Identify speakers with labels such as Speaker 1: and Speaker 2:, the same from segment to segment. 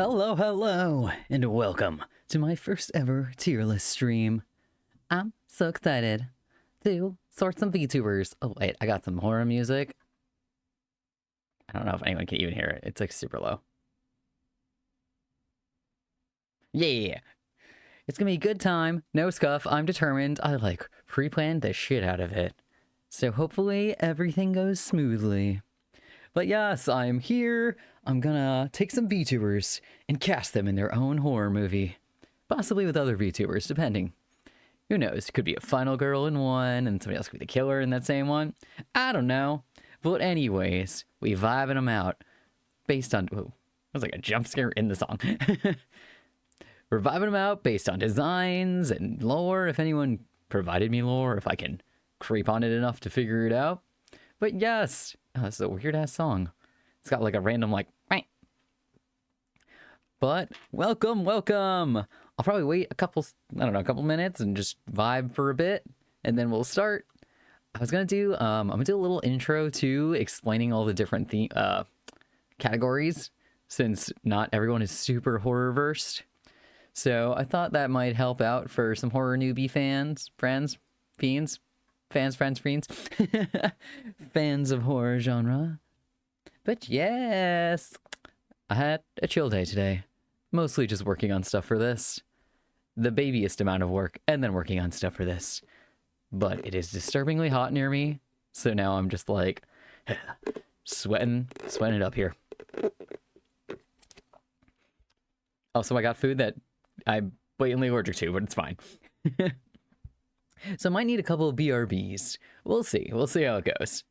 Speaker 1: Hello, and welcome to my first ever tier list stream. I'm so excited to sort some VTubers. Oh, wait, I got some horror music. I don't know if anyone can even hear it. It's like super low. Yeah, it's gonna be a good time. No scuff. I'm determined. I like pre-planned the shit out of it. So hopefully everything goes smoothly. But yes, I'm here. I'm gonna take some VTubers and cast them in their own horror movie. Possibly with other VTubers, depending. Who knows? It could be a final girl in one, and somebody else could be the killer in that same one. I don't know. But anyways, we vibing them out based on... Ooh, that was like a jump scare in the song. We're vibing them out based on designs and lore, if anyone provided me lore, if I can creep on it enough to figure it out. But yes, oh, this is a weird-ass song. It's got like a random like... But welcome. I'll probably wait a couple minutes and just vibe for a bit, and then we'll start. I was gonna do, I'm gonna do a little intro too, explaining all the different categories, since not everyone is super horror versed. So I thought that might help out for some horror newbie fans, fiends, fans of horror genre. But yes, I had a chill day today. Mostly just working on stuff for this. The babyest amount of work, and then working on stuff for this. But it is disturbingly hot near me, so now I'm just like, sweating it up here. Also, I got food that I'm blatantly allergic to, but it's fine. So I might need a couple of BRBs. We'll see how it goes.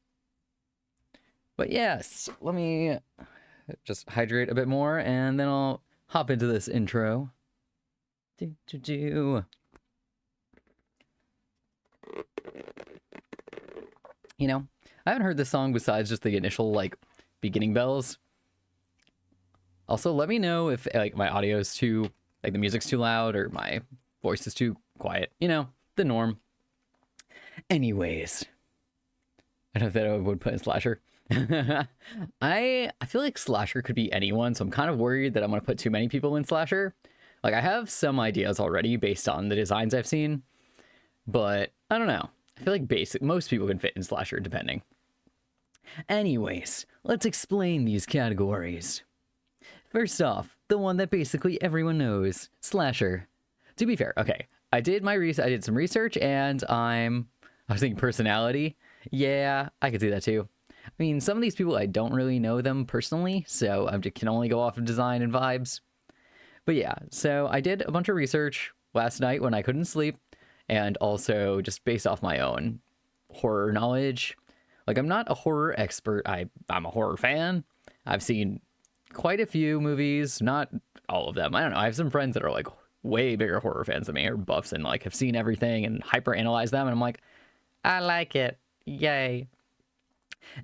Speaker 1: But yes, let me just hydrate a bit more, and then I'll hop into this intro. You know, I haven't heard this song besides just the initial, like, beginning bells. Also, let me know if, like, my audio is too, like, the music's too loud or my voice is too quiet. You know, the norm. Anyways, I don't know if that I would put in Slasher. I feel like Slasher could be anyone, so I'm kind of worried that I'm going to put too many people in Slasher. Like, I have some ideas already based on the designs I've seen, but I don't know. I feel like most people can fit in Slasher, depending. Anyways, let's explain these categories. First off, the one that basically everyone knows, Slasher. To be fair, okay, I did some research, and I was thinking personality. Yeah, I could see that too. I mean, some of these people, I don't really know them personally, so I can only go off of design and vibes. But yeah, so I did a bunch of research last night when I couldn't sleep, and also just based off my own horror knowledge. Like, I'm not a horror expert. I'm a horror fan. I've seen quite a few movies, not all of them. I don't know. I have some friends that are like way bigger horror fans than me, or buffs, and like have seen everything and hyper analyze them, and I'm like, I like it. Yay.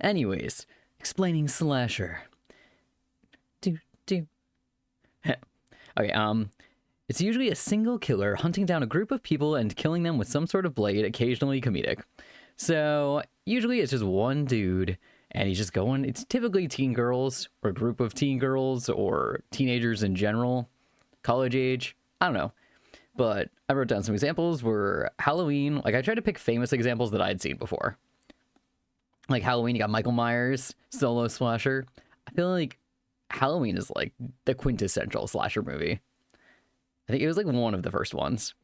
Speaker 1: Anyways, explaining Slasher. Okay, it's usually a single killer hunting down a group of people and killing them with some sort of blade, occasionally comedic. So, usually it's just one dude, and he's just going... It's typically teen girls, or a group of teen girls, or teenagers in general, college age, I don't know. But I wrote down some examples where Halloween... Like, I tried to pick famous examples that I'd seen before. Like Halloween, you got Michael Myers, solo slasher. I feel like Halloween is like the quintessential slasher movie. I think it was like one of the first ones.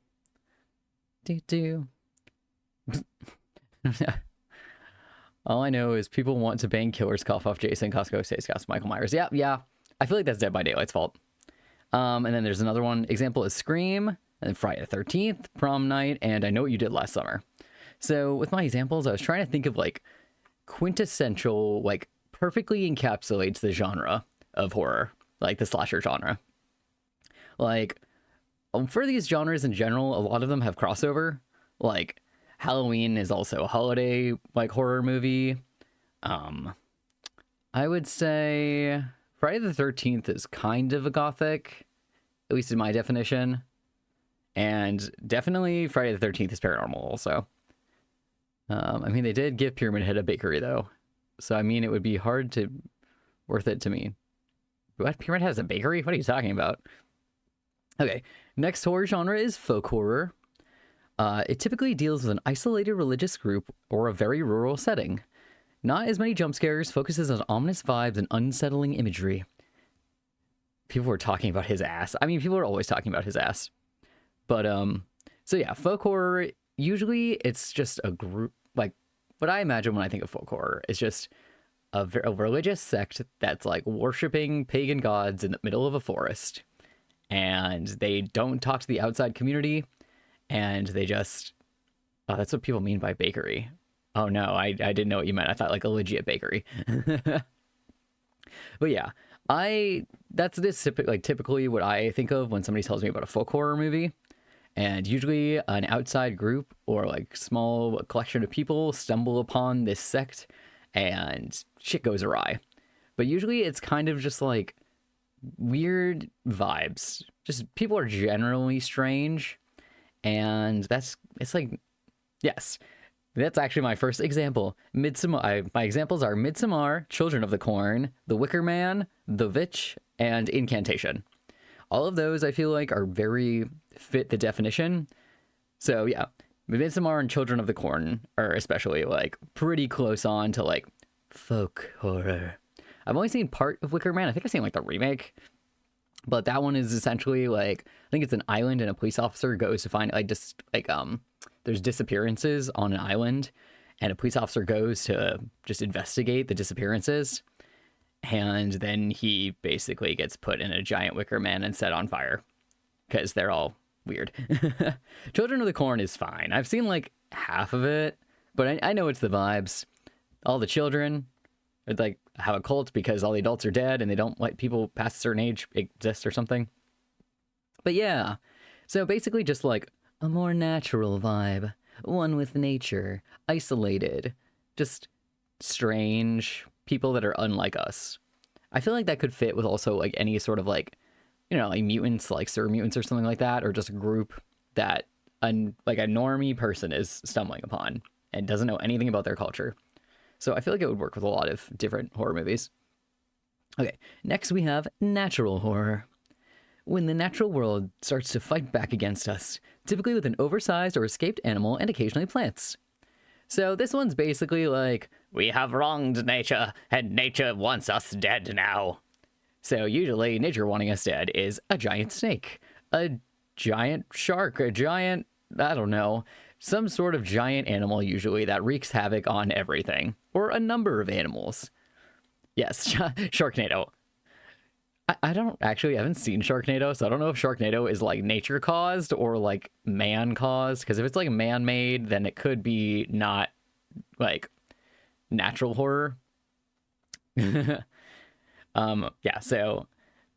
Speaker 1: All I know is people want to bang killers, cough off Jason, Costco, say Scott's Michael Myers. Yeah. I feel like that's Dead by Daylight's fault. And then there's another one. Example is Scream, and then Friday the 13th, Prom Night, and I Know What You Did Last Summer. So with my examples, I was trying to think of like quintessential, like perfectly encapsulates the genre of horror, like the slasher genre. Like, for these genres in general, a lot of them have crossover. Like, Halloween is also a holiday, like, horror movie. I would say Friday the 13th is kind of a gothic, at least in my definition. And definitely Friday the 13th is paranormal also. I mean, they did give Pyramid Head a bakery, though. So, I mean, it would be worth it to me. What? Pyramid has a bakery? What are you talking about? Okay, next horror genre is folk horror. It typically deals with an isolated religious group or a very rural setting. Not as many jump scares, focuses on ominous vibes and unsettling imagery. People were talking about his ass. I mean, people are always talking about his ass. But, so yeah, folk horror, usually it's just a group, like, what I imagine when I think of folk horror is just a religious sect that's, like, worshiping pagan gods in the middle of a forest. And they don't talk to the outside community, and they just... Oh, that's what people mean by bakery. Oh, no, I didn't know what you meant. I thought, like, a legit bakery. But yeah, that's typically what I think of when somebody tells me about a folk horror movie. And usually an outside group or like small collection of people stumble upon this sect and shit goes awry. But usually it's kind of just like weird vibes. Just people are generally strange. And it's like, yes, that's actually my first example. My examples are Midsommar, Children of the Corn, The Wicker Man, The Witch, and Incantation. All of those I feel like are very fit the definition. So yeah, Midsommar and Children of the Corn are especially like pretty close on to like folk horror. I've only seen part of Wicker Man. I think I've seen like the remake. But that one is essentially like, I think it's an island and a police officer goes to find there's disappearances on an island and a police officer goes to just investigate the disappearances. And then he basically gets put in a giant wicker man and set on fire because they're all weird. Children of the Corn is fine. I've seen like half of it, but I know it's the vibes. All the children like have a cult because all the adults are dead and they don't let people past a certain age exist or something. But yeah, so basically just like a more natural vibe, one with nature, isolated, just strange people that are unlike us. I feel like that could fit with also like any sort of like, you know, like mutants, like sewer mutants or something like that, or just a group that like a normie person is stumbling upon and doesn't know anything about their culture. So I feel like it would work with a lot of different horror movies. Okay, next we have natural horror. When the natural world starts to fight back against us, typically with an oversized or escaped animal and occasionally plants. So this one's basically like, we have wronged nature, and nature wants us dead now. So usually, nature wanting us dead is a giant snake, a giant shark, a giant, I don't know, some sort of giant animal usually that wreaks havoc on everything, or a number of animals. Yes, Sharknado. I haven't seen Sharknado, so I don't know if Sharknado is like nature caused or like man caused. Because if it's like man made, then it could be not like natural horror. Yeah, so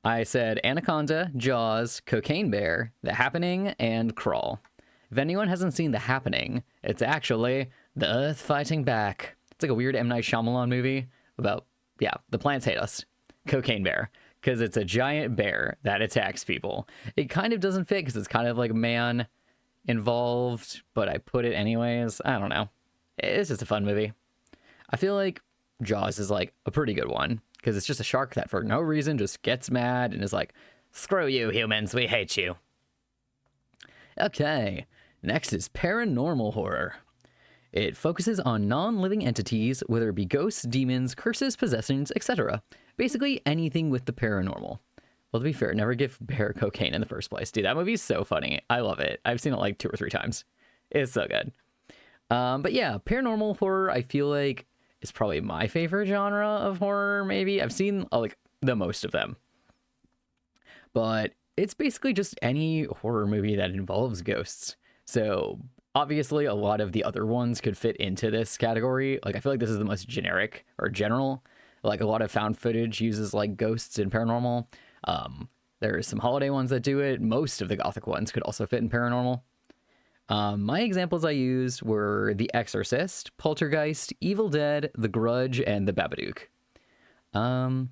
Speaker 1: I said Anaconda, Jaws, Cocaine Bear, The Happening, and Crawl. If anyone hasn't seen The Happening, it's actually the Earth fighting back. It's like a weird M. Night Shyamalan movie about, yeah, the plants hate us. Cocaine Bear. Because it's a giant bear that attacks people. It kind of doesn't fit because it's kind of like man involved, but I put it anyways. I don't know. It's just a fun movie. I feel like Jaws is like a pretty good one because it's just a shark that for no reason just gets mad and is like, screw you humans, we hate you. Okay, next is paranormal horror. It focuses on non-living entities, whether it be ghosts, demons, curses, possessions, etc. Basically anything with the paranormal. Well, to be fair, never give bear cocaine in the first place. Dude, that movie's so funny. I love it. I've seen it like 2 or 3 times. It's so good. But yeah, paranormal horror, I feel like, is probably my favorite genre of horror, maybe. I've seen like the most of them. But it's basically just any horror movie that involves ghosts. So obviously, a lot of the other ones could fit into this category. Like, I feel like this is the most generic or general. Like, a lot of found footage uses, like, ghosts and paranormal. There's some holiday ones that do it. Most of the gothic ones could also fit in paranormal. My examples I used were The Exorcist, Poltergeist, Evil Dead, The Grudge, and The Babadook. The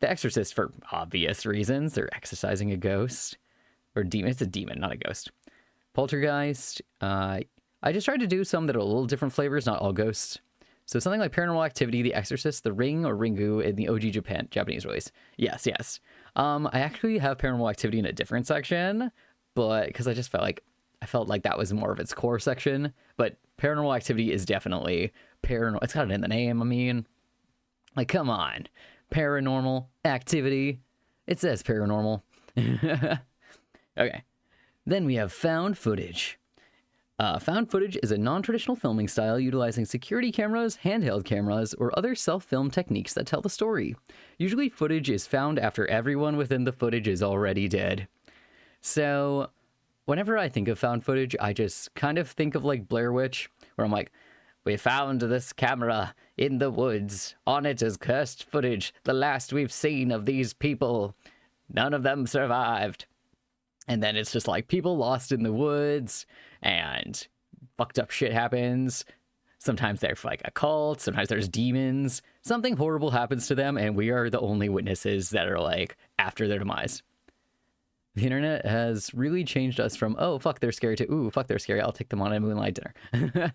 Speaker 1: Exorcist, for obvious reasons. They're exorcising a ghost. Or demon. It's a demon, not a ghost. Poltergeist, I just tried to do some that are a little different flavors, not all ghosts. So something like Paranormal Activity, The Exorcist, The Ring, or Ringu in the OG Japanese release. Yes, yes. I actually have Paranormal Activity in a different section, but because I felt like that was more of its core section. But Paranormal Activity is definitely paranormal. It's got it in the name. I mean, like, come on, Paranormal Activity. It says paranormal. Okay. Then we have found footage. Found footage is a non-traditional filming style utilizing security cameras, handheld cameras, or other self-film techniques that tell the story. Usually footage is found after everyone within the footage is already dead. So whenever I think of found footage, I just kind of think of like Blair Witch, where I'm like, we found this camera in the woods. On it is cursed footage, the last we've seen of these people. None of them survived. And then it's just like people lost in the woods and fucked up shit happens. Sometimes they're like a cult. Sometimes there's demons. Something horrible happens to them, and we are the only witnesses that are like after their demise. The internet has really changed us from, oh, fuck, they're scary, to, ooh, fuck, they're scary. I'll take them on a moonlight dinner.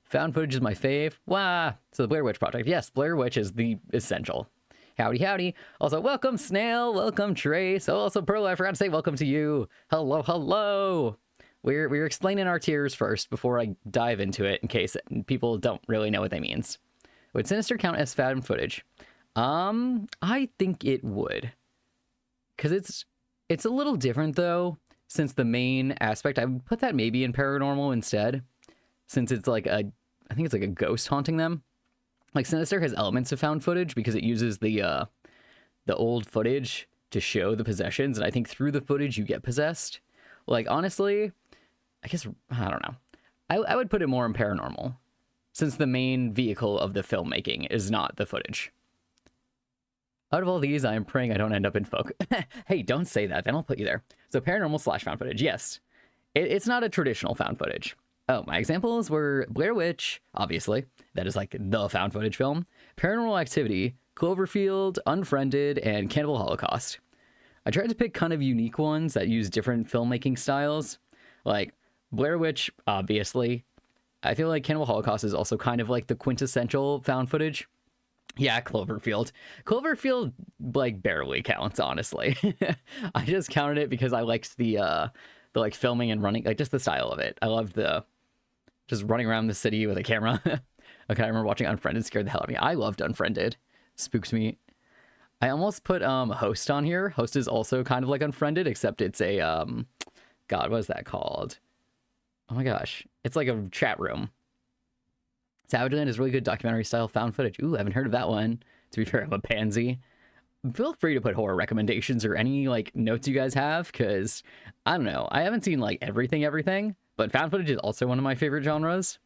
Speaker 1: Found footage is my fave. Wah! So the Blair Witch Project. Yes, Blair Witch is the essential. Howdy, howdy. Also, welcome, Snail. Welcome, Trace. Oh, also, Pearl, I forgot to say welcome to you. Hello, hello. We're explaining our tiers first before I dive into it in case people don't really know what that means. Would Sinister count as found footage? I think it would. Because it's a little different, though, since the main aspect, I would put that maybe in paranormal instead, since it's like I think it's like a ghost haunting them. Like, Sinister has elements of found footage because it uses the old footage to show the possessions, and I think through the footage you get possessed. Like, honestly, I guess, I don't know. I would put it more in paranormal, since the main vehicle of the filmmaking is not the footage. Out of all these, I am praying I don't end up in folk. Hey, don't say that. Then I'll put you there. So paranormal / found footage, yes. It's not a traditional found footage. Oh, my examples were Blair Witch, obviously. That is like the found footage film. Paranormal Activity, Cloverfield, Unfriended, and Cannibal Holocaust. I tried to pick kind of unique ones that use different filmmaking styles. Like Blair Witch, obviously. I feel like Cannibal Holocaust is also kind of like the quintessential found footage. Yeah, Cloverfield. Cloverfield, like, barely counts, honestly. I just counted it because I liked the like filming and running, like just the style of it. I loved the just running around the city with a camera. Okay, I remember watching Unfriended, scared the hell out of me. I loved Unfriended. Spooks me. I almost put Host on here. Host is also kind of like Unfriended, except it's a God, what is that called? Oh my gosh. It's like a chat room. Savageland is really good documentary style found footage. Ooh, I haven't heard of that one. To be fair, I'm a pansy. Feel free to put horror recommendations or any like notes you guys have, because I don't know. I haven't seen like everything, but found footage is also one of my favorite genres.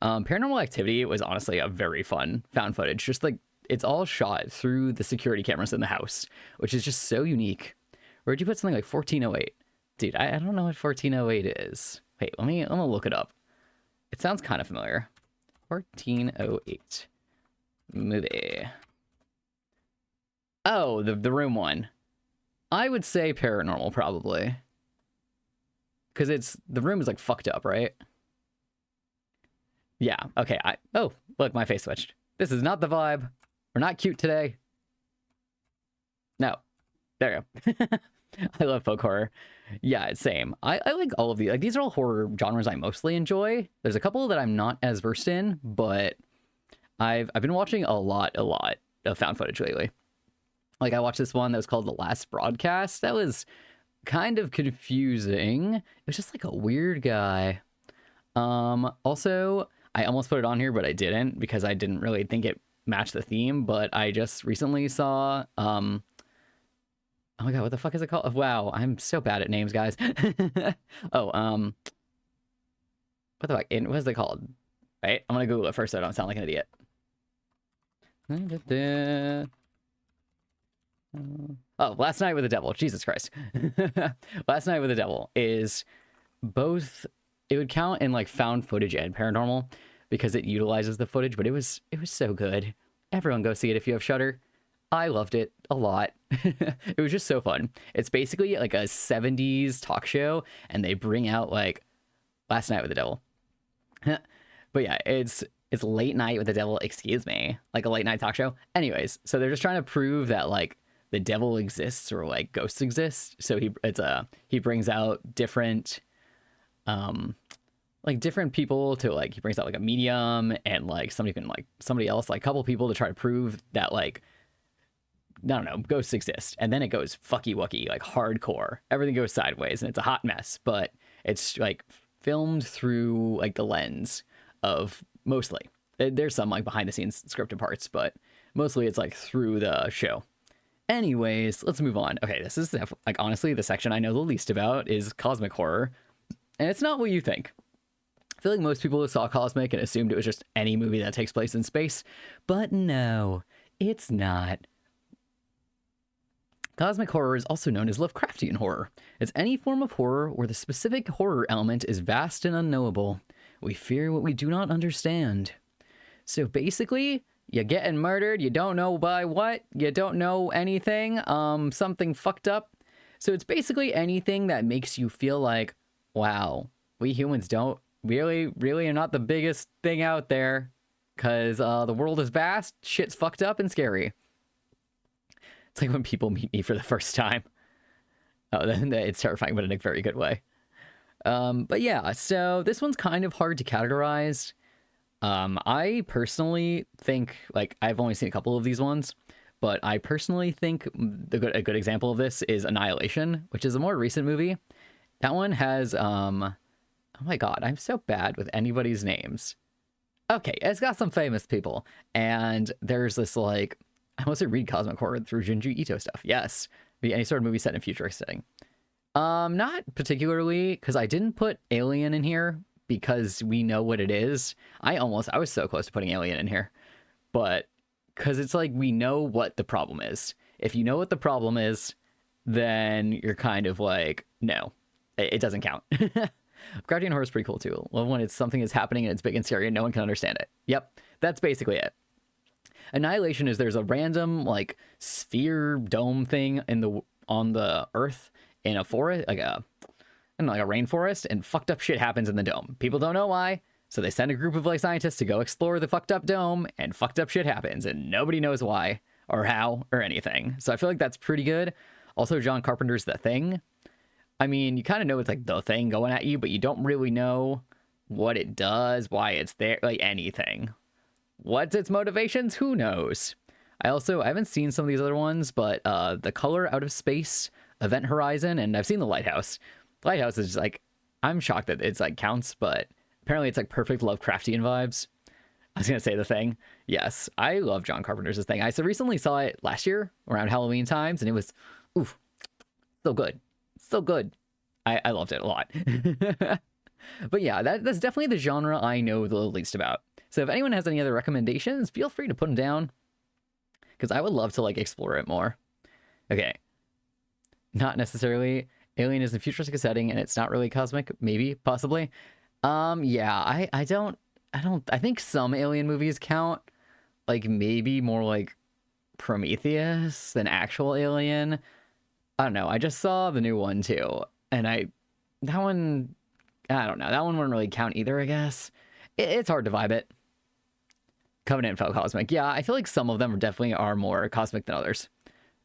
Speaker 1: Paranormal Activity was honestly a very fun found footage. Just like it's all shot through the security cameras in the house, which is just so unique. Where'd you put something like 1408? Dude, I don't know what 1408 is. Wait, I'm gonna look it up. It sounds kind of familiar. 1408 movie. Oh, the room one. I would say paranormal, probably. Because the room is like fucked up, right? Yeah, okay. Oh, look, my face switched. This is not the vibe. We're not cute today. No. There you go. I love folk horror. Yeah, it's same. I like all of these. Like, these are all horror genres I mostly enjoy. There's a couple that I'm not as versed in, but I've been watching a lot of found footage lately. Like, I watched this one that was called The Last Broadcast. That was kind of confusing. It was just like a weird guy. Also, I almost put it on here, but I didn't because I didn't really think it matched the theme. But I just recently saw oh my god, what the fuck is it called? Wow, I'm so bad at names, guys. Oh, what the fuck? What is it called? Right, I'm gonna Google it first so I don't sound like an idiot. Oh, Last Night with the Devil. Jesus Christ. Last Night with the Devil is both. It would count in like found footage and paranormal because it utilizes the footage, but it was so good. Everyone go see it if you have Shudder. I loved it a lot. It was just so fun. It's basically like a 70s talk show, and they bring out like Last Night with the Devil. But yeah, it's It's Late Night with the Devil, excuse me, like a late night talk show. Anyways, so they're just trying to prove that like the devil exists or like ghosts exist. So he brings out different like different people to like, he brings out like a medium and like somebody else, like a couple people to try to prove that like, I don't know, ghosts exist. And then it goes fucky wucky, like hardcore. Everything goes sideways and it's a hot mess, but it's like filmed through like the lens of, mostly, there's some like behind the scenes scripted parts, but mostly it's like through the show. Anyways, let's move on. Okay, this is like, honestly, the section I know the least about is cosmic horror. And it's not what you think. I feel like most people saw Cosmic and assumed it was just any movie that takes place in space, but no, it's not. Cosmic horror is also known as Lovecraftian horror. It's any form of horror where the specific horror element is vast and unknowable. We fear what we do not understand. So basically, you're getting murdered, you don't know by what, you don't know anything, something fucked up. So it's basically anything that makes you feel like, wow, we humans don't really are not the biggest thing out there, because the world is vast, shit's fucked up and scary. It's like when people meet me for the first time. Oh, then it's terrifying, but in a very good way. But yeah, so this one's kind of hard to categorize. I personally think, like, I've only seen a couple of these ones, but I personally think a good example of this is Annihilation, which is a more recent movie. That one has, oh my god, I'm so bad with anybody's names. Okay, it's got some famous people, and there's this, like, I mostly read cosmic horror through Junji Ito stuff. Yes, be any sort of movie set in a futuristic setting. Not particularly, because I didn't put Alien in here because we know what it is. I was so close to putting Alien in here, but because it's like we know what the problem is. If you know what the problem is, then you're kind of like, no, it doesn't count. Guardian horror is pretty cool too. Love when it's something is happening and it's big and scary and no one can understand it. Yep, that's basically it. Annihilation is there's a random like sphere dome thing on the Earth in a forest, like a rainforest, and fucked up shit happens in the dome. People don't know why, so they send a group of like scientists to go explore the fucked up dome, and fucked up shit happens, and nobody knows why or how or anything. So I feel like that's pretty good. Also, John Carpenter's The Thing. I mean, you kind of know it's like the thing going at you, but you don't really know what it does, why it's there, like anything. What's its motivations? Who knows? I haven't seen some of these other ones, but The Color Out of Space, Event Horizon, and I've seen The Lighthouse. The Lighthouse is just like, I'm shocked that it's like counts, but apparently it's like perfect Lovecraftian vibes. I was going to say The Thing. Yes, I love John Carpenter's The Thing. I recently saw it last year around Halloween times, and it was, oof, so good. So good. I loved it a lot. But yeah, that's definitely the genre I know the least about. So if anyone has any other recommendations, feel free to put them down, because I would love to like explore it more. Okay. Not necessarily. Alien is in a futuristic setting and it's not really cosmic. Maybe, possibly. Yeah, I think some Alien movies count. Like maybe more like Prometheus than actual Alien. I don't know. I just saw the new one too. And I don't know. That one wouldn't really count either, I guess. It's hard to vibe it. Covenant felt cosmic. Yeah, I feel like some of them definitely are more cosmic than others.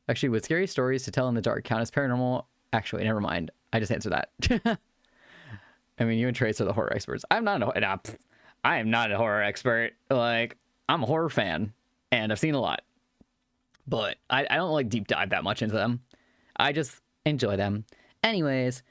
Speaker 1: Actually, would scary stories to tell in the dark count as paranormal? Actually, never mind. I just answered that. I mean, you and Trace are the horror experts. I am not a horror expert. Like, I'm a horror fan, and I've seen a lot. But I don't like deep dive that much into them. I just enjoy them. Anyways,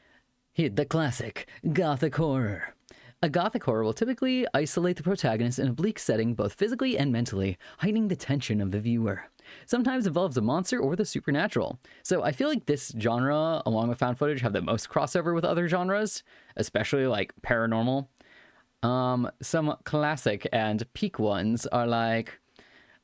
Speaker 1: here's the classic gothic horror. A gothic horror will typically isolate the protagonist in a bleak setting both physically and mentally, heightening the tension of the viewer. Sometimes involves a monster or the supernatural. So I feel like this genre, along with found footage, have the most crossover with other genres, especially like paranormal. Some classic and peak ones are like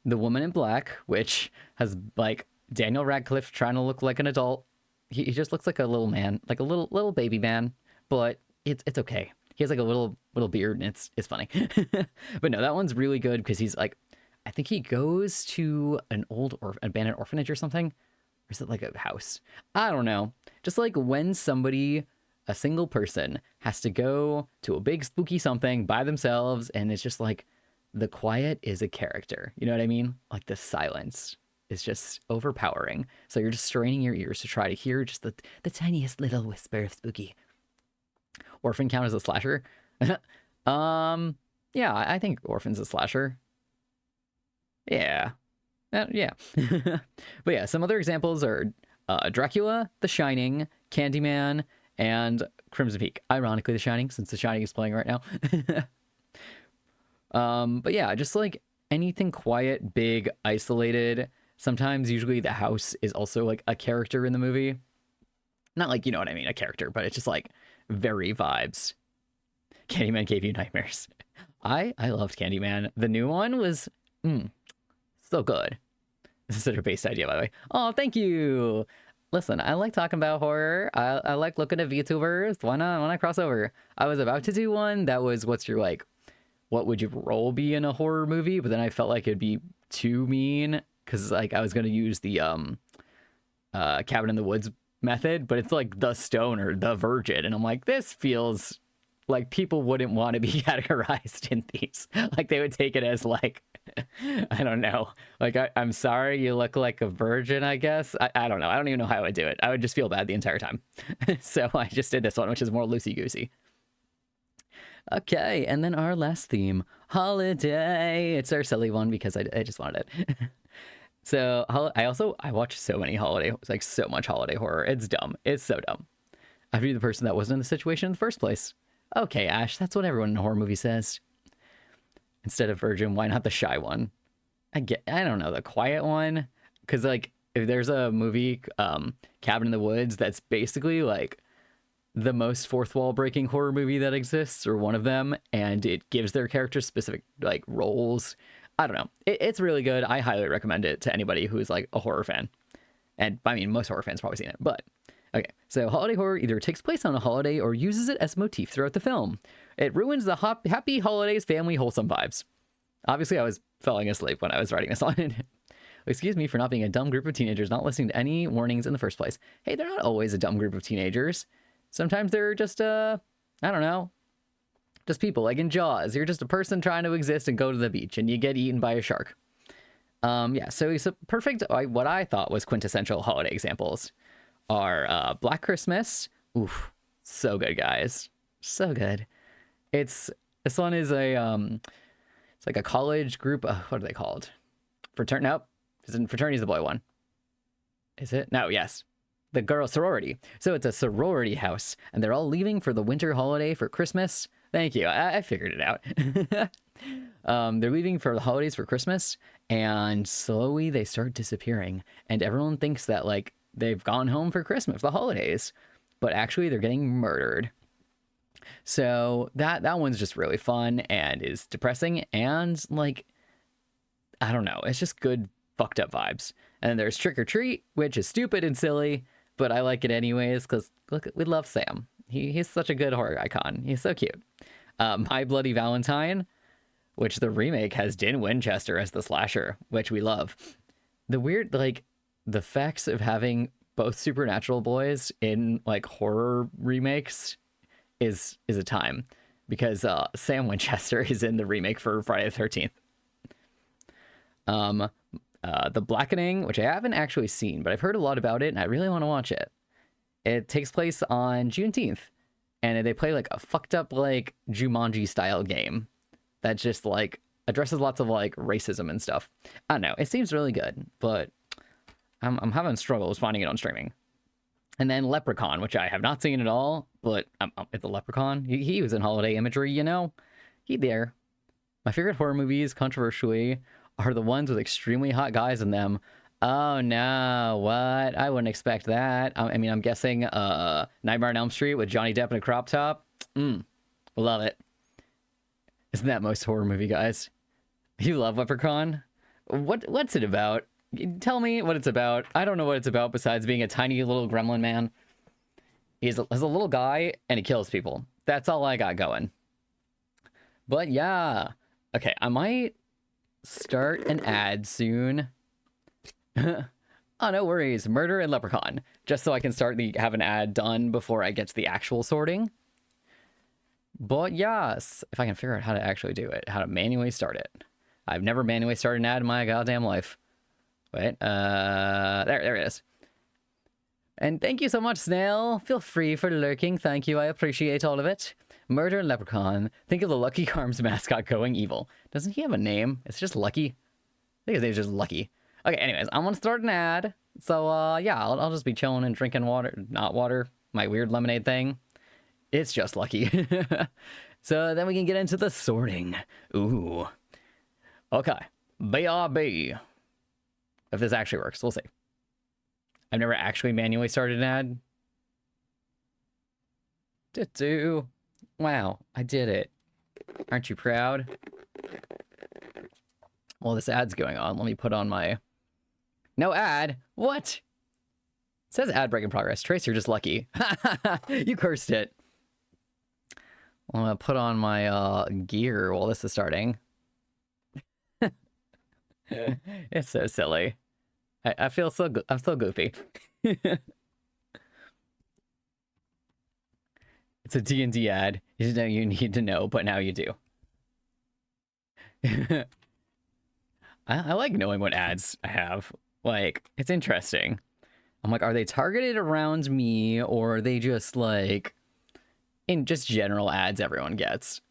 Speaker 1: The Woman in Black, which has like Daniel Radcliffe trying to look like an adult. He just looks like a little man, like a little baby man, but it's okay. He has like a little beard and it's funny. But no, that one's really good because he's like, I think he goes to an old abandoned orphanage or something. Or is it like a house? I don't know. Just like when a single person has to go to a big spooky something by themselves, and it's just like the quiet is a character. You know what I mean? Like the silence is just overpowering. So you're just straining your ears to try to hear just the tiniest little whisper of spooky. Orphan count as a slasher? Yeah, I think Orphan's a slasher. Yeah. Yeah. But yeah, some other examples are Dracula, The Shining, Candyman, and Crimson Peak. Ironically, The Shining, since The Shining is playing right now. But yeah, just like anything quiet, big, isolated. Sometimes, usually, the house is also like a character in the movie. Not like, you know what I mean, a character, but it's just like very vibes. Candyman gave you nightmares. I loved Candyman. The new one was so good. This is such a based idea, by the way. Oh, thank you. Listen, I like talking about horror. I like looking at VTubers. Why not cross over? I was about to do one that was what's your like, what would your role be in a horror movie? But then I felt like it'd be too mean because like I was gonna use the Cabin in the Woods method, but it's like the stone or the virgin, and I'm like, this feels like people wouldn't want to be categorized in these. Like they would take it as like, I don't know. Like, I'm sorry, you look like a virgin, I guess. I don't know. I don't even know how I would do it. I would just feel bad the entire time. So I just did this one, which is more loosey-goosey. Okay, and then our last theme, holiday. It's our silly one because I just wanted it. So I watch so many like so much holiday horror. It's dumb. It's so dumb. I'd be the person that wasn't in the situation in the first place. Okay, Ash, that's what everyone in a horror movie says. Instead of virgin, why not the shy one? I don't know, the quiet one. Because like if there's a movie, Cabin in the Woods, that's basically like the most fourth wall breaking horror movie that exists, or one of them, and it gives their characters specific like roles. I don't know. It's really good. I highly recommend it to anybody who is like a horror fan. And I mean, most horror fans probably seen it, but okay. So holiday horror either takes place on a holiday or uses it as a motif throughout the film. It ruins the happy holidays, family, wholesome vibes. Obviously, I was falling asleep when I was writing this on. Excuse me for not being a dumb group of teenagers, not listening to any warnings in the first place. Hey, they're not always a dumb group of teenagers. Sometimes they're just, I don't know, just people, like in Jaws. You're just a person trying to exist and go to the beach, and you get eaten by a shark. Yeah, so it's a perfect, what I thought was quintessential holiday examples are Black Christmas. Oof, so good, guys. So good. This one is it's like a college group. What are they called? Nope. Fraternity's the boy one. Is it? No, yes. The girl sorority. So it's a sorority house, and they're all leaving for the winter holiday for Christmas. Thank you. I figured it out. They're leaving for the holidays for Christmas, and slowly they start disappearing, and everyone thinks that like they've gone home for Christmas, the holidays, but actually they're getting murdered. So that one's just really fun and is depressing, and like, I don't know, it's just good fucked up vibes. And then there's Trick or Treat, which is stupid and silly, but I like it anyways because look, we love Sam. He's such a good horror icon. He's so cute. My Bloody Valentine, which the remake has Din Winchester as the slasher, which we love. The weird, like, the facts of having both supernatural boys in like horror remakes is a time, because Sam Winchester is in the remake for Friday the 13th. The Blackening, which I haven't actually seen, but I've heard a lot about it and I really want to watch it. It takes place on Juneteenth, and they play like a fucked up like Jumanji style game that just like addresses lots of like racism and stuff. I don't know, it seems really good, but I'm having struggles finding it on streaming. And then Leprechaun, which I have not seen at all, but it's a Leprechaun. He was in holiday imagery, you know? He there. My favorite horror movies, controversially, are the ones with extremely hot guys in them. Oh no, what? I wouldn't expect that. I mean, I'm guessing Nightmare on Elm Street with Johnny Depp in a crop top. Love it. Isn't that most horror movie, guys? You love Leprechaun? What's it about? Tell me what it's about. I don't know what it's about besides being a tiny little gremlin man. He's a little guy and he kills people. That's all I got going. But yeah. Okay, I might start an ad soon. Oh, no worries. Murder and Leprechaun. Just so I can have an ad done before I get to the actual sorting. But yes, if I can figure out how to actually do it, how to manually start it. I've never manually started an ad in my goddamn life. Wait, there it is. And thank you so much, Snail. Feel free for lurking. Thank you. I appreciate all of it. Murder Leprechaun. Think of the Lucky Charms mascot going evil. Doesn't he have a name? It's just Lucky. I think his name's just Lucky. Okay, anyways, I'm gonna start an ad. So, yeah, I'll just be chilling and drinking water. Not water. My weird lemonade thing. It's just Lucky. So then we can get into the sorting. Ooh. Okay. BRB. If this actually works, we'll see. I've never actually manually started an ad. Wow, I did it. Aren't you proud? Well, this ad's going on. Let me put on my... No ad? What? It says ad break in progress. Trace, you're just lucky. You cursed it. I'm gonna put on my gear while this is starting. It's so silly. I feel so good. I'm so goofy. It's a D&D ad. You know you need to know, but now you do. I like knowing what ads I have. Like, it's interesting. I'm like, are they targeted around me, or are they just like in just general ads everyone gets?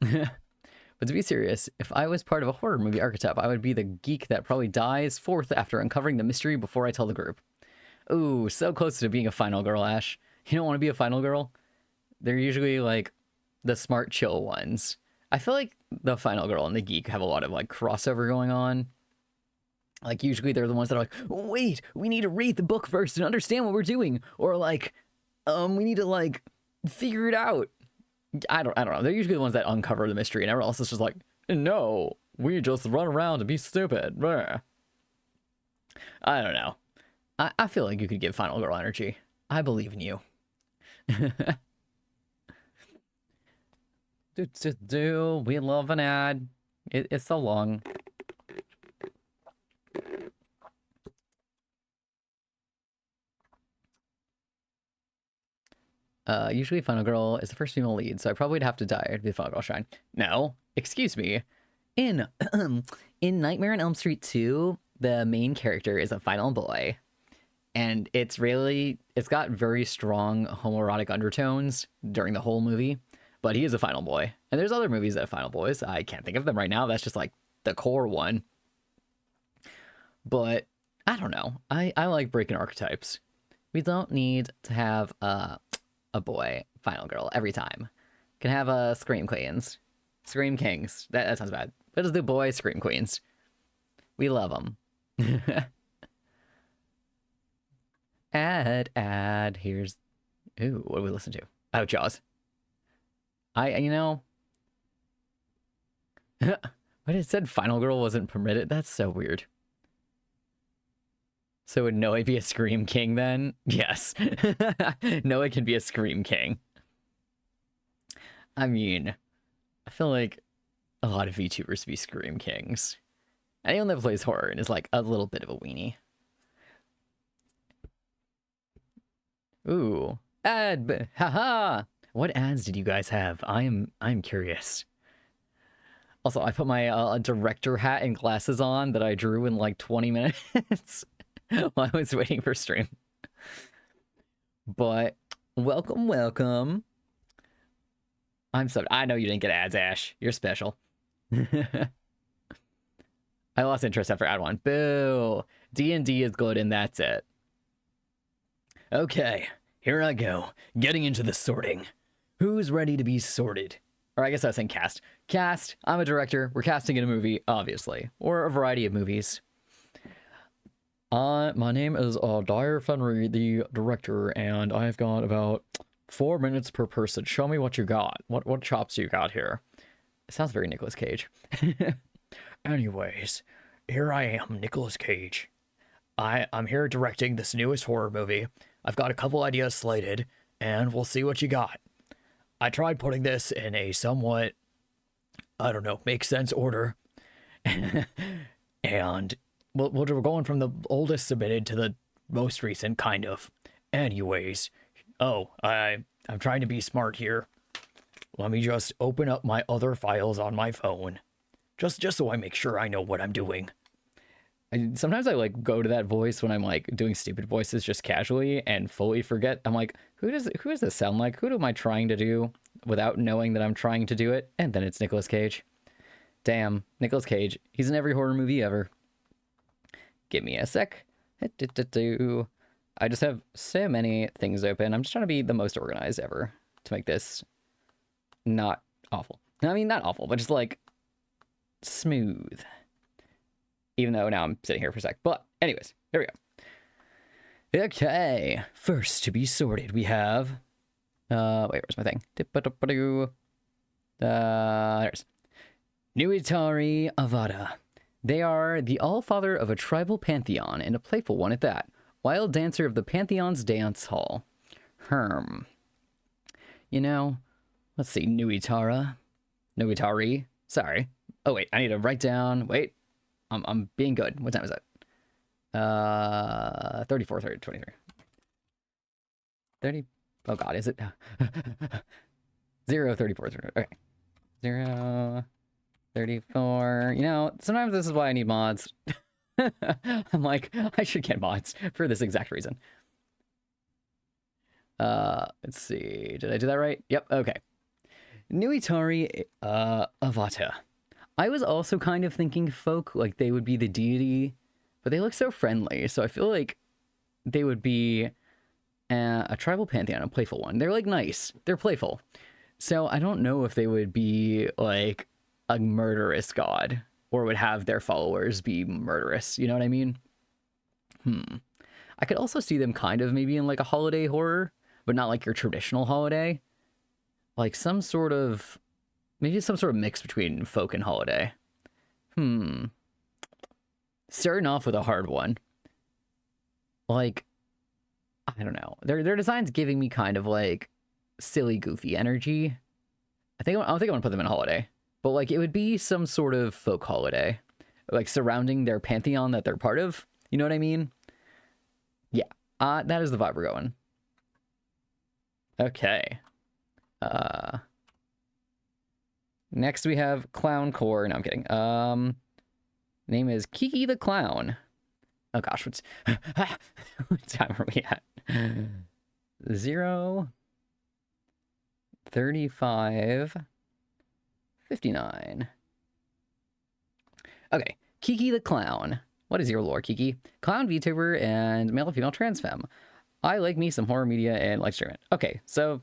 Speaker 1: But to be serious, if I was part of a horror movie archetype, I would be the geek that probably dies fourth after uncovering the mystery before I tell the group. Ooh, so close to being a final girl, Ash. You don't want to be a final girl? They're usually like the smart, chill ones. I feel like the final girl and the geek have a lot of like crossover going on. Like usually they're the ones that are like, wait, we need to read the book first and understand what we're doing. Or like, we need to like figure it out. I don't know. They're usually the ones that uncover the mystery, and everyone else is just like, no, we just run around and be stupid. Bleh. I don't know. I feel like you could give final girl energy. I believe in you. We love an ad. It's so long. Usually Final Girl is the first female lead, so I probably would have to die to be Final Girl Shine. No, excuse me. In Nightmare on Elm Street 2, the main character is a final boy. And it's got very strong homoerotic undertones during the whole movie, but he is a final boy. And there's other movies that have final boys. I can't think of them right now. That's just like the core one. But I don't know. I like breaking archetypes. We don't need to have a boy final girl every time. Can have a Scream Queens. Scream Kings. That sounds bad. Let us do boy Scream Queens. We love them. Ad. Here's... Ooh, what do we listen to? Oh, Jaws. But it said Final Girl wasn't permitted. That's so weird. So would Noe be a Scream King then? Yes. Noe can be a Scream King. I mean, I feel like a lot of VTubers be Scream Kings. Anyone that plays horror and is like a little bit of a weenie. Ooh, ad, haha! What ads did you guys have? I'm curious. Also, I put my director hat and glasses on that I drew in like 20 minutes while I was waiting for stream. But welcome. I know you didn't get ads, Ash. You're special. I lost interest after ad one. Boo! D&D is good and that's it. Okay, here I go. Getting into the sorting. Who's ready to be sorted? Or I guess I was saying cast. Cast, I'm a director. We're casting in a movie, obviously. Or a variety of movies. My name is Dyer Fenry, the director, and I've got about 4 minutes per person. Show me what you got. What chops you got here? It sounds very Nicolas Cage. Anyways, here I am, Nicolas Cage. I'm here directing this newest horror movie. I've got a couple ideas slated, and we'll see what you got. I tried putting this in a somewhat, I don't know, make sense order. And we're going from the oldest submitted to the most recent, kind of. Anyways, I'm trying to be smart here. Let me just open up my other files on my phone. Just so I make sure I know what I'm doing. Sometimes I like go to that voice when I'm like doing stupid voices just casually and fully forget. I'm like, who does this sound like? Who am I trying to do without knowing that I'm trying to do it? And then it's Nicolas Cage. Damn, Nicolas Cage. He's in every horror movie ever. Give me a sec. I just have so many things open. I'm just trying to be the most organized ever to make this not awful. I mean, not awful, but just like smooth. Even though now I'm sitting here for a sec. But anyways, here we go. Okay, first to be sorted, we have... wait, where's my thing? There's... Nuitari Avada. They are the all-father of a tribal pantheon, and a playful one at that. Wild dancer of the pantheon's dance hall. You know, let's see, Nuitari. Sorry. Oh, wait, I need to write down... Wait. I'm being good. What time is it? 34, 30, 23. 30. Oh god, is it? 0, 34, 30. Okay. 0, 34. You know, sometimes this is why I need mods. I'm like, I should get mods for this exact reason. Let's see. Did I do that right? Yep, okay. Nuitari Avata. I was also kind of thinking folk, like they would be the deity, but they look so friendly, so I feel like they would be a tribal pantheon, a playful one. They're like nice, they're playful. So I don't know if they would be like a murderous god, or would have their followers be murderous, you know what I mean? I could also see them kind of maybe in like a holiday horror, but not like your traditional holiday. Like some sort of... Maybe some sort of mix between folk and holiday. Starting off with a hard one. Like, I don't know. Their design's giving me kind of like silly, goofy energy. I don't think I want to put them in holiday. But like, it would be some sort of folk holiday. Like surrounding their pantheon that they're part of. You know what I mean? Yeah. That is the vibe we're going. Okay. Next we have Clown Core. No, I'm kidding. Name is Kiki the Clown. Oh gosh, what time are we at? 0, 35, 59. Okay, Kiki the Clown. What is your lore, Kiki? Clown VTuber and male and female trans femme. I like me some horror media and like stream it. Okay, so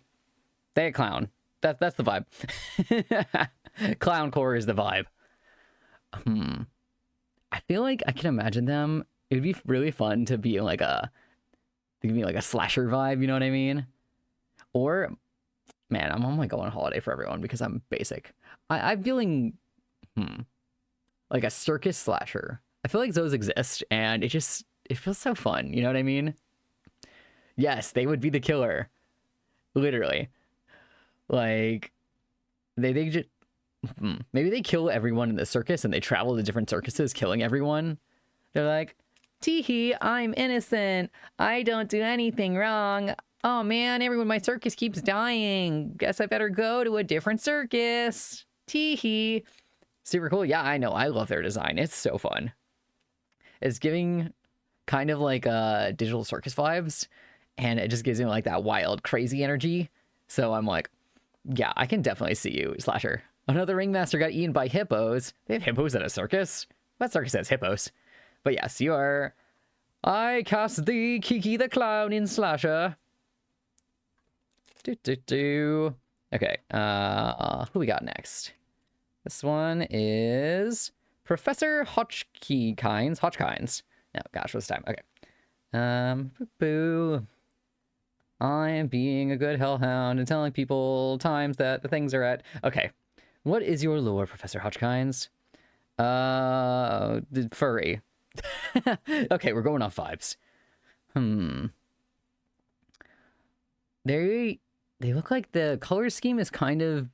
Speaker 1: they a clown. That's the vibe. Clown core is the vibe. I feel like I can imagine them. It would be really fun to be like a... Give me like a slasher vibe, you know what I mean? Or... Man, I'm like going on holiday for everyone because I'm basic. I'm feeling... Like a circus slasher. I feel like those exist and it feels so fun, you know what I mean? Yes, they would be the killer. Literally. Like, they just... Maybe they kill everyone in the circus and they travel to different circuses killing everyone. They're like, tee-hee, I'm innocent. I don't do anything wrong. Oh man, everyone in my circus keeps dying. Guess I better go to a different circus. Tee-hee. Super cool. Yeah, I know. I love their design. It's so fun. It's giving kind of like digital circus vibes. And it just gives me like that wild, crazy energy. So I'm like, yeah, I can definitely see you, Slasher. Another ringmaster got eaten by hippos. They have hippos at a circus? That circus has hippos. But yes, you are... I cast thee, Kiki the Clown in Slasher. Okay, who we got next? This one is Professor Hotchkins. Oh gosh, what's the time? Okay. Boo. I am being a good hellhound and telling people times that the things are at... Okay. What is your lore, Professor Hotchkins? Furry. Okay, we're going off vibes. They look like the color scheme is kind of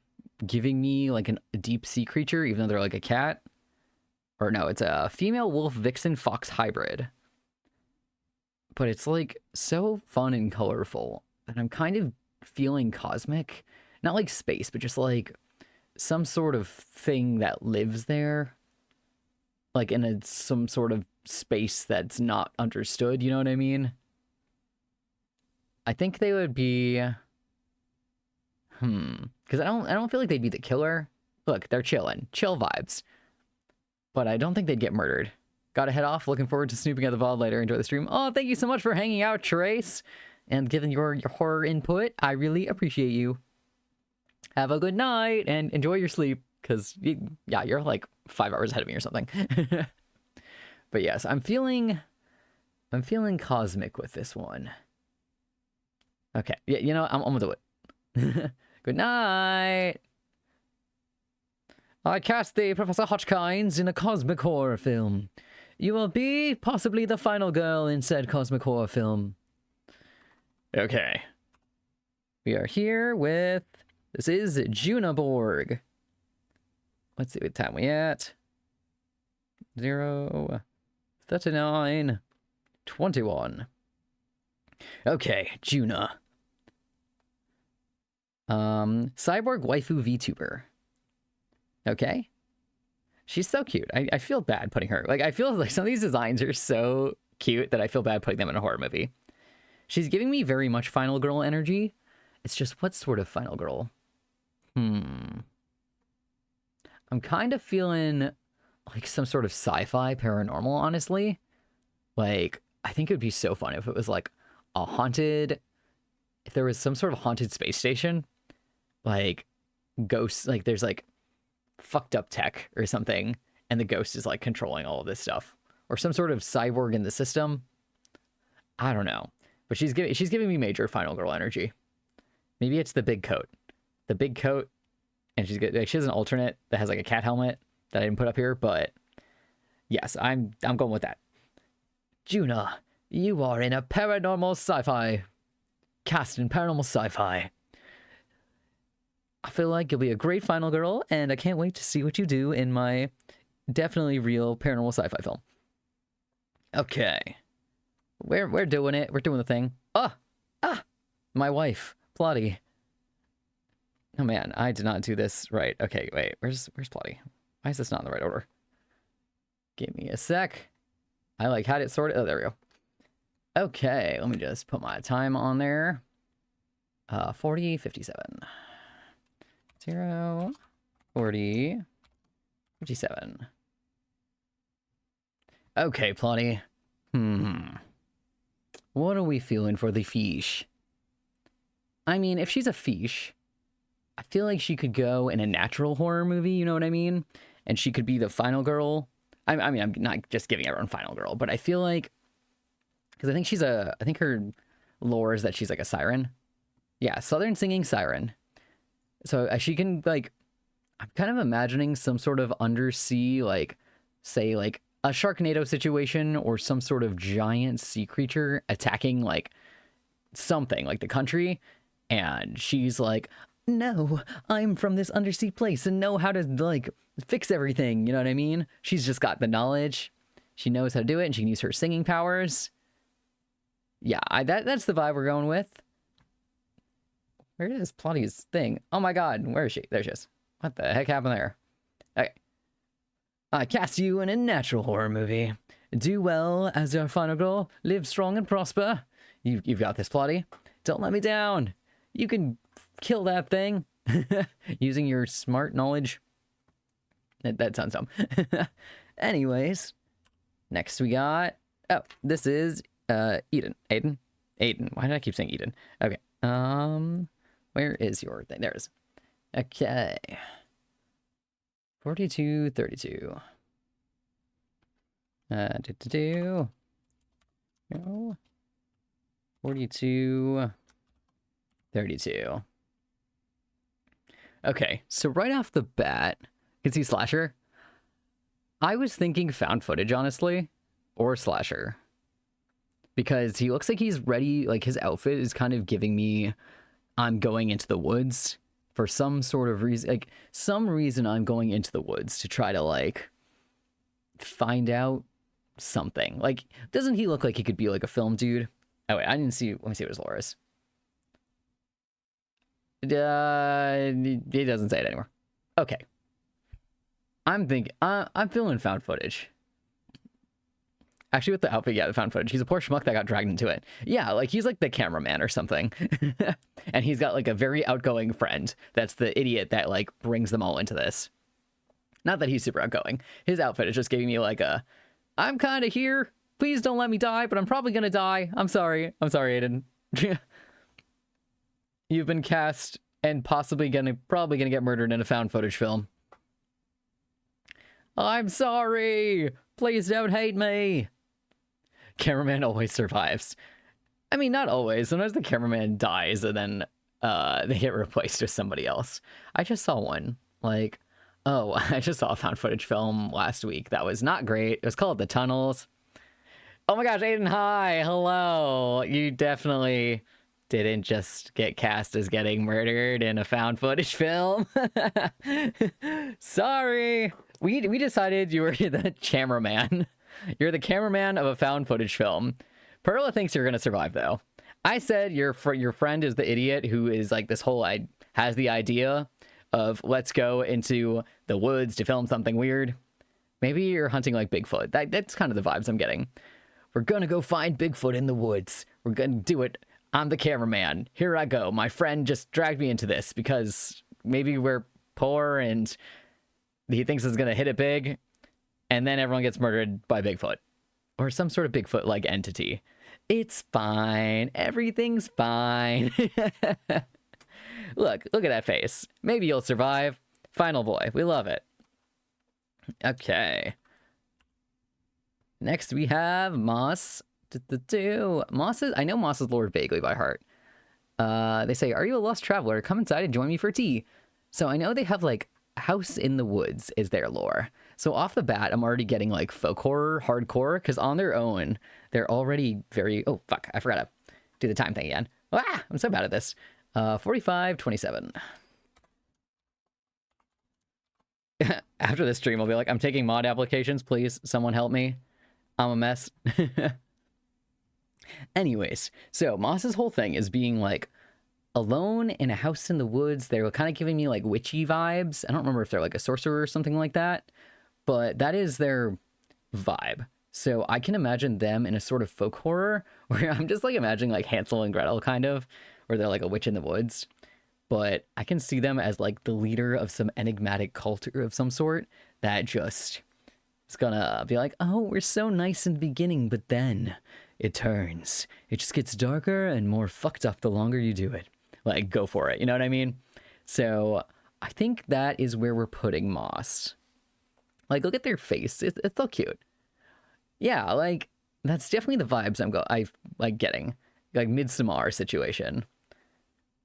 Speaker 1: giving me like a deep sea creature, even though they're like a cat. Or no, it's a female wolf vixen fox hybrid. But it's like so fun and colorful that I'm kind of feeling cosmic. Not like space, but just like some sort of thing that lives there. Like in some sort of space that's not understood, you know what I mean? I think they would be because I don't feel like they'd be the killer. Look, they're chilling. Chill vibes. But I don't think they'd get murdered. Gotta head off. Looking forward to snooping at the VOD later. Enjoy the stream. Oh, thank you so much for hanging out, Trace, and giving your horror input. I really appreciate you. Have a good night and enjoy your sleep. Because, yeah, you're like 5 hours ahead of me or something. But yes, I'm feeling cosmic with this one. Okay, yeah, you know, I'm gonna do it. Good night. I cast the Professor Hotchkiss in a cosmic horror film. You will be possibly the final girl in said cosmic horror film. Okay. We are here with... This is Junaborg. Let's see what time we at. 0, 39, 21. Okay, Juna. Cyborg waifu VTuber. Okay. She's so cute. I feel bad putting her... Like, I feel like some of these designs are so cute that I feel bad putting them in a horror movie. She's giving me very much Final Girl energy. It's just, what sort of Final Girl? I'm kind of feeling like some sort of sci-fi paranormal, honestly. Like, I think it would be so fun if it was like a haunted... If there was some sort of haunted space station. Like, ghosts... Like, there's like fucked up tech or something, and the ghost is like controlling all of this stuff, or some sort of cyborg in the system. I don't know, but she's giving me major Final Girl energy. Maybe it's the big coat, and she has an alternate that has like a cat helmet that I didn't put up here, but yes, I'm going with that. Juna, you are in a paranormal sci-fi cast in paranormal sci-fi. I feel like you'll be a great Final Girl, and I can't wait to see what you do in my definitely real paranormal sci-fi film. Okay. We're doing it. We're doing the thing. My wife, Plotty. Oh man, I did not do this right. Okay, wait. Where's Plotty? Why is this not in the right order? Give me a sec. I like had it sorted. Oh, there we go. Okay, let me just put my time on there. 40, 57. 0, 40, 57. Okay, Plotty. What are we feeling for the fish? I mean, if she's a fish, I feel like she could go in a natural horror movie, you know what I mean? And she could be the final girl. I mean, I'm not just giving everyone final girl, but I feel like... Because I think her lore is that she's like a siren. Yeah, southern singing siren. So she can, like, I'm kind of imagining some sort of undersea, like, say, like, a Sharknado situation or some sort of giant sea creature attacking, like, something, like the country. And she's like, no, I'm from this undersea place and know how to, like, fix everything. You know what I mean? She's just got the knowledge. She knows how to do it, and she can use her singing powers. Yeah, that's the vibe we're going with. Where is Plotty's thing? Oh my god, where is she? There she is. What the heck happened there? Okay. I cast you in a natural horror movie. Do well as your final girl. Live strong and prosper. You've got this, Plotty. Don't let me down. You can kill that thing. Using your smart knowledge. That sounds dumb. Anyways. Next we got... Oh, this is Eden. Aiden? Why did I keep saying Eden? Okay. Where is your thing? There it is. Okay. 42, 32. No. 42, 32. Okay, so right off the bat, you can see Slasher. I was thinking found footage, honestly, or Slasher. Because he looks like he's ready, like his outfit is kind of giving me... I'm going into the woods for some sort of reason. Like, some reason I'm going into the woods to try to, like, find out something. Like, doesn't he look like he could be, like, a film dude? Oh, wait, I didn't see... Let me see what his lore is. He doesn't say it anymore. Okay. I'm feeling found footage. Actually, with the outfit, yeah, the found footage. He's a poor schmuck that got dragged into it. Yeah, like, he's like the cameraman or something. And he's got, like, a very outgoing friend that's the idiot that, like, brings them all into this. Not that he's super outgoing. His outfit is just giving me, like, I'm kind of here. Please don't let me die, but I'm probably gonna die. I'm sorry. I'm sorry, Aiden. You've been cast and probably gonna get murdered in a found footage film. I'm sorry. Please don't hate me. Cameraman always survives. I mean, not always. Sometimes the cameraman dies and then they get replaced with somebody else. I just saw one. Like, oh, I just saw a found footage film last week that was not great. It was called The Tunnels. Oh my gosh, Aiden, hi. Hello. You definitely didn't just get cast as getting murdered in a found footage film. Sorry. We decided you were the cameraman. You're the cameraman of a found footage film. Perla thinks you're gonna survive, though. I said your friend is the idiot who is like this whole has the idea of let's go into the woods to film something weird. Maybe you're hunting like Bigfoot. That's kind of the vibes I'm getting. We're gonna go find Bigfoot in the woods. We're gonna do it. I'm the cameraman. Here I go. My friend just dragged me into this because maybe we're poor and he thinks it's gonna hit it big. And then everyone gets murdered by Bigfoot. Or some sort of Bigfoot-like entity. It's fine. Everything's fine. Look at that face. Maybe you'll survive. Final boy. We love it. Okay. Next we have Moss. I know Moss's lore vaguely by heart. They say, are you a lost traveler? Come inside and join me for tea. So I know they have, like, House in the Woods is their lore. So off the bat, I'm already getting like folk horror, hardcore, because on their own, they're already very... Oh, fuck. I forgot to do the time thing again. Ah, I'm so bad at this. 45:27. After this stream, I'll be like, I'm taking mod applications. Please, someone help me. I'm a mess. Anyways, so Moss's whole thing is being like alone in a house in the woods. They were kind of giving me like witchy vibes. I don't remember if they're like a sorcerer or something like that, but that is their vibe. So I can imagine them in a sort of folk horror where I'm just like imagining like Hansel and Gretel kind of, where they're like a witch in the woods. But I can see them as like the leader of some enigmatic cult of some sort that just is gonna be like, oh, we're so nice in the beginning, but then it turns. It just gets darker and more fucked up the longer you do it. Like, go for it. You know what I mean? So I think that is where we're putting Moss. Like, look at their face. It's so cute. Yeah, like, that's definitely the vibes I like getting. Like, Midsommar situation.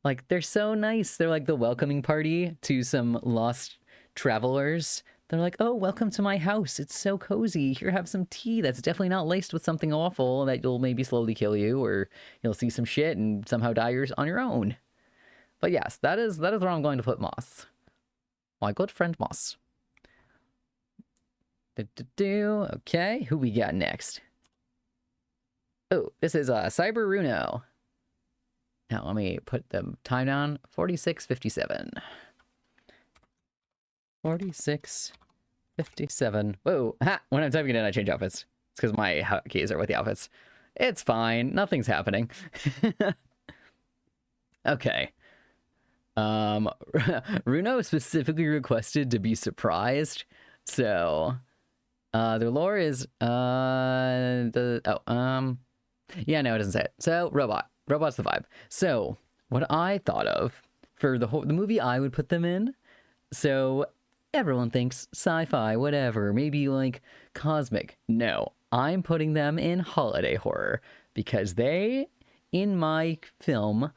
Speaker 1: Like, they're so nice. They're like the welcoming party to some lost travelers. They're like, oh, welcome to my house. It's so cozy. Here, have some tea that's definitely not laced with something awful that will maybe slowly kill you, or you'll see some shit and somehow die on your own. But yes, that is where I'm going to put Moss. My good friend Moss. Okay, who we got next? Oh, this is Cyber Runo. Now, let me put the time down. 46:57. 46:57. Whoa, ha! When I'm typing it in, I change outfits. It's because my hotkeys are with the outfits. It's fine. Nothing's happening. Okay. Runo specifically requested to be surprised. So, their lore is, yeah, no, it doesn't say it. So, robot. Robot's the vibe. So, what I thought of for the movie I would put them in, so everyone thinks sci-fi, whatever, maybe like cosmic. No, I'm putting them in holiday horror because they, in my film,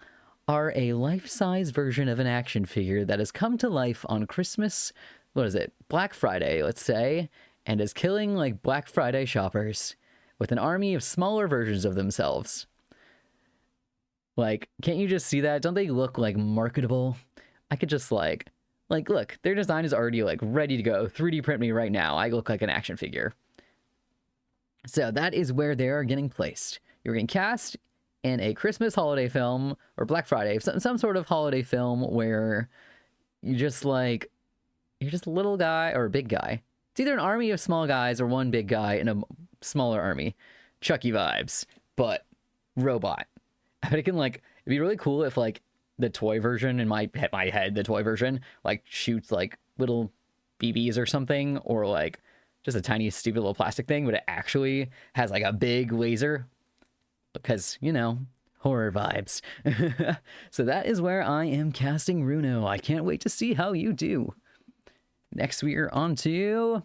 Speaker 1: are a life-size version of an action figure that has come to life on Christmas, what is it, Black Friday, let's say, and is killing like Black Friday shoppers with an army of smaller versions of themselves. Like, can't you just see that? Don't they look, like, marketable? I could just, like, look, their design is already, like, ready to go. 3D print me right now. I look like an action figure. So that is where they are getting placed. You're getting cast in a Christmas holiday film or Black Friday, some sort of holiday film where you just like, you're just a little guy or a big guy. It's either an army of small guys or one big guy in a smaller army. Chucky vibes, but robot. I bet it can like, it'd be really cool if like the toy version in my head, the toy version like shoots like little BBs or something, or like just a tiny stupid little plastic thing, but it actually has like a big laser because, you know, horror vibes. So that is where I am casting Runo. I can't wait to see how you do. Next we are on to,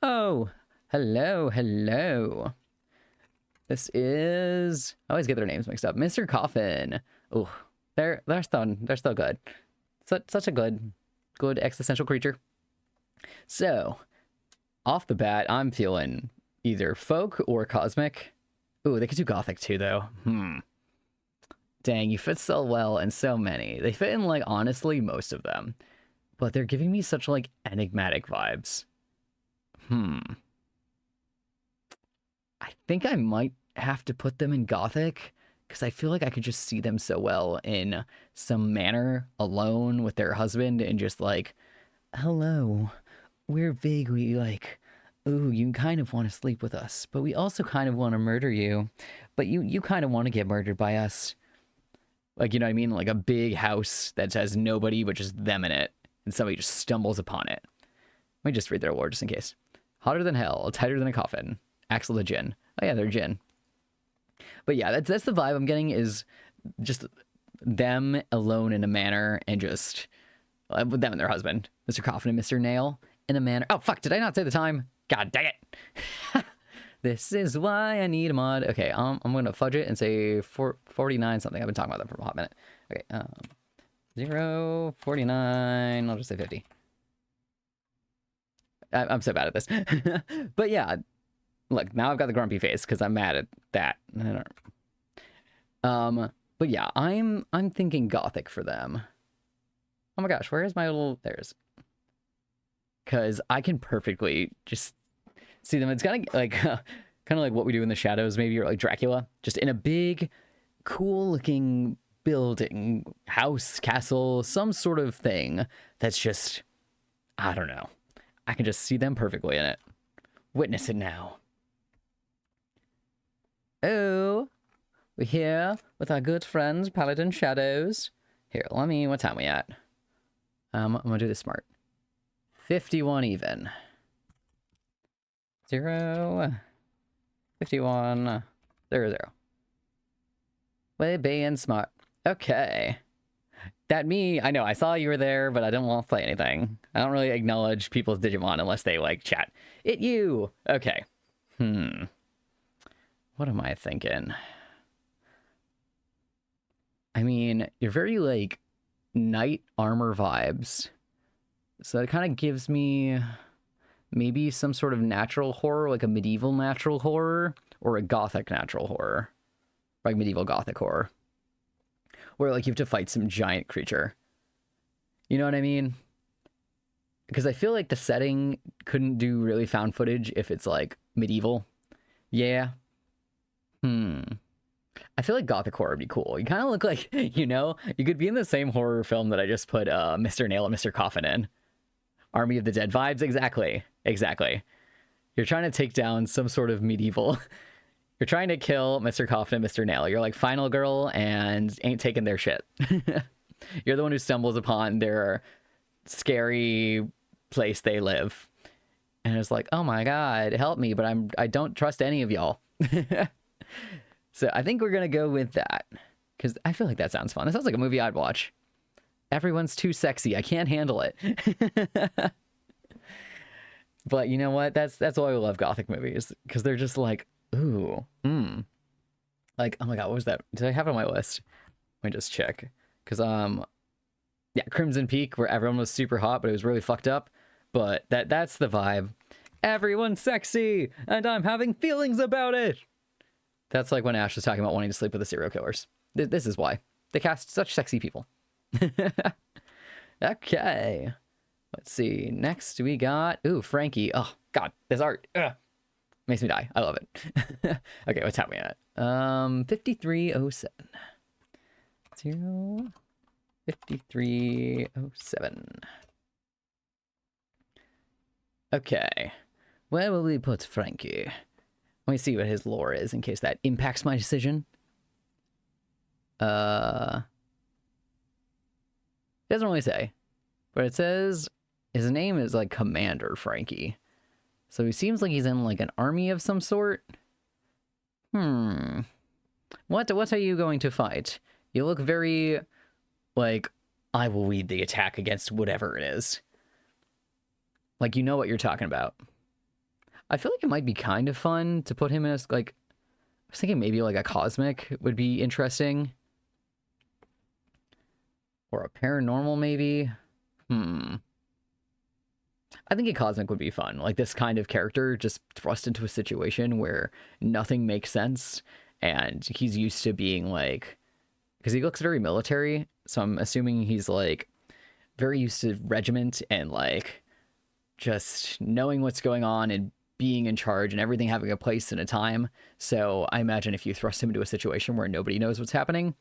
Speaker 1: oh, hello. This is, I always get their names mixed up. Mr. Coffin. Oh, they're still good. Such a good existential creature. So, off the bat, I'm feeling either folk or cosmic. Ooh, they could do gothic too, though. Dang, you fit so well in so many. They fit in, like, honestly, most of them. But they're giving me such, like, enigmatic vibes. I think I might have to put them in gothic, because I feel like I could just see them so well in some manor, alone with their husband, and just like, hello, we're vaguely like, ooh, you kind of want to sleep with us, but we also kind of want to murder you, but you kind of want to get murdered by us. Like, you know what I mean? Like a big house that has nobody but just them in it, and somebody just stumbles upon it. Let me just read their lore just in case. Hotter than hell, tighter than a coffin. Axel the Djinn. Oh yeah, they're Djinn. But yeah, that's the vibe I'm getting, is just them alone in a manor, and just with them and their husband, Mr. Coffin and Mr. Nail, in a manor. Oh fuck, did I not say the time? God dang it. This is why I need a mod. Okay, I'm gonna fudge it and say 49 something. I've been talking about them for a hot minute. Okay, 049. I'll just say 50. I'm so bad at this. But yeah, look, now I've got the grumpy face because I'm mad at that. I don't. But yeah, I'm thinking gothic for them. Oh my gosh, where is my little, there's, because I can perfectly just see them. It's kind of like what we do in the shadows, maybe, or like Dracula, just in a big, cool looking building, house, castle, some sort of thing that's just, I don't know. I can just see them perfectly in it. Witness it now. Oh, we're here with our good friends, Paladin Shadows. Here, what time are we at? I'm gonna do this smart. 51 even. 0, 51, 0. Way being smart. Okay. That me, I know, I saw you were there, but I didn't want to play anything. I don't really acknowledge people's Digimon unless they, like, chat. It you! Okay. What am I thinking? I mean, you're very, like, knight armor vibes. So that kind of gives me maybe some sort of natural horror, like a medieval natural horror, or a gothic natural horror. Like medieval gothic horror. Where, like, you have to fight some giant creature. You know what I mean? Because I feel like the setting couldn't do really found footage if it's, like, medieval. Yeah. I feel like gothic horror would be cool. You kind of look like, you know, you could be in the same horror film that I just put Mr. Nail and Mr. Coffin in. Army of the Dead vibes, exactly. You're trying to take down some sort of medieval... You're trying to kill Mr. Coffin and Mr. Nail. You're like final girl and ain't taking their shit. You're the one who stumbles upon their scary place they live. And it's like, oh my god, help me, but I don't trust any of y'all. So I think we're gonna go with that. Because I feel like that sounds fun. That sounds like a movie I'd watch. Everyone's too sexy. I can't handle it. But you know what? That's why we love gothic movies. Because they're just like, ooh, like, oh my god, what was that? Did I have it on my list? Let me just check. Because, yeah, Crimson Peak, where everyone was super hot, but it was really fucked up. But that's the vibe. Everyone's sexy, and I'm having feelings about it. That's like when Ash was talking about wanting to sleep with the serial killers. This is why. They cast such sexy people. Okay. Let's see. Next we got, ooh, Frankie. Oh, god, this art. Ugh. Makes me die. I love it. Okay, what's happening at? 5307. 5307. Okay. Where will we put Frankie? Let me see what his lore is in case that impacts my decision. It doesn't really say. But it says his name is like Commander Frankie. So he seems like he's in like an army of some sort. What are you going to fight? You look very like, I will lead the attack against whatever it is. Like, you know what you're talking about. I feel like it might be kind of fun to put him in a, like, I was thinking maybe like a cosmic would be interesting. Or a paranormal, maybe. I think a cosmic would be fun. Like, this kind of character just thrust into a situation where nothing makes sense. And he's used to being like, because he looks very military. So I'm assuming he's like very used to regiment and like just knowing what's going on and being in charge and everything having a place and a time. So I imagine if you thrust him into a situation where nobody knows what's happening,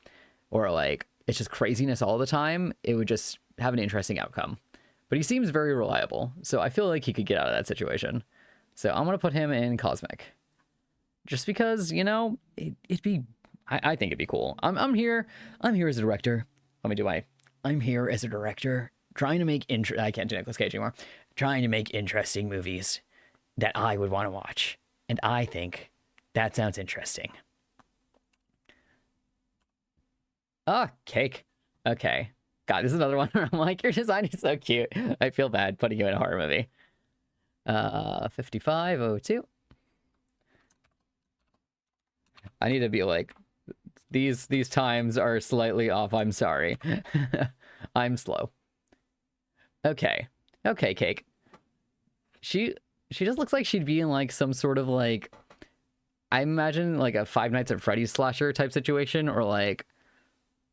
Speaker 1: or like it's just craziness all the time, it would just have an interesting outcome. But he seems very reliable, so I feel like he could get out of that situation. So I'm gonna put him in cosmic, just because, you know, it'd be. I think it'd be cool. I'm here as a director. I'm here as a director, trying to make I can't do Nicolas Cage anymore. Trying to make interesting movies that I would want to watch, and I think that sounds interesting. Ah, cake. Okay. God, this is another one where I'm like, your design is so cute. I feel bad putting you in a horror movie. 5502. I need to be like, these times are slightly off. I'm sorry. I'm slow. Okay. Okay, Cake. She just looks like she'd be in like some sort of like, I imagine like a Five Nights at Freddy's slasher type situation, or like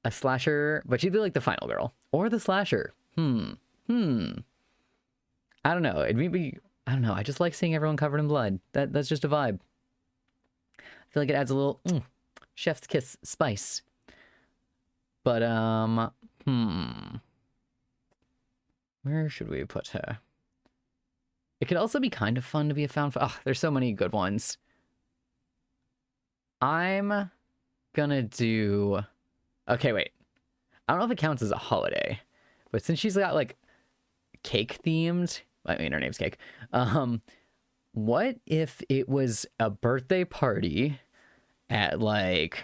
Speaker 1: a slasher, but she'd be like the final girl or the slasher. I don't know. It'd maybe, I don't know. I just like seeing everyone covered in blood. That's just a vibe. I feel like it adds a little chef's kiss spice. But where should we put her? It could also be kind of fun to be a found. Oh, there's so many good ones. I'm gonna do. Okay, wait. I don't know if it counts as a holiday, but since she's got like cake themed, I mean her name's Cake. What if it was a birthday party at like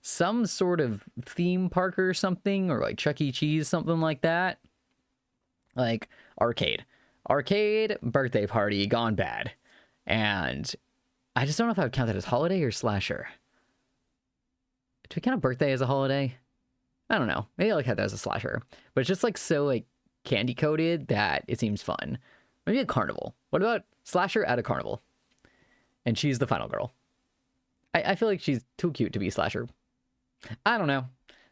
Speaker 1: some sort of theme park or something, or like Chuck E. Cheese, something like that? Like arcade birthday party gone bad. And I just don't know if I would count that as holiday or slasher. Do we count a birthday as a holiday? I don't know. Maybe I'll count that as a slasher. But it's just like so like candy coated that it seems fun. Maybe a carnival. What about slasher at a carnival? And she's the final girl. I feel like she's too cute to be slasher. I don't know.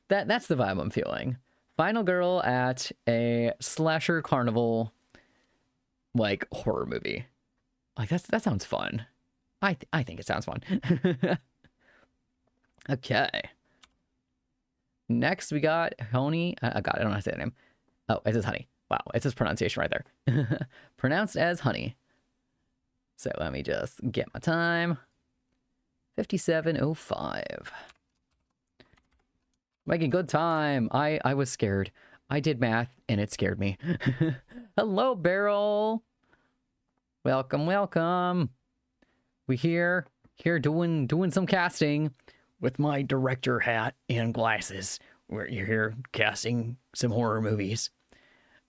Speaker 1: That's the vibe I'm feeling. Final girl at a slasher carnival, like horror movie. Like that sounds fun. I think it sounds fun. Okay. Next we got Honey. God, I don't know how to say that name. Oh, it says Honey. Wow, it says pronunciation right there. Pronounced as Honey. So let me just get my time. 57:05. Making good time. I was scared. I did math and it scared me. Hello, Beryl. Welcome, welcome. We here doing some casting with my director hat and glasses. We're here casting some horror movies.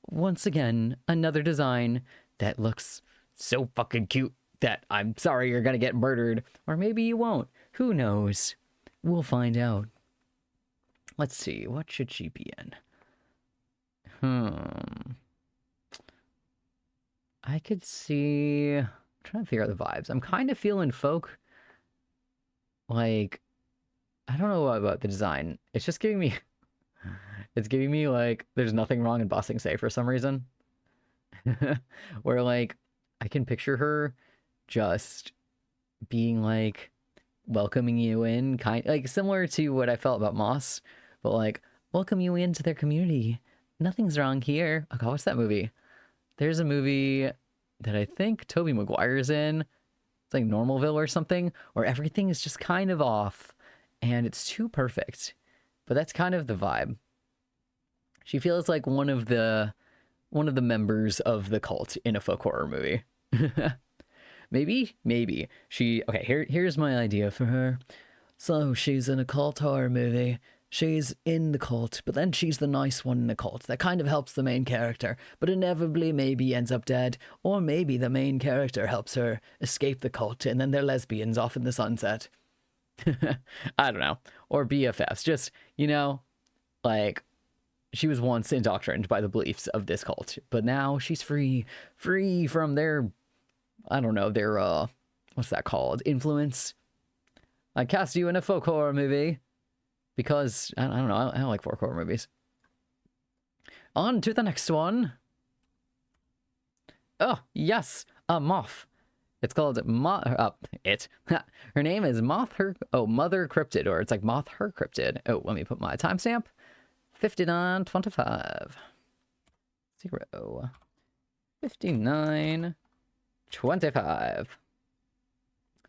Speaker 1: Once again, another design that looks so fucking cute that I'm sorry you're gonna get murdered. Or maybe you won't. Who knows? We'll find out. Let's see. What should she be in? I could see. I'm trying to figure out the vibes. I'm kind of feeling folk. Like, I don't know about the design. It's just giving me. It's giving me like there's nothing wrong in Bossing Say for some reason. Where like I can picture her just being like welcoming you in, kind like similar to what I felt about Moss, but like welcome you into their community. Nothing's wrong here. Oh God, what's that movie? There's a movie that I think Tobey Maguire's in. It's like Normalville or something, where everything is just kind of off and it's too perfect. But that's kind of the vibe. She feels like one of the members of the cult in a folk horror movie. Maybe. Here's my idea for her. So she's in a cult horror movie. She's in the cult, but then she's the nice one in the cult. That kind of helps the main character, but inevitably maybe ends up dead, or maybe the main character helps her escape the cult, and then they're lesbians off in the sunset. I don't know. Or BFFs. Just, like, she was once indoctrined by the beliefs of this cult, but now she's free from their, I don't know, their, what's that called? Influence. I cast you in a folk horror movie. Because, I don't know, I don't like folk horror movies. On to the next one. Oh, yes, a moth. It's called Her name is Mother Cryptid, or it's like Moth Her Cryptid. Oh, let me put my timestamp. 59:25. 59:25.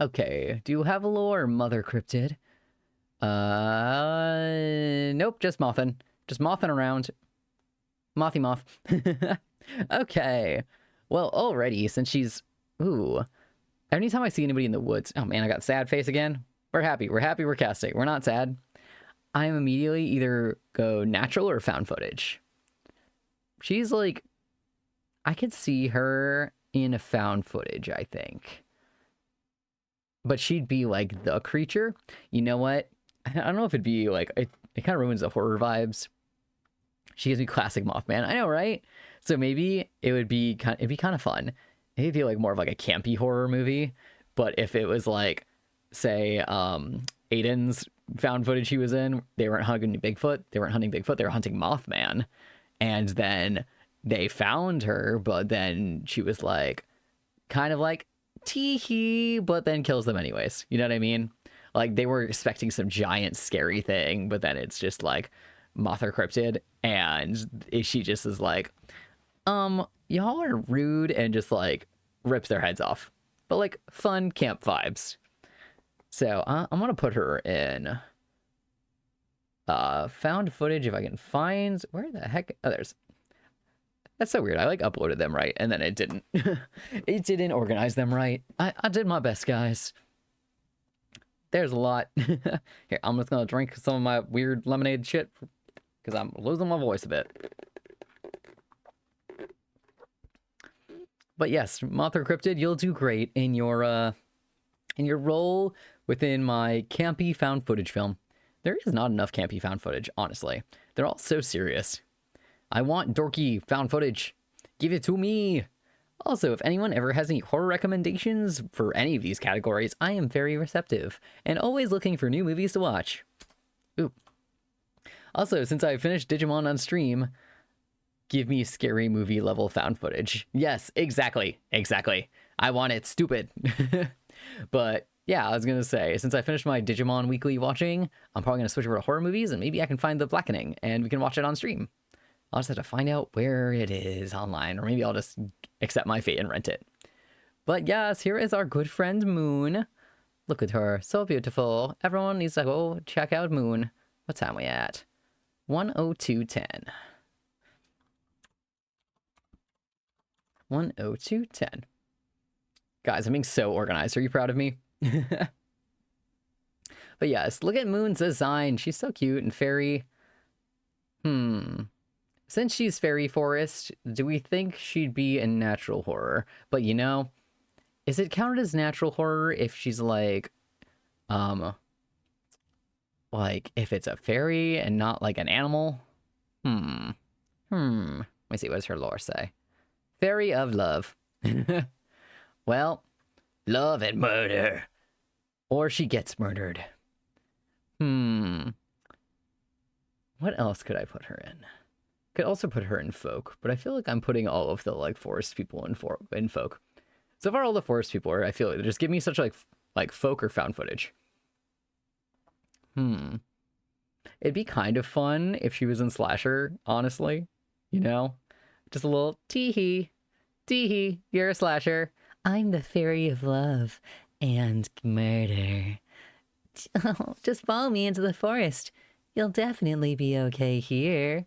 Speaker 1: Okay, do you have a lore, Mother Cryptid? Nope, just mothing. Just mothing around. Mothy moth. Okay. Well, already, since she's... Ooh. Anytime I see anybody in the woods... Oh, man, I got sad face again. We're happy. We're casting. We're not sad. I'm immediately either go natural or found footage. She's like... I could see her in a found footage, I think. But she'd be like the creature. You know what? I don't know if it'd be like... It kind of ruins the horror vibes. She gives me classic Mothman. I know, right? So maybe it'd be kind of fun. It'd be like more of like a campy horror movie. But if it was like, say, Aiden's found footage he was in, they weren't hunting Bigfoot. They were hunting Mothman. And then they found her, but then she was like, kind of like, tee-hee, but then kills them anyways. You know what I mean? Like, they were expecting some giant scary thing, but then it's just like Mother Cryptid, and she just is like, y'all are rude, and just like rips their heads off. But like fun camp vibes. So I'm gonna put her in found footage if I can find... Where the heck... Oh, that's so weird. I like uploaded them right, and then it didn't. It didn't organize them right. I did my best, guys. There's a lot. Here, I'm just gonna drink some of my weird lemonade shit because I'm losing my voice a bit. But yes, Mother Cryptid, you'll do great in your role within my campy found footage film. There is not enough campy found footage, honestly. They're all so serious. I want dorky found footage. Give it to me. Also, if anyone ever has any horror recommendations for any of these categories, I am very receptive and always looking for new movies to watch. Ooh. Also, since I finished Digimon on stream, give me scary movie level found footage. Yes, exactly. I want it stupid. But yeah, I was going to say, since I finished my Digimon weekly watching, I'm probably going to switch over to horror movies, and maybe I can find The Blackening and we can watch it on stream. I'll just have to find out where it is online, or maybe I'll just accept my fate and rent it. But yes, here is our good friend Moon. Look at her, so beautiful. Everyone needs to go check out Moon. What time are we at? 1:02:10. 1:02:10. Guys, I'm being so organized. Are you proud of me? But yes, look at Moon's design. She's so cute and fairy. Since she's fairy forest, do we think she'd be in natural horror? But you know, is it counted as natural horror if she's like if it's a fairy and not like an animal? Let me see, what does her lore say? Fairy of love. Well, love and murder. Or she gets murdered. What else could I put her in? Could also put her in folk, but I feel like I'm putting all of the like forest people in folk. So far, all the forest people are, I feel like, just give me such like folk or found footage. It'd be kind of fun if she was in Slasher, honestly. You know? Just a little tee-hee. Tee-hee, you're a Slasher. I'm the fairy of love and murder. Oh, just follow me into the forest. You'll definitely be okay here.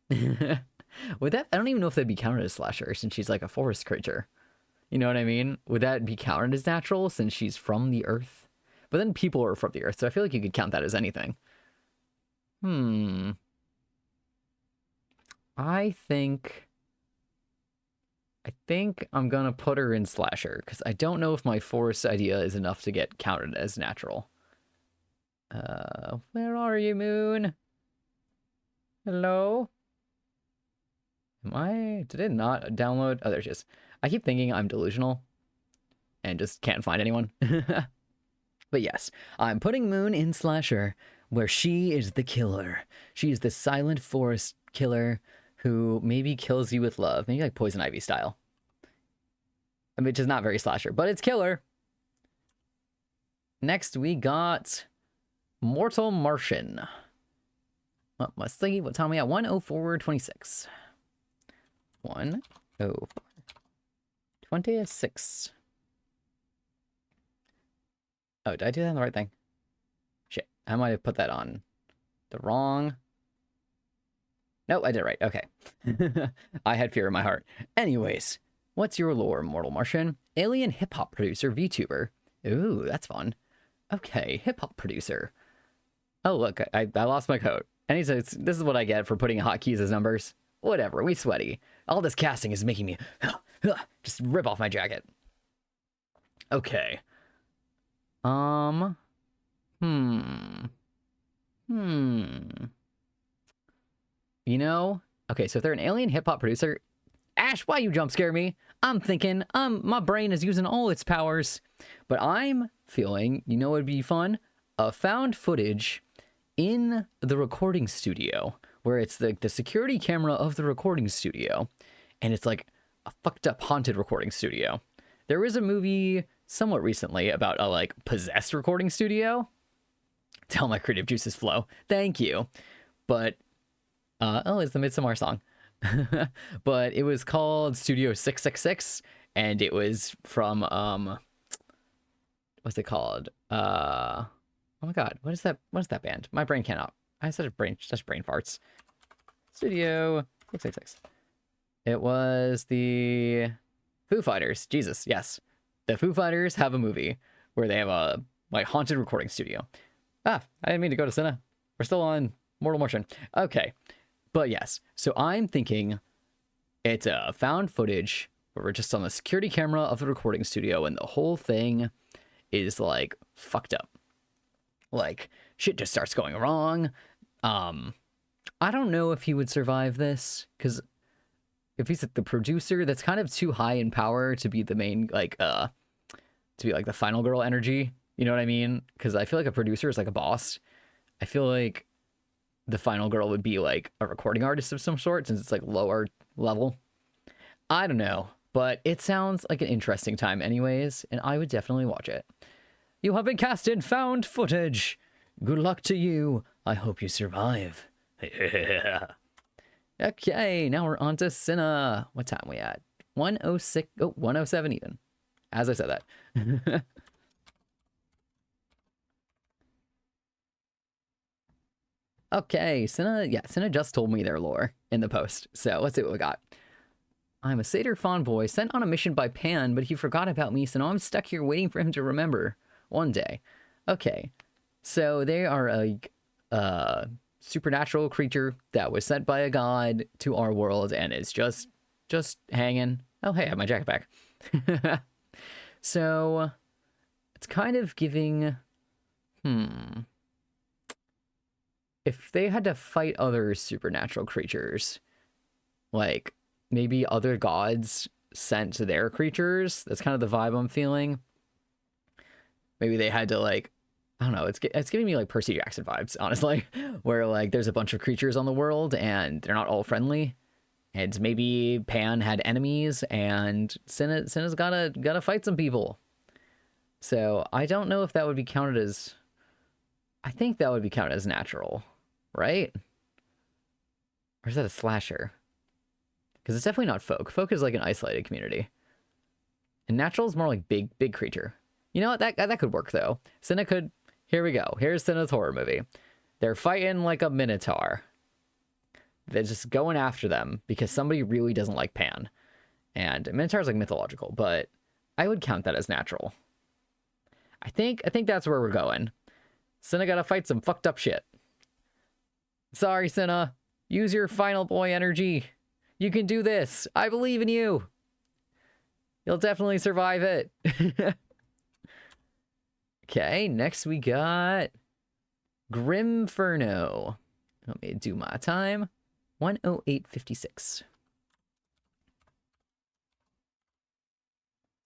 Speaker 1: Would that... I don't even know if that'd be counted as Slasher since she's like a forest creature. You know what I mean? Would that be counted as natural since she's from the earth? But then people are from the earth, so I feel like you could count that as anything. I think I'm gonna put her in Slasher, because I don't know if my forest idea is enough to get counted as natural. Where are you, Moon? Hello? Did it not download? Oh, there she is. I keep thinking I'm delusional and just can't find anyone. But yes, I'm putting Moon in Slasher, where she is the killer. She is the silent forest killer who maybe kills you with love. Maybe like Poison Ivy style. I mean, which is not very Slasher, but it's killer. Next, we got Mortal Martian. Let's see, what time are we at? 1:04:26. 1:04:26. Oh, did I do that on the right thing? Shit, I might have put that on the wrong... Nope, I did it right. Okay. I had fear in my heart. Anyways, what's your lore, Mortal Martian? Alien hip-hop producer, VTuber. Ooh, that's fun. Okay, hip-hop producer. Oh, look, I lost my coat. And he says, this is what I get for putting hotkeys as numbers. Whatever, we sweaty. All this casting is making me just rip off my jacket. Okay. You know, okay, so if they're an alien hip-hop producer... Ash, why you jump scare me? I'm thinking, my brain is using all its powers. But I'm feeling, you know what would be fun? A found footage in the recording studio, where it's the security camera of the recording studio, and it's like a fucked up haunted recording studio. There was a movie somewhat recently about a like possessed recording studio. Tell my creative juices flow. Thank you. But oh, it's the Midsommar song. But it was called Studio 666, and it was from what's it called? Oh my god, what is that band? My brain cannot. I had such brain farts. Studio 666. It was the Foo Fighters. Jesus, yes. The Foo Fighters have a movie where they have a like haunted recording studio. I didn't mean to go to Cinna. We're still on Mortal Martian. Okay. But yes, so I'm thinking it's a found footage where we're just on the security camera of the recording studio and the whole thing is like fucked up. Like shit just starts going wrong. I don't know if he would survive this, because if he's the producer, that's kind of too high in power to be the main, like, to be like the final girl energy. You know what I mean? Because I feel like a producer is like a boss. I feel like the final girl would be like a recording artist of some sort, since it's like lower level. I don't know, but it sounds like an interesting time anyways, and I would definitely watch it. You have been cast in found footage. Good luck to you. I hope you survive. Okay, now we're on to Cinna. What time are we at? 1:06. Oh, 1:07 even. As I said that. Okay, Cinna just told me their lore in the post. So let's see what we got. I'm a satyr fawn boy sent on a mission by Pan, but he forgot about me, so now I'm stuck here waiting for him to remember one day. Okay, so they are a supernatural creature that was sent by a god to our world and is just hanging. Oh, hey, I have my jacket back. So it's kind of giving... If they had to fight other supernatural creatures, like maybe other gods sent to their creatures, that's kind of the vibe I'm feeling. Maybe they had to, like, I don't know, it's giving me like Percy Jackson vibes, honestly, where like there's a bunch of creatures on the world and they're not all friendly, and maybe Pan had enemies and Cinna's gotta fight some people. So I don't know if that would be counted as I think that would be counted as natural, right? Or is that a slasher? Because it's definitely not folk. Folk is like an isolated community. And natural is more like big creature. You know what? That could work, though. Cinna could... Here we go. Here's Cinna's horror movie. They're fighting like a minotaur. They're just going after them because somebody really doesn't like Pan. And minotaur is like mythological, but I would count that as natural. I think that's where we're going. Cinna gotta fight some fucked up shit. Sorry, Cinna. Use your final boy energy. You can do this. I believe in you. You'll definitely survive it. Okay, next we got Grimferno. Let me do my time. 1:08:56.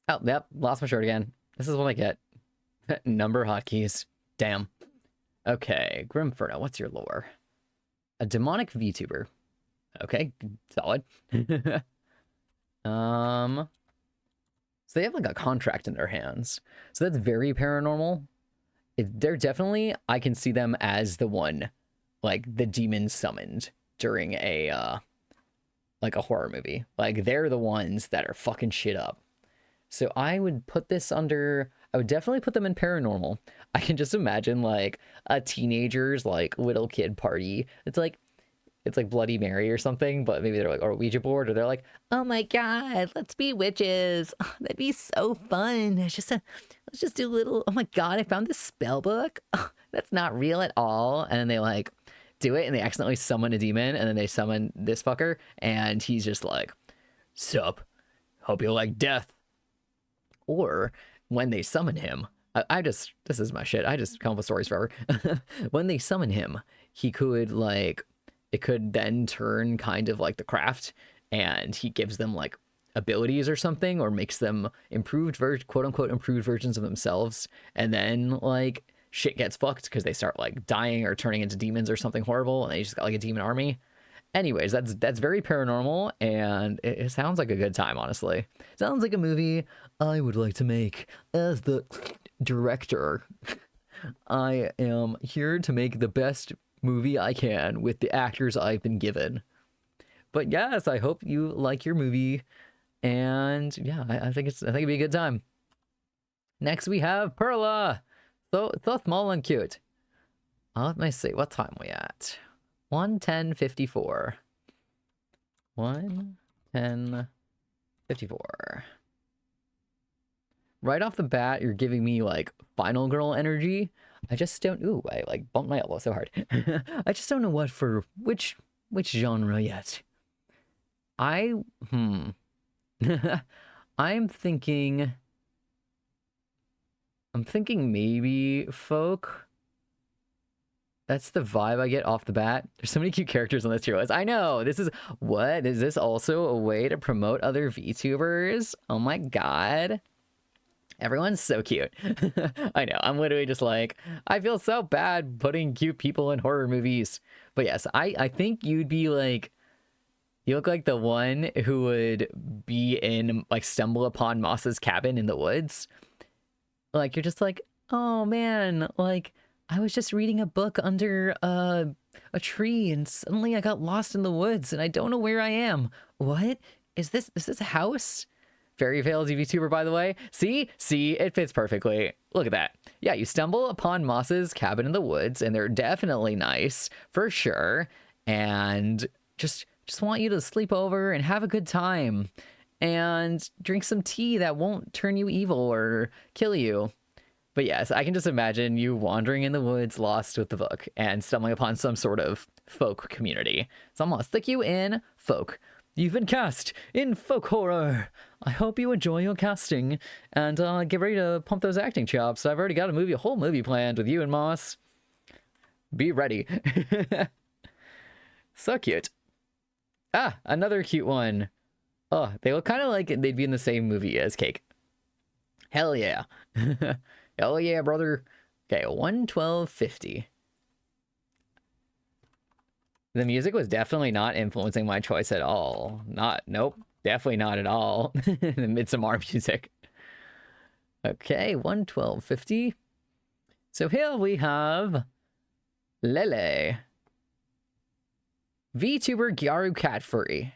Speaker 1: Oh, yep, lost my shirt again. This is what I get. Number hotkeys. Damn. Okay, Grimferno, what's your lore? A demonic VTuber. Okay, solid. So they have like a contract in their hands. So that's very paranormal. They're definitely, I can see them as the one, like the demon summoned during a like a horror movie. Like they're the ones that are fucking shit up. So I would put this under, I would definitely put them in paranormal. I can just imagine like a teenager's like little kid party. It's like Bloody Mary or something, but maybe they're like, or a Ouija board, or they're like, oh my god, let's be witches. Oh, that'd be so fun. Let's just do a little, oh my god, I found this spell book. Oh, that's not real at all. And then they like do it and they accidentally summon a demon, and then they summon this fucker, and he's just like, sup, hope you like death. Or when they summon him, this is my shit. I just come up with stories forever. When they summon him, he could like, it could then turn kind of like the craft, and he gives them like abilities or something, or makes them quote unquote improved versions of themselves. And then like shit gets fucked because they start like dying or turning into demons or something horrible, and they just got like a demon army. Anyways, that's very paranormal, and it sounds like a good time, honestly. Sounds like a movie I would like to make as the director. I am here to make the best movie I can with the actors I've been given. But yes, I hope you like your movie, and yeah, I think it'd be a good time. Next we have Perla. So small and cute. Let me see, what time are we at? 1:10:54. 1:10:54. Right off the bat, you're giving me like final girl energy. I just don't. Ooh, I like bumped my elbow so hard. I just don't know what for which genre yet. I'm thinking maybe folk. That's the vibe I get off the bat. There's so many cute characters on this tier list. I know, this is... What? Is this also a way to promote other VTubers? Oh my god. Everyone's so cute. I know, I'm literally just like, I feel so bad putting cute people in horror movies. But yes, I think you'd be like... You look like the one who would be in, like, stumble upon Moss's cabin in the woods. Like, you're just like, oh man, like... I was just reading a book under a tree, and suddenly I got lost in the woods, and I don't know where I am. What? Is this a house? Fairy Veil's VTuber, by the way. See, it fits perfectly. Look at that. Yeah, you stumble upon Moss's cabin in the woods, and they're definitely nice, for sure. And just want you to sleep over and have a good time, and drink some tea that won't turn you evil or kill you. But yes, I can just imagine you wandering in the woods, lost with the book, and stumbling upon some sort of folk community. So I'm gonna stick you in folk. You've been cast in folk horror. I hope you enjoy your casting, and get ready to pump those acting chops. I've already got a whole movie planned with you and Moss. Be ready. So cute. Ah, another cute one. Oh, they look kind of like they'd be in the same movie as Cake. Hell yeah. Hell yeah, brother. Okay, 1:12:50. The music was definitely not influencing my choice at all. Nope, definitely not at all. The Midsommar music. Okay, 1:12:50. So here we have Lele. VTuber Gyaru Cat Furry.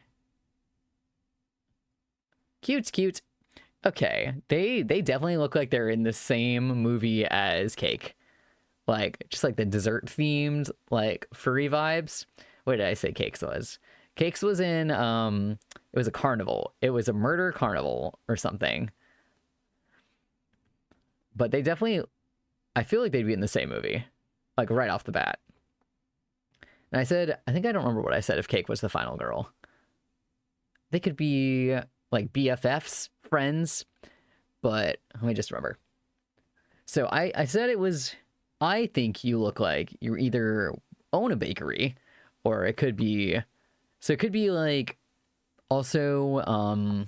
Speaker 1: Cute. Okay, they definitely look like they're in the same movie as Cake. Like, just like the dessert themed, like, furry vibes. What did I say Cakes was? Cakes was in, it was a carnival. It was a murder carnival or something. But they definitely, I feel like they'd be in the same movie. Like, right off the bat. And I said, I think I don't remember what I said if Cake was the final girl. They could be, like, BFFs, friends. But, let me just remember. So, I said it was, I think you look like you either own a bakery, or it could be, so it could be, like, also,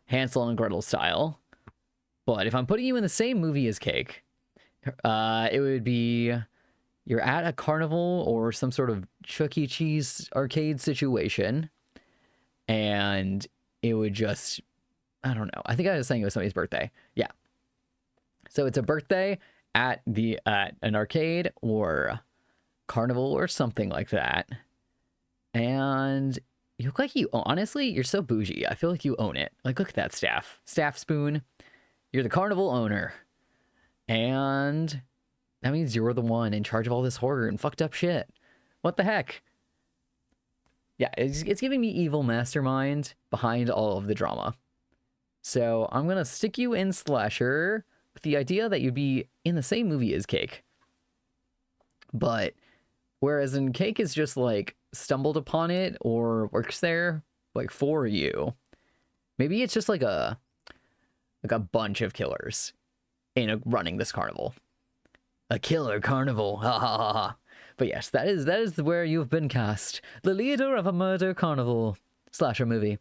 Speaker 1: Hansel and Gretel style. But if I'm putting you in the same movie as Cake, it would be you're at a carnival or some sort of Chuck E. Cheese arcade situation, and it would just, I don't know. I think I was saying it was somebody's birthday. Yeah. So it's a birthday at an arcade or carnival or something like that. And you look like you, honestly, you're so bougie. I feel like you own it. Like, look at that staff spoon. You're the carnival owner. And that means you're the one in charge of all this horror and fucked up shit. What the heck? Yeah, it's giving me evil mastermind behind all of the drama. So I'm going to stick you in Slasher with the idea that you'd be in the same movie as Cake. But whereas in Cake is just like stumbled upon it or works there like for you, maybe it's just like a bunch of killers running this carnival. A killer carnival. Ha ha ha ha. But yes, that is where you've been cast. The leader of a murder carnival slasher movie.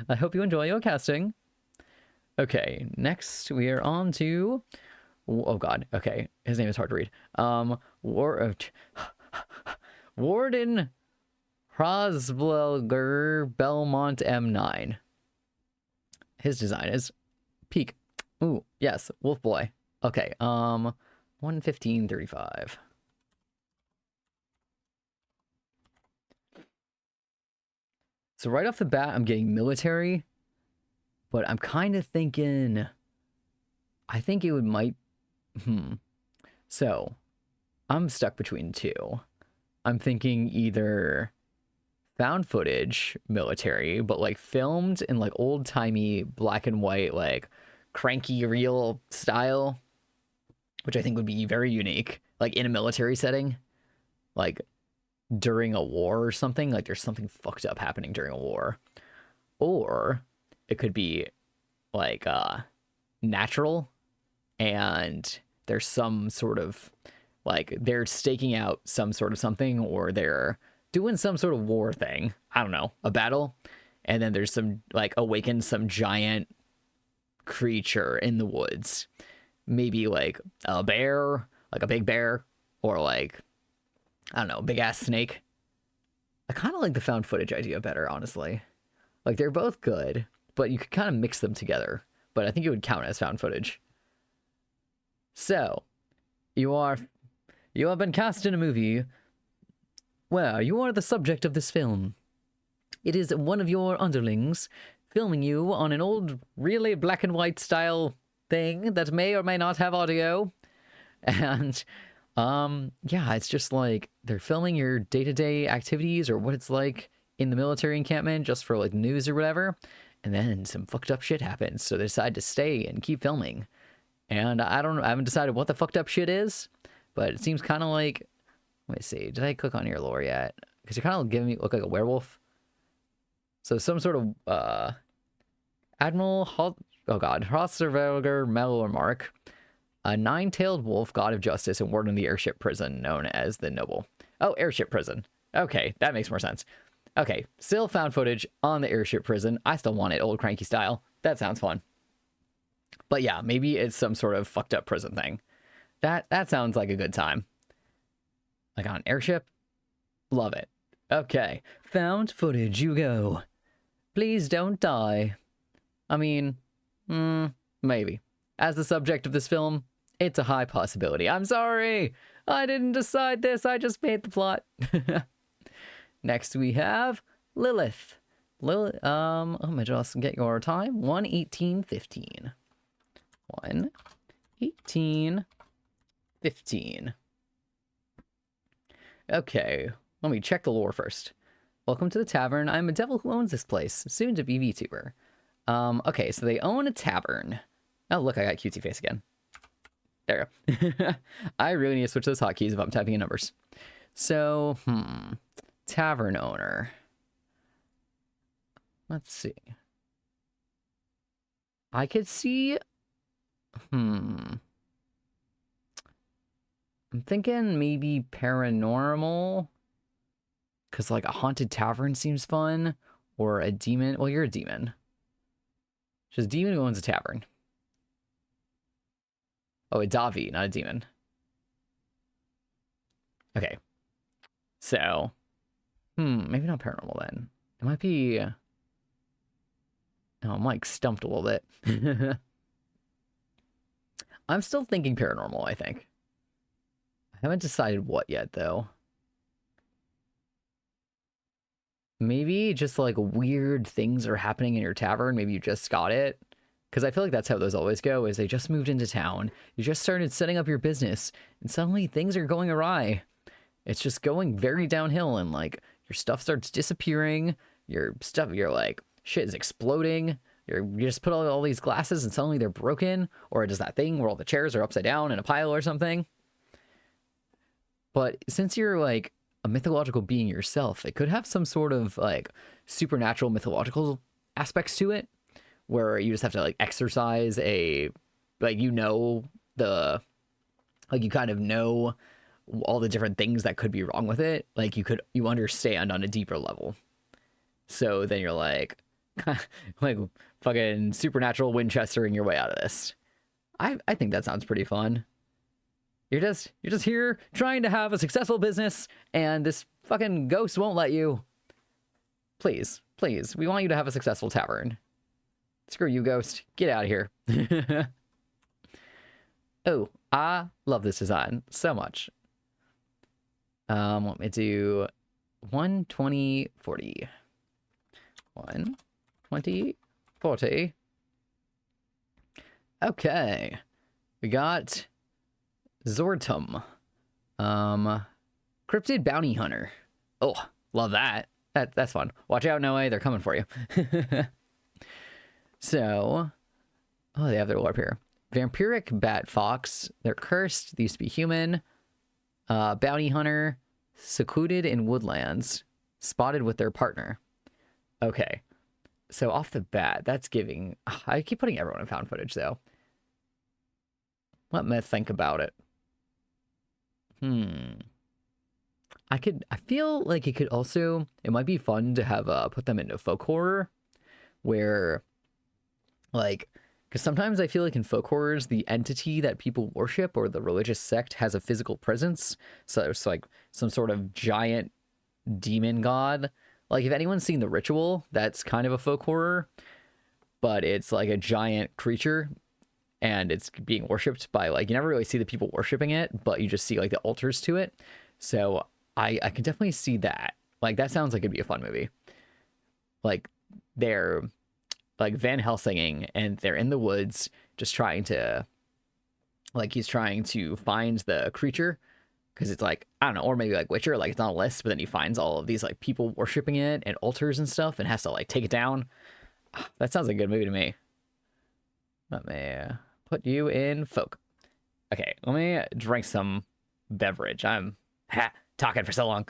Speaker 1: I hope you enjoy your casting. Okay, next we are on to, oh god, okay, his name is hard to read. Warden Hrosblger Belmont M9. His design is peak. Ooh, yes, Wolf Boy. Okay, 115.35. So right off the bat, I'm getting military, but I'm kind of thinking, I think it might, So, I'm stuck between two. I'm thinking either found footage military, but like filmed in like old-timey black and white, like cranky reel style, which I think would be very unique, like in a military setting, like during a war or something, like there's something fucked up happening during a war. Or it could be like natural, and there's some sort of like they're staking out some sort of something, or they're doing some sort of war thing. I don't know, a battle, and then there's some like awakened some giant creature in the woods, maybe like a bear, like a big bear, or like, I don't know, big ass snake. I kind of like the found footage idea better, honestly. Like, they're both good, but you could kind of mix them together. But I think it would count as found footage. So, you have been cast in a movie where you are the subject of this film. It is one of your underlings filming you on an old, really black and white style thing that may or may not have audio. And yeah, it's just like they're filming your day-to-day activities or what it's like in the military encampment just for like news or whatever, and then some fucked up shit happens, so they decide to stay and keep filming. And I haven't decided what the fucked up shit is, but it seems kind of like, let me see, did I click on your lore yet? Because you're kind of giving me look like a werewolf. So some sort of Admiral Hrossverger Melormark, a nine-tailed wolf, god of justice, and warden of the airship prison known as the Noble. Oh, airship prison. Okay, that makes more sense. Okay, still found footage on the airship prison. I still want it old cranky style. That sounds fun. But yeah, maybe it's some sort of fucked up prison thing. That sounds like a good time. Like on an airship? Love it. Okay, found footage you go. Please don't die. I mean, maybe. As the subject of this film, it's a high possibility. I'm sorry! I didn't decide this. I just made the plot. Next we have Lilith. Lilith, let me just get your time. 1:18:15. 1:18:15. Okay, let me check the lore first. Welcome to the tavern. I'm a devil who owns this place, soon to be VTuber. Okay, so they own a tavern. Oh, look, I got cutesy face again. There you go. I really need to switch those hotkeys if I'm typing in numbers. So, tavern owner. Let's see. I could see... I'm thinking maybe paranormal. Because, like, a haunted tavern seems fun. Or a demon. Well, you're a demon. Just demon who owns a tavern. Oh, a Davi, not a demon. Okay. So, maybe not paranormal then. It might be... Oh, I'm like stumped a little bit. I'm still thinking paranormal, I think. I haven't decided what yet, though. Maybe just like weird things are happening in your tavern. Maybe you just got it. Because I feel like that's how those always go, is they just moved into town. You just started setting up your business, and suddenly things are going awry. It's just going very downhill, and like your stuff starts disappearing. You're like, shit is exploding. You just put all these glasses and suddenly they're broken. Or it does that thing where all the chairs are upside down in a pile or something. But since you're like a mythological being yourself, it could have some sort of like supernatural mythological aspects to it, where you just have to like exercise a, like, you know, you kind of know all the different things that could be wrong with it. Like you understand on a deeper level. So then you're like fucking supernatural Winchestering your way out of this. I think that sounds pretty fun. You're just here trying to have a successful business, and this fucking ghost won't let you. Please, we want you to have a successful tavern. Screw you, ghost. Get out of here. Oh, I love this design so much. Let me do 120/40. 120/40. Okay. We got Zortum. Cryptid Bounty Hunter. Oh, love that. That's fun. Watch out, Noe. They're coming for you. So, oh, they have their lore here. Vampiric Bat Fox. They're cursed. They used to be human. Bounty Hunter. Secluded in woodlands. Spotted with their partner. Okay. So off the bat, that's giving... I keep putting everyone in found footage, though. Let me think about it. I feel like it could also... It might be fun to have put them into folk horror. Where, like... Because sometimes I feel like in folk horrors, the entity that people worship or the religious sect has a physical presence. So it's like some sort of giant demon god. Like, if anyone's seen The Ritual, that's kind of a folk horror. But it's like a giant creature. And it's being worshipped by, like, you never really see the people worshiping it, but you just see, like, the altars to it. So I can definitely see that. Like, that sounds like it'd be a fun movie. Like, they're... like Van Helsinging, and they're in the woods just trying to, like, he's trying to find the creature, because it's like, I don't know, or maybe like Witcher, like it's on a list, but then he finds all of these like people worshiping it and altars and stuff and has to like take it down. That sounds like a good movie to me. Let me put you in folk. Okay, let me drink some beverage. I'm talking for so long.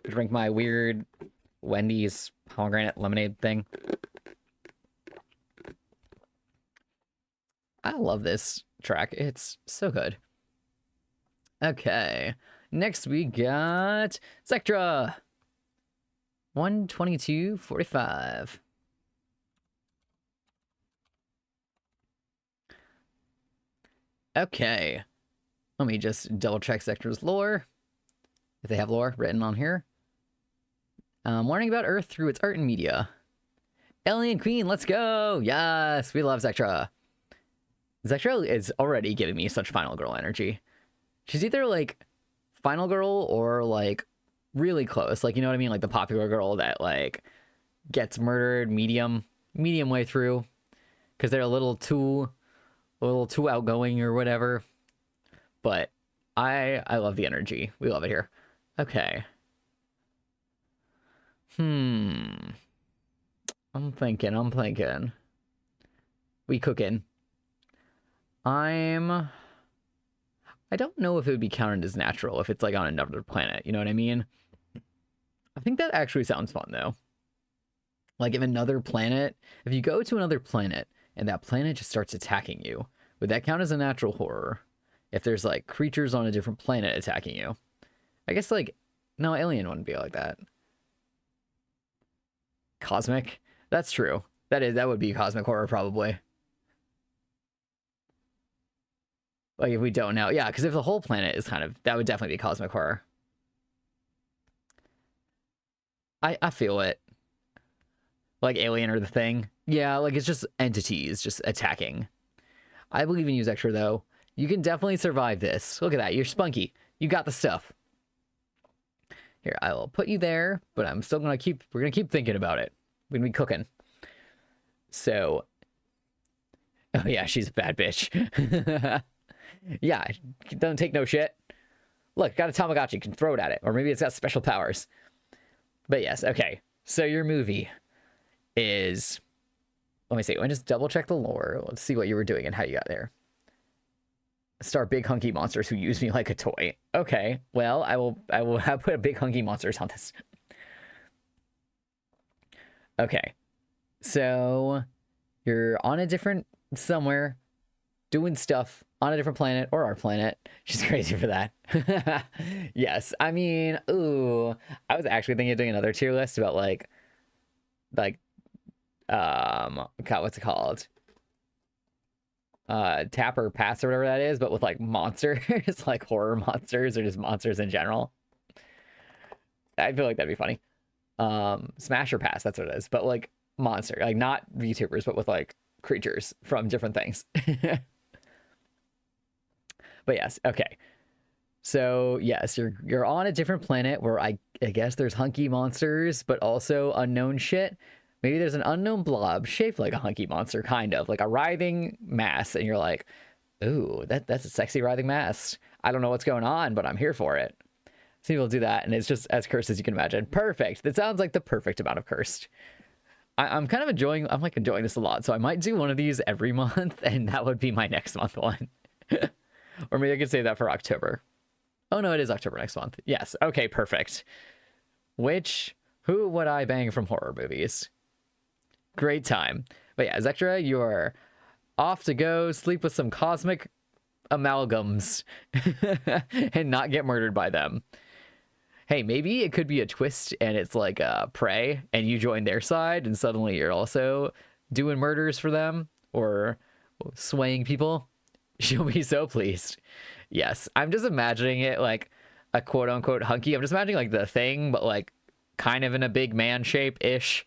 Speaker 1: Drink my weird Wendy's pomegranate lemonade thing. I love this track. It's so good. Okay. Next we got Zectra. 122/45. Okay. Let me just double check Zectra's lore. If they have lore written on here. Learning about Earth through its art and media. Alien Queen, let's go! Yes, we love Zectra. Zectra is already giving me such final girl energy. She's either like final girl or like really close. Like, you know what I mean? Like the popular girl that like gets murdered medium way through because they're a little too outgoing or whatever. But I love the energy. We love it here. Okay. I'm thinking. We cooking. I don't know if it would be counted as natural if it's like on another planet. You know what I mean? I think that actually sounds fun though. Like if you go to another planet and that planet just starts attacking you, would that count as a natural horror? If there's like creatures on a different planet attacking you. I guess like, no, alien wouldn't be like that. Cosmic? That's true. That would be cosmic horror probably. Like if we don't know. Yeah, because if the whole planet is that would definitely be cosmic horror. I feel it. Like Alien or The Thing. Yeah, like it's just entities just attacking. I believe in you, Zectra, though. You can definitely survive this. Look at that. You're spunky. You got the stuff. Here, I will put you there, but I'm still we're gonna keep thinking about it. We're gonna be cooking. So, oh yeah, she's a bad bitch. Yeah, don't take no shit. Look, got a Tamagotchi, can throw it at it. Or maybe it's got special powers. But yes, okay. So your movie is... Let me see. Let me just double check the lore. Let's see what you were doing and how you got there. Star big hunky monsters who use me like a toy. Okay, well, I will have put a big hunky monsters on this. Okay. So you're on a different somewhere doing stuff on a different planet or our planet. She's crazy for that. Yes. I mean, ooh, I was actually thinking of doing another tier list about like, God, what's it called? Tap or pass or whatever that is, but with like monsters, like horror monsters or just monsters in general. I feel like that'd be funny. Smash or pass, that's what it is. But like monster, like not VTubers, but with like creatures from different things. But yes, okay. So yes, you're on a different planet where I guess there's hunky monsters, but also unknown shit. Maybe there's an unknown blob shaped like a hunky monster, kind of like a writhing mass, and you're like, ooh, that's a sexy writhing mass. I don't know what's going on, but I'm here for it. Some people do that, and it's just as cursed as you can imagine. Perfect. That sounds like the perfect amount of cursed. I'm kind of enjoying this a lot, so I might do one of these every month, and that would be my next month one. Or maybe I could save that for October. Oh no, it is October next month. Yes. Okay, perfect. Who would I bang from horror movies? Great time. But yeah, Zectra, you're off to go sleep with some cosmic amalgams and not get murdered by them. Hey, maybe it could be a twist and it's like Prey and you join their side and suddenly you're also doing murders for them or swaying people. She'll be so pleased. Yes, I'm just imagining it like a quote-unquote hunky. I'm just imagining like The Thing, but like kind of in a big man shape-ish.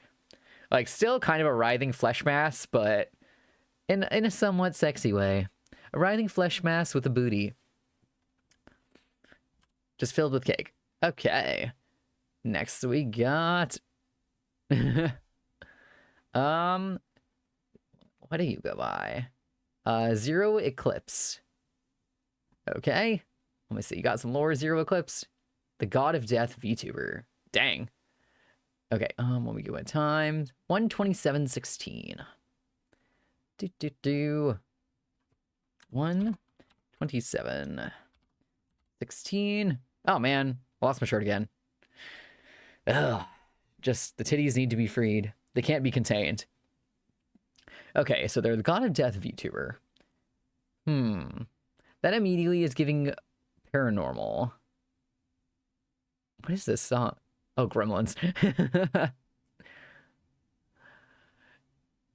Speaker 1: Like still kind of a writhing flesh mass, but in a somewhat sexy way. A writhing flesh mass with a booty. Just filled with cake. Okay. Next we got... what do you go by? Zero Eclipse. Okay. Let me see. You got some lore, Zero Eclipse. The God of Death VTuber. Dang. Okay, when we go in time, 127:16. 127:16. Oh man, I lost my shirt again. Ugh. Just the titties need to be freed. They can't be contained. Okay, so they're the God of Death VTuber. That immediately is giving paranormal. What is this song? Oh, Gremlins.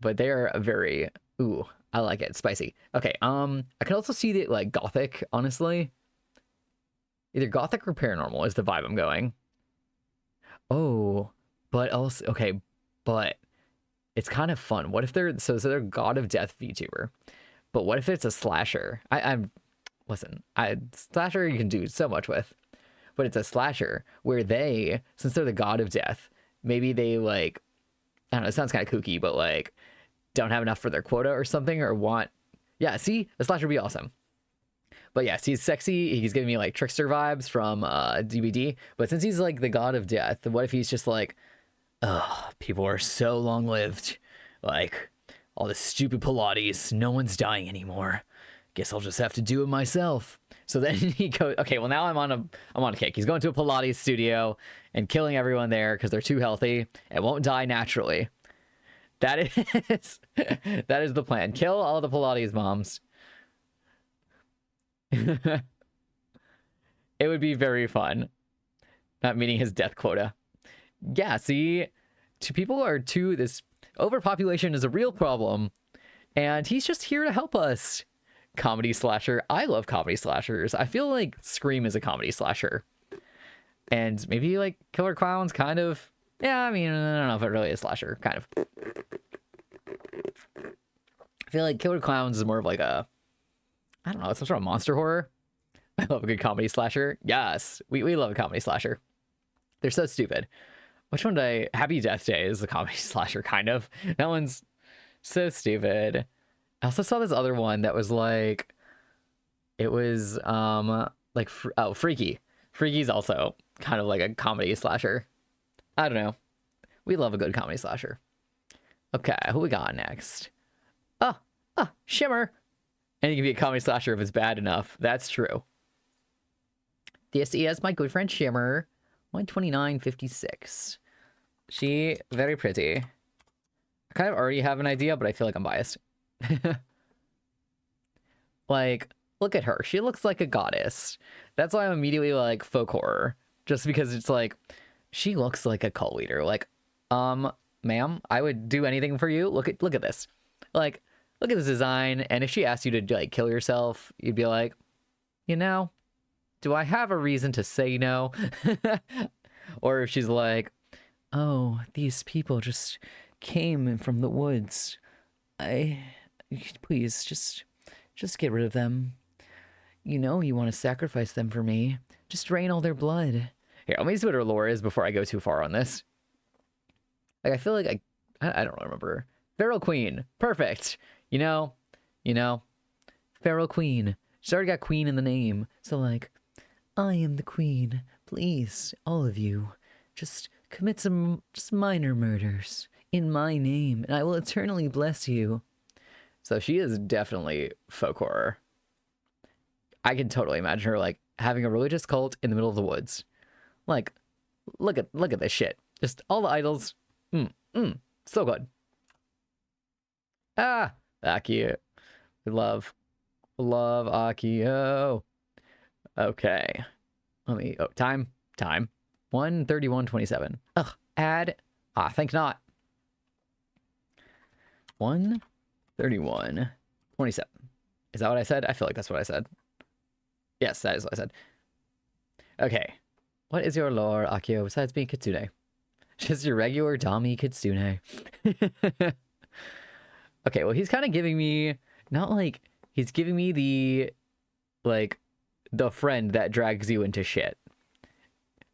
Speaker 1: But they are very... Ooh, I like it. Spicy. Okay, I can also see the, like, gothic, honestly. Either gothic or paranormal is the vibe I'm going. Oh, but also... Okay, but it's kind of fun. What if they're... So they're God of Death VTuber. But what if it's a slasher? Listen, slasher you can do so much with, but it's a slasher where they, since they're the god of death, maybe they like, I don't know, it sounds kind of kooky, but like don't have enough for their quota or something, or want, yeah, see, a slasher would be awesome. But yes, he's sexy. He's giving me like trickster vibes from DBD. But since he's like the god of death, what if he's just like, oh, people are so long lived. Like all this stupid Pilates, no one's dying anymore. Guess I'll just have to do it myself. So then he goes, okay, well now I'm on a kick. He's going to a Pilates studio and killing everyone there because they're too healthy and won't die naturally. That is that is the plan. Kill all the Pilates moms. It would be very fun. Not meeting his death quota. Yeah, see, this overpopulation is a real problem, and he's just here to help us. Comedy slasher. I love comedy slashers. I feel like Scream is a comedy slasher. And maybe like Killer Clowns kind of. Yeah, I mean, I don't know if it really is slasher. Kind of. I feel like Killer Clowns is more of like a, I don't know, some sort of monster horror. I love a good comedy slasher. Yes, we love a comedy slasher. They're so stupid. Which one did Happy Death Day is a comedy slasher, kind of. That one's so stupid. I also saw this other one that was like, it was like, Freaky. Freaky's also kind of like a comedy slasher. I don't know. We love a good comedy slasher. Okay, who we got next? Shimmer. And he can be a comedy slasher if it's bad enough. That's true. This is my good friend Shimmer. 129.56. She, very pretty. I kind of already have an idea, but I feel like I'm biased. Like, look at her. She looks like a goddess. That's why I'm immediately like folk horror. Just because it's like, she looks like a cult leader. Like, ma'am, I would do anything for you. Look at this. Like, look at this design. And if she asked you to like kill yourself, you'd be like, you know, do I have a reason to say no? Or if she's like, oh, these people just came from the woods. Please just get rid of them. You know you want to sacrifice them for me. Just drain all their blood. Here, let me see what her lore is before I go too far on this. Like, I feel like I don't really remember. Feral Queen. Perfect. You know, Feral Queen. She's already got queen in the name. So like, I am the queen. Please, all of you, just commit some just minor murders in my name, and I will eternally bless you. So she is definitely folk horror. I can totally imagine her like having a religious cult in the middle of the woods. Like, look at this shit. Just all the idols. So good. Akio. We love Akio. Okay. Time. 1:31:27. Ugh, add. Think not. 1:31:27. Is that what I said? I feel like that's what I said. Yes, that is what I said. Okay. What is your lore, Akio, besides being Kitsune? Just your regular Dami Kitsune. Okay, well, he's kind of giving me, not like, he's giving me the, like, the friend that drags you into shit.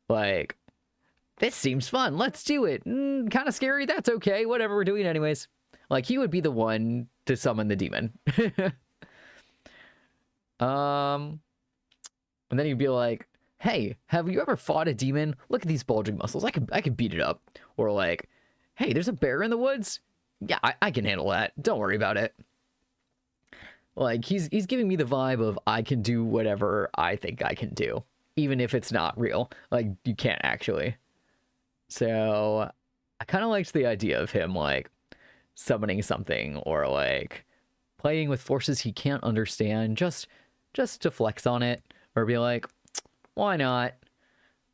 Speaker 1: Like, this seems fun. Let's do it. Kind of scary. That's okay. Whatever, we're doing it anyways. Like, he would be the one to summon the demon. And then he'd be like, hey, have you ever fought a demon? Look at these bulging muscles. I could beat it up. Or like, hey, there's a bear in the woods? Yeah, I can handle that. Don't worry about it. Like, he's giving me the vibe of I can do whatever I think I can do. Even if it's not real. Like, you can't actually. So, I kind of liked the idea of him, like, summoning something. Or, like, playing with forces he can't understand. Just to flex on it. Or be like, why not?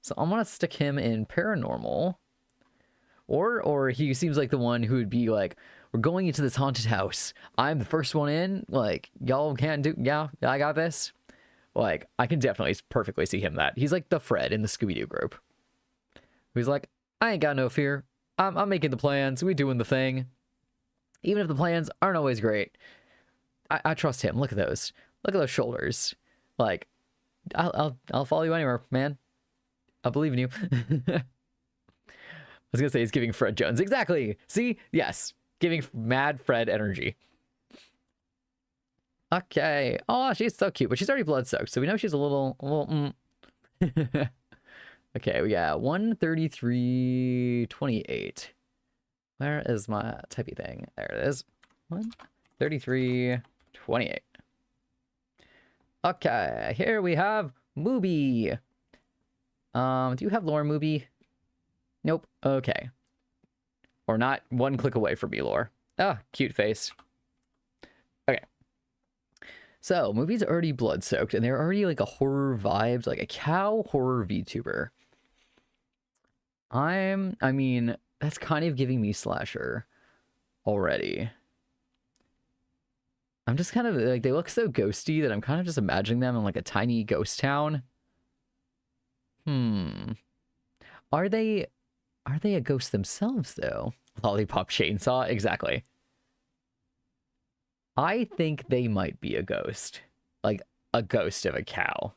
Speaker 1: So, I'm going to stick him in paranormal. Or he seems like the one who would be like, we're going into this haunted house. I'm the first one in. Like, y'all can't do... Yeah, I got this. Like, I can definitely perfectly see him that. He's like the Fred in the Scooby-Doo group. He's like, I ain't got no fear. I'm making the plans. We doing the thing. Even if the plans aren't always great. I trust him. Look at those. Look at those shoulders. Like, I'll follow you anywhere, man. I believe in you. I was gonna say he's giving Fred Jones. Exactly. See? Yes. Giving mad Fred energy. Okay. Oh, she's so cute, but she's already blood soaked, so we know she's a little. Okay, we got 133.28. Where is my typey thing? There it is. 133.28. Okay, here we have Mooby. Do you have lore, Mooby? Nope. Okay. Or not one click away from me, lore. Ah, cute face. Okay. So, Mooby's already blood-soaked, and they're already like a horror vibes, like a cow horror VTuber. I mean, that's kind of giving me slasher already. I'm just kind of like, they look so ghosty that I'm kind of just imagining them in like a tiny ghost town. Are they a ghost themselves though? Lollipop chainsaw, exactly. I think they might be a ghost, like a ghost of a cow.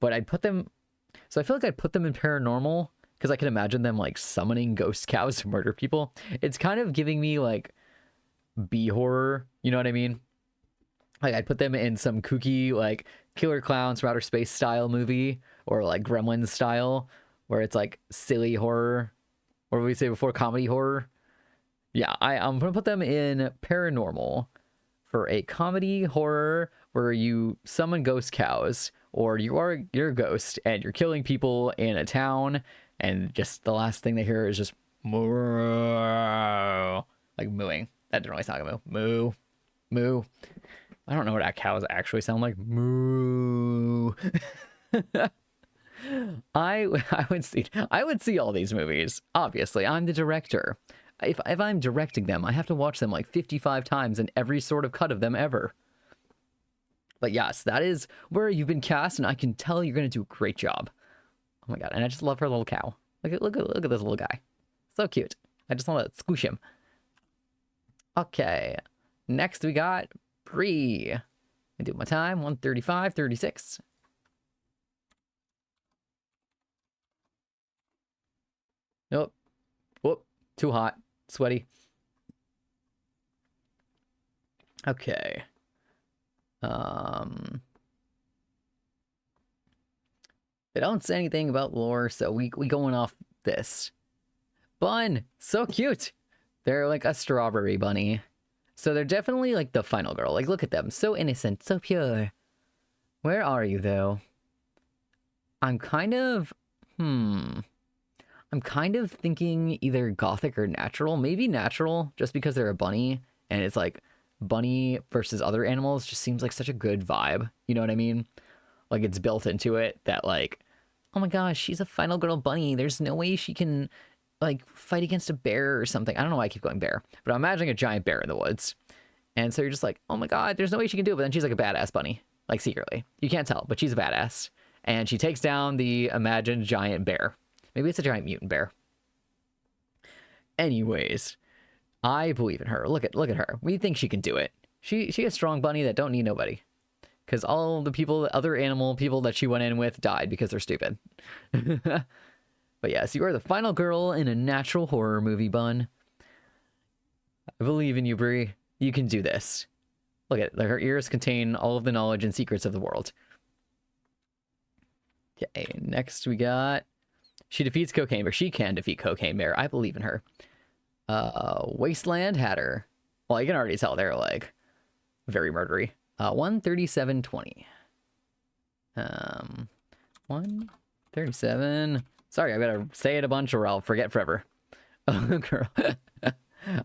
Speaker 1: But I'd put them, so I feel like I'd put them in paranormal because I can imagine them like summoning ghost cows to murder people. It's kind of giving me like B horror, you know what I mean? Like I'd put them in some kooky like Killer Clowns from Outer Space style movie, or like Gremlins style, where it's like silly horror, or what we say before, comedy horror. Yeah, I'm gonna put them in paranormal for a comedy horror where you summon ghost cows, or you're a ghost and you're killing people in a town, and just the last thing they hear is just moo, like mooing. That didn't really sound like a moo. Moo. I don't know what cows actually sound like. Moo. I would see all these movies. Obviously, I'm the director. If I'm directing them, I have to watch them like 55 times in every sort of cut of them ever. But yes, that is where you've been cast, and I can tell you're going to do a great job. Oh my god, and I just love her little cow. Look at this little guy. So cute. I just want to squish him. Okay. Next we got Bree. I do my time, 135.36. Nope. Whoop. Too hot. Sweaty. Okay. They don't say anything about lore, so we going off this. Bun! So cute! They're like a strawberry bunny. So they're definitely like the final girl. Like, look at them. So innocent, so pure. Where are you, though? I'm kind of... I'm kind of thinking either gothic or natural. Maybe natural, just because they're a bunny. And it's like, bunny versus other animals just seems like such a good vibe. You know what I mean? Like, it's built into it that, like, oh my gosh, she's a final girl bunny. There's no way she can, like, fight against a bear or something. I don't know why I keep going bear. But I'm imagining a giant bear in the woods. And so you're just like, oh my god, there's no way she can do it. But then she's like a badass bunny. Like, secretly. You can't tell, but she's a badass. And she takes down the imagined giant bear. Maybe it's a giant mutant bear. Anyways, I believe in her. Look at her. We think she can do it. She a strong bunny that don't need nobody. Because all the people, other animal people that she went in with died because they're stupid. But yes, you are the final girl in a natural horror movie, Bun. I believe in you, Bree. You can do this. Look at her ears contain all of the knowledge and secrets of the world. Okay, next we got... She defeats Cocaine Bear. She can defeat Cocaine Bear. I believe in her. Wasteland Hatter. Well, you can already tell they're, like, very murdery. 137.20. 137. Sorry, I gotta say it a bunch or I'll forget forever. Oh, girl.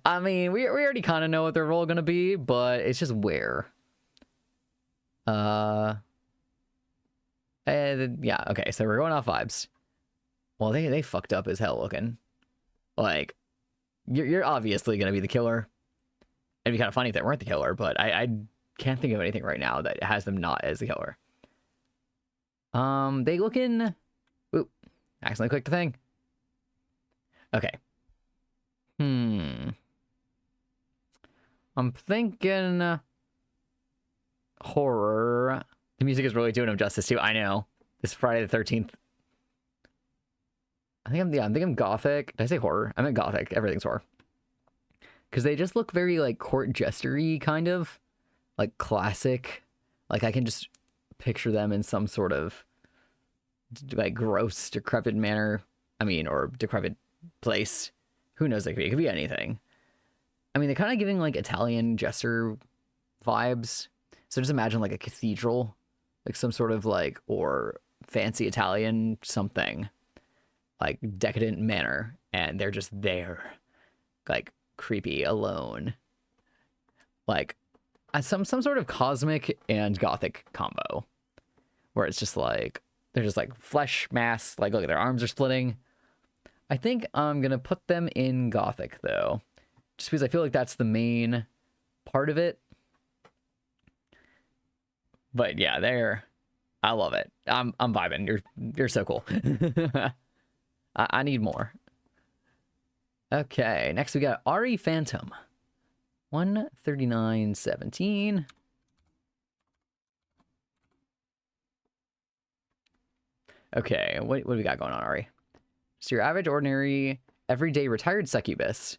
Speaker 1: I mean, we already kind of know what their role gonna be, but it's just where. Yeah, okay, so we're going off vibes. Well, they fucked up as hell looking. Like, you're obviously gonna be the killer. It'd be kind of funny if they weren't the killer, but I can't think of anything right now that has them not as the killer. They looking... Oop, accidentally clicked the thing. Okay. I'm thinking... horror. The music is really doing him justice too. I know. This Friday the 13th. I think I'm gothic. Did I say horror? I meant gothic. Everything's horror. Because they just look very like court jester-y, kind of. Like classic. Like I can just picture them in some sort of like gross, decrepit manner. I mean, or decrepit place. Who knows? It could be anything. I mean, they're kind of giving like Italian jester vibes. So just imagine like a cathedral, like some sort of like, or fancy Italian something, like decadent manor, and they're just there, like creepy, alone, like some sort of cosmic and gothic combo, where it's just like they're just like flesh mass, like look, their arms are splitting. I think I'm gonna put them in gothic though, just because I feel like that's the main part of it. But yeah, I love it. I'm vibing. You're so cool. I need more. Okay, next we got Ari Phantom. 139.17. Okay, what do we got going on, Ari? So your average, ordinary, everyday retired succubus.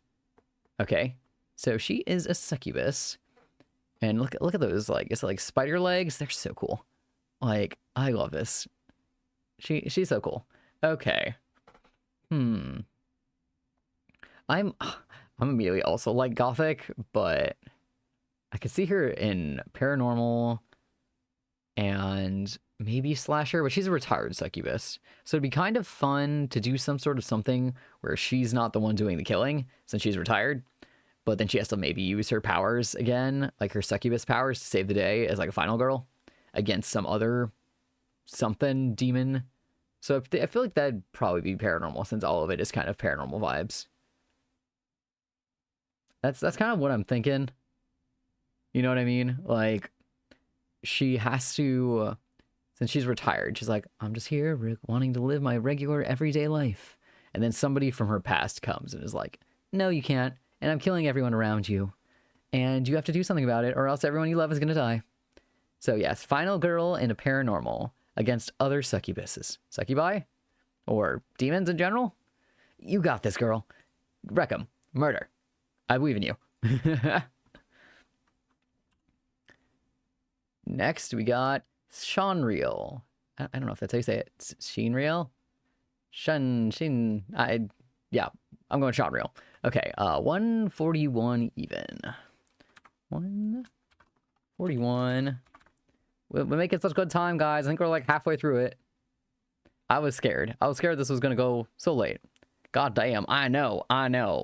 Speaker 1: Okay, so she is a succubus. And look at those, like, it's like spider legs. They're so cool. Like, I love this. She's so cool. Okay. I'm immediately also like gothic, but I could see her in paranormal and maybe slasher, but she's a retired succubus. So it'd be kind of fun to do some sort of something where she's not the one doing the killing since she's retired. But then she has to maybe use her powers again, like her succubus powers, to save the day as like a final girl against some other something demon. So I feel like that'd probably be paranormal since all of it is kind of paranormal vibes. That's kind of what I'm thinking. You know what I mean? Like she has to, since she's retired, she's like, I'm just here wanting to live my regular everyday life. And then somebody from her past comes and is like, no, you can't. And I'm killing everyone around you. And you have to do something about it, or else everyone you love is going to die. So yes, final girl in a paranormal against other succubuses. Succubi? Or demons in general? You got this, girl. Wreck 'em. Murder. I believe in you. Next, we got Shanriel. I don't know if that's how you say it. Shinriel? Yeah, I'm going Shanriel. Okay, 141 even. 141. We're making such good time, guys. I think we're like halfway through it. I was scared. I was scared this was going to go so late. God damn, I know.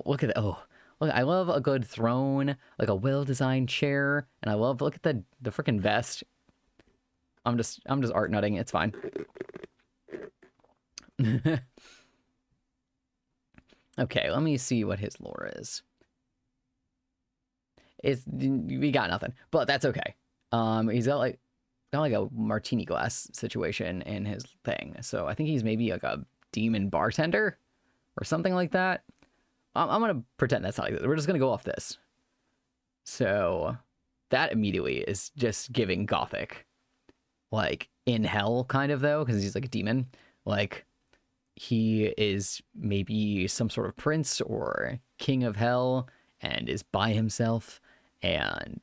Speaker 1: Look at that. Oh, look, I love a good throne, like a well-designed chair. And I love, look at the freaking vest. I'm just art nutting. It's fine. Okay, let me see what his lore is. We got nothing, but that's okay. He's got like a martini glass situation in his thing, so I think he's maybe like a demon bartender or something like that. I'm gonna pretend that's not like this. We're just gonna go off this. So that immediately is just giving gothic, like in hell kind of though, because he's like a demon, like. He is maybe some sort of prince or king of hell and is by himself. And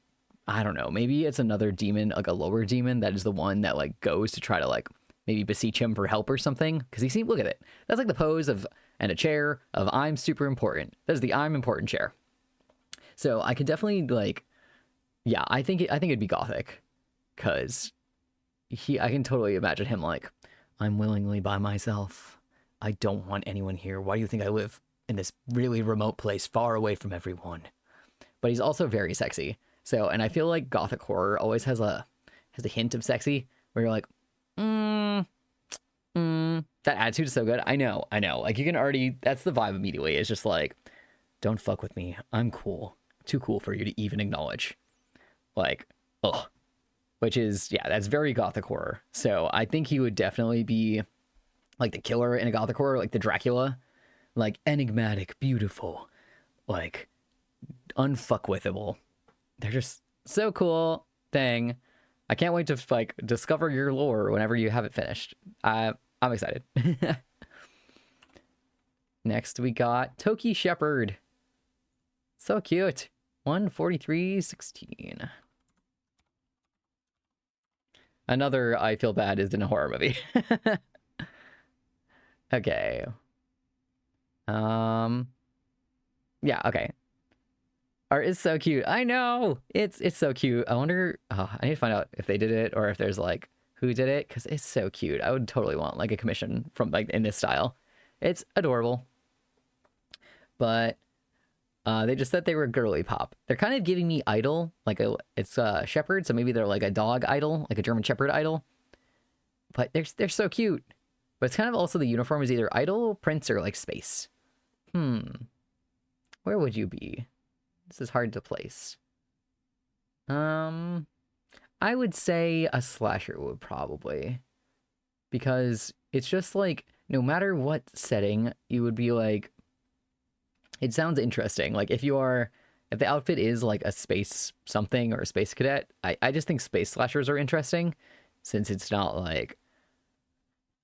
Speaker 1: I don't know, maybe it's another demon, like a lower demon that is the one that like goes to try to like maybe beseech him for help or something. Because he seems, look at it. That's like the pose of, and a chair of I'm super important. That's the I'm important chair. So I could definitely like, yeah, I think it'd be gothic. Because I can totally imagine him like, I'm willingly by myself. I don't want anyone here. Why do you think I live in this really remote place far away from everyone? But he's also very sexy. So, and I feel like gothic horror always has a hint of sexy where you're like, that attitude is so good. I know. Like you can already, that's the vibe immediately. It's just like, don't fuck with me. I'm cool. Too cool for you to even acknowledge. Like, ugh. Which is, yeah, that's very gothic horror. So I think he would definitely be like the killer in a gothic horror, like the Dracula, like enigmatic, beautiful, like unfuckwithable. They're just so cool thing. I can't wait to like discover your lore whenever you have it finished. I'm excited. Next we got Toki Shepherd. So cute. 143.16. Another I feel bad is in a horror movie. Okay. Yeah, okay. Art is so cute. I know. It's so cute. I wonder, I need to find out if they did it or if there's like who did it, because it's so cute. I would totally want like a commission from like in this style. It's adorable. But they just said they were girly pop. They're kind of giving me idol, like it's a shepherd, so maybe they're like a dog idol, like a German shepherd idol. But they're so cute. But it's kind of also the uniform is either idol, prince, or like space. Where would you be? This is hard to place. I would say a slasher would probably. Because it's just like, no matter what setting, you would be like, it sounds interesting. Like if the outfit is like a space something or a space cadet, I just think space slashers are interesting since it's not like,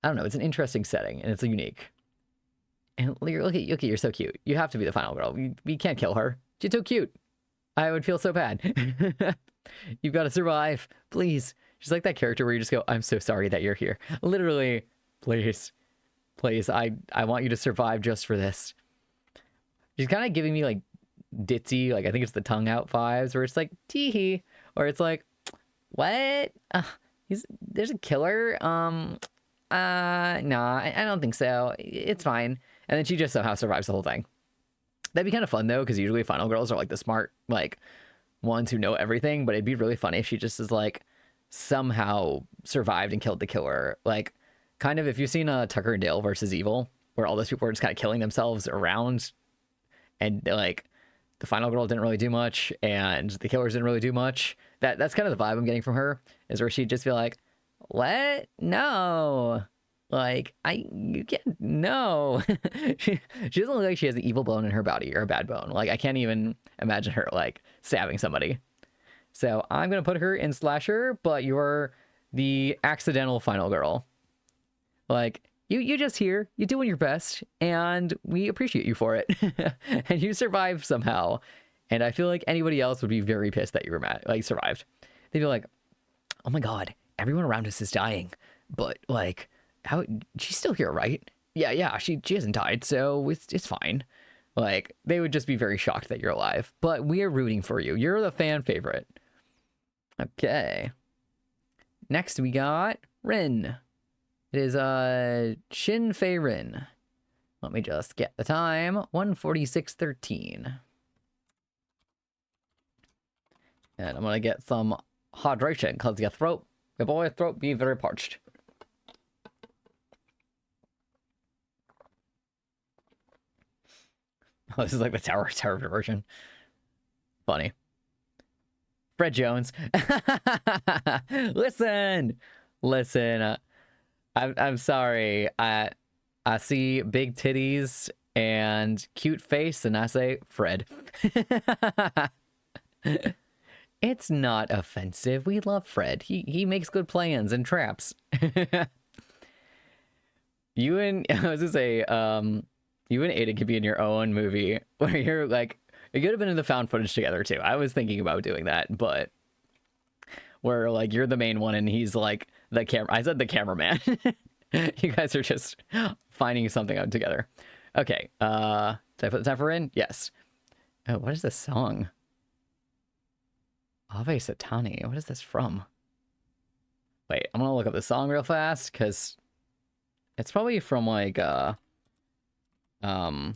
Speaker 1: I don't know, it's an interesting setting and it's unique. And look at you're so cute. You have to be the final girl. We can't kill her. She's so cute. I would feel so bad. You've got to survive. Please. She's like that character where you just go, I'm so sorry that you're here. Literally, please. Please, I want you to survive just for this. She's kind of giving me like ditzy, like I think it's the tongue out vibes where it's like, tee-hee. Or it's like, what? There's a killer? Nah, I don't think so. It's fine. And then she just somehow survives the whole thing. That'd be kind of fun though, because usually final girls are like the smart, like ones who know everything. But it'd be really funny if she just is like somehow survived and killed the killer. Like kind of if you've seen Tucker and Dale versus Evil, where all those people were just kind of killing themselves around, and like the final girl didn't really do much, and the killers didn't really do much. That's kind of the vibe I'm getting from her, is where she'd just be like, what? No. Like, you can't, no. She doesn't look like she has an evil bone in her body or a bad bone. Like, I can't even imagine her, like, stabbing somebody. So I'm going to put her in slasher, but you're the accidental final girl. Like, you're just here, you're doing your best, and we appreciate you for it. And you survived somehow. And I feel like anybody else would be very pissed that you were survived. They'd be like, oh my god, everyone around us is dying. But, like, how she's still here, right? Yeah, she hasn't died, so it's fine. Like, they would just be very shocked that you're alive. But we are rooting for you. You're the fan favorite. Okay. Next we got Rin. It is Shin Fei Rin. Let me just get the time. 1:46:13. And I'm gonna get some hydration because your boy throat be very parched. Oh, this is like the Tower version. Funny. Fred Jones. Listen. I'm sorry. I see big titties and cute face, and I say Fred. It's not offensive. We love Fred. He makes good plans and traps. I was gonna say, you and Ada could be in your own movie where you're like, you could have been in the found footage together too. I was thinking about doing that, but where like you're the main one and he's like the camera. I said the cameraman. You guys are just finding something out together. Okay. Did I put the time for in? Yes. Oh, what is this song? Ave Satani. What is this from? Wait, I'm gonna look up the song real fast because it's probably from like Satani.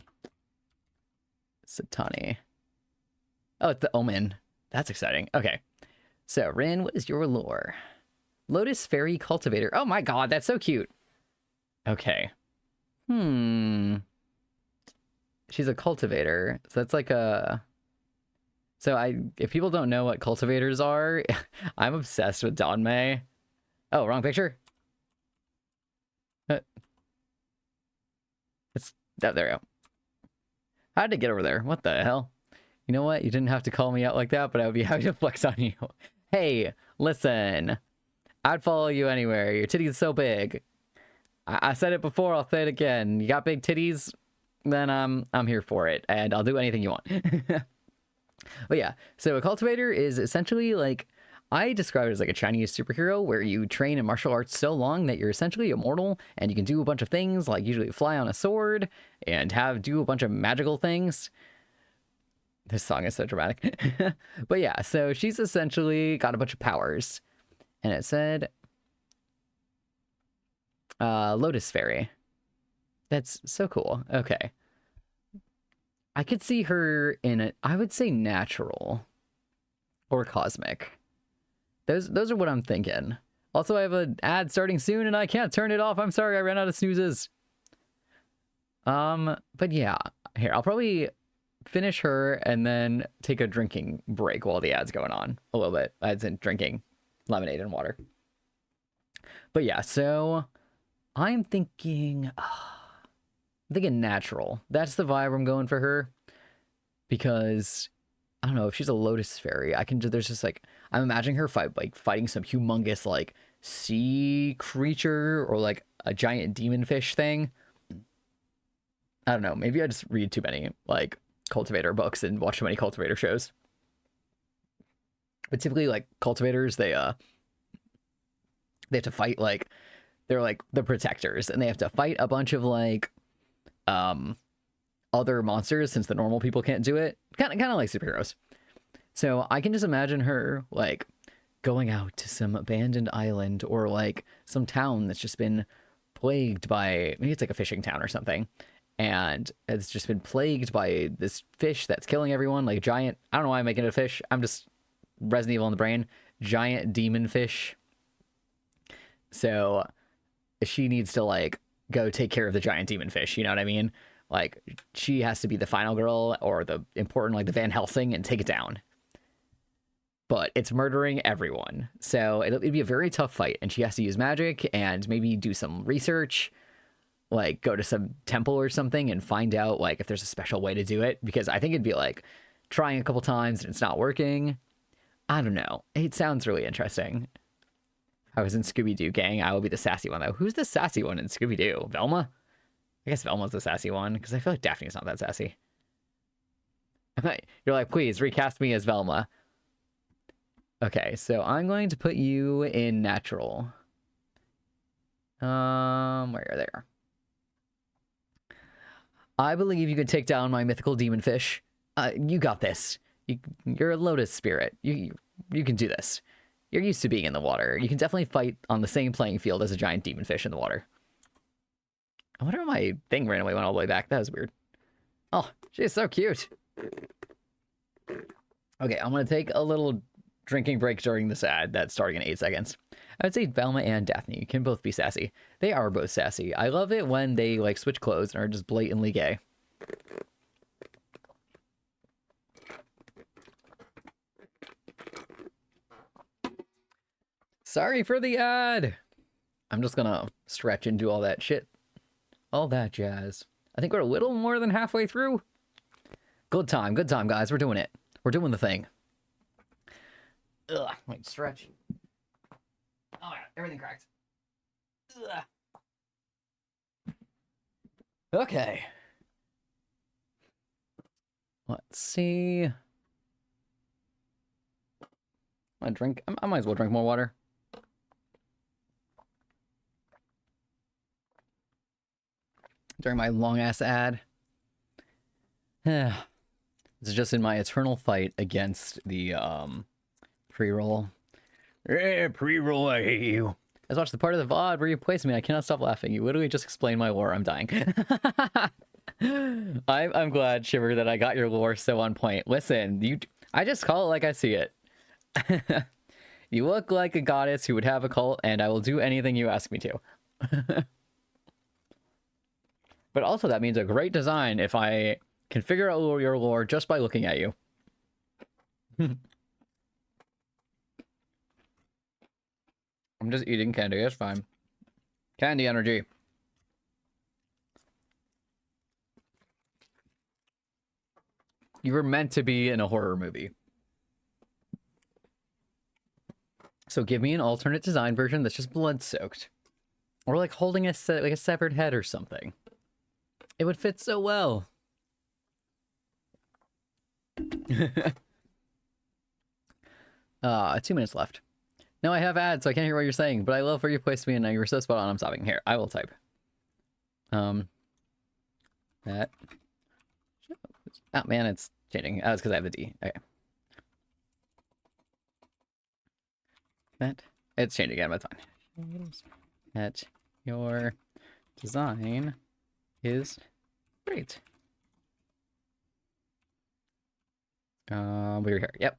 Speaker 1: Oh, it's the Omen. That's exciting. Okay. So, Rin, what is your lore? Lotus Fairy Cultivator. Oh my god, that's so cute. Okay. She's a cultivator. So that's like a... So if people don't know what cultivators are, I'm obsessed with Dawn May. Oh, wrong picture? Oh, there we go. How did it get over there? What the hell? You know what? You didn't have to call me out like that, but I would be happy to flex on you. Hey, listen. I'd follow you anywhere. Your titties so big. I said it before, I'll say it again. You got big titties? Then I'm here for it, and I'll do anything you want. But yeah, so a cultivator is essentially like, I describe it as like a Chinese superhero where you train in martial arts so long that you're essentially immortal and you can do a bunch of things, like usually fly on a sword and do a bunch of magical things. This song is so dramatic. But yeah, so she's essentially got a bunch of powers. And it said Lotus Fairy. That's so cool. Okay. I could see her in it. I would say natural or cosmic. Those are what I'm thinking. Also, I have an ad starting soon and I can't turn it off. I'm sorry, I ran out of snoozes. But yeah, here, I'll probably finish her and then take a drinking break while the ad's going on a little bit. I'd say drinking lemonade and water. But yeah, so I'm thinking natural. That's the vibe I'm going for her. Because I don't know if she's a Lotus Fairy. There's just like, I'm imagining her fighting some humongous like sea creature or like a giant demon fish thing. I don't know. Maybe I just read too many like cultivator books and watch too many cultivator shows. But typically, like cultivators, they have to fight like, they're like the protectors, and they have to fight a bunch of like other monsters since the normal people can't do it. Kind of like superheroes. So I can just imagine her like going out to some abandoned island or like some town that's just been plagued by, maybe it's like a fishing town or something, and it's just been plagued by this fish that's killing everyone, like giant, I don't know why I'm making it a fish, I'm just Resident Evil in the brain, giant demon fish. So she needs to like go take care of the giant demon fish, you know what I mean? Like she has to be the final girl or the important, like the Van Helsing, and take it down. But it's murdering everyone. So it'd be a very tough fight, and she has to use magic and maybe do some research, like go to some temple or something and find out like if there's a special way to do it, because I think it'd be like trying a couple times and it's not working. I don't know. It sounds really interesting. If I was in Scooby-Doo gang, I would be the sassy one though. Who's the sassy one in Scooby-Doo? Velma? I guess Velma's the sassy one, because I feel like Daphne's not that sassy. You're like, please recast me as Velma. Okay, so I'm going to put you in natural. Where are they? I believe you can take down my mythical demon fish. You got this. You're a lotus spirit. You can do this. You're used to being in the water. You can definitely fight on the same playing field as a giant demon fish in the water. I wonder if my thing randomly went all the way back. That was weird. Oh, she's so cute. Okay, I'm going to take a little drinking break during this ad that's starting in 8 seconds. I would say Velma and Daphne can both be sassy. They are both sassy. I love it when they like switch clothes and are just blatantly gay. Sorry for the ad. I'm just gonna stretch and do all that shit. All that jazz. I think we're a little more than halfway through. Good time, guys. We're doing it. We're doing the thing. Ugh, wait, stretch. Oh my god, everything cracked. Ugh. Okay. Let's see. I might as well drink more water. During my long-ass ad. It's just in my eternal fight against the, pre-roll. Pre-roll, I hate you. I just watched the part of the VOD where you placed me. I cannot stop laughing. You literally just explained my lore. I'm dying. I'm glad, Shiver, that I got your lore so on point. Listen, I just call it like I see it. You look like a goddess who would have a cult, and I will do anything you ask me to. But also that means a great design if I can figure out your lore just by looking at you. I'm just eating candy, it's fine. Candy energy. You were meant to be in a horror movie. So give me an alternate design version that's just blood-soaked. Or like holding a severed head or something. It would fit so well. 2 minutes left. No, I have ads, so I can't hear what you're saying, but I love where you placed me and you were so spot on. I'm stopping here. I will type. That. Oh, man, it's changing. Oh, it's because I have the D. Okay. That. It's changing again, but it's fine. That your design is great. We were here. Yep.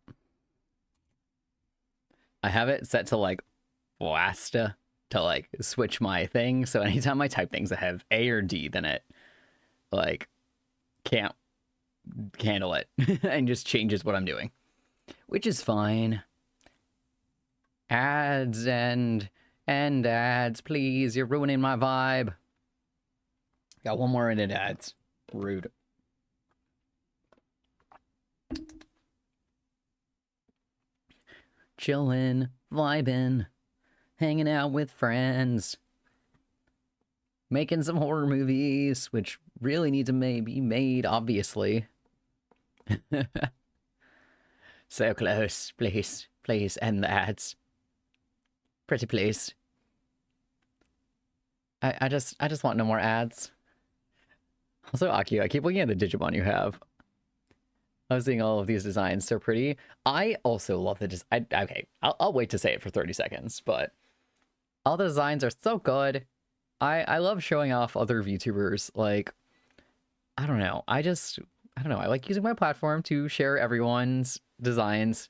Speaker 1: I have it set to like Blasta to like switch my thing. So anytime I type things that have A or D, then it like can't handle it and just changes what I'm doing, which is fine. Ads and ads, please. You're ruining my vibe. Got one more in it, ads. Rude. Chillin', vibin', hanging out with friends, making some horror movies, which really need to be made, obviously. So close, please, please end the ads. Pretty please. I just want no more ads. Also, Aki, I keep looking at the Digimon you have. I was seeing all of these designs, so pretty. I also love the design. Okay, I'll wait to say it for 30 seconds, but all the designs are so good. I love showing off other VTubers. Like, I don't know. I don't know. I like using my platform to share everyone's designs.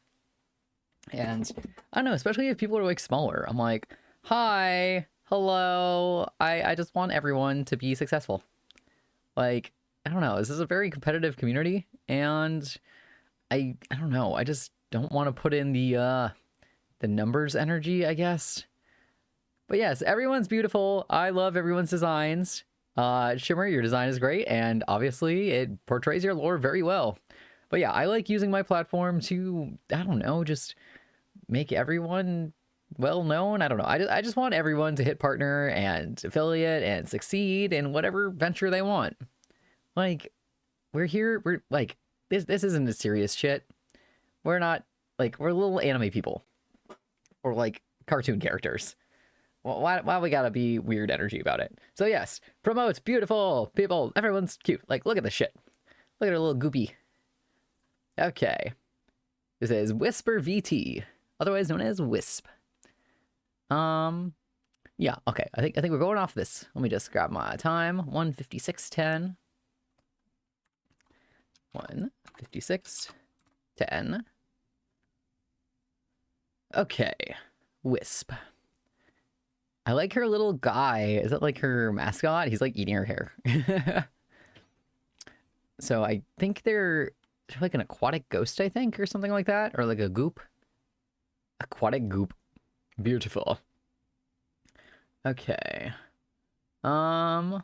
Speaker 1: And I don't know, especially if people are like smaller. I'm like, hi, hello. I just want everyone to be successful. Like, I don't know. This is a very competitive community, and I don't know. I just don't want to put in the numbers energy, I guess. But yes, everyone's beautiful. I love everyone's designs. Shimmer, your design is great, and obviously it portrays your lore very well. But yeah, I like using my platform to, I don't know, just make everyone well known. I don't know. I just want everyone to hit partner and affiliate and succeed in whatever venture they want. Like, we're here, we're like, this isn't a serious shit. We're not, like, we're little anime people. Or like cartoon characters. Well, why we gotta be weird energy about it? So yes, promote beautiful people. Everyone's cute. Like, look at this shit. Look at her little goopy. Okay. This is Whisper VT, otherwise known as Wisp. Yeah, okay. I think we're going off this. Let me just grab my time. 1:56:10. 1:56:10. Okay. Wisp. I like her little guy. Is that like her mascot? He's like eating her hair. So I think they're like an aquatic ghost, I think, or something like that. Or like a goop. Aquatic goop. Beautiful. Okay. I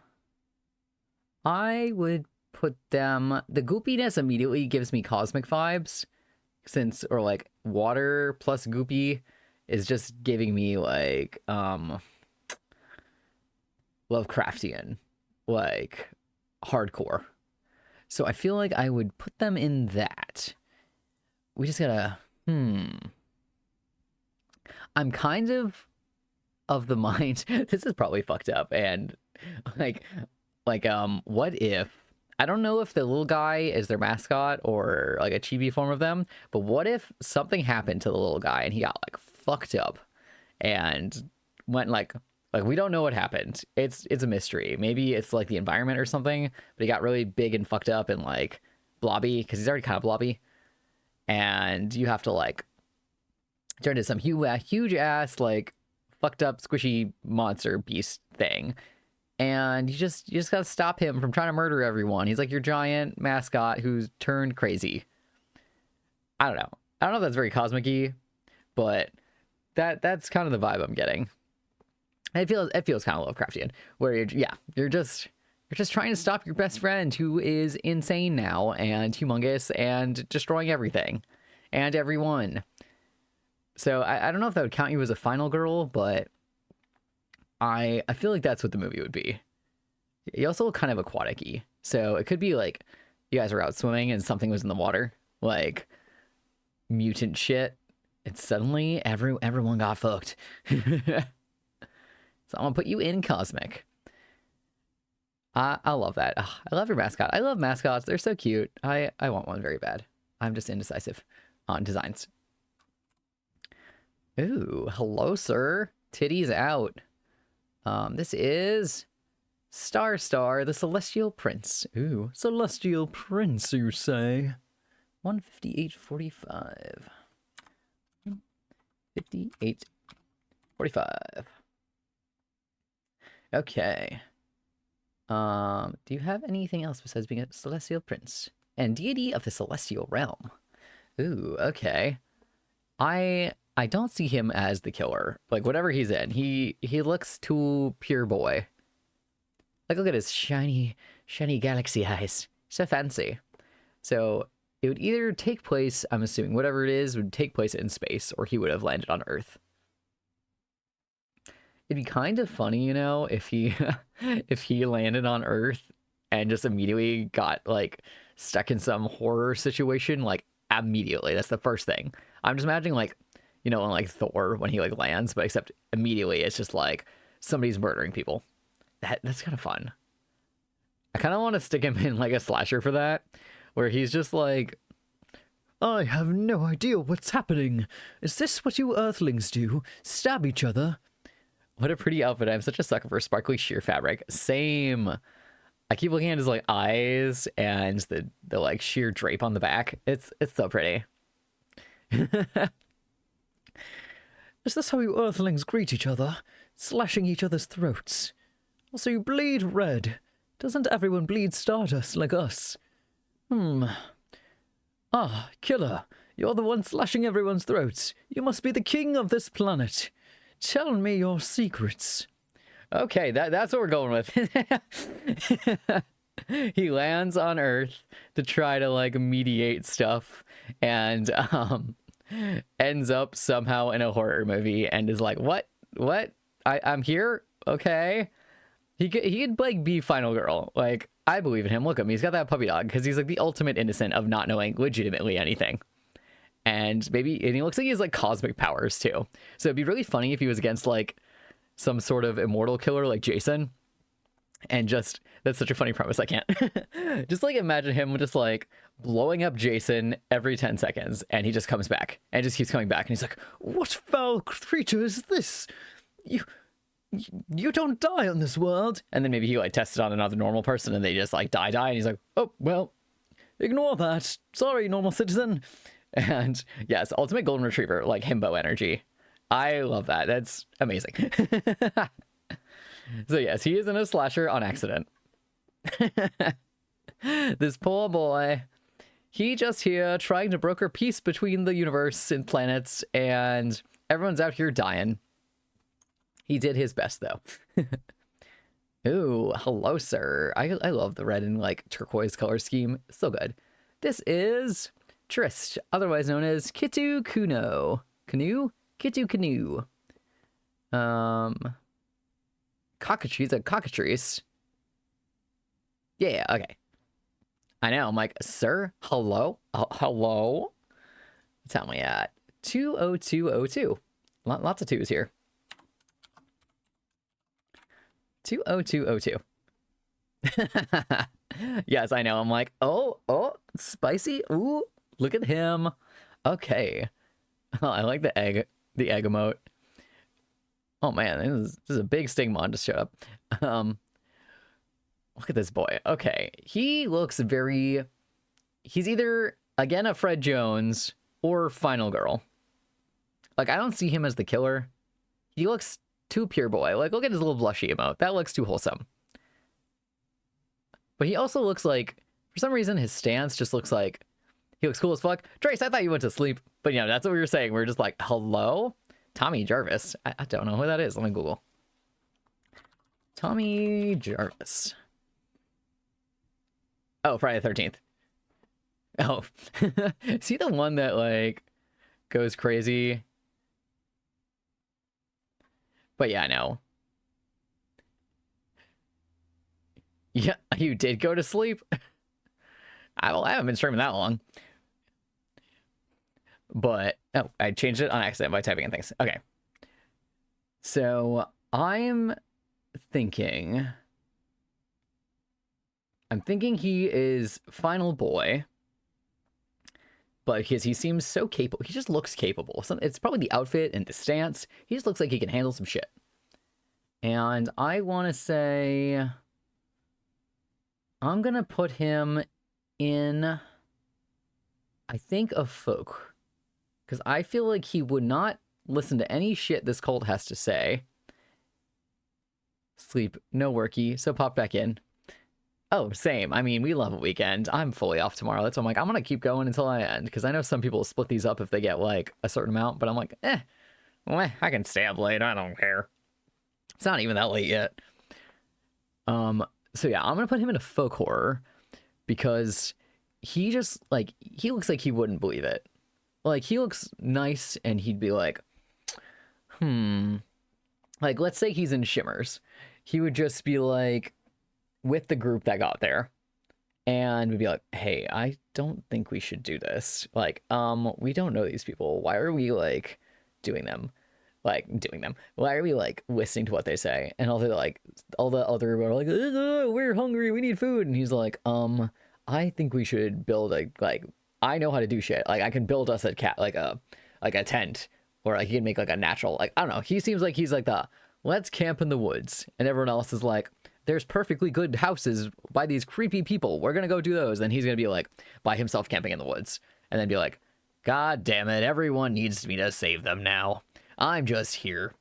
Speaker 1: would put them... The goopiness immediately gives me cosmic vibes. Since, or like water plus goopy is just giving me like, Lovecraftian, like hardcore. So I feel like I would put them in that. We just gotta, I'm kind of the mind, this is probably fucked up, and like, what if, I don't know if the little guy is their mascot or like a chibi form of them, but what if something happened to the little guy and he got like fucked up and went like we don't know what happened. It's a mystery. Maybe it's like the environment or something, but he got really big and fucked up and like blobby because he's already kind of blobby, and you have to like turn into some huge ass like fucked up squishy monster beast thing, and you just gotta stop him from trying to murder everyone. He's like your giant mascot who's turned crazy. I don't know if that's very cosmic-y, but that's kind of the vibe I'm getting. It feels kind of Lovecraftian, where you're just trying to stop your best friend who is insane now and humongous and destroying everything and everyone. So I don't know if that would count you as a final girl, but I feel like that's what the movie would be. You also look kind of aquatic-y. So it could be like you guys were out swimming and something was in the water, like mutant shit, and suddenly everyone got fucked. So I'm gonna put you in cosmic. I love that. Ugh, I love your mascot. I love mascots. They're so cute. I want one very bad. I'm just indecisive on designs. Ooh, hello, sir. Titties out. This is Star, the Celestial Prince. Ooh, Celestial Prince, you say? 158.45. 58.45. Okay. Do you have anything else besides being a Celestial Prince? And deity of the Celestial Realm. Ooh, okay. I don't see him as the killer. Like, whatever he's in, he looks too pure boy. Like, look at his shiny galaxy eyes. So fancy. So, it would either take place, I'm assuming, whatever it is, would take place in space, or he would have landed on Earth. It'd be kind of funny, you know, if he if he landed on Earth and just immediately got, like, stuck in some horror situation, like, immediately. That's the first thing. I'm just imagining, like, you know, like Thor when he, like, lands, but except immediately it's just, like, somebody's murdering people. That's kind of fun. I kind of want to stick him in, like, a slasher for that, where he's just like, I have no idea what's happening. Is this what you Earthlings do? Stab each other? What a pretty outfit. I'm such a sucker for sparkly sheer fabric. Same. I keep looking at his, like, eyes and the like sheer drape on the back. It's so pretty. Is this how you Earthlings greet each other? Slashing each other's throats. Also, you bleed red. Doesn't everyone bleed stardust like us? Ah, killer. You're the one slashing everyone's throats. You must be the king of this planet. Tell me your secrets. Okay, that's what we're going with. He lands on Earth to try to, like, mediate stuff, and ends up somehow in a horror movie and is like, what? I'm here? Okay. He could, like, be final girl. Like, I believe in him. Look at him. He's got that puppy dog because he's, like, the ultimate innocent of not knowing legitimately anything. And he looks like he has, like, cosmic powers too. So it'd be really funny if he was against, like, some sort of immortal killer like Jason. And just, that's such a funny premise, I can't. Just, like, imagine him just, like, blowing up Jason every 10 seconds, and he just comes back, and just keeps coming back, and he's like, what foul creature is this? You don't die on this world. And then maybe he, like, tests it on another normal person, and they just, like, die, and he's like, oh, well, ignore that. Sorry, normal citizen. And, yes, ultimate golden retriever, like, himbo energy. I love that. That's amazing. So, yes, he is in a slasher on accident. This poor boy. He just here trying to broker peace between the universe and planets, and everyone's out here dying. He did his best, though. Ooh, hello, sir. I love the red and, like, turquoise color scheme. So good. This is Trist, otherwise known as Kitu Kuno. Kitu Canoe. Cockatrice, a cockatrice. Yeah, okay. I know, I'm like, sir, hello? Hello? Tell me at 20202. Lots of twos here. 20202. Yes, I know. I'm like, oh, spicy. Ooh, look at him. Okay. Oh, I like the egg emote. Oh man, this is a big Stigmon just showed up. Look at this boy. Okay, he looks very... He's either, again, a Fred Jones or Final Girl. Like, I don't see him as the killer. He looks too pure boy. Like, look at his little blushy emote. That looks too wholesome. But he also looks like, for some reason, his stance just looks like... He looks cool as fuck. Trace, I thought you went to sleep. But, you know, that's what we were saying. We were just like, hello? Tommy Jarvis. I don't know who that is. Let me Google. Tommy Jarvis. Oh, Friday the 13th. Oh. Is he the one that, like, goes crazy But yeah, no. Yeah, you did go to sleep? I haven't been streaming that long. But, oh, I changed it on accident by typing in things. Okay. So, I'm thinking he is final boy, but because he seems so capable, he just looks capable. It's probably the outfit and the stance. He just looks like he can handle some shit. And I want to say I'm gonna put him in, I think, a folk, because I feel like he would not listen to any shit this cult has to say. Sleep, no worky, so pop back in. Oh, same. I mean, we love a weekend. I'm fully off tomorrow. That's why I'm like, I'm gonna keep going until I end, because I know some people split these up if they get like a certain amount, but I'm like, well, I can stay up late. I don't care. It's not even that late yet. So yeah, I'm gonna put him in a folk horror because he just like he looks like he wouldn't believe it. Like he looks nice and he'd be like, like let's say he's in Shimmers. He would just be like with the group that got there and would be like, hey, I don't think we should do this. Like, we don't know these people. Why are we like doing them? Why are we like listening to what they say? And all the other are like, we're hungry, we need food. And he's like, I think we should build I know how to do shit. Like I can build us a tent, or like he can make like a natural, like I don't know. He seems like he's like let's camp in the woods, and everyone else is like, there's perfectly good houses by these creepy people. We're gonna go do those. And he's gonna be like by himself camping in the woods, and then be like, God damn it, everyone needs me to save them now. I'm just here,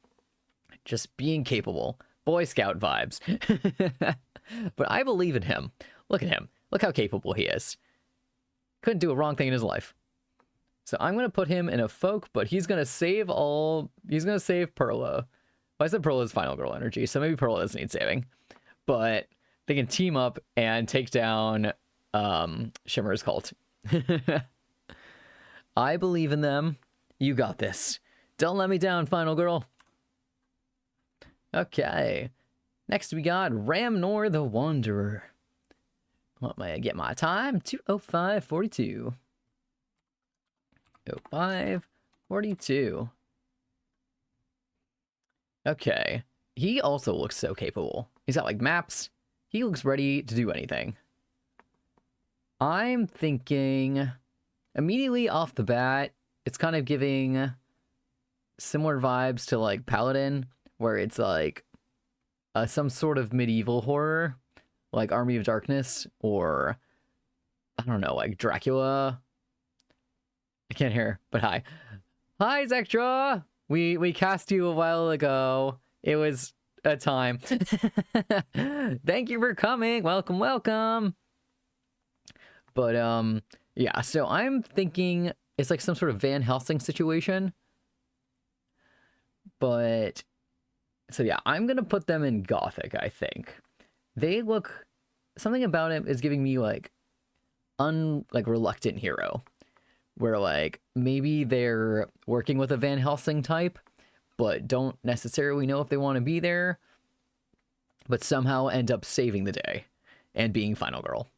Speaker 1: just being capable. Boy Scout vibes. But I believe in him. Look at him. Look how capable he is. Couldn't do a wrong thing in his life. So I'm going to put him in a folk, but he's going to save Perla. Well, I said Perla's final girl energy, so maybe Perla doesn't need saving. But they can team up and take down Shimmer's cult. I believe in them. You got this. Don't let me down, final girl. Okay. Next we got Ramnor the Wanderer. What may I get my time? 2:05:42. 2:05:42. Okay. He also looks so capable. He's got like maps. He looks ready to do anything. I'm thinking immediately off the bat, it's kind of giving similar vibes to like Paladin, where it's like some sort of medieval horror, like Army of Darkness, or I don't know, like Dracula. I can't hear, but hi. Hi, Zectra! We cast you a while ago. It was a time. Thank you for coming. Welcome, welcome. But yeah, so I'm thinking it's like some sort of Van Helsing situation. But so yeah, I'm gonna put them in Gothic, I think. They look, something about it is giving me like reluctant hero, where like maybe they're working with a Van Helsing type but don't necessarily know if they want to be there, but somehow end up saving the day and being final girl.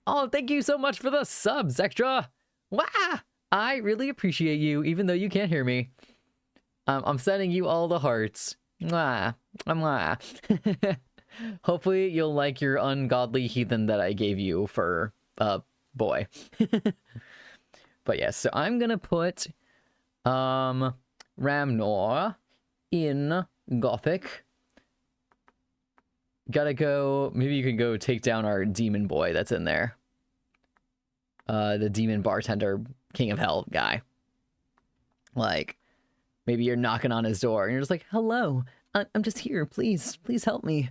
Speaker 1: Oh, thank you so much for the subs, Extra. Wow, I really appreciate you, even though you can't hear me. I'm sending you all the hearts. Mwah. Mwah. Hopefully you'll like your ungodly heathen that I gave you for boy. But yes, so I'm gonna put Ramnor in Gothic. Gotta go, maybe you can go take down our demon boy that's in there. The demon bartender, king of hell guy. Like, maybe you're knocking on his door and you're just like, hello, I'm just here, please help me.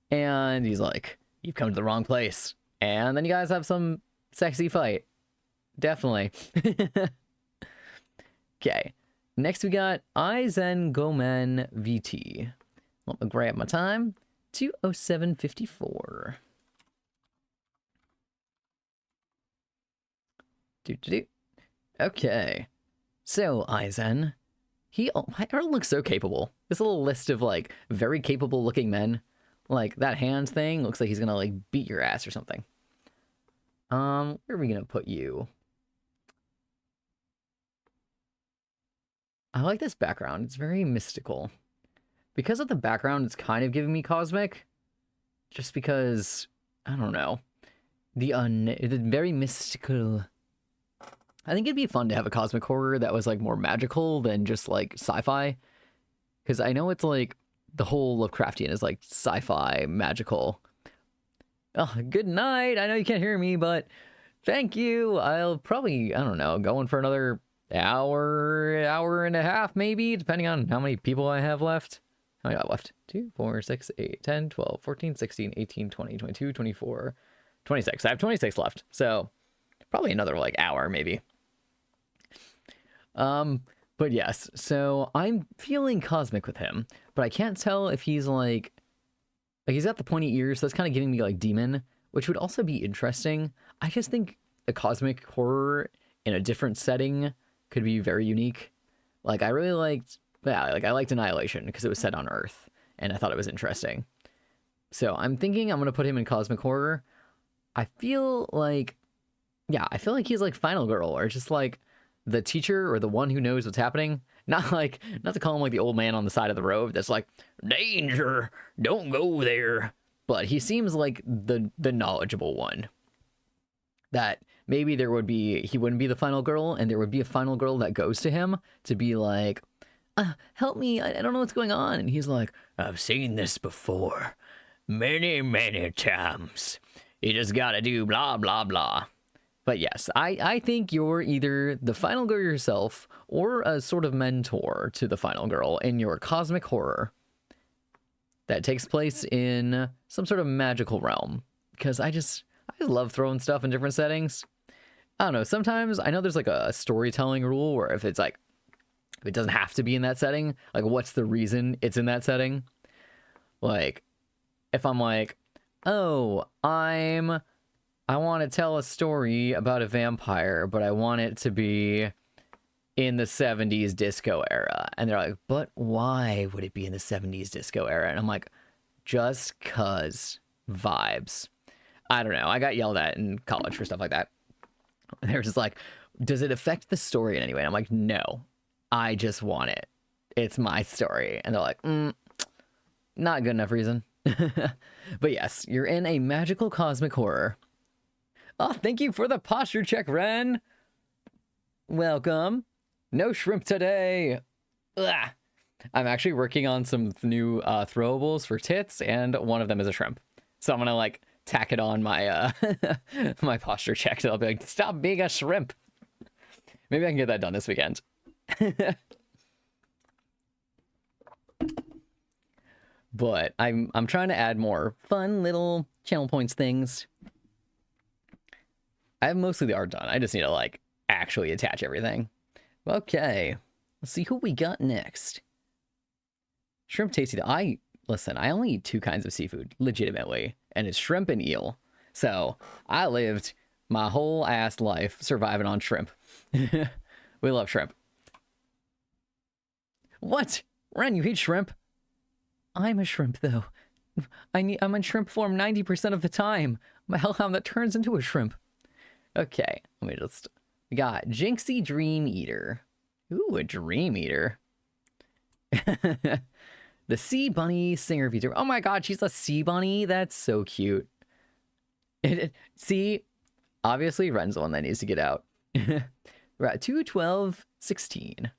Speaker 1: And he's like, you've come to the wrong place. And then you guys have some sexy fight. Definitely. Okay. Next we got Aizen Gomen VT. Let me grab my time. 2:07:54. Okay. So, Aizen, Harold looks so capable. This little list of like very capable looking men. Like that hands thing looks like he's gonna like beat your ass or something. Where are we gonna put you? I like this background. It's very mystical. Because of the background, it's kind of giving me cosmic. Just because, I don't know. The very mystical. I think it'd be fun to have a cosmic horror that was like more magical than just like sci-fi. Because I know it's like the whole Lovecraftian is like sci-fi magical. Oh, good night. I know you can't hear me, but thank you. I'll probably, I don't know, go in for another hour and a half, maybe, depending on how many people I have left. How many I got left? 2, 4, 6, 8, 10, 12, 14, 16, 18, 20, 22, 24, 26. I have 26 left. So probably another like hour, maybe. But yes, so I'm feeling cosmic with him, but I can't tell if he's like he's got the pointy ears, so that's kind of giving me like demon, which would also be interesting. I just think a cosmic horror in a different setting could be very unique. Like I really liked, I liked Annihilation because it was set on Earth, and I thought it was interesting. So I'm thinking I'm gonna put him in cosmic horror. I feel like he's like Final Girl, or just like the teacher or the one who knows what's happening. Not to call him like the old man on the side of the road that's like, danger, don't go there. But he seems like the knowledgeable one. That maybe he wouldn't be the final girl, and there would be a final girl that goes to him to be like, help me, I don't know what's going on. And he's like, I've seen this before. Many, many times. You just gotta do blah, blah, blah. But yes, I think you're either the final girl yourself or a sort of mentor to the final girl in your cosmic horror that takes place in some sort of magical realm. Because I just love throwing stuff in different settings. I don't know, sometimes I know there's like a storytelling rule where if it doesn't have to be in that setting, like what's the reason it's in that setting? Like, if I'm like, oh, I want to tell a story about a vampire, but I want it to be in the 70s disco era. And they're like, but why would it be in the 70s disco era? And I'm like, just 'cause vibes. I don't know. I got yelled at in college for stuff like that. They're just like, does it affect the story in any way? And I'm like, no, I just want it. It's my story. And they're like, not good enough reason. But yes, you're in a magical cosmic horror. Oh, thank you for the posture check, Ren. Welcome. No shrimp today. Ugh. I'm actually working on some new throwables for tits, and one of them is a shrimp. So I'm gonna like tack it on my my posture check. So I'll be like, stop being a shrimp. Maybe I can get that done this weekend. But I'm trying to add more fun little channel points things. I have mostly the art done. I just need to like actually attach everything. Okay, let's see who we got next. Shrimp tasty. Listen, I only eat 2 kinds of seafood, legitimately, and it's shrimp and eel. So I lived my whole ass life surviving on shrimp. We love shrimp. What? Ren, you hate shrimp? I'm a shrimp, though. I'm in shrimp form 90% of the time. My hellhound that turns into a shrimp. Okay, we got Jinxie Dream Eater. Ooh, a Dream Eater. The Sea Bunny Singer Vtubers. Oh my god, she's a sea bunny? That's so cute. See, obviously Ren's the one that needs to get out. We're at 2:12:16.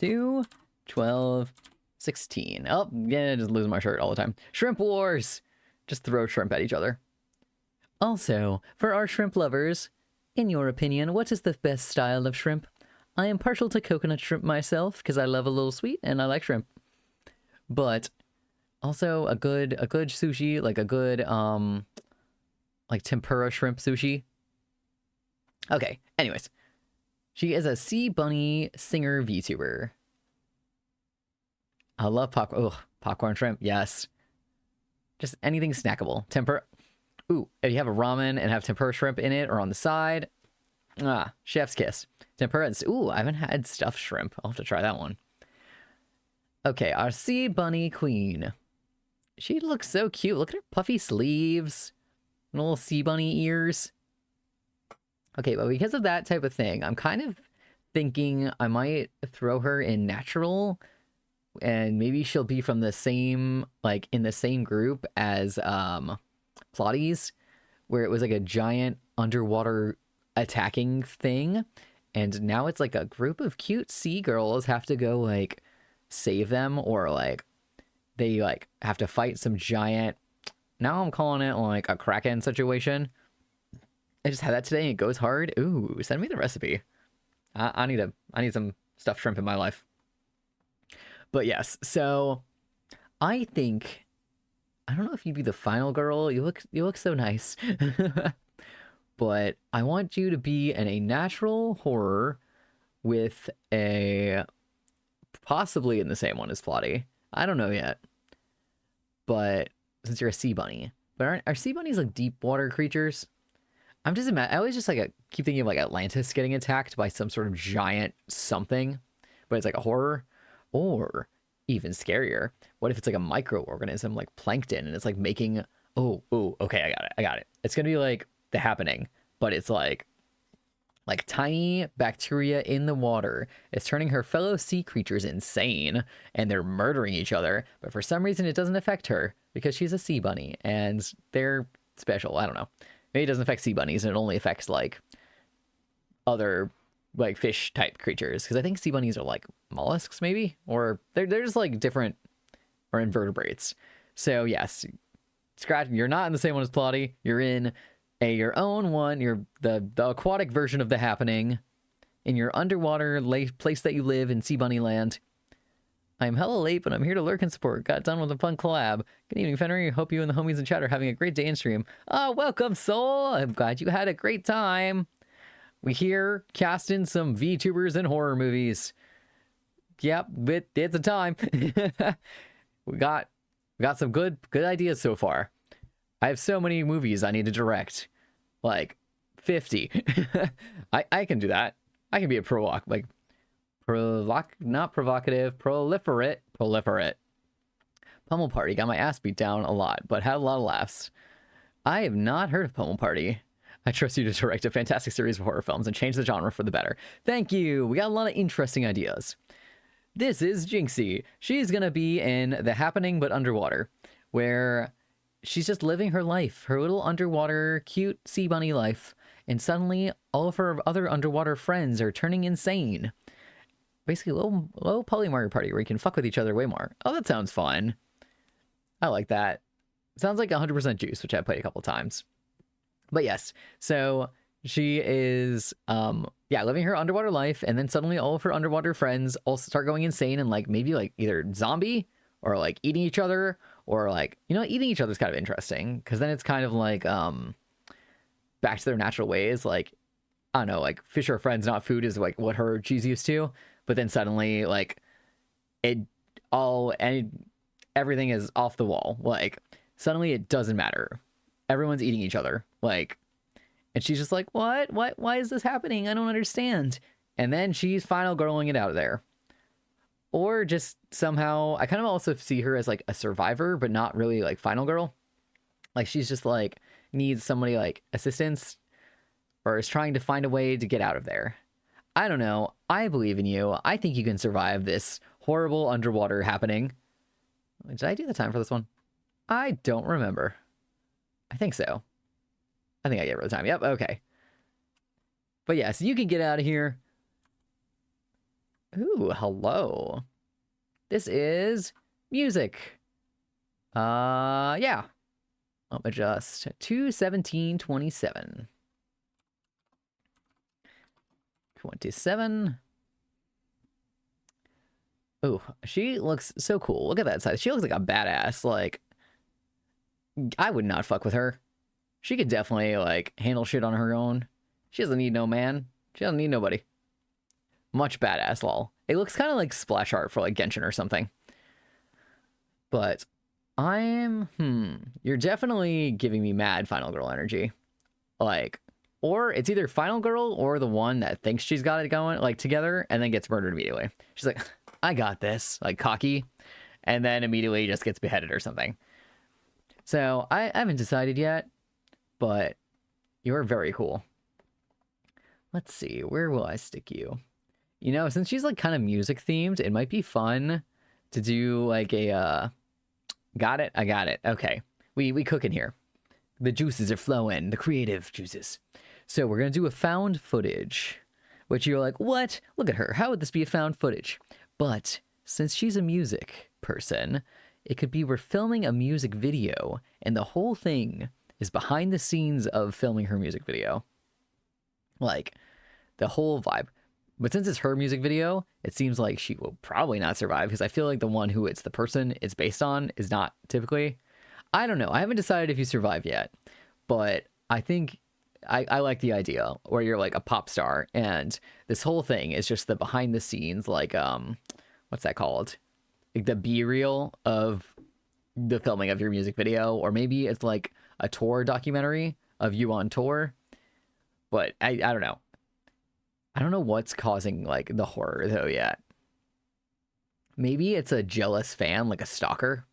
Speaker 1: 2:12:16. Oh, yeah, just losing my shirt all the time. Shrimp Wars! Just throw shrimp at each other. Also, for our shrimp lovers, in your opinion, what is the best style of shrimp? I am partial to coconut shrimp myself, because I love a little sweet, and I like shrimp. But also a good sushi, like a good, like tempura shrimp sushi. Okay, anyways. She is a Sea Bunny Singer VTuber. I love popcorn. Ugh, popcorn shrimp, yes. Just anything snackable. Tempura. Ooh, if you have a ramen and have tempura shrimp in it or on the side, Chef's kiss. Tempura and ooh, I haven't had stuffed shrimp. I'll have to try that one. Okay, our sea bunny queen. She looks so cute. Look at her puffy sleeves and little sea bunny ears. Okay, but because of that type of thing, I'm kind of thinking I might throw her in natural, and maybe she'll be from the same, like, in the same group as Plotties, where it was like a giant underwater attacking thing, and now it's like a group of cute sea girls have to go, like, save them, or, like, they, like, have to fight some giant, now I'm calling it, like, a Kraken situation. I just had that today and it goes hard. Ooh, send me the recipe. I need some stuffed shrimp in my life. But yes, so I think, I don't know if you'd be the final girl. You look so nice. But I want you to be in a natural horror with a possibly in the same one as Plotty. I don't know yet. But since you're a sea bunny. But are sea bunnies like deep water creatures? I'm just I always just like keep thinking of like Atlantis getting attacked by some sort of giant something, but it's like a horror. Or even scarier, what if it's like a microorganism like plankton and it's like making okay, I got it. It's gonna be like The Happening, but it's like tiny bacteria in the water. It's turning her fellow sea creatures insane and they're murdering each other, but for some reason it doesn't affect her because she's a sea bunny and they're special. I don't know. Maybe it doesn't affect sea bunnies and it only affects like other like fish type creatures, because I think sea bunnies are like mollusks maybe, or they're just like different, or invertebrates. So yes, scratch, you're not in the same one as Plotty. You're in your own one. You're the aquatic version of The Happening in your underwater place that you live in Sea Bunny Land. I'm hella late, but I'm here to lurk and support. Got done with a fun collab. Good evening, Fenrir. Hope you and the homies in chat are having a great day in stream. Oh, welcome, Soul. I'm glad you had a great time. We here casting some VTubers and horror movies. Yep, it's a time. we got some good ideas so far. I have so many movies I need to direct, like 50. I can do that. I can be a not provocative, proliferate. Pummel Party got my ass beat down a lot, but had a lot of laughs. I have not heard of Pummel Party. I trust you to direct a fantastic series of horror films and change the genre for the better. Thank you. We got a lot of interesting ideas. This is Jinxie. She's gonna be in The Happening but underwater, where she's just living her life, her little underwater cute sea bunny life, and suddenly all of her other underwater friends are turning insane. Basically, low poly Mario Party where you can fuck with each other way more. Oh, that sounds fun. I like that. Sounds like 100% Juice, which I played a couple times. But yes, so she is, living her underwater life, and then suddenly all of her underwater friends also start going insane and, like, maybe, like, either zombie or, like, eating each other, or, like, eating each other is kind of interesting, because then it's kind of like, back to their natural ways, like, I don't know, like, fish are friends, not food is, like, what she's used to, but then suddenly, like, everything is off the wall, like, suddenly it doesn't matter. Everyone's eating each other, like, and she's just like, what? Why is this happening? I don't understand. And then she's final girling it out of there. Or just somehow, I kind of also see her as, like, a survivor, but not really, like, final girl. Like, she's just, like, needs somebody, like, assistance, or is trying to find a way to get out of there. I don't know. I believe in you. I think you can survive this horrible underwater happening. Did I do the time for this one? I don't remember. I think so. I think I gave her the time. Yep, okay. But yeah, so you can get out of here. Ooh, hello. This is music. Yeah. I'll adjust to 1727. 27. Oh, she looks so cool. Look at that size. She looks like a badass. Like, I would not fuck with her. She could definitely, like, handle shit on her own. She doesn't need no man. She doesn't need nobody. Much badass, lol. It looks kind of like splash art for, like, Genshin or something. But you're definitely giving me mad final girl energy. Like, Or it's either final girl or the one that thinks she's got it going like together and then gets murdered immediately. She's like, I got this, like cocky, and then immediately just gets beheaded or something. So I haven't decided yet, but you're very cool. Let's see, where will I stick you? You know, since she's like kind of music themed, it might be fun to do like a got it, I got it. Okay. We cooking here. The juices are flowing, the creative juices. So we're gonna do a found footage, which you're like, what? Look at her. How would this be a found footage? But since she's a music person, it could be we're filming a music video and the whole thing is behind the scenes of filming her music video. Like the whole vibe. But since it's her music video, it seems like she will probably not survive because I feel like the one who it's the person it's based on is not typically. I don't know. I haven't decided if you survive yet, but I think I like the idea where you're like a pop star and this whole thing is just the behind the scenes, like, what's that called? Like the B-reel of the filming of your music video, or maybe it's like a tour documentary of you on tour, but I don't know. I don't know what's causing like the horror though yet. Maybe it's a jealous fan, like a stalker.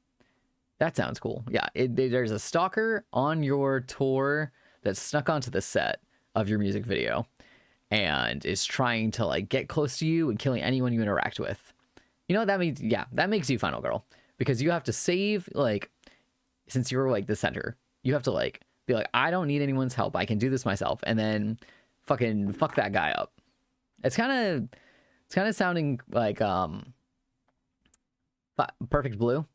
Speaker 1: That sounds cool. Yeah, there's a stalker on your tour that snuck onto the set of your music video and is trying to like get close to you and killing anyone you interact with. You know what that means? Yeah, that makes you final girl because you have to save, like, since you're like the center, you have to like be like, I don't need anyone's help. I can do this myself. And then fucking fuck that guy up. It's kind of sounding like Perfect Blue.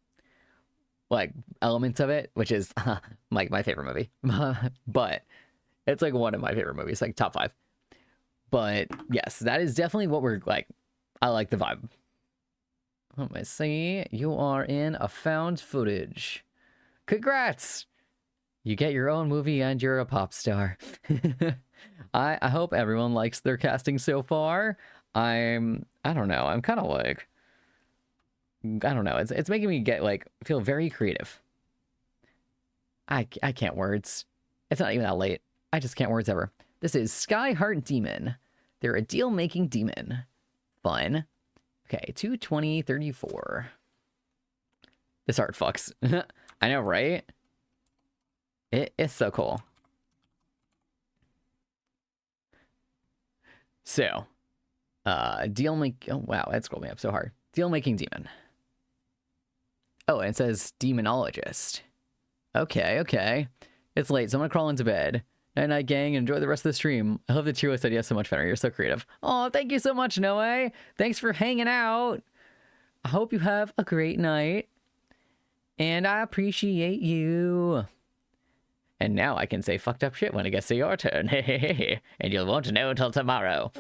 Speaker 1: Like elements of it, which is like my favorite movie, but it's like one of my favorite movies, like top 5. But yes, that is definitely what we're like. I like the vibe. Let me see. You are in a found footage. Congrats! You get your own movie and you're a pop star. I hope everyone likes their casting so far. I don't know. I'm kind of like, I don't know. It's making me get like feel very creative. I can't words. It's not even that late. I just can't words ever. This is Sky Heart Demon. They're a deal making demon. Fun. Okay, 22034. This art fucks. I know, right? It's so cool. So, deal make. Oh wow, that scrolled me up so hard. Deal making demon. Oh, and it says demonologist. Okay. It's late, so I'm gonna crawl into bed. Night, gang, and enjoy the rest of the stream. I love that Chiro said yes so much, Fenner. You're so creative. Oh, thank you so much, Noe. Thanks for hanging out. I hope you have a great night. And I appreciate you. And now I can say fucked up shit when it gets to your turn. And you'll want to know until tomorrow.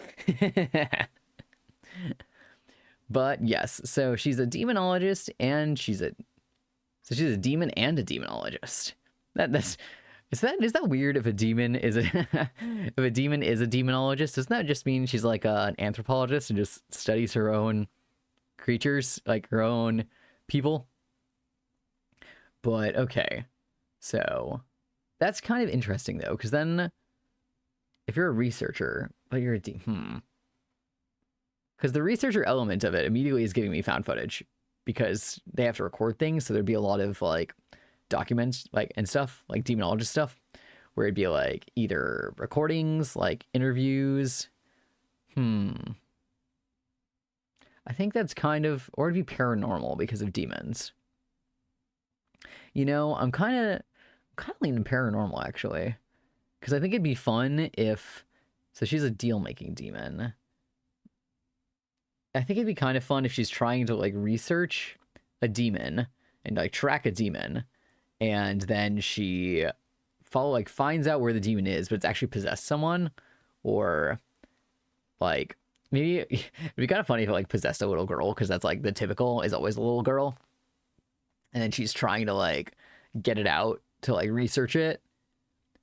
Speaker 1: But yes, so she's a demonologist and she's a demon and a demonologist. Is that weird if a demon is a if a demon is a demonologist? Doesn't that just mean she's like an anthropologist and just studies her own creatures, like her own people? But okay. So that's kind of interesting though, because then if you're a researcher, but you're a demon, because the researcher element of it immediately is giving me found footage because they have to record things. So there'd be a lot of like documents like and stuff like demonologist stuff where it'd be like either recordings, like interviews. I think that's kind of, or it'd be paranormal because of demons. You know, I'm kind of leaning paranormal actually, because I think it'd be fun if, so she's a deal making demon. I think it'd be kind of fun if she's trying to like research a demon and like track a demon, and then she finds out where the demon is, but it's actually possessed someone, or like maybe it'd be kind of funny if it like possessed a little girl, because that's like the typical is always a little girl, and then she's trying to like get it out to like research it,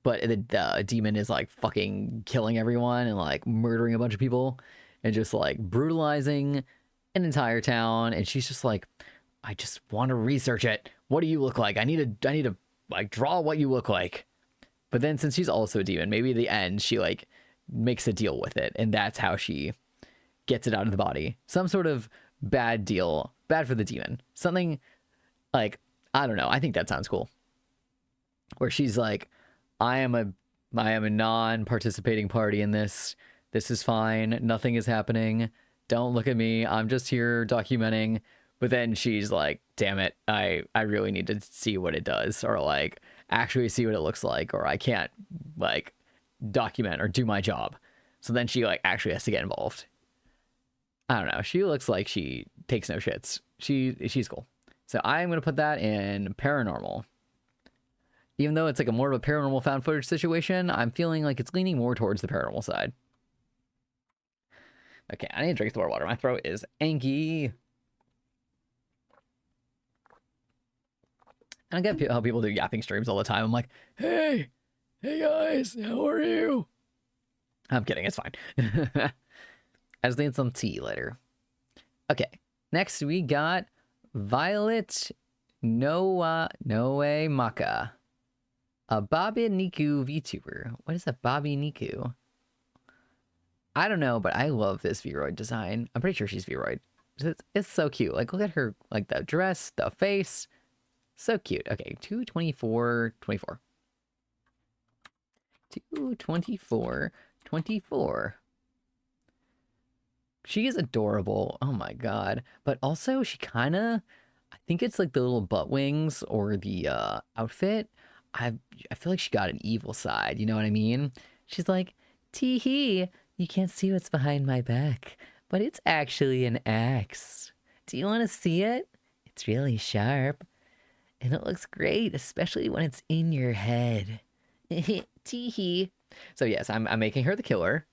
Speaker 1: but the demon is like fucking killing everyone and like murdering a bunch of people and just like brutalizing an entire town, and she's just like, I just want to research it. What do you look like? I need to like draw what you look like. But then since she's also a demon, maybe at the end she like makes a deal with it, and that's how she gets it out of the body. Some sort of bad deal, bad for the demon. Something like, I don't know. I think that sounds cool. Where she's like, I am a non-participating party in this. This is fine. Nothing is happening. Don't look at me. I'm just here documenting. But then she's like, damn it, I really need to see what it does, or like actually see what it looks like, or I can't like document or do my job. So then she like actually has to get involved. I don't know. She looks like she takes no shits. She's cool. So I'm going to put that in paranormal. Even though it's like a more of a paranormal found footage situation, I'm feeling like it's leaning more towards the paranormal side. Okay, I need to drink some more water. My throat is anky. And I get how people do yapping streams all the time. I'm like, hey guys, how are you? I'm kidding, it's fine. I just need some tea later. Okay, next we got Violet Noe Maka. A Bobby Niku VTuber. What is a Bobby Niku? I don't know, but I love this Vroid design. I'm pretty sure she's Vroid. It's so cute. Like, look at her, like the dress, the face. So cute. Okay, 224.24. 224.24. She is adorable. Oh my god. But also, she kind of, I think it's like the little butt wings or the outfit. I feel like she got an evil side. You know what I mean? She's like, tee-hee, you can't see what's behind my back, but it's actually an axe. Do you want to see it? It's really sharp. And it looks great, especially when it's in your head. Tee-hee. So yes, I'm making her the killer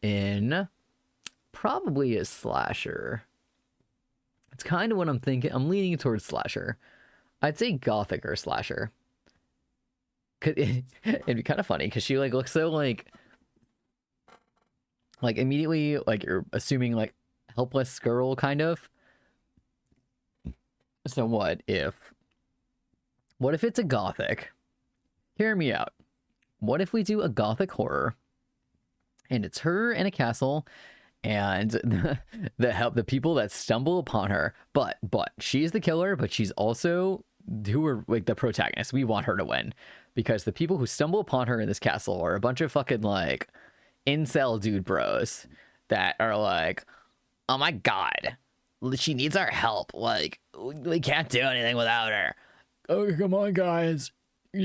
Speaker 1: in probably a slasher. It's kind of what I'm thinking. I'm leaning towards slasher. I'd say gothic or slasher. It'd be kind of funny because she like looks so like immediately like you're assuming like helpless girl kind of. So what if it's a gothic? Hear me out. What if we do a gothic horror and it's her in a castle and the people that stumble upon her, but she's the killer, but she's also who are like the protagonist. We want her to win because the people who stumble upon her in this castle are a bunch of fucking like incel dude bros that are like, oh my god, she needs our help, like we can't do anything without her. Oh, come on guys,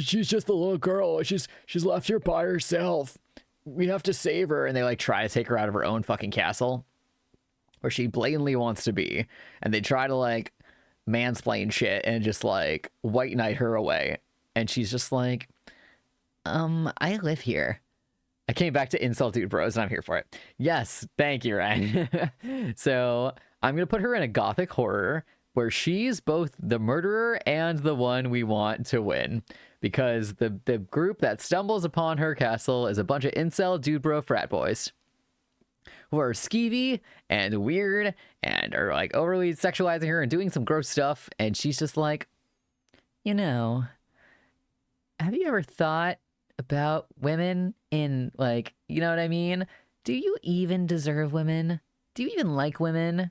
Speaker 1: she's just a little girl, she's left here by herself, we have to save her. And they like try to take her out of her own fucking castle where she blatantly wants to be, and they try to like mansplain shit and just like white knight her away, and she's just like, I live here. I came back to insult dude bros and I'm here for it. Yes, thank you, Ryan. So I'm gonna put her in a gothic horror where she's both the murderer and the one we want to win, because the group that stumbles upon her castle is a bunch of incel dude bro frat boys who are skeevy and weird and are like overly sexualizing her and doing some gross stuff. And she's just like, you know, have you ever thought about women in like, you know what I mean? Do you even deserve women? Do you even like women?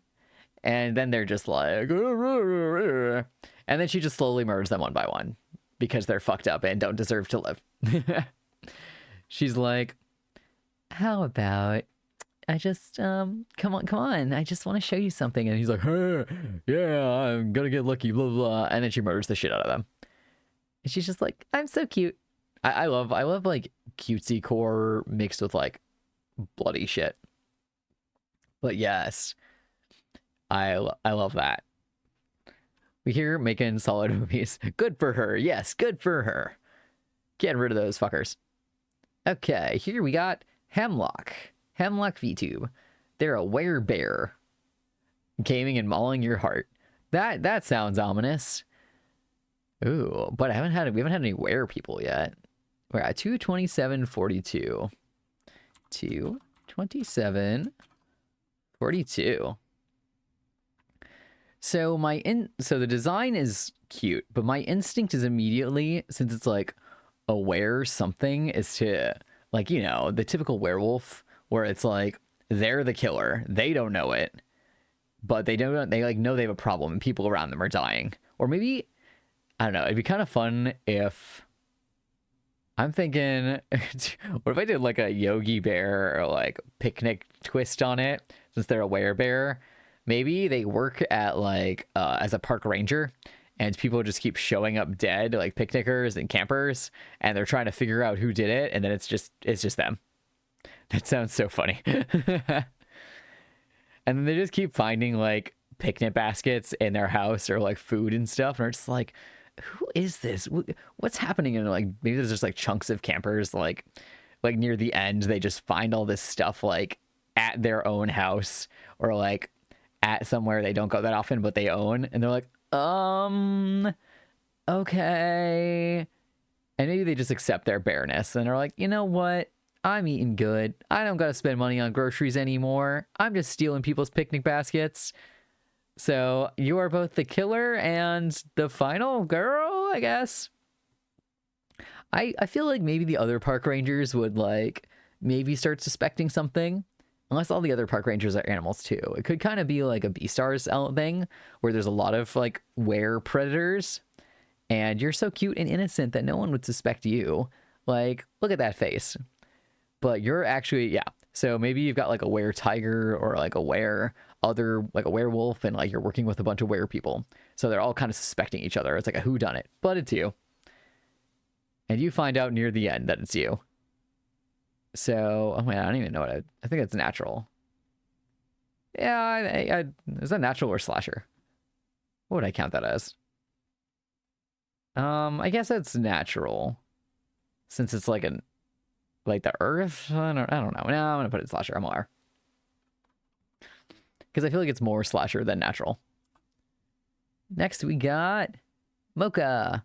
Speaker 1: And then they're just like, and then she just slowly murders them one by one because they're fucked up and don't deserve to live. She's like, how about I just come on, I just want to show you something. And he's like, hey, yeah, I'm gonna get lucky, blah blah. And then she murders the shit out of them. And she's just like, I'm so cute. I love like cutesy core mixed with like bloody shit. But yes, I love that. We hear making solid movies. Good for her. Yes, good for her. Getting rid of those fuckers. Okay, here we got Hemlock VTube. They're a werebear. Gaming and mauling your heart. That sounds ominous. Ooh, but we haven't had any were people yet. We're at 227.42. 227.42. So the design is cute, but my instinct is immediately, since it's like aware something is to, like, you know, the typical werewolf where it's like they're the killer, they don't know it, but they like know they have a problem and people around them are dying. Or maybe, I don't know, it'd be kind of fun if, I'm thinking, what if I did like a Yogi Bear or like picnic twist on it, since they're a werebear? Maybe they work at like as a park ranger, and people just keep showing up dead, like picnickers and campers, and they're trying to figure out who did it, and then it's just them. That sounds so funny. And then they just keep finding like picnic baskets in their house or like food and stuff, and are just like, who is this? What's happening? And like maybe there's just like chunks of campers like near the end they just find all this stuff like at their own house or like at somewhere they don't go that often but they own, and they're like, okay. And maybe they just accept their bareness and are like, you know what? I'm eating good. I don't gotta spend money on groceries anymore. I'm just stealing people's picnic baskets. So you are both the killer and the final girl, I guess. I feel like maybe the other park rangers would like maybe start suspecting something. Unless all the other park rangers are animals too. It could kind of be like a Beastars thing where there's a lot of like were predators and you're so cute and innocent that no one would suspect you. Like, look at that face. But you're actually, yeah. So maybe you've got like a were tiger or like a were other, like a werewolf, and like you're working with a bunch of were people. So they're all kind of suspecting each other. It's like a whodunit, but it's you. And you find out near the end that it's you. So, oh man, I don't even know what I think it's natural. Yeah, is that natural or slasher? What would I count that as? I guess it's natural. Since it's like the earth? I don't know. No, I'm gonna put it slasher. I'm a liar. Because I feel like it's more slasher than natural. Next we got Mocha.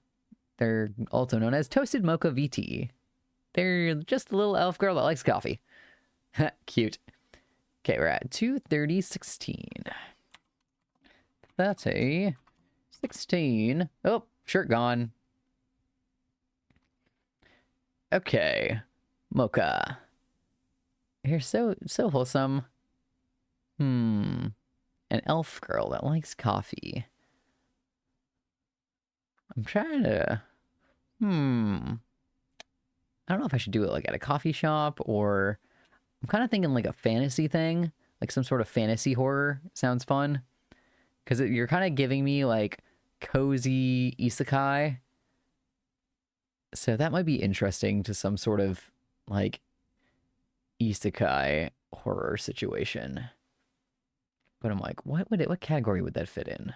Speaker 1: They're also known as Toasted Mocha VT. They're just a little elf girl that likes coffee. Cute. Okay, we're at 2:30:16. That's a 16. Oh, shirt gone. Okay. Mocha. You're so wholesome. An elf girl that likes coffee. I'm trying to... I don't know if I should do it like at a coffee shop, or I'm kind of thinking like a fantasy thing, like some sort of fantasy horror sounds fun. Because you're kind of giving me like cozy isekai. So that might be interesting to some sort of like isekai horror situation. But I'm like, what category would that fit in?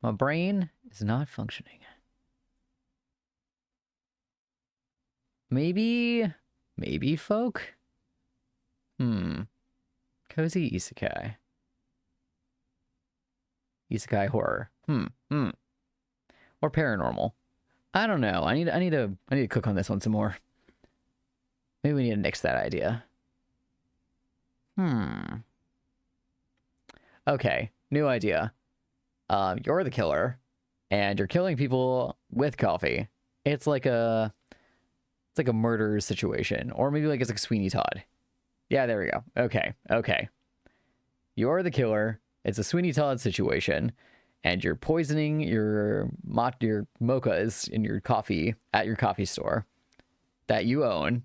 Speaker 1: My brain is not functioning. Maybe folk? Cozy isekai. Isekai horror. Or paranormal. I don't know. I need to cook on this one some more. Maybe we need to nix that idea. Okay, new idea. You're the killer, and you're killing people with coffee. It's like a murder situation, or maybe like it's like Sweeney Todd. Yeah, there we go. Okay. You're the killer. It's a Sweeney Todd situation, and you're poisoning your mochas in your coffee at your coffee store that you own.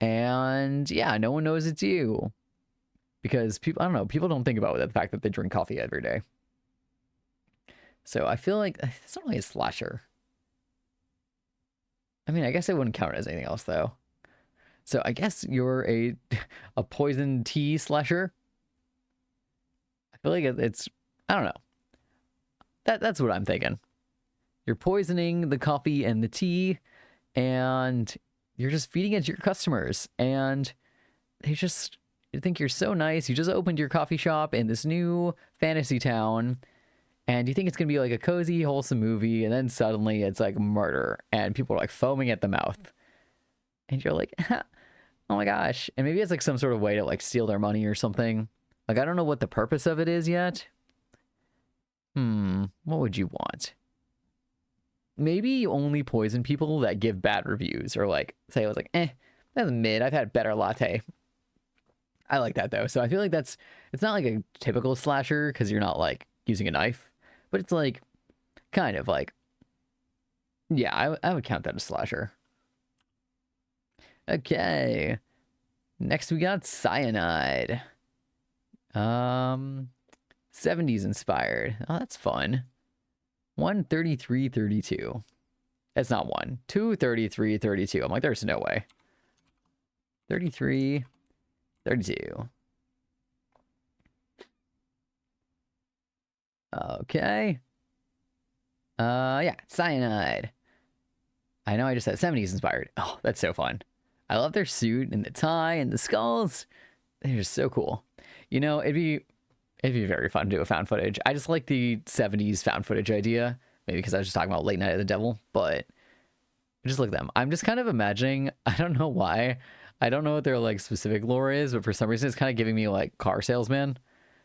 Speaker 1: And yeah, no one knows it's you. Because people, I don't know, people don't think about the fact that they drink coffee every day. So I feel like it's not really a slasher. I mean, I guess it wouldn't count as anything else though. So I guess you're a poison tea slasher. I feel like it's, I don't know. That's what I'm thinking. You're poisoning the coffee and the tea, and you're just feeding it to your customers, and they just think you're so nice. You just opened your coffee shop in this new fantasy town, and you think it's gonna be like a cozy, wholesome movie, and then suddenly it's like murder, and people are like foaming at the mouth, and you're like, Oh my gosh. And maybe it's like some sort of way to like steal their money or something. Like, I don't know what the purpose of it is yet. What would you want? Maybe you only poison people that give bad reviews, or like say it was like, that's mid. I've had better latte. I like that though. So I feel like it's not like a typical slasher because you're not like using a knife, but it's like kind of like, yeah, I would count that as slasher. Okay. Next we got Cyanide. 70s inspired. Oh, that's fun. 133.32. It's not 1. 233.32. I'm like, there's no way. 33.32. Okay. Yeah, Cyanide. I know I just said 70s inspired. Oh, that's so fun. I love their suit and the tie and the skulls. They're just so cool. You know, it'd be very fun to do a found footage. I just like the 70s found footage idea. Maybe because I was just talking about Late Night of the Devil, but just look at them. I'm just kind of imagining, I don't know why. I don't know what their like specific lore is, but for some reason it's kind of giving me like car salesman.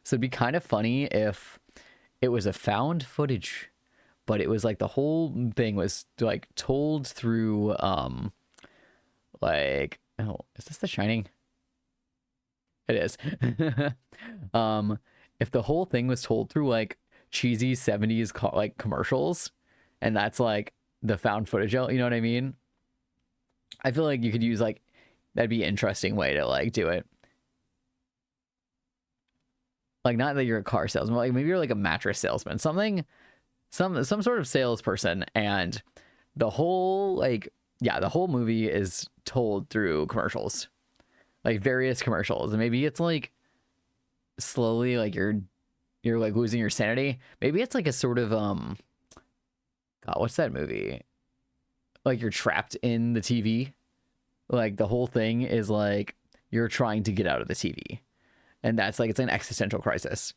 Speaker 1: So it'd be kind of funny if it was a found footage, but it was like the whole thing was like told through like, oh, is this The Shining? It is. If the whole thing was told through like cheesy 70s like commercials, and that's like the found footage, you know what I mean? I feel like you could use like, that'd be an interesting way to like do it. Like, not that you're a car salesman, like maybe you're like a mattress salesman, something, some sort of salesperson, and the whole like, yeah, the whole movie is told through commercials, like various commercials, and maybe it's like slowly like you're like losing your sanity. Maybe it's like a sort of God, what's that movie? Like you're trapped in the TV. Like the whole thing is like you're trying to get out of the TV. And that's like, it's an existential crisis.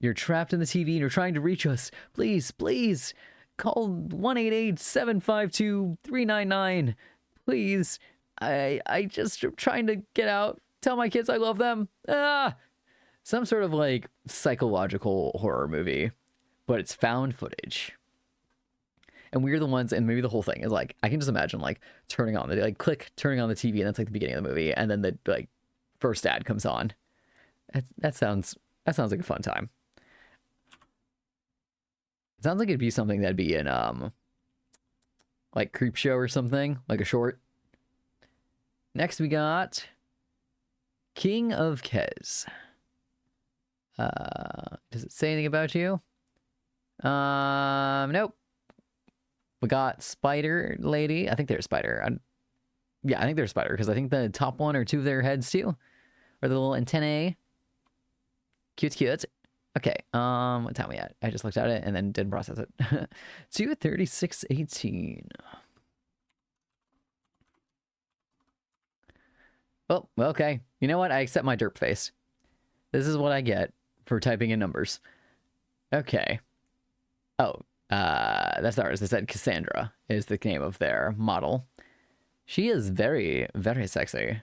Speaker 1: You're trapped in the TV and you're trying to reach us. Please, please call 1-888-752-399. Please. I just am trying to get out. Tell my kids I love them. Some sort of like psychological horror movie, but it's found footage. And we're the ones, and maybe the whole thing is like, I can just imagine like turning on the, like click, turning on the TV, and that's like the beginning of the movie. And then the like first ad comes on. That sounds like a fun time. It sounds like it'd be something that'd be in like Creepshow or something, like a short. Next we got King of Kez. Does it say anything about you? Nope. We got Spider Lady. I think they're a spider. Yeah, I think they're a spider because I think the top one or two of their heads too, or the little antennae. Cute, cute. Okay. What time are we at? I just looked at it and then didn't process it. 2:36:18. Oh, okay. You know what? I accept my derp face. This is what I get for typing in numbers. Okay. Oh, that's ours. They said Cassandra is the name of their model. She is very, very sexy.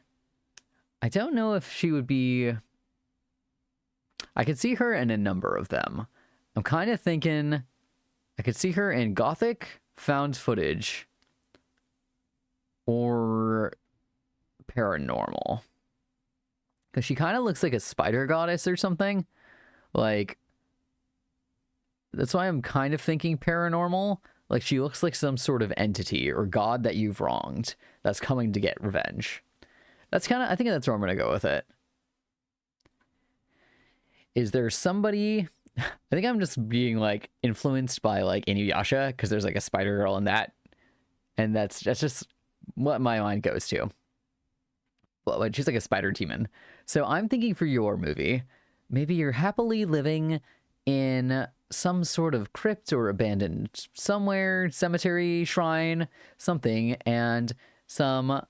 Speaker 1: I don't know if she would be... I could see her in a number of them. I'm kind of thinking I could see her in Gothic, found footage, or paranormal. Because she kind of looks like a spider goddess or something. Like, that's why I'm kind of thinking paranormal. Like, she looks like some sort of entity or god that you've wronged that's coming to get revenge. That's kind of, I think that's where I'm going to go with it. Is there somebody... I think I'm just being, like, influenced by, like, Inuyasha, because there's, like, a spider girl in that. And that's just what my mind goes to. Well, she's like a spider demon. So I'm thinking for your movie, maybe you're happily living in some sort of crypt or abandoned somewhere, cemetery, shrine, something, and some...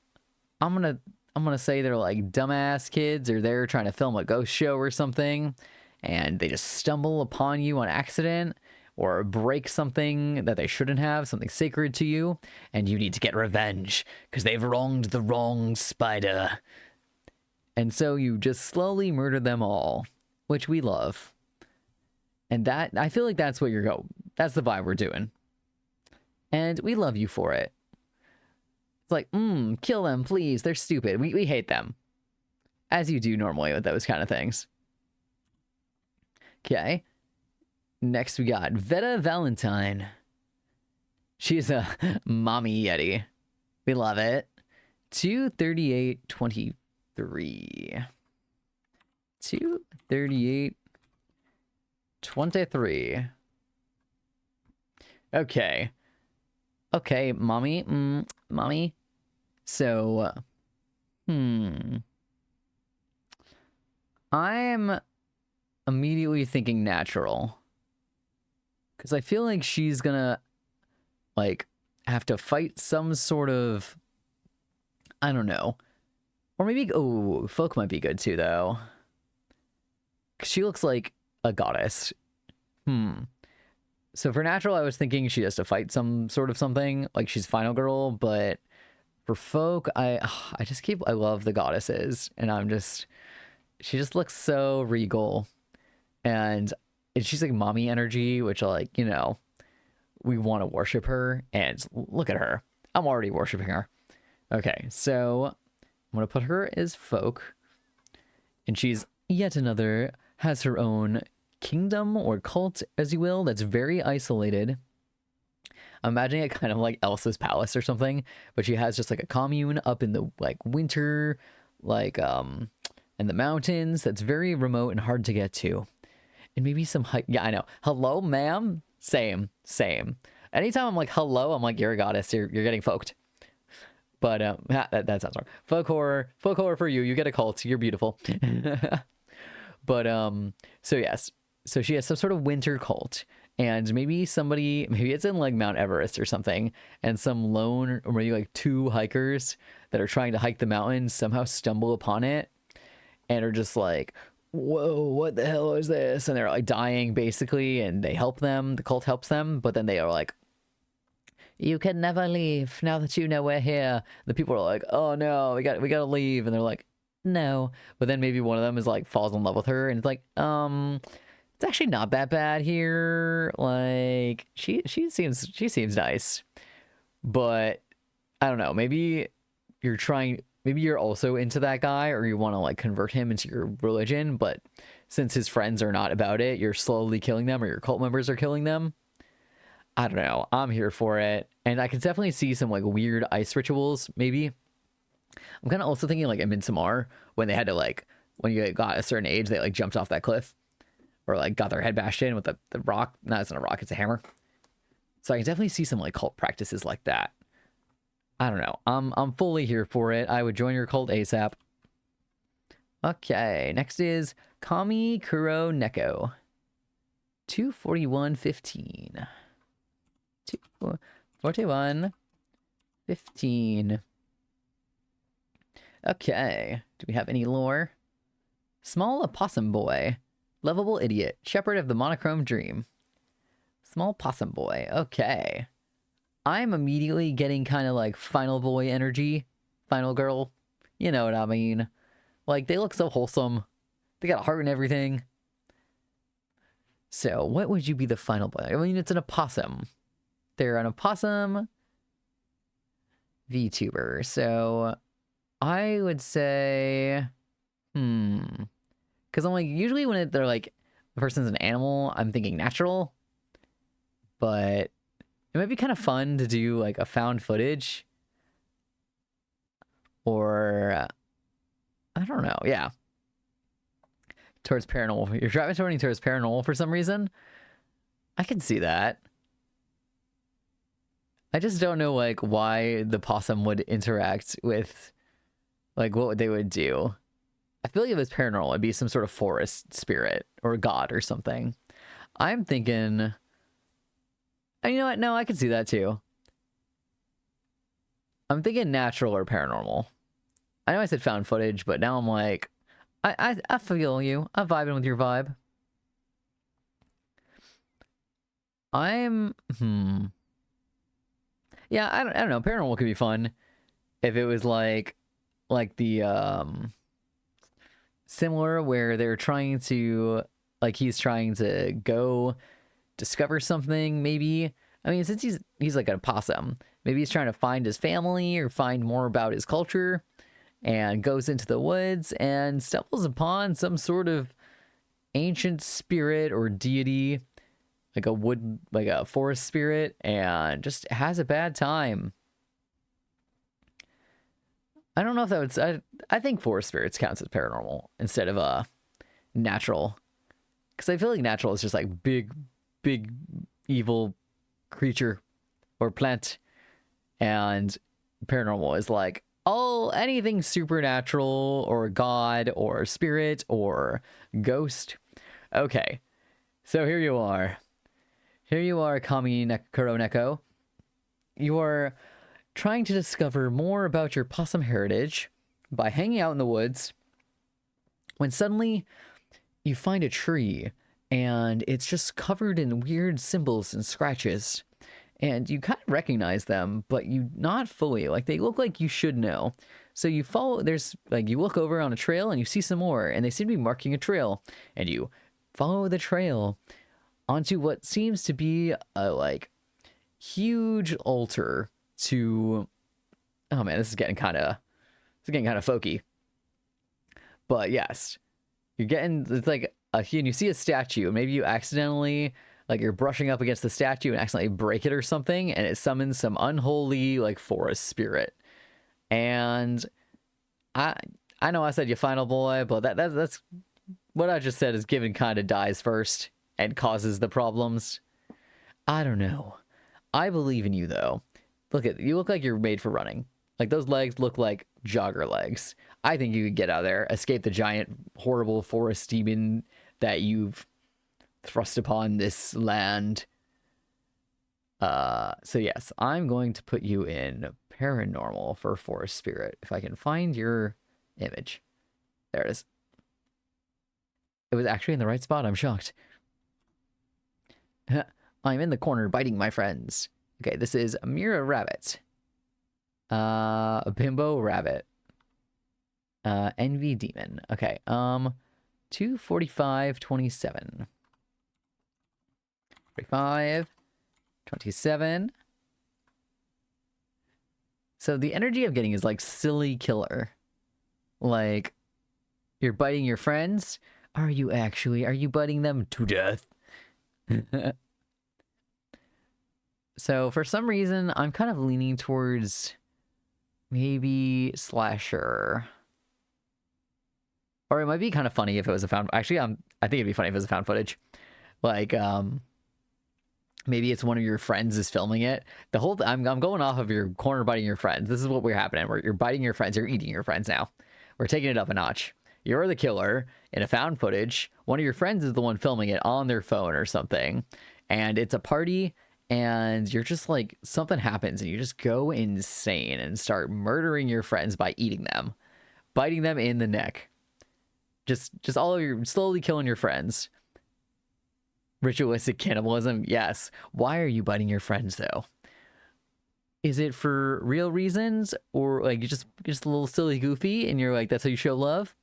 Speaker 1: I'm gonna say they're like dumbass kids, or they're trying to film a ghost show or something, and they just stumble upon you on accident or break something that they shouldn't have, something sacred to you, and you need to get revenge because they've wronged the wrong spider. And so you just slowly murder them all, which we love. And that, I feel like that's what that's the vibe we're doing. And we love you for it. It's like, kill them, please. They're stupid. We hate them. As you do normally with those kind of things. Okay. Next we got Veta Valentine. She's a mommy yeti. We love it. 23823. 23823. Okay. Okay, mommy. Mommy. So, I'm immediately thinking natural. Because I feel like she's gonna, like, have to fight some sort of, I don't know. Or maybe, oh, folk might be good too, though. Because she looks like a goddess. So for natural, I was thinking she has to fight some sort of something, like she's final girl, but for folk, I love the goddesses, and she just looks so regal, and she's like mommy energy, which like, you know, we want to worship her, and look at her. I'm already worshiping her. Okay, so I'm gonna put her as folk, and she's yet another, has her own kingdom or cult, as you will, that's very isolated. I'm imagining it kind of like Elsa's palace or something, but she has just like a commune up in the like winter, like in the mountains, that's very remote and hard to get to. And maybe some yeah, I know. Hello, ma'am. Same. Anytime I'm like hello, I'm like, you're a goddess, you're getting folked. But that sounds wrong. Folk horror for you. You get a cult. You're beautiful. But so yes. So she has some sort of winter cult, and maybe it's in like Mount Everest or something, and some lone, or maybe like two hikers that are trying to hike the mountain somehow stumble upon it and are just like, whoa, what the hell is this? And they're like dying basically, and they help them. The cult helps them, but then they are like, you can never leave now that you know we're here. The people are like, oh no, we gotta leave, and they're like, no. But then maybe one of them is like falls in love with her, and it's like, it's actually not that bad here. Like she seems nice, but I don't know. Maybe you're also into that guy, or you want to like convert him into your religion. But since his friends are not about it, you're slowly killing them, or your cult members are killing them. I don't know. I'm here for it, and I can definitely see some like weird ice rituals. Maybe I'm kind of also thinking like in Midsommar, when they had to like, when you got a certain age, they like jumped off that cliff. Or like got their head bashed in with the rock. No, it's not a rock, it's a hammer. So I can definitely see some like cult practices like that. I don't know. I'm fully here for it. I would join your cult ASAP. Okay, next is Kami Kuro Neko. 241.15. 241.15. Okay. Do we have any lore? Small opossum boy. Lovable idiot. Shepherd of the monochrome dream. Small possum boy. Okay. I'm immediately getting kind of like final boy energy. Final girl. You know what I mean. Like, they look so wholesome. They got a heart and everything. So, what would you be the final boy? I mean, it's an opossum. They're an opossum VTuber. So, I would say... Because I'm like, usually when they're like, the person's an animal, I'm thinking natural. But it might be kind of fun to do like a found footage. Or, I don't know, yeah. Towards paranormal. You're gravitating towards paranormal for some reason. I can see that. I just don't know like why the possum would interact with like what they would do. I feel like if it's paranormal, it'd be some sort of forest spirit or god or something. I'm thinking... And you know what? No, I can see that too. I'm thinking natural or paranormal. I know I said found footage, but now I'm like... I feel you. I'm vibing with your vibe. Yeah, I don't know. Paranormal could be fun if it was like the similar where they're trying to like he's trying to go discover something maybe. I mean, since he's like a possum, maybe he's trying to find his family or find more about his culture and goes into the woods and stumbles upon some sort of ancient spirit or deity, like a forest spirit, and just has a bad time. I don't know if that would. I think forest spirits counts as paranormal instead of natural, because I feel like natural is just like big evil creature or plant, and paranormal is like anything supernatural or god or spirit or ghost. Okay, so here you are. Here you are, Kami Kuroneko. You are trying to discover more about your possum heritage by hanging out in the woods when suddenly you find a tree and it's just covered in weird symbols and scratches. And you kind of recognize them, but you not fully. Like, they look like you should know. So you follow, you look over on a trail and you see some more, and they seem to be marking a trail. And you follow the trail onto what seems to be a, huge altar to... Oh man, this is getting kind of folky. But yes, it's like and you see a statue, and maybe you accidentally, you're brushing up against the statue and accidentally break it or something, and it summons some unholy, forest spirit. And I know I said you final boy, but that's what I just said is given kind of dies first and causes the problems. I don't know. I believe in you, though. You look like you're made for running. Like, those legs look like jogger legs. I think you could get out there, escape the giant, horrible forest demon that you've thrust upon this land. So yes, I'm going to put you in paranormal for forest spirit. If I can find your image. There it is. It was actually in the right spot. I'm shocked. I'm in the corner biting my friends. Okay, this is Mira Rabbit. Bimbo Rabbit. Envy Demon. Okay, 245.27. 45.27. So the energy I'm getting is like silly killer. Like, you're biting your friends? Are you biting them to death? So for some reason, I'm kind of leaning towards maybe slasher. Or it might be kind of funny if it was a found... Actually, I think it'd be funny if it was a found footage. Maybe it's one of your friends is filming it. I'm going off of your corner biting your friends. This is what we're happening. You're biting your friends. You're eating your friends now. We're taking it up a notch. You're the killer in a found footage. One of your friends is the one filming it on their phone or something. And it's a party, and you're just something happens and you just go insane and start murdering your friends by eating them. Biting them in the neck. Just all of your... Slowly killing your friends. Ritualistic cannibalism, yes. Why are you biting your friends, though? Is it for real reasons? Or, you just a little silly goofy, and you're that's how you show love?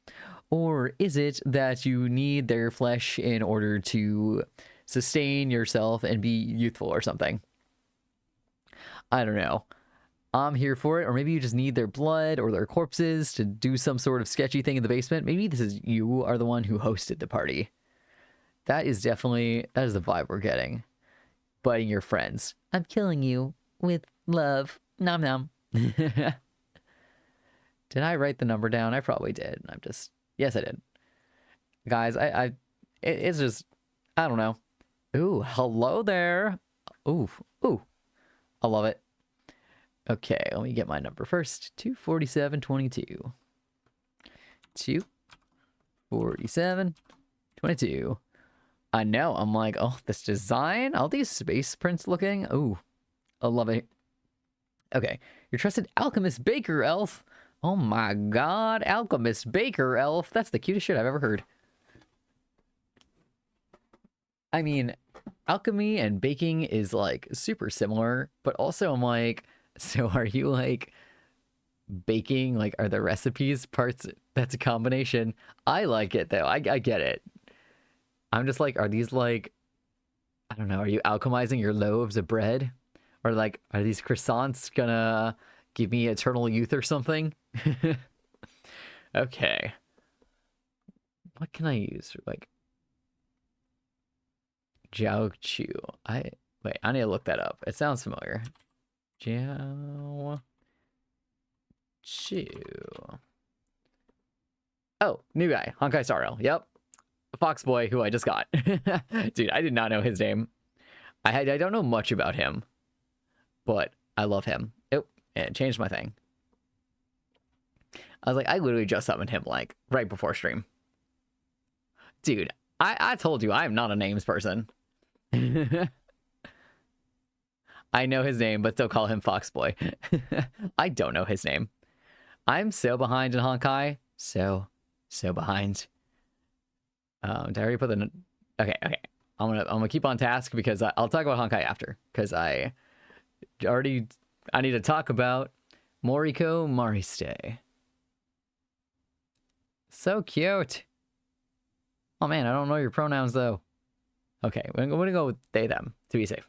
Speaker 1: Or is it that you need their flesh in order to sustain yourself and be youthful or something? I don't know. I'm here for it. Or maybe you just need their blood or their corpses to do some sort of sketchy thing in the basement. Maybe you are the one who hosted the party. That is the vibe we're getting. Biting your friends. I'm killing you with love. Nom nom. Did I write the number down? I probably did. Yes, I did. Guys, it's just, I don't know. Ooh, hello there. Ooh. I love it. Okay, let me get my number first. 247.22. 247.22. I know, I'm oh, this design, all these space prints looking. Ooh, I love it. Okay, your trusted alchemist baker elf. Oh my god, alchemist baker elf. That's the cutest shit I've ever heard. I mean, alchemy and baking is like super similar, but also I'm like, so are you like baking? Like, are the recipes parts? That's a combination. I like it though. I get it. I'm just like, are these like, I don't know, are you alchemizing your loaves of bread? Or like, are these croissants gonna give me eternal youth or something? Okay. What can I use? Like, Jiao Chu. Wait, I need to look that up. It sounds familiar. Jiao Chu. Oh, new guy. Honkai Starro. Yep. Fox Boy, who I just got. Dude, I did not know his name. I don't know much about him, but I love him. Oh, and it changed my thing. I was like, I literally just summoned him like right before stream. Dude, I told you I am not a names person. I know his name, but still call him Fox Boy. I don't know his name. I'm so behind in Honkai. So behind. Did I already put the... Okay. I'm gonna keep on task because I'll talk about Honkai after. Because I need to talk about Moriko Mariste. So cute. Oh man, I don't know your pronouns though. Okay, we're gonna go with they, them to be safe.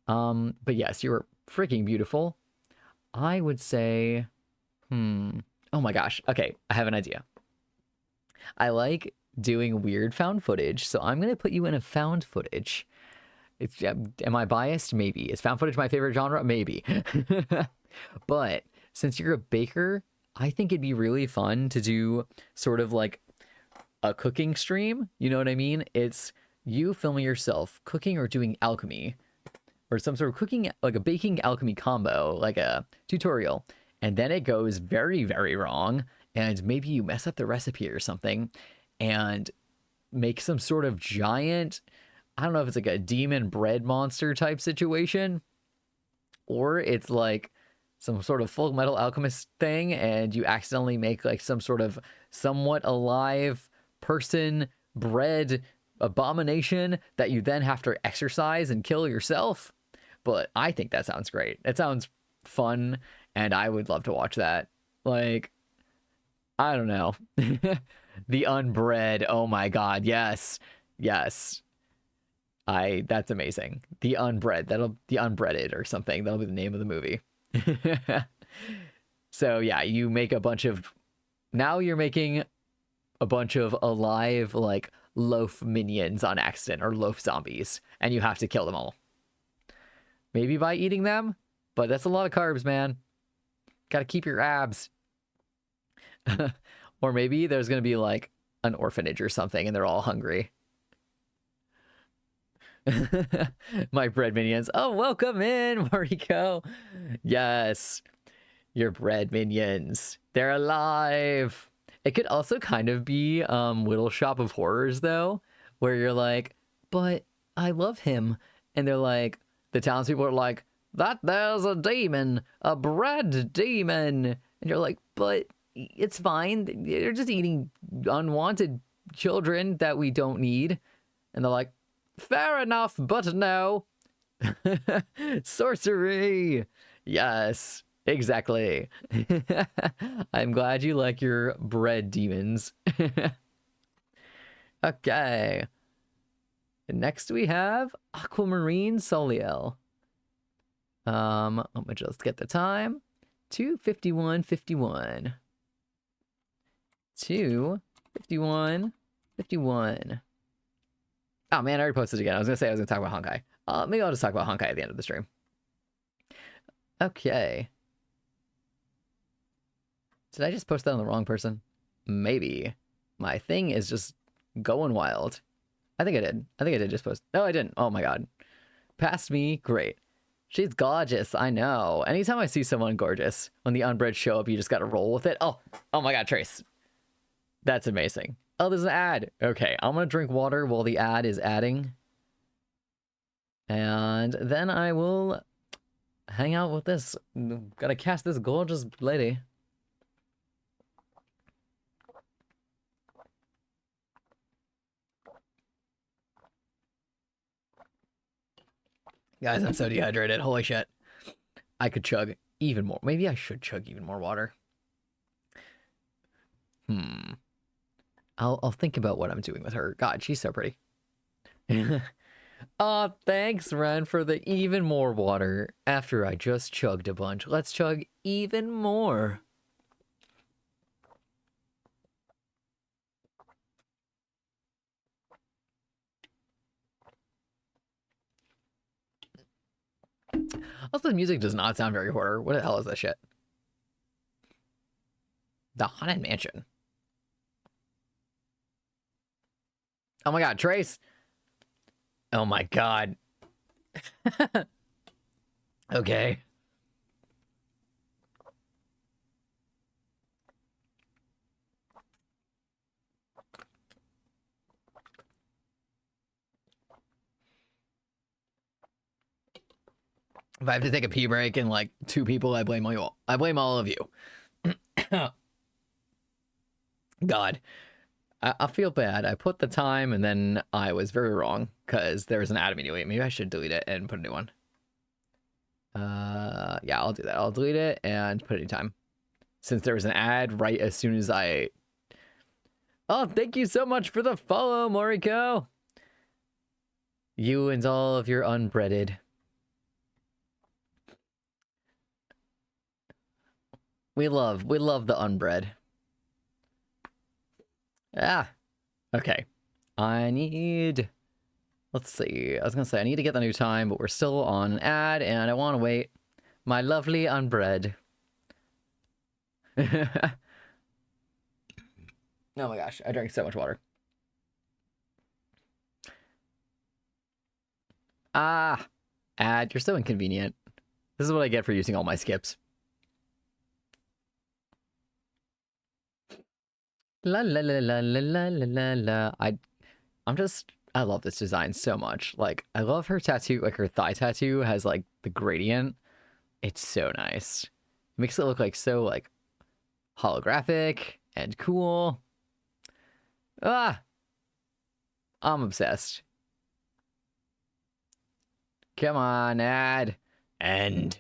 Speaker 1: But yes, you were freaking beautiful. I would say, oh my gosh. Okay, I have an idea. I like doing weird found footage, so I'm gonna put you in a found footage. Am I biased? Maybe. Is found footage my favorite genre? Maybe. But since you're a baker, I think it'd be really fun to do sort of like a cooking stream. You know what I mean? It's you filming yourself cooking or doing alchemy or some sort of cooking, like a baking alchemy combo, like a tutorial. And then it goes very, very wrong. And maybe you mess up the recipe or something and make some sort of giant, I don't know if it's like a demon bread monster type situation, or it's like some sort of Full Metal Alchemist thing and you accidentally make like some sort of somewhat alive person bread abomination that you then have to exercise and kill yourself. But I think that sounds great. It sounds fun and I would love to watch that. Like, I don't know. The unbread. Oh my god. Yes. That's amazing. The unbread. The unbreaded or something. That'll be the name of the movie. So yeah, you make a bunch of, now you're making a bunch of alive like loaf minions on accident or loaf zombies and you have to kill them all. Maybe by eating them, but that's a lot of carbs, man. Got to keep your abs. Or maybe there's going to be like an orphanage or something and they're all hungry. My bread minions. Oh, welcome in, Mariko. Yes, your bread minions. They're alive. It could also kind of be Little Shop of Horrors, though, where you're like, but I love him. And they're like, the townspeople are like, that there's a demon, a bread demon. And you're like, but it's fine. They're just eating unwanted children that we don't need. And they're like, fair enough, but no. Sorcery. Yes, exactly. I'm glad you like your bread demons. Okay. Next we have Aquamarine Soliel. Let me just get the time. 2:51:51. 2:51:51. Oh man, I already posted it again. I was gonna say I was gonna talk about Honkai. Maybe I'll just talk about Honkai at the end of the stream. Okay. Did I just post that on the wrong person? Maybe. My thing is just going wild. I think I did just post. No, I didn't. Oh my god. Past me, great. She's gorgeous, I know. Anytime I see someone gorgeous, when the unbred show up, you just gotta roll with it. Oh my god, Trace. That's amazing. Oh, there's an ad. Okay, I'm gonna drink water while the ad is adding. And then I will hang out with this. Gotta cast this gorgeous lady. Guys, I'm so dehydrated. Holy shit. I could chug even more. Maybe I should chug even more water. I'll think about what I'm doing with her. God, she's so pretty. Thanks, Ren, for the even more water after I just chugged a bunch. Let's chug even more. Also, the music does not sound very horror. What the hell is that shit? The Haunted Mansion. Oh my god, Trace! Oh my god. Okay. If I have to take a pee break and like 2 people, I blame you all. I blame all of you. God. I feel bad. I put the time and then I was very wrong because there was an ad immediately. Maybe I should delete it and put a new one. Yeah, I'll do that. I'll delete it and put a new time. Since there was an ad right as soon as I... Oh, thank you so much for the follow, Moriko. You and all of your unbreaded. We love the unbread. Ah, okay. Let's see. I was gonna say I need to get the new time, but we're still on an ad, and I want to wait. My lovely unbread. Oh my gosh, I drank so much water. Ah, ad, you're so inconvenient. This is what I get for using all my skips. La la la la la la la la. I love this design so much. Like, I love her tattoo, like her thigh tattoo has like the gradient. It's so nice. It makes it look like so like holographic and cool. Ah, I'm obsessed. Come on, ad. And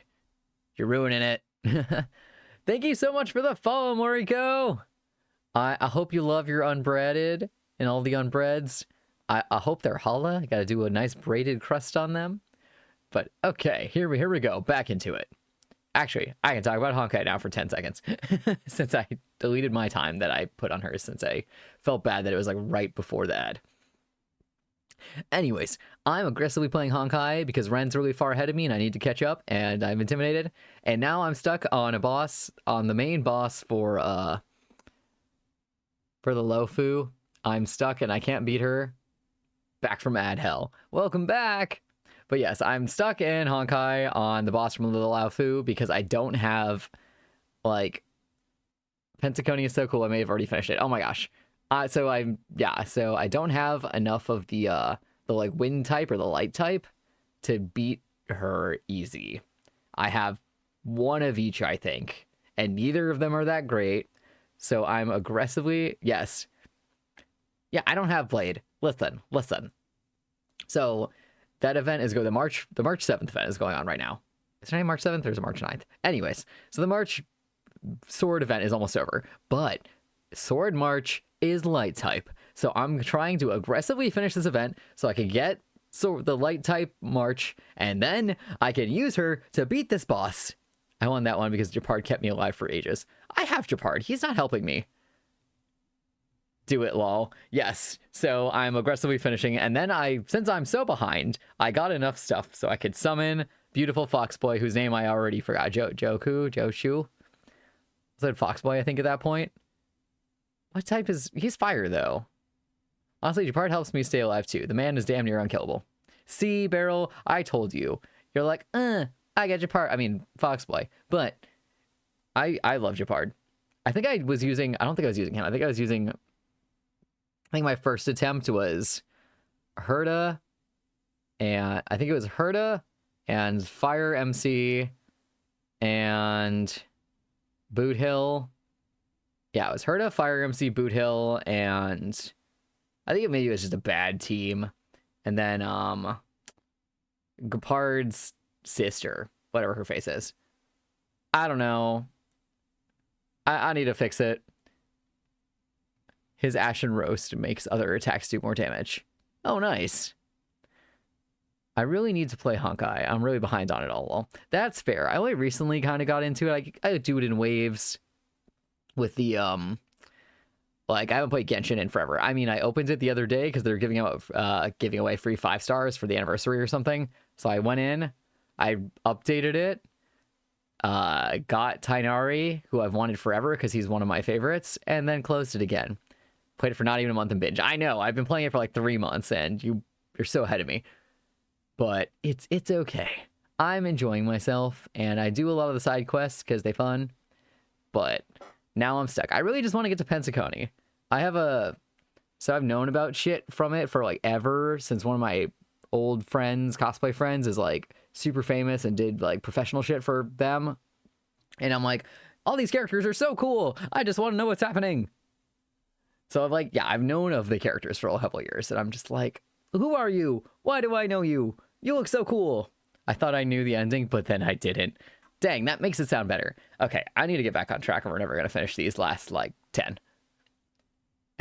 Speaker 1: you're ruining it. Thank you so much for the follow, Moriko. I hope you love your unbreaded and all the unbreads. I hope they're challah. I gotta do a nice braided crust on them. But okay, here we go. Back into it. Actually, I can talk about Honkai now for 10 seconds. Since I deleted my time that I put on her since I felt bad that it was like right before the ad. Anyways, I'm aggressively playing Honkai because Ren's really far ahead of me and I need to catch up and I'm intimidated. And now I'm stuck on a boss, on the main boss for the Lofu. I'm stuck and I can't beat her. Back from ad hell. Welcome back! But yes, I'm stuck in Honkai on the boss from the Lofu because I don't have, like... Pensaconia is so cool, I may have already finished it. Oh my gosh. So I don't have enough of the like wind type or the light type to beat her easy. I have one of each, I think, and neither of them are that great. So I'm aggressively, yes. Yeah, I don't have Blade. Listen. So that event is going, the March 7th event is going on right now. Is it March 7th or is it March 9th? Anyways, so the March Sword event is almost over, but Sword March is light type. So I'm trying to aggressively finish this event so I can get the light type March, and then I can use her to beat this boss. I won that one because Japard kept me alive for ages. I have Japard. He's not helping me. Do it, lol. Yes. So I'm aggressively finishing, and then since I'm so behind, I got enough stuff so I could summon beautiful Foxboy, whose name I already forgot. Joshu? Was it Foxboy, I think, at that point? What type is... He's fire, though. Honestly, Japard helps me stay alive, too. The man is damn near unkillable. See, Beryl, I told you. You're like, I got Japard. I mean, Foxboy. But I love Japard. I think I was using... I don't think I was using him. I think I was using... I think my first attempt was Herta. And I think it was Herta and Fire MC and Boot Hill. Yeah, it was Herta, Fire MC, Boot Hill, and I think maybe it was just a bad team. And then Gepard's sister, whatever her face is. I don't know. I need to fix it. His Ashen Roast makes other attacks do more damage. Oh, nice. I really need to play Honkai. I'm really behind on it all. Well, that's fair. I only recently kind of got into it. I do it in waves with the, like, I haven't played Genshin in forever. I mean, I opened it the other day because they're giving away free 5 stars for the anniversary or something. So I went in, I updated it, got Tainari, who I've wanted forever because he's one of my favorites, and then closed it again. Played it for not even a month in binge. I know, I've been playing it for like 3 months, and you're so ahead of me. But it's okay. I'm enjoying myself, and I do a lot of the side quests because they're fun. But now I'm stuck. I really just want to get to Pensaconi. So I've known about shit from it for like ever, since one of my old friends, cosplay friends, is like super famous and did like professional shit for them. And I'm like, all these characters are so cool. I just want to know what's happening. So I'm like, yeah, I've known of the characters for a couple of years, and I'm just like, who are you? Why do I know you? You look so cool. I thought I knew the ending, but then I didn't. Dang, that makes it sound better. Okay, I need to get back on track, and we're never going to finish these last, like, 10.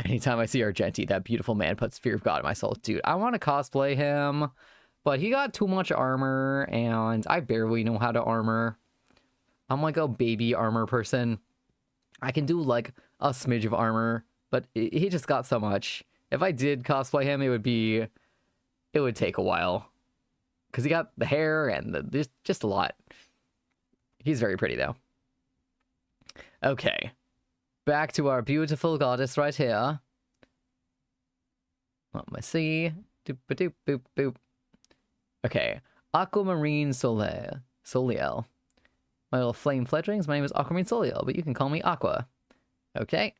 Speaker 1: Anytime I see Argenti, that beautiful man puts fear of God in my soul. Dude, I want to cosplay him, but he got too much armor, and I barely know how to armor. I'm like a baby armor person. I can do, like, a smidge of armor, but he just got so much. If I did cosplay him, it would take a while. Because he got the hair and there's just a lot. He's very pretty, though. Okay. Back to our beautiful goddess right here. Let me see. Doop, doop, boop, boop. Okay. Aquamarine Soliel. My little flame fledglings. My name is Aquamarine Soliel, but you can call me Aqua. Okay.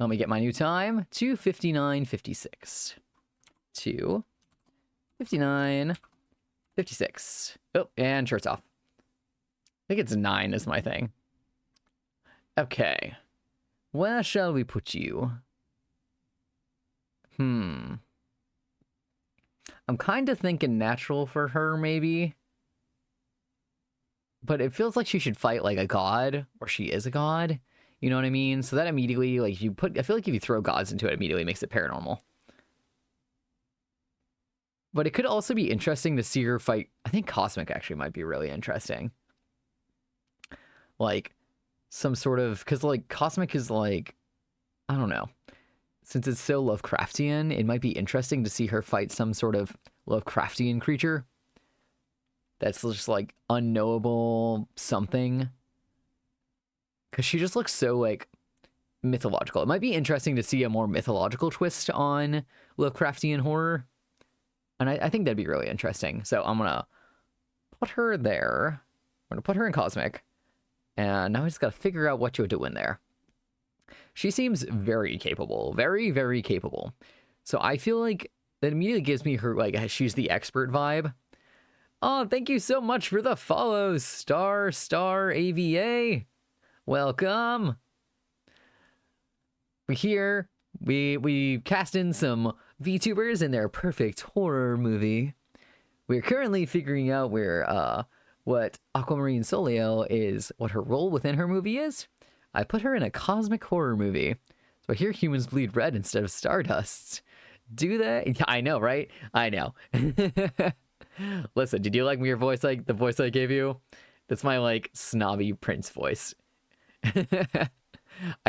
Speaker 1: Let me get my new time. 2:59:56. 2:59:56. Oh, and shirts off. I think it's 9 is my thing. Okay. Where shall we put you? I'm kind of thinking natural for her, maybe. But it feels like she should fight like a god, or she is a god. You know what I mean? So that immediately, like, I feel like if you throw gods into it, immediately makes it paranormal. But it could also be interesting to see her fight. I think Cosmic actually might be really interesting. Like, some sort of, because, like, Cosmic is, like, I don't know. Since it's so Lovecraftian, it might be interesting to see her fight some sort of Lovecraftian creature that's just, like, unknowable something. Because she just looks so, like, mythological. It might be interesting to see a more mythological twist on Lovecraftian horror. And I think that'd be really interesting. So I'm going to put her there. I'm going to put her in Cosmic. And now I just got to figure out what you're doing there. She seems very capable. Very, very capable. So I feel like that immediately gives me her, like, she's the expert vibe. Oh, thank you so much for the follows, Star AVA. Welcome. We cast in some VTubers in their perfect horror movie. We're currently figuring out what Aquamarine Soliel is, what her role within her movie is. I put her in a cosmic horror movie. So I hear humans bleed red instead of stardust. Do they? I know, right? I know. Listen, did you like your voice, like the voice I gave you? That's my, like, snobby prince voice. I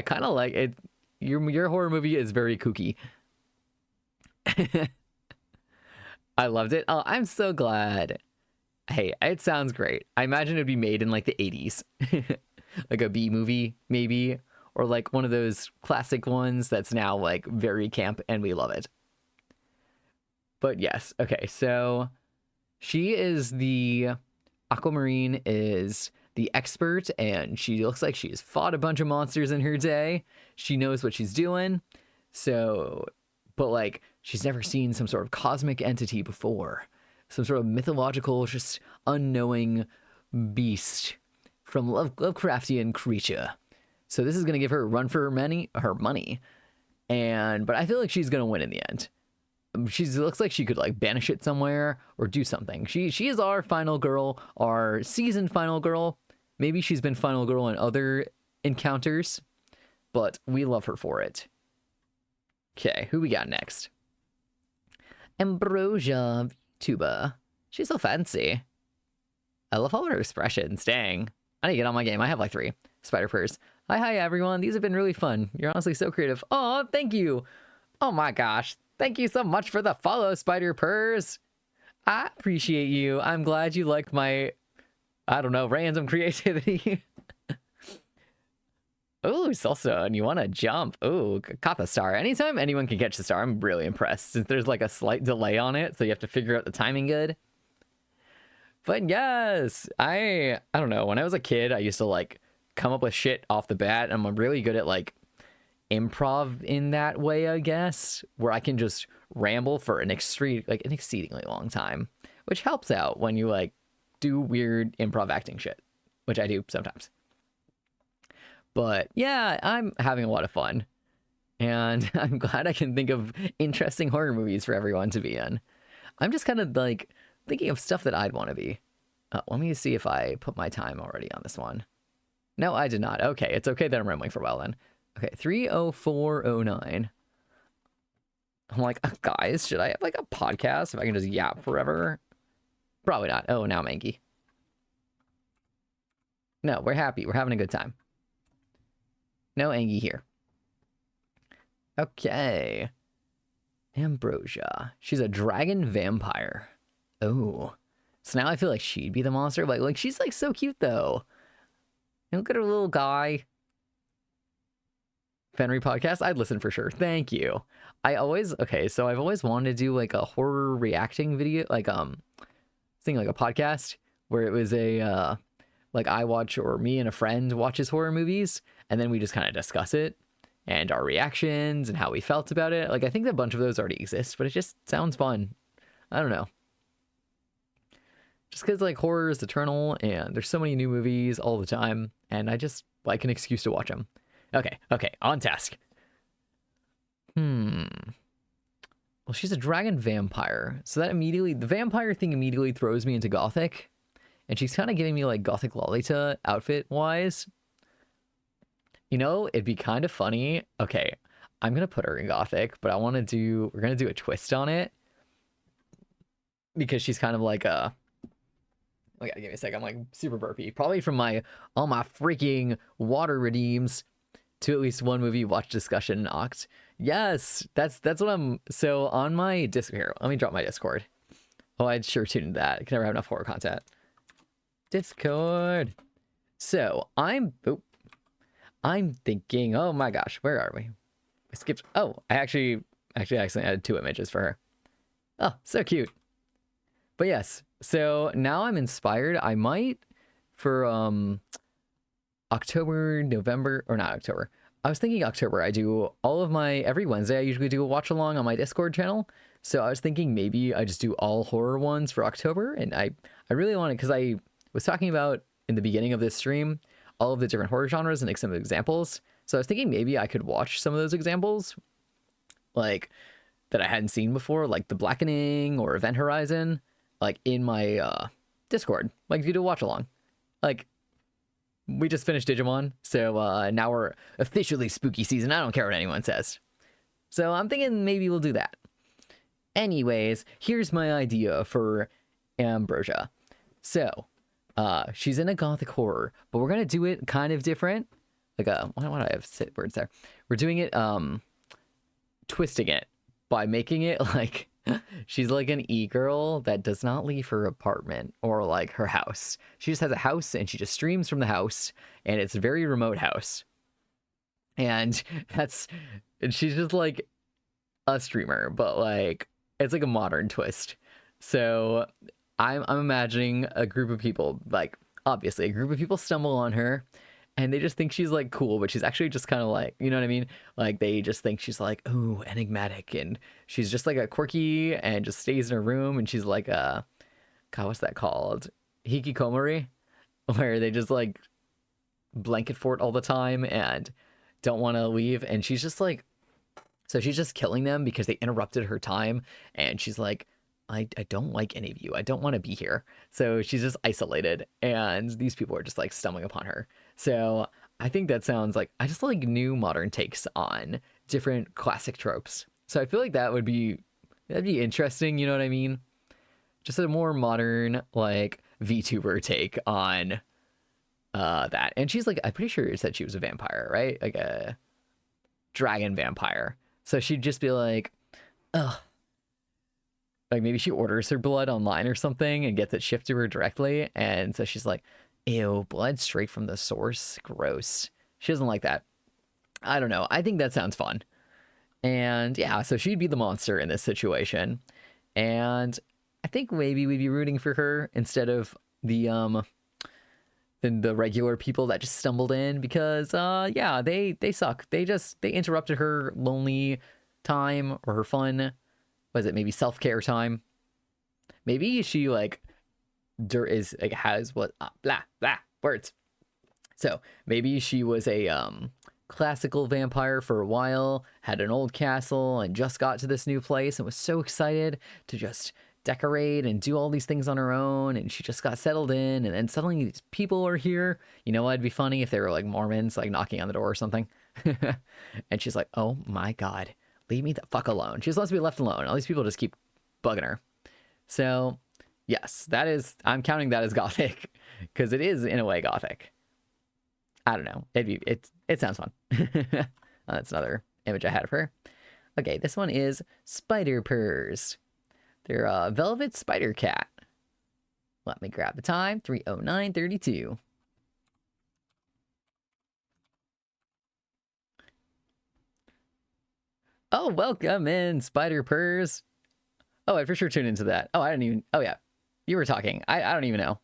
Speaker 1: kind of like it. Your horror movie is very kooky. I loved it. Oh, I'm so glad. Hey, it sounds great. I imagine it'd be made in, like, the 80s. Like a B movie, maybe. Or, like, one of those classic ones that's now, like, very camp, and we love it. But yes, okay, so she is Aquamarine is the expert, and she looks like she's fought a bunch of monsters in her day. She knows what she's doing. So, but, like, she's never seen some sort of cosmic entity before. Some sort of mythological, just unknowing beast from Lovecraftian creature. So this is going to give her a run for her money. But I feel like she's going to win in the end. She looks like she could like banish it somewhere or do something. She is our final girl, our seasoned final girl. Maybe she's been final girl in other encounters, but we love her for it. Okay, who we got next? Ambrosia Vtuber. She's so fancy. I love all her expressions. Dang. I need to get on my game. I have like 3. Spider purrs. Hi everyone. These have been really fun. You're honestly so creative. Oh, thank you. Oh my gosh. Thank you so much for the follow, Spider Purrs. I appreciate you. I'm glad you liked my, I don't know, random creativity. Ooh, salsa, and you want to jump. Ooh, caught the star. Anytime anyone can catch the star, I'm really impressed, since there's like a slight delay on it, so you have to figure out the timing good. But yes, I don't know. When I was a kid, I used to like come up with shit off the bat, and I'm really good at like improv in that way, I guess, where I can just ramble for an exceedingly long time, which helps out when you like do weird improv acting shit, which I do sometimes. But yeah, I'm having a lot of fun, and I'm glad I can think of interesting horror movies for everyone to be in. I'm just kind of like thinking of stuff that I'd want to be. Let me see if I put my time already on this one. No, I did not. Okay, it's okay that I'm rambling for a while then. Okay, 3:04:09. I'm like, guys, should I have like a podcast if I can just yap forever? Probably not. Oh, now I'm angry. No, we're happy. We're having a good time. No Angie here. Okay. Ambrosia. She's a dragon vampire. Oh. So now I feel like she'd be the monster. Like she's like so cute though. And look at her little guy. Fenry podcast, I'd listen for sure. Thank you. I've always wanted to do like a horror reacting video, like thing, like a podcast where it was a like I watch, or me and a friend watches horror movies, and then we just kind of discuss it and our reactions and how we felt about it. Like I think a bunch of those already exist, but it just sounds fun. I don't know. Just because like horror is eternal and there's so many new movies all the time, and I just like an excuse to watch them. Okay, on task. Well, she's a dragon vampire, so that the vampire thing immediately throws me into gothic, and she's kind of giving me like gothic Lolita outfit wise. You know, it'd be kind of funny. Okay, I'm gonna put her in gothic, but we're gonna do a twist on it, because she's kind of like a, okay, give me a sec, I'm like super burpy, probably from all my freaking water redeems to at least one movie watch discussion oct. Yes, that's what I'm. So on my Discord here, let me drop my Discord. Oh, I'd sure tune into that. I can never have enough horror content. Discord. So I'm thinking, oh my gosh, where are we? I skipped. Oh, I actually accidentally added 2 images for her. Oh, so cute. But yes, so now I'm inspired. I might for October, November, or not October. I was thinking October. I do all of every Wednesday, I usually do a watch along on my Discord channel. So I was thinking maybe I just do all horror ones for October. And I really want it, because I was talking about in the beginning of this stream, all of the different horror genres and like some examples. So I was thinking maybe I could watch some of those examples, like that I hadn't seen before, like The Blackening or Event Horizon, like in my Discord, like do a watch along. Like, we just finished Digimon, so now we're officially spooky season. I don't care what anyone says. So I'm thinking maybe we'll do that. Anyways, here's my idea for Ambrosia. So, she's in a gothic horror, but we're gonna do it kind of different. Like why do I have words there? We're doing it, twisting it by making it like she's like an e-girl that does not leave her apartment or like her house. She just has a house and she just streams from the house, and it's a very remote house. And she's just like a streamer, but like it's like a modern twist. So I'm imagining a group of people, like obviously a group of people stumble on her, and they just think she's like cool, but she's actually just kind of like, you know what I mean? Like they just think she's like, ooh, enigmatic, and she's just like a quirky and just stays in her room, and she's like a, God, what's that called? Hikikomori, where they just like blanket fort all the time and don't want to leave, and she's just like So she's just killing them because they interrupted her time. And she's like, I don't like any of you. I don't want to be here. So she's just isolated. And these people are just like stumbling upon her. So I think that sounds like, I just like new modern takes on different classic tropes. So I feel like that'd be interesting. You know what I mean? Just a more modern, like, VTuber take on that. And she's like, I'm pretty sure it said she was a vampire, right? Like a dragon vampire. So she'd just be like, ugh. Like maybe she orders her blood online or something and gets it shipped to her directly. And so she's like, ew, blood straight from the source. Gross. She doesn't like that. I don't know. I think that sounds fun. And yeah, so she'd be the monster in this situation. And I think maybe we'd be rooting for her instead of the regular people that just stumbled in because yeah, they suck. They interrupted her lonely time or her fun. Was it maybe self-care time? Maybe she like is like has what blah blah words. So maybe she was a classical vampire for a while, had an old castle, and just got to this new place and was so excited to just decorate and do all these things on her own, and she just got settled in, and then suddenly these people are here. You know what? It'd be funny if they were like Mormons, like knocking on the door or something. And she's like, oh my god, leave me the fuck alone. She just wants to be left alone. All these people just keep bugging her. So yes, I'm counting that as gothic because it is in a way gothic. I don't know. It sounds fun. That's another image I had of her. Okay, this one is Spider Purrs. They're a velvet spider cat. Let me grab the time. 3:09:32. Oh, welcome in, Spider Purrs. Oh, I for sure tuned into that. Oh, I didn't even. Oh, yeah. You were talking. I don't even know.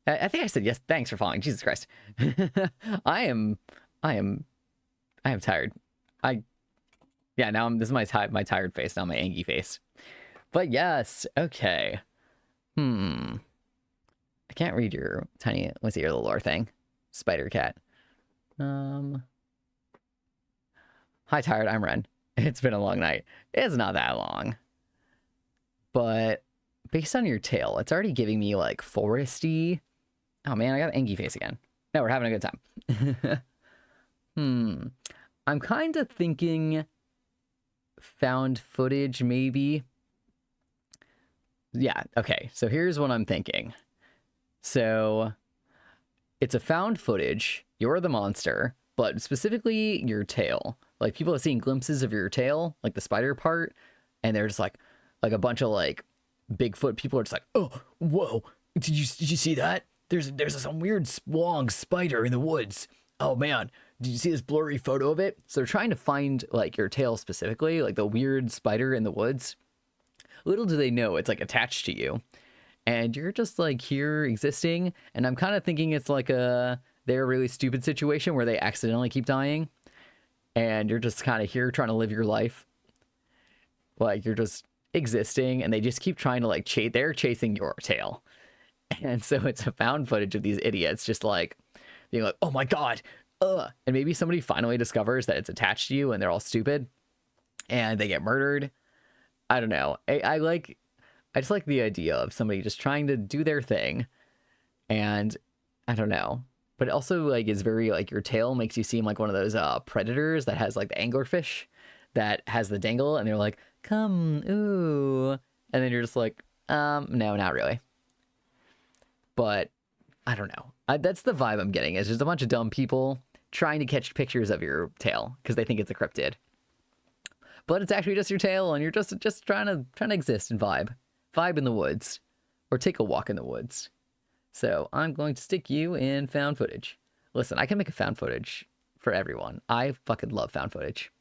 Speaker 1: I think I said yes. Thanks for following. Jesus Christ. I am tired. Yeah, now this is my tired face, not my angry face. But yes, okay. I can't read your tiny, let's see your little lore thing. Spider cat. Hi, tired, I'm Ren. It's been a long night. It's not that long. But based on your tail, it's already giving me like foresty. Oh man, I got an Angie face again. No, we're having a good time. I'm kind of thinking found footage, maybe. Yeah, okay. So here's what I'm thinking. So it's a found footage. You're the monster, but specifically your tail. Like people have seen glimpses of your tail, like the spider part, and they're just like a bunch of like Bigfoot people are just like, oh, whoa, did you see that? There's some weird long spider in the woods. Oh man, did you see this blurry photo of it? So they're trying to find like your tail specifically, like the weird spider in the woods. Little do they know it's like attached to you, and you're just like here existing. And I'm kind of thinking it's like they're a really stupid situation where they accidentally keep dying, and you're just kind of here trying to live your life. Like you're just existing, and they just keep trying to like they're chasing your tail. And so it's a found footage of these idiots just like being like, oh my god, and maybe somebody finally discovers that it's attached to you and they're all stupid and they get murdered. I don't know. I just like the idea of somebody just trying to do their thing, and I don't know. But it also like is very like your tail makes you seem like one of those predators that has like the anglerfish that has the dangle, and they're like, come, ooh, and then you're just like, no, not really. But I don't know. That's the vibe I'm getting. Is just a bunch of dumb people trying to catch pictures of your tail because they think it's a cryptid. But it's actually just your tail, and you're just trying to exist and vibe in the woods, or take a walk in the woods. So I'm going to stick you in found footage. Listen, I can make a found footage for everyone. I fucking love found footage.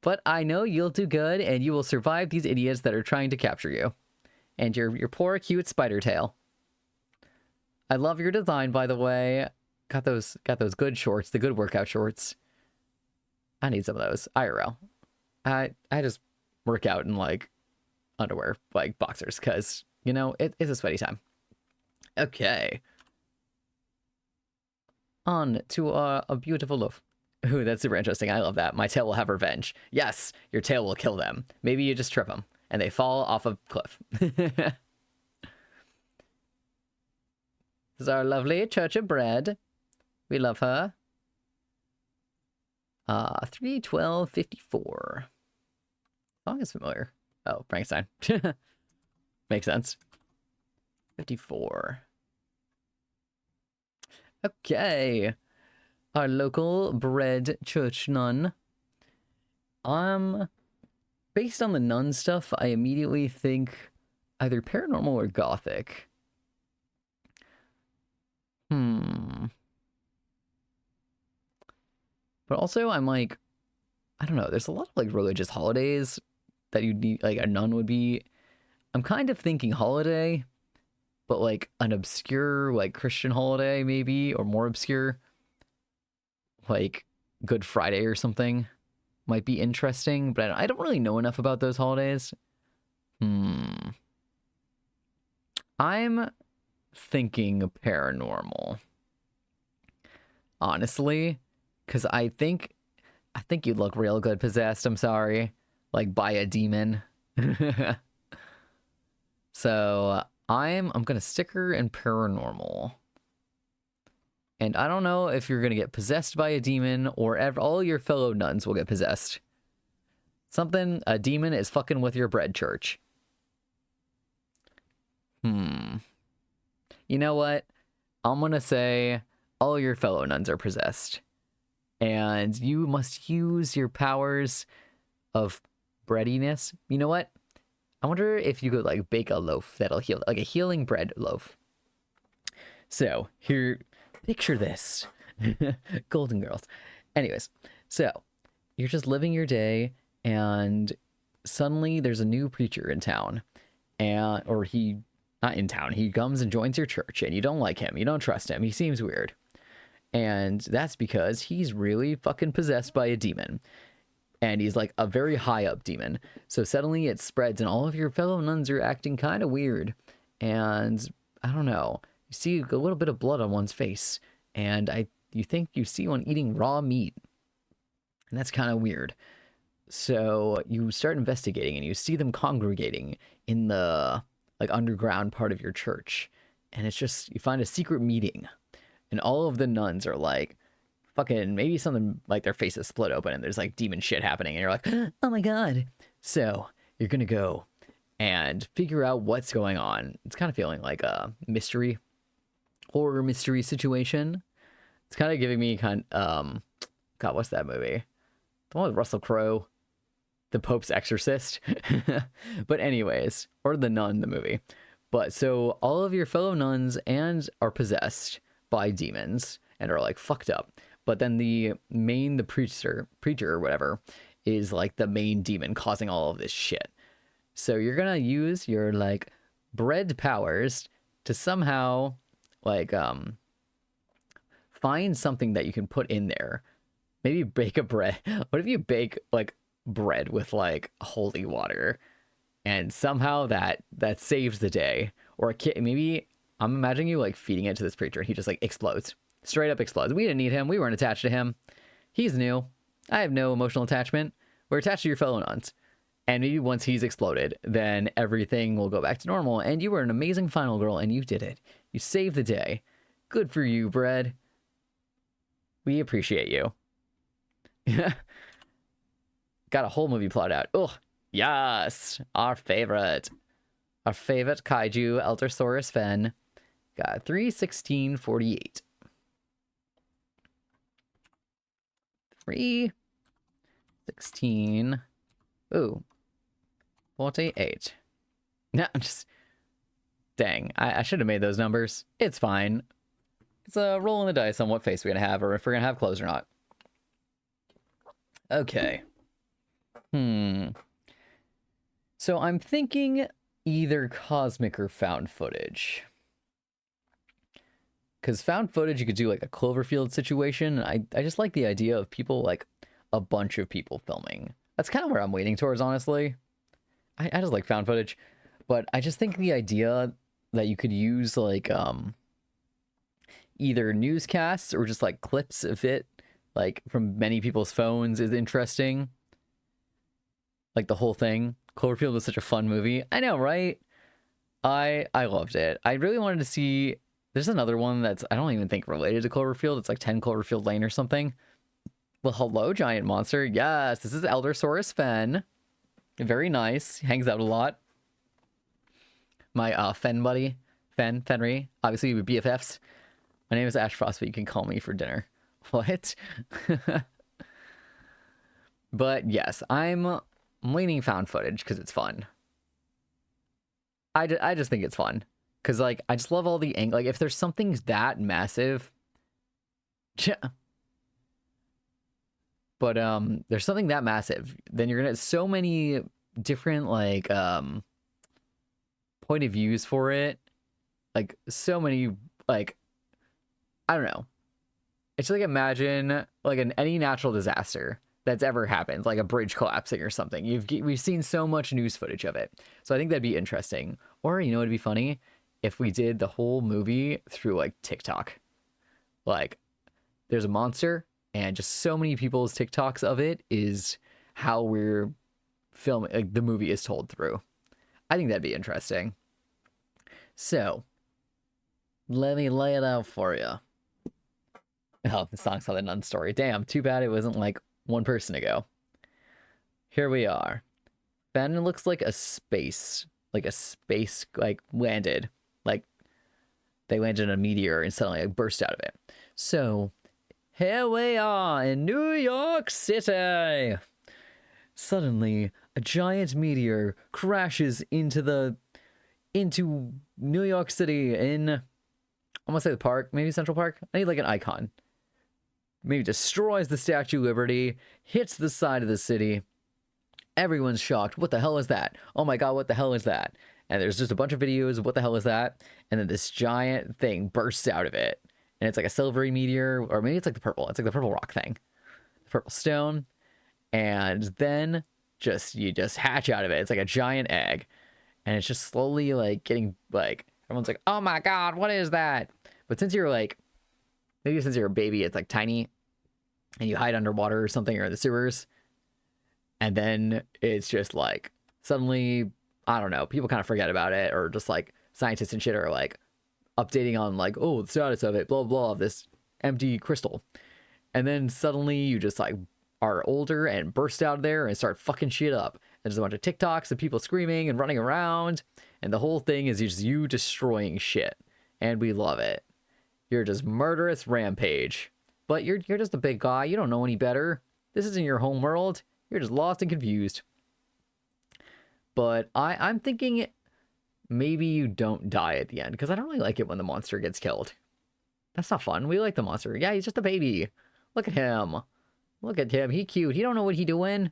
Speaker 1: But I know you'll do good, and you will survive these idiots that are trying to capture you, and your poor cute spider tail. I love your design, by the way. Got those good shorts, the good workout shorts. I need some of those. IRL. I just work out in like underwear, like boxers, because you know it's a sweaty time. Okay. On to a beautiful loaf. Ooh, that's super interesting. I love that. My tail will have revenge. Yes, your tail will kill them. Maybe you just trip them and they fall off a cliff. This is our lovely Church of Bread. We love her. 3:12:54. Song is familiar. Oh, Frankenstein. Makes sense. 54. Okay. Our local bread church nun. Based on the nun stuff, I immediately think either paranormal or gothic. But also, I'm like, I don't know, there's a lot of like religious holidays that you'd need, like a nun would be. I'm kind of thinking holiday, but like an obscure, like Christian holiday maybe, or more obscure, like Good Friday or something might be interesting, but I don't really know enough about those holidays. I'm thinking paranormal. Honestly, because I think you'd look real good possessed, I'm sorry. Like by a demon. So I'm gonna stick her in paranormal. And I don't know if you're gonna get possessed by a demon or all your fellow nuns will get possessed. A demon is fucking with your bread church. You know what? I'm gonna say all your fellow nuns are possessed. And you must use your powers of breadiness. You know what? I wonder if you could like bake a loaf that'll heal, like a healing bread loaf. So here, picture this. Golden Girls. Anyways, so you're just living your day and suddenly there's a new preacher in town. Or he, not in town, he comes and joins your church and you don't like him. You don't trust him. He seems weird. And that's because he's really fucking possessed by a demon. And he's like a very high up demon. So suddenly it spreads and all of your fellow nuns are acting kind of weird. And I don't know. You see a little bit of blood on one's face. And you think you see one eating raw meat. And that's kind of weird. So you start investigating and you see them congregating in the like underground part of your church. And it's just, you find a secret meeting. And all of the nuns are like, fucking, maybe something like their faces split open and there's like demon shit happening. And you're like, oh my God. So you're going to go and figure out what's going on. It's kind of feeling like a horror mystery situation. It's kind of giving me God, what's that movie? The one with Russell Crowe, The Pope's Exorcist. But anyways, or The Nun, the movie. But so all of your fellow nuns are possessed by demons and are like fucked up. But then the preacher or whatever is like the main demon causing all of this shit. So you're gonna use your like bread powers to somehow like find something that you can put in there. Maybe bake a bread. What if you bake like bread with like holy water and somehow that saves the day? Or maybe I'm imagining you like feeding it to this preacher and he just like explodes. Straight up explodes. We didn't need him. We weren't attached to him. He's new. I have no emotional attachment. We're attached to your fellow nuns. And maybe once he's exploded, then everything will go back to normal. And you were an amazing final girl and you did it. You saved the day. Good for you, Bread. We appreciate you. Got a whole movie plot out. Oh, yes. Our favorite kaiju, Eldersaurus Fen. Got 3:16:48. 3:16. Ooh. 48. No, I'm just... Dang, I should have made those numbers. It's fine. It's a rolling the dice on what face we're going to have or if we're going to have clothes or not. Okay. So I'm thinking either cosmic or found footage. Because found footage, you could do like a Cloverfield situation. I just like the idea of people, like a bunch of people filming. That's kind of where I'm waiting towards, honestly. I just like found footage. But I just think the idea that you could use like either newscasts or just like clips of it like from many people's phones is interesting. Like the whole thing. Cloverfield was such a fun movie. I know, right? I loved it. I really wanted to see. There's another one that's I don't even think related to Cloverfield. It's like 10 Cloverfield Lane or something. Well, hello, giant monster. Yes, this is Eldersaurus Fen. Very nice. Hangs out a lot. My Fen buddy, Fenry. Obviously, we BFFs. My name is Ash Frost, but you can call me for dinner. What? But yes, I'm leaning found footage because it's fun. I just think it's fun because like I just love all the like if there's something that massive, yeah. But there's something that massive, then you're gonna have so many different like point of views for it, like so many like I don't know. It's like imagine like any natural disaster that's ever happened, like a bridge collapsing or something. We've seen so much news footage of it, so I think that'd be interesting. Or you know, it'd be funny if we did the whole movie through like TikTok. Like, there's a monster, and just so many people's TikToks of it is how we're filming. Like the movie is told through. I think that'd be interesting. So, let me lay it out for you. Oh, the song's called The Nun Story. Damn, too bad it wasn't like one person ago. Here we are. Bannon looks like a space, like landed. Like they landed in a meteor and suddenly like burst out of it. So here we are in New York City. Suddenly, a giant meteor crashes into New York City in, I'm gonna say the park, maybe Central Park. I need like an icon. Maybe destroys the Statue of Liberty, hits the side of the city. Everyone's shocked. What the hell is that? Oh my god, what the hell is that? And there's just a bunch of videos of what the hell is that? And then this giant thing bursts out of it. And it's like a silvery meteor, or maybe it's like the purple. It's like the purple rock thing. The purple stone. And then you just hatch out of it. It's like a giant egg. And it's just slowly like getting like, everyone's like, oh my god, what is that? But since you're like, maybe since you're a baby, it's like tiny and you hide underwater or something or in the sewers. And then it's just like suddenly, I don't know, people kind of forget about it, or just like scientists and shit are like updating on like, oh, the status of it, blah, blah, of this empty crystal. And then suddenly you just like are older and burst out of there and start fucking shit up. There's a bunch of TikToks of people screaming and running around. And the whole thing is just you destroying shit. And we love it. You're just murderous rampage. But you're just a big guy. You don't know any better. This isn't your home world. You're just lost and confused. But I'm thinking maybe you don't die at the end, because I don't really like it when the monster gets killed. That's not fun. We like the monster. Yeah, he's just a baby. Look at him. Look at him. He cute. He don't know what he doing.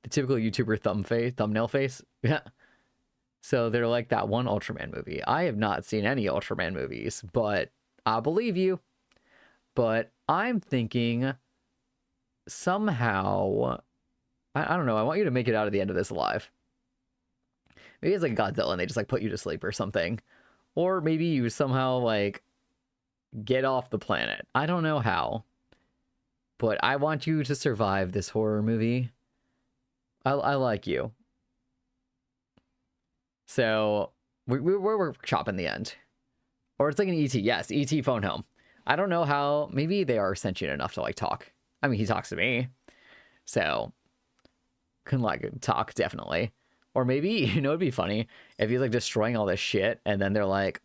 Speaker 1: The typical YouTuber thumbnail face. Yeah. So they're like that one Ultraman movie. I have not seen any Ultraman movies, but I believe you. But I'm thinking somehow, I don't know, I want you to make it out of the end of this alive. Maybe it's like Godzilla and they just like put you to sleep or something. Or maybe you somehow like get off the planet. I don't know how. But I want you to survive this horror movie. I like you. So we're chopping the end. Or it's like an ET. Yes, ET phone home. I don't know how. Maybe they are sentient enough to like talk. I mean, he talks to me. So can like talk, definitely. Or maybe, you know, it'd be funny if he's like destroying all this shit and then they're like,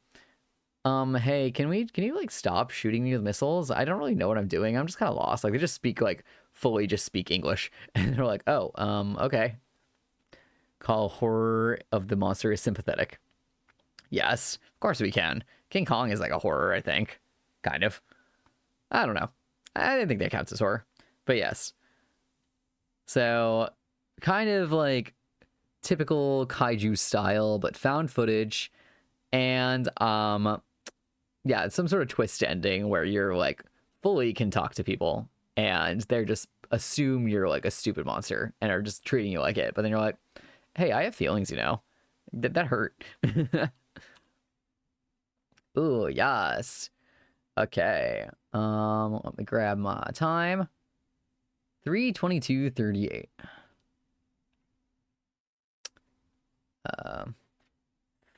Speaker 1: hey, can you like stop shooting me with missiles? I don't really know what I'm doing. I'm just kind of lost. Like they just speak like fully just speak English. And they're like, oh, okay. Call horror of the monster is sympathetic. Yes, of course we can. King Kong is like a horror, I think. Kind of. I don't know. I didn't think that counts as horror. But yes. So, kind of like typical kaiju style, but found footage. And, yeah, it's some sort of twist ending where you're like fully can talk to people and they're just assume you're like a stupid monster and are just treating you like it. But then you're like, hey, I have feelings, you know. That hurt. Ooh, yes. Okay. Let me grab my time. 3:22:38.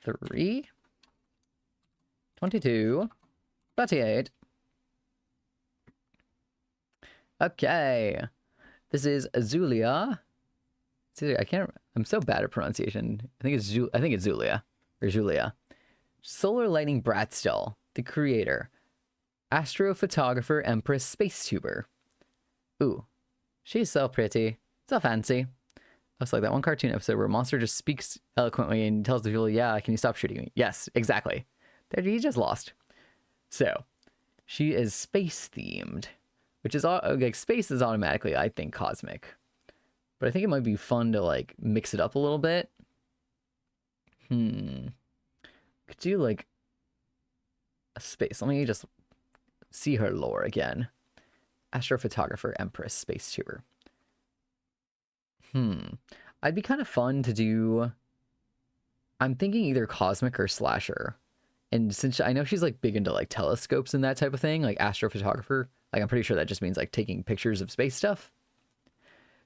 Speaker 1: 3:22:38. Okay. This is Azulia. I can't. I'm so bad at pronunciation. I think it's Zulia or Julia. Solar Lightning Bratstall, the creator, astrophotographer, empress, space tuber. Ooh, she's so pretty, so fancy. It's like that one cartoon episode where a monster just speaks eloquently and tells the people, "Yeah, can you stop shooting me?" Yes, exactly. There, he just lost. So, she is space themed, which is like space is automatically, I think, cosmic. But I think it might be fun to like mix it up a little bit. Could you like a space? Let me just see her lore again. Astrophotographer, empress, space tuber. I'd be kind of fun to do. I'm thinking either cosmic or slasher. And since I know she's like big into like telescopes and that type of thing, like astrophotographer, like I'm pretty sure that just means like taking pictures of space stuff.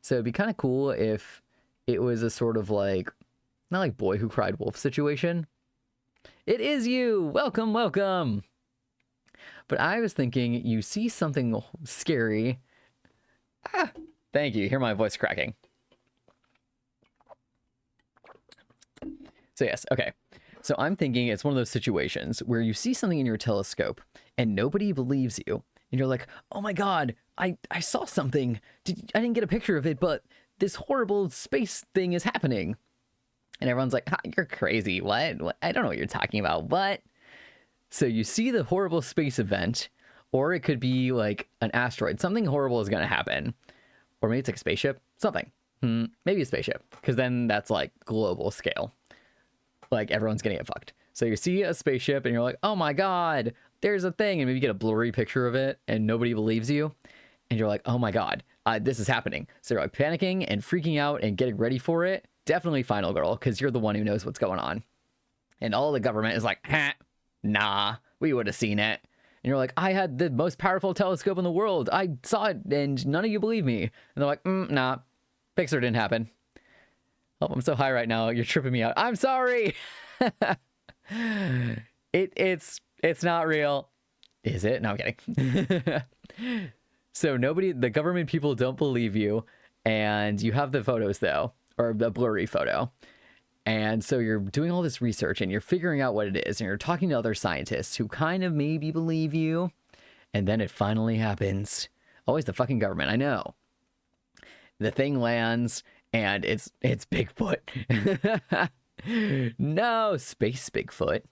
Speaker 1: So it'd be kind of cool if it was a sort of like, not like Boy Who Cried Wolf situation. It is you! Welcome, welcome! But I was thinking you see something scary. Ah, thank you. Hear my voice cracking. So yes, okay. So I'm thinking it's one of those situations where you see something in your telescope and nobody believes you. And you're like, oh my God, I saw something. I didn't get a picture of it, but this horrible space thing is happening. And everyone's like, you're crazy. What? I don't know what you're talking about. What? So you see the horrible space event, or it could be like an asteroid. Something horrible is going to happen. Or maybe it's like a spaceship. Something. Maybe a spaceship. Because then that's like global scale. Like everyone's going to get fucked. So you see a spaceship and you're like, oh my God, there's a thing. And maybe you get a blurry picture of it and nobody believes you. And you're like, oh my God, this is happening. So you're like panicking and freaking out and getting ready for it. Definitely Final Girl, because you're the one who knows what's going on. And all the government is like, nah, we would have seen it. And you're like, I had the most powerful telescope in the world. I saw it and none of you believe me. And they're like, nah, Pixar didn't happen. Oh, I'm so high right now. You're tripping me out. I'm sorry. It's not real. Is it? No, I'm kidding. So the government people don't believe you. And you have the photos though, or the blurry photo. And so you're doing all this research and you're figuring out what it is. And you're talking to other scientists who kind of maybe believe you. And then it finally happens. Always the fucking government. I know. The thing lands and it's Bigfoot. No, space Bigfoot.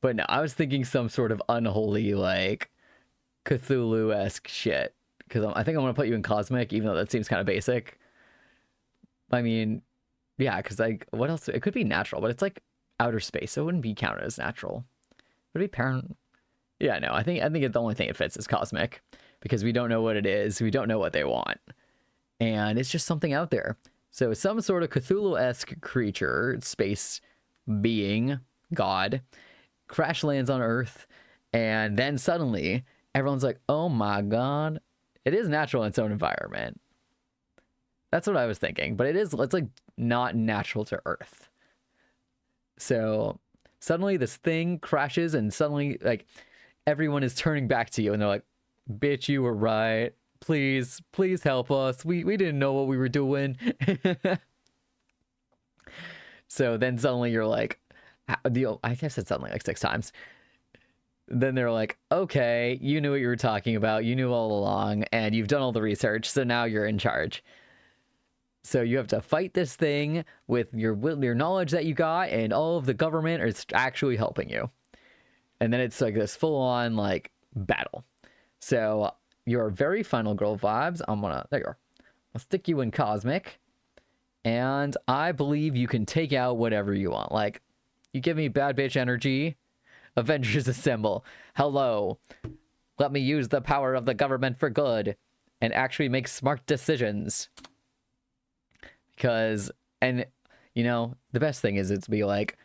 Speaker 1: But no, I was thinking some sort of unholy, like, Cthulhu-esque shit. Because I think I'm going to put you in cosmic, even though that seems kind of basic. I mean, yeah, because, like, what else? It could be natural, but it's, like, outer space, so it wouldn't be counted as natural. Would it be Yeah, no, I think the only thing it fits is cosmic. Because we don't know what it is. We don't know what they want. And it's just something out there. So some sort of Cthulhu-esque creature, space being, God, crash lands on Earth, and then suddenly everyone's like, oh my God, it is natural in its own environment. That's what I was thinking, but it's like not natural to Earth. So suddenly this thing crashes and suddenly like everyone is turning back to you and they're like, bitch, you were right. Please help us. We didn't know what we were doing. So then suddenly you're like, I guess said suddenly like 6 times. Then they're like, okay, you knew what you were talking about. You knew all along and you've done all the research. So now you're in charge. So you have to fight this thing with your knowledge that you got and all of the government is actually helping you. And then it's like this full on like battle. So your very Final Girl vibes. There you are. I'll stick you in cosmic. And I believe you can take out whatever you want. Like, you give me bad bitch energy. Avengers assemble. Hello. Let me use the power of the government for good. And actually make smart decisions. Because, and, you know, the best thing is it's be like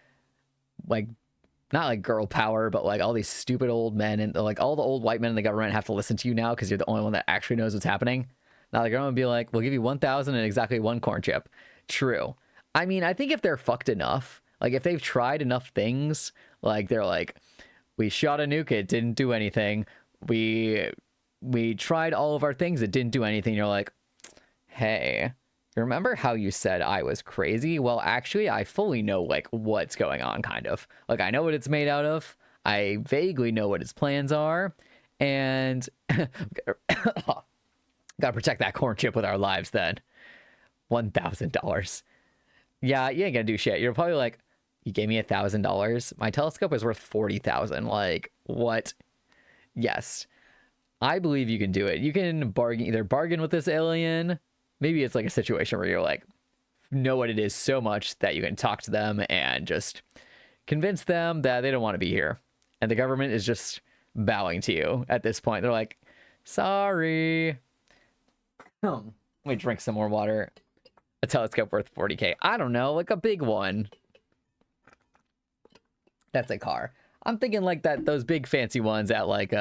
Speaker 1: not like girl power, but like all these stupid old men and like all the old white men in the government have to listen to you now because you're the only one that actually knows what's happening. Now the government would be like, we'll give you 1,000 and exactly 1 corn chip. True. I mean, I think if they're fucked enough, like if they've tried enough things, like they're like, we shot a nuke, it didn't do anything. We tried all of our things, it didn't do anything. You're like, hey, remember how you said I was crazy? Well, actually, I fully know like what's going on, kind of. Like I know what it's made out of. I vaguely know what its plans are, and gotta protect that corn chip with our lives. Then $1,000. Yeah, you ain't gonna do shit. You're probably like, you gave me $1,000. My telescope is worth 40,000. Like what? Yes, I believe you can do it. You can bargain with this alien. Maybe it's like a situation where you're like, know what it is so much that you can talk to them and just convince them that they don't want to be here. And the government is just bowing to you at this point. They're like, sorry. Let me drink some more water. A telescope worth 40K. I don't know, like a big one. That's a car. I'm thinking like those big fancy ones at like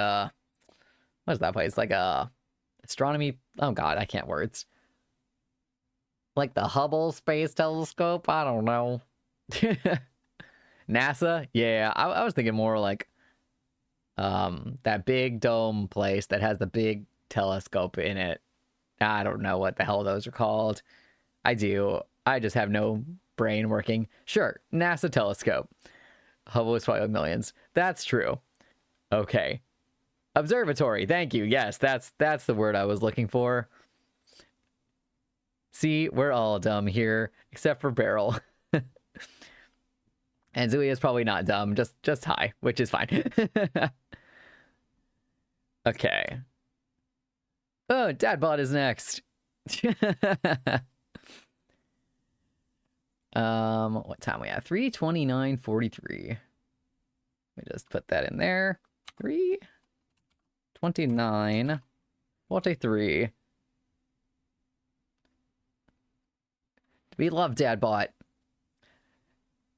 Speaker 1: what's that place? Like astronomy. Oh god, I can't words. Like the Hubble Space Telescope? I don't know. NASA? Yeah, I was thinking more like that big dome place that has the big telescope in it. I don't know what the hell those are called. I do. I just have no brain working. Sure, NASA telescope. Hubble is probably millions. That's true. Okay. Observatory. Thank you. Yes, that's the word I was looking for. See, we're all dumb here, except for Beryl. And Zooey is probably not dumb, just high, which is fine. Okay. Oh, Dadbot is next. What time we at? 3:29:43. Let me just put that in there. 3:29:43. We love Dadbot.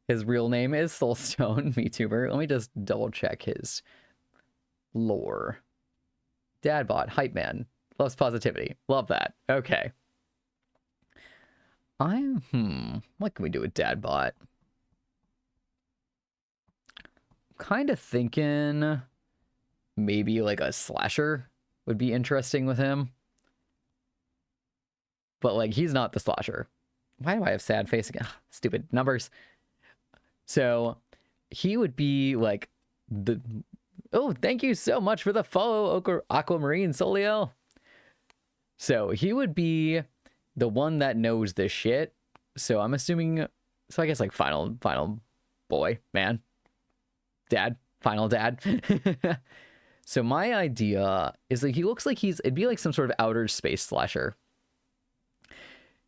Speaker 1: His real name is Soulstone, Vtuber. Let me just double check his lore. Dadbot, hype man, loves positivity. Love that. Okay. What can we do with Dadbot? Kind of thinking maybe like a slasher would be interesting with him. But like he's not the slasher. Why do I have sad face again? Stupid numbers. So he would be like the... Oh, thank you so much for the follow, Aquamarine Soliel. So he would be the one that knows this shit. So I'm assuming... So I guess like final boy, man. Dad. Final dad. So my idea is like he looks like it'd be like some sort of outer space slasher.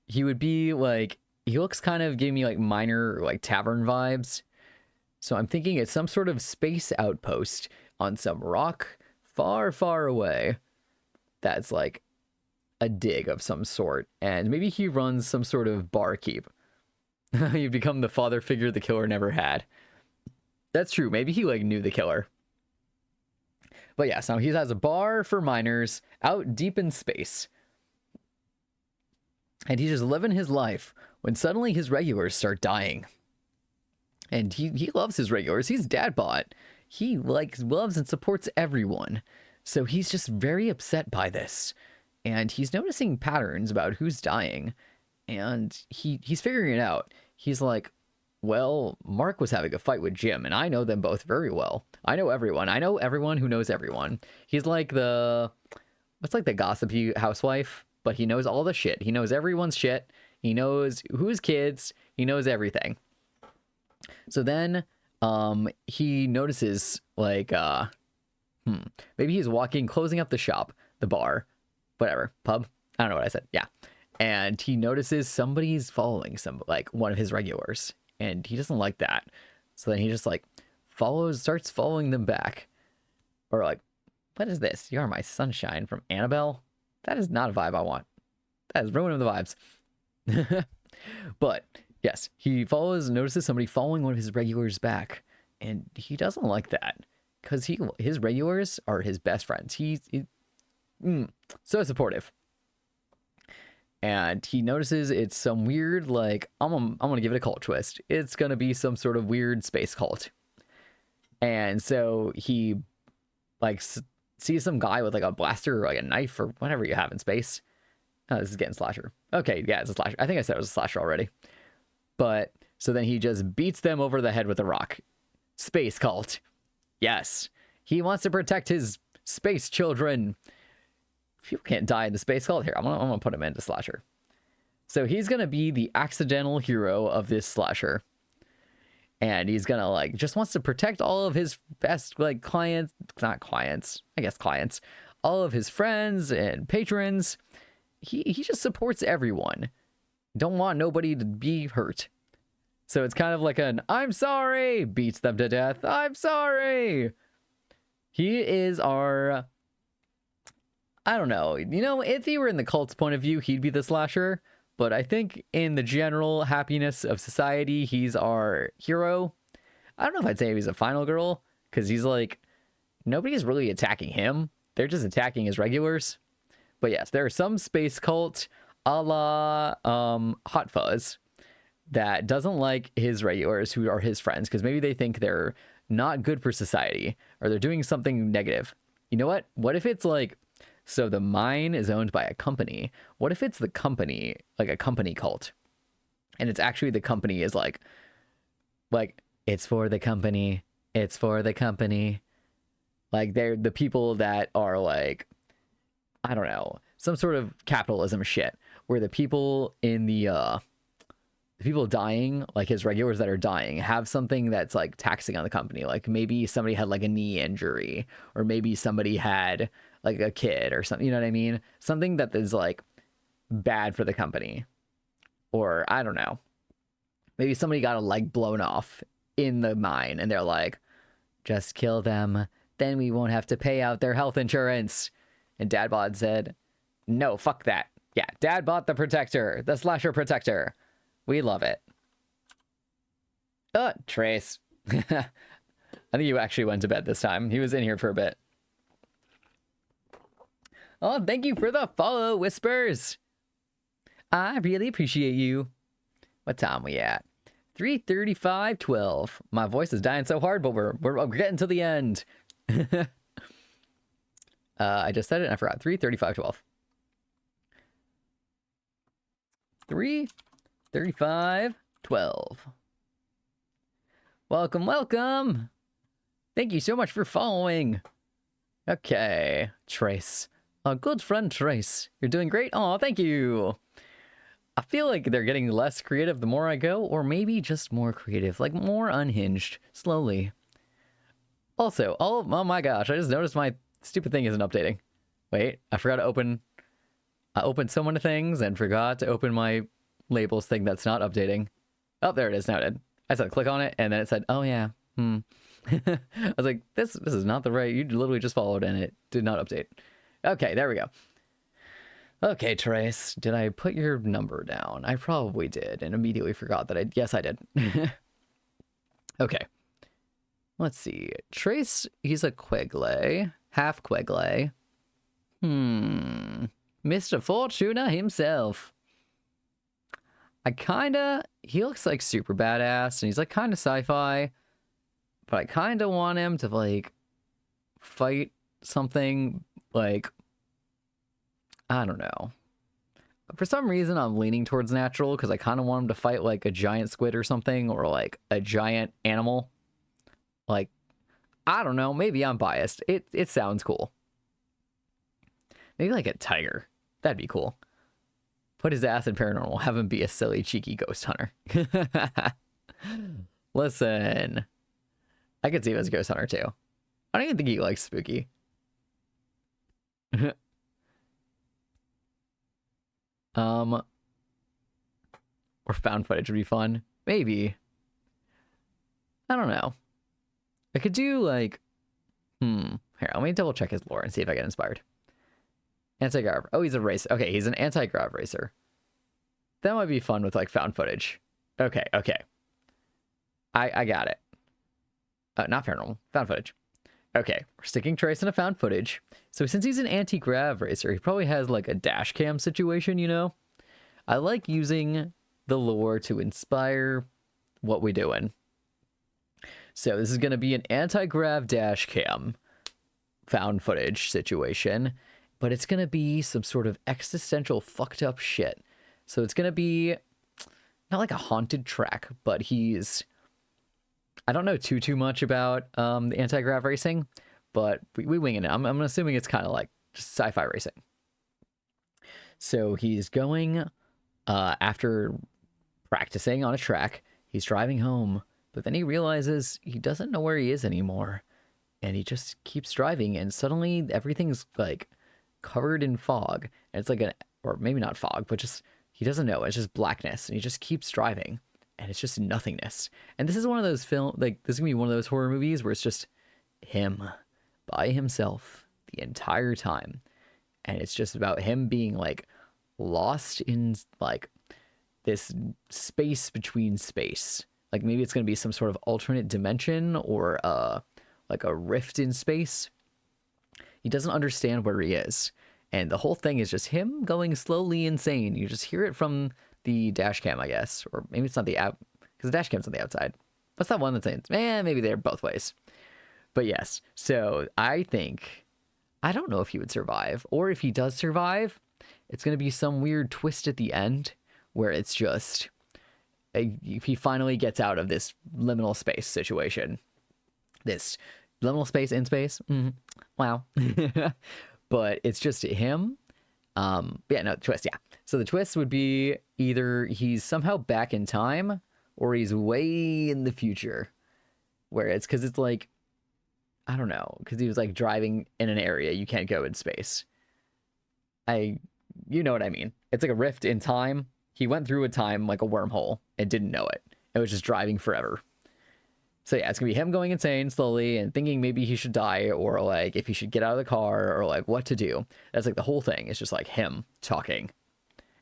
Speaker 1: He would be like, he looks kind of giving me like minor like tavern vibes. So I'm thinking it's some sort of space outpost on some rock far, far away. That's like a dig of some sort. And maybe he runs some sort of barkeep. You become the father figure the killer never had. That's true. Maybe he like knew the killer. But yeah, so he has a bar for miners out deep in space. And he's just living his life when suddenly his regulars start dying. And he loves his regulars. He's Dadbot. He loves and supports everyone. So he's just very upset by this. And he's noticing patterns about who's dying. And he's figuring it out. He's like, well, Mark was having a fight with Jim, and I know them both very well. I know everyone. I know everyone who knows everyone. He's like what's like the gossipy housewife? But he knows all the shit. He knows everyone's shit. He knows who's kids. He knows everything. So then he notices like maybe he's closing up the shop, the bar, whatever, pub. I don't know what I said. Yeah. And he notices somebody's following one of his regulars, and he doesn't like that. So then he just like starts following them back. Or like, what is this? You Are My Sunshine from Annabelle? That is not a vibe I want. That is ruining the vibes. But yes, he notices somebody following one of his regulars back. And he doesn't like that because his regulars are his best friends. He's so supportive. And he notices it's some weird, like, I'm gonna give it a cult twist. It's gonna be some sort of weird space cult. And so he, like, sees some guy with, like, a blaster or, like, a knife or whatever you have in space. Oh, this is getting slasher. Okay, yeah, it's a slasher. I think I said it was a slasher already. But, so then he just beats them over the head with a rock. Space cult. Yes. He wants to protect his space children. People can't die in the space cult. Here, I'm gonna put him into slasher. So he's gonna be the accidental hero of this slasher. And he's gonna, like, just wants to protect all of his best, like, clients, not clients, I guess clients, all of his friends and patrons. He just supports everyone. Don't want nobody to be hurt. So it's kind of like an, I'm sorry, beats them to death. I'm sorry. He is our, I don't know. You know, if he were in the cult's point of view, he'd be the slasher. But I think in the general happiness of society, he's our hero. I don't know if I'd say he's a final girl, because he's like, nobody's really attacking him. They're just attacking his regulars. But yes, there are some space cult a la Hot Fuzz that doesn't like his regulars who are his friends, because maybe they think they're not good for society or they're doing something negative. You know what? What if it's like, so the mine is owned by a company. What if it's the company, like a company cult? And it's actually the company is like, it's for the company. It's for the company. Like, they're the people that are like, I don't know, some sort of capitalism shit, where the people in the people dying, like his regulars that are dying, have something that's like taxing on the company. Like maybe somebody had like a knee injury, or maybe somebody had like a kid or something, you know what I mean? Something that is like bad for the company. Or I don't know. Maybe somebody got a leg blown off in the mine and they're like, just kill them. Then we won't have to pay out their health insurance. And Dad Bod said, no, fuck that. Yeah, Dad bought the protector, the slasher protector. We love it. Trace. I think you actually went to bed this time. He was in here for a bit. Oh, thank you for the follow, Whispers. I really appreciate you. What time we at? 3:35:12. My voice is dying so hard, but we're getting to the end. I just said it and I forgot. 3:35:12. 3:35:12. Welcome, welcome. Thank you so much for following. Okay, Trace. A good friend, Trace. You're doing great. Oh, thank you. I feel like they're getting less creative the more I go, or maybe just more creative, like more unhinged, slowly. Also, oh my gosh, I just noticed my stupid thing isn't updating. Wait, I forgot to open... I opened so many things and forgot to open my labels thing that's not updating. Oh, there it is. Now it did. I said click on it, and then it said, oh yeah, I was like, this is not the right... You literally just followed, and it did not update. Okay, there we go. Okay, Trace, did I put your number down? I probably did, and immediately forgot that yes, I did. Okay. Let's see. Trace, he's a Quegle. Half Quegle. Mr. Fortuna himself. He looks like super badass, and he's like kind of sci-fi, but I kind of want him to like fight something like, I don't know. For some reason, I'm leaning towards natural because I kind of want him to fight like a giant squid or something, or like a giant animal. Like, I don't know. Maybe I'm biased. It sounds cool. Maybe like a tiger. That'd be cool. Put his ass in paranormal. Have him be a silly, cheeky ghost hunter. Listen. I could see him as a ghost hunter too. I don't even think he likes spooky. Or found footage would be fun. Maybe. I don't know. I could do like... Here, let me double check his lore and see if I get inspired. Anti-grav. Oh, he's a racer. Okay, he's an anti-grav racer. That might be fun with like found footage. Okay. I got it. Not paranormal, found footage. Okay, we're sticking Trace in a found footage. So since he's an anti-grav racer, he probably has like a dash cam situation, you know? I like using the lore to inspire what we doing. So this is going to be an anti-grav dash cam found footage situation, but it's going to be some sort of existential fucked up shit. So it's going to be not like a haunted track, but I don't know too much about the anti-grav racing, but we winging it. I'm assuming it's kind of like just sci-fi racing. So he's going after practicing on a track. He's driving home, but then he realizes he doesn't know where he is anymore, and he just keeps driving, and suddenly everything's like covered in fog, and it's like or maybe not fog, but just he doesn't know. It's just blackness, and he just keeps driving. And it's just nothingness. And this is one of those this is gonna be one of those horror movies where it's just him by himself the entire time. And it's just about him being like lost in like this space between space. Like maybe it's gonna be some sort of alternate dimension or like a rift in space. He doesn't understand where he is. And the whole thing is just him going slowly insane. You just hear it from the dash cam, I guess, or maybe it's not the app because the dash cam's on the outside. What's that one that's saying? Maybe they're both ways. But yes, so I don't know if he would survive, or if he does survive, it's gonna be some weird twist at the end where it's just he finally gets out of this liminal space situation. This liminal space in space. Wow. But it's just him. Yeah, no, twist, yeah. So the twist would be either he's somehow back in time or he's way in the future. Where it's because it's like, I don't know, because he was like driving in an area you can't go in space. You know what I mean. It's like a rift in time. He went through a time like a wormhole and didn't know it. It was just driving forever. So yeah, it's gonna be him going insane slowly and thinking maybe he should die or like if he should get out of the car or like what to do. That's like the whole thing. It's just like him talking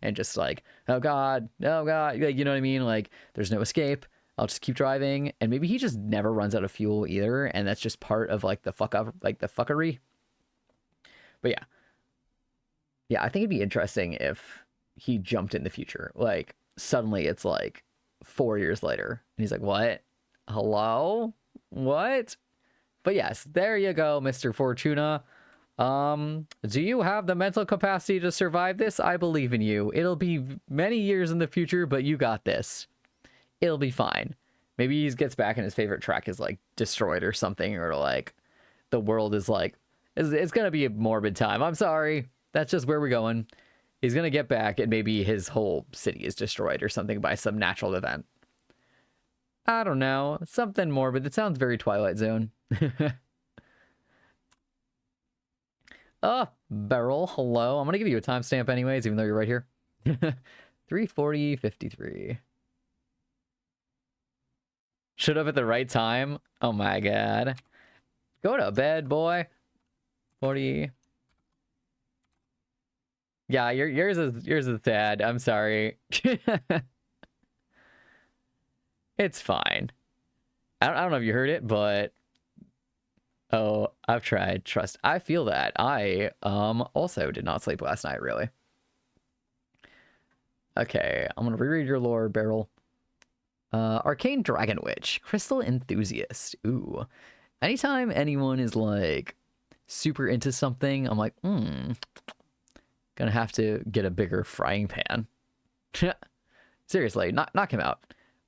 Speaker 1: and just like, oh God, like, you know what I mean? Like there's no escape. I'll just keep driving. And maybe he just never runs out of fuel either. And that's just part of like the fuck up, like the fuckery. But yeah. Yeah, I think it'd be interesting if he jumped in the future. Like suddenly it's like 4 years later and he's like, what? Hello? What? But yes, there you go, Mr. Fortuna. Do you have the mental capacity to survive this? I believe in you. It'll be many years in the future, but you got this. It'll be fine. Maybe he gets back and his favorite track is like destroyed or something, or like the world is like, it's gonna be a morbid time. I'm sorry. That's just where we're going. He's gonna get back and maybe his whole city is destroyed or something by some natural event. I don't know. Something morbid. It sounds very Twilight Zone. Oh, Beryl, hello. I'm going to give you a timestamp anyways, even though you're right here. 3:40:53. Showed up at the right time. Oh my God. Go to bed, boy. 40. Yeah, yours is sad. I'm sorry. It's fine. I don't know if you heard it, but oh, I've tried. Trust. I feel that. I also did not sleep last night, really. Okay, I'm gonna reread your lore, Beryl. Arcane Dragon Witch, Crystal Enthusiast. Ooh. Anytime anyone is like super into something, I'm like, gonna have to get a bigger frying pan. Seriously, knock him out.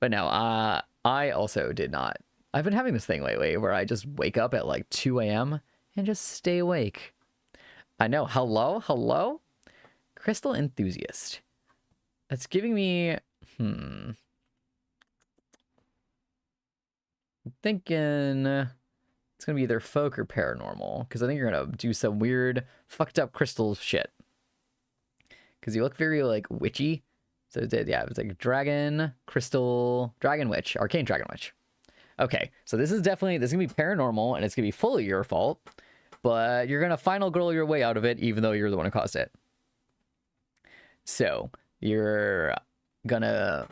Speaker 1: But no, I also did not. I've been having this thing lately where I just wake up at like 2 a.m. and just stay awake. I know. Hello? Crystal Enthusiast. That's giving me... I'm thinking it's going to be either folk or paranormal. Because I think you're going to do some weird, fucked up crystal shit. Because you look very, like, witchy. So, yeah, it was like dragon, crystal, dragon witch, arcane dragon witch. Okay, so this is going to be paranormal, and it's going to be fully your fault. But you're going to final girl your way out of it, even though you're the one who caused it. So, you're going to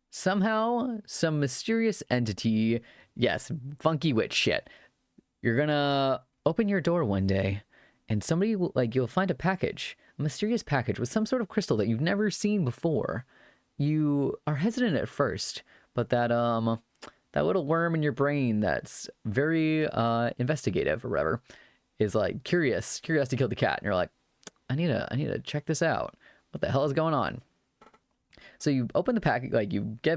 Speaker 1: somehow, some mysterious entity Yes, funky witch shit. You're gonna open your door one day, and somebody will, like, you'll find a mysterious package with some sort of crystal that you've never seen before. You are hesitant at first, but that little worm in your brain that's very investigative or whatever is like curious to kill the cat, and you're like, I need to check this out. What the hell is going on? So you open the package, like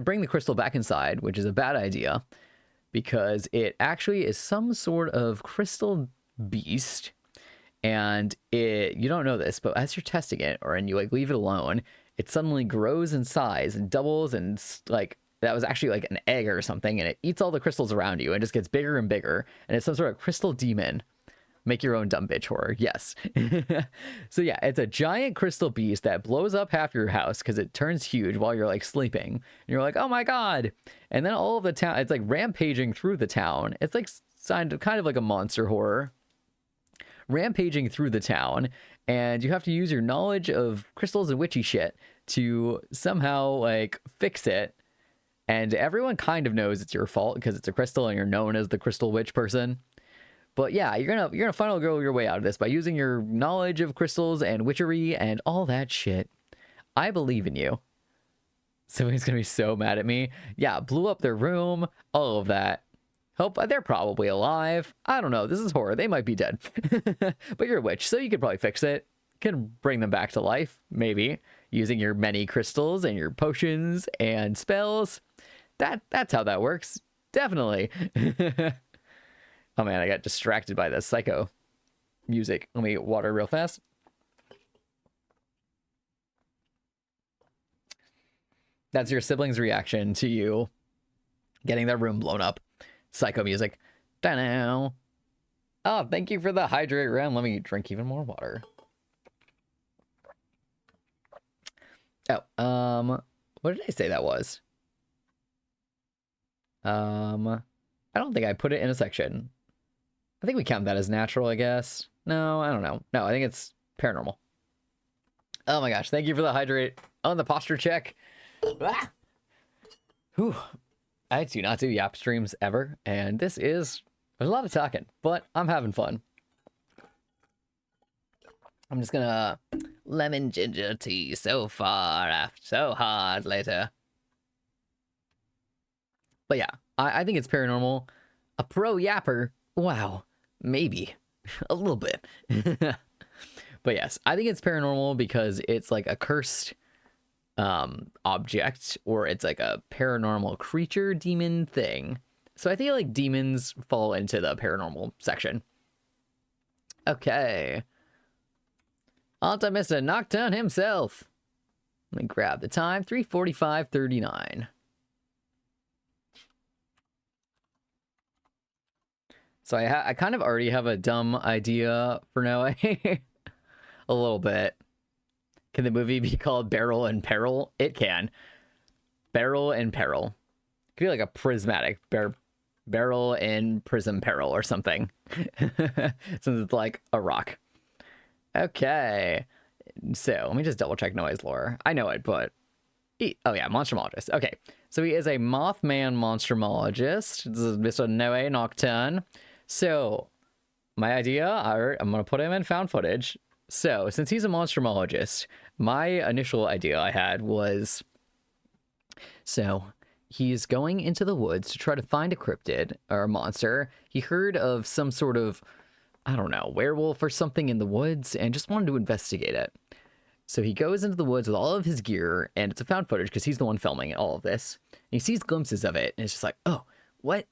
Speaker 1: bring the crystal back inside, which is a bad idea because it actually is some sort of crystal beast, and you don't know this, but as you're testing it and you like leave it alone, it suddenly grows in size and doubles, and like that was actually like an egg or something, and it eats all the crystals around you and just gets bigger and bigger, and it's some sort of crystal demon. Make your own dumb bitch horror. Yes. So yeah, it's a giant crystal beast that blows up half your house because it turns huge while you're like sleeping. And you're like, oh my God. And then all of the town, it's like rampaging through the town. It's like kind of like a monster horror. Rampaging through the town. And you have to use your knowledge of crystals and witchy shit to somehow like fix it. And everyone kind of knows it's your fault because it's a crystal and you're known as the crystal witch person. But yeah, you're gonna finally go your way out of this by using your knowledge of crystals and witchery and all that shit. I believe in you. Somebody's gonna be so mad at me. Yeah, blew up their room, all of that. Hope they're probably alive. I don't know. This is horror. They might be dead. But you're a witch, so you could probably fix it. Can bring them back to life, maybe, using your many crystals and your potions and spells. That's how that works. Definitely. Oh man, I got distracted by the psycho music. Let me get water real fast. That's your sibling's reaction to you getting their room blown up. Psycho music. Da-now. Oh, thank you for the hydrate round. Let me drink even more water. Oh, what did I say that was? I don't think I put it in a section. I think we count that as natural, I guess. No, I don't know. No, I think it's paranormal. Oh my gosh, thank you for the hydrate on the posture check. Ah! Whew. I do not do yap streams ever, and there's a lot of talking, but I'm having fun. I'm just gonna lemon ginger tea so far after, so hard later. But yeah, I think it's paranormal. A pro yapper, wow. Maybe a little bit. But yes, I think it's paranormal because it's like a cursed object, or it's like a paranormal creature demon thing. So I think like demons fall into the paranormal section. Okay. On to Mr. Nocturne himself. Let me grab the time. 3:45:39. So I kind of already have a dumb idea for Noe. A little bit. Can the movie be called Barrel and Peril? It can. Barrel and Peril. It could be like a prismatic barrel and prism peril or something. Since it's like a rock. Okay. So let me just double check Noe's lore. I know it, but... Oh yeah, monstrologist. Okay. So he is a Mothman monstrologist. This is Mr. Noe Nocturne. So, my idea, I'm going to put him in found footage. So, since he's a monstrologist, my initial idea I had was... So, he's going into the woods to try to find a cryptid, or a monster. He heard of some sort of, I don't know, werewolf or something in the woods, and just wanted to investigate it. So he goes into the woods with all of his gear, and it's a found footage, because he's the one filming all of this. And he sees glimpses of it, and it's just like, oh, what?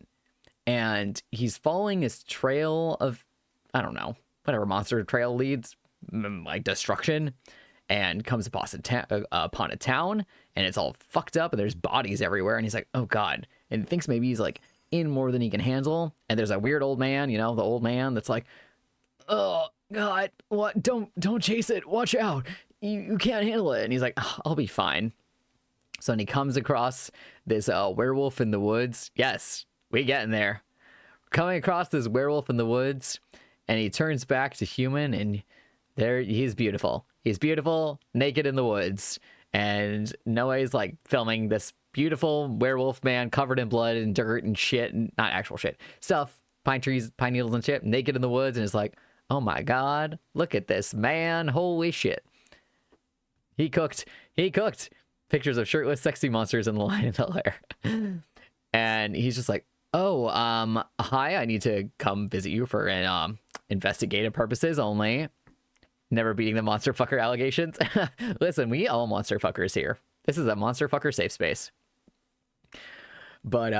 Speaker 1: And he's following this trail of, I don't know, whatever monster trail leads, like destruction, and comes upon a town, and it's all fucked up, and there's bodies everywhere, and he's like, oh God, and thinks maybe he's like in more than he can handle, and there's a weird old man, you know, the old man that's like, oh God, what, don't chase it, watch out, you can't handle it, and he's like, oh, I'll be fine. So then he comes across this werewolf in the woods. Yes, we get in there. Coming across this werewolf in the woods, and he turns back to human, and there he's beautiful. He's beautiful, naked in the woods, and Noe's like filming this beautiful werewolf man covered in blood and dirt and shit, and not actual shit, stuff, pine trees, pine needles and shit, naked in the woods, and is like, oh my god, look at this man, holy shit. He cooked pictures of shirtless, sexy monsters in the line of the lair. And he's just like, oh, hi, I need to come visit you for an, investigative purposes only. Never beating the monster fucker allegations. Listen, we all monster fuckers here. This is a monster fucker safe space. But,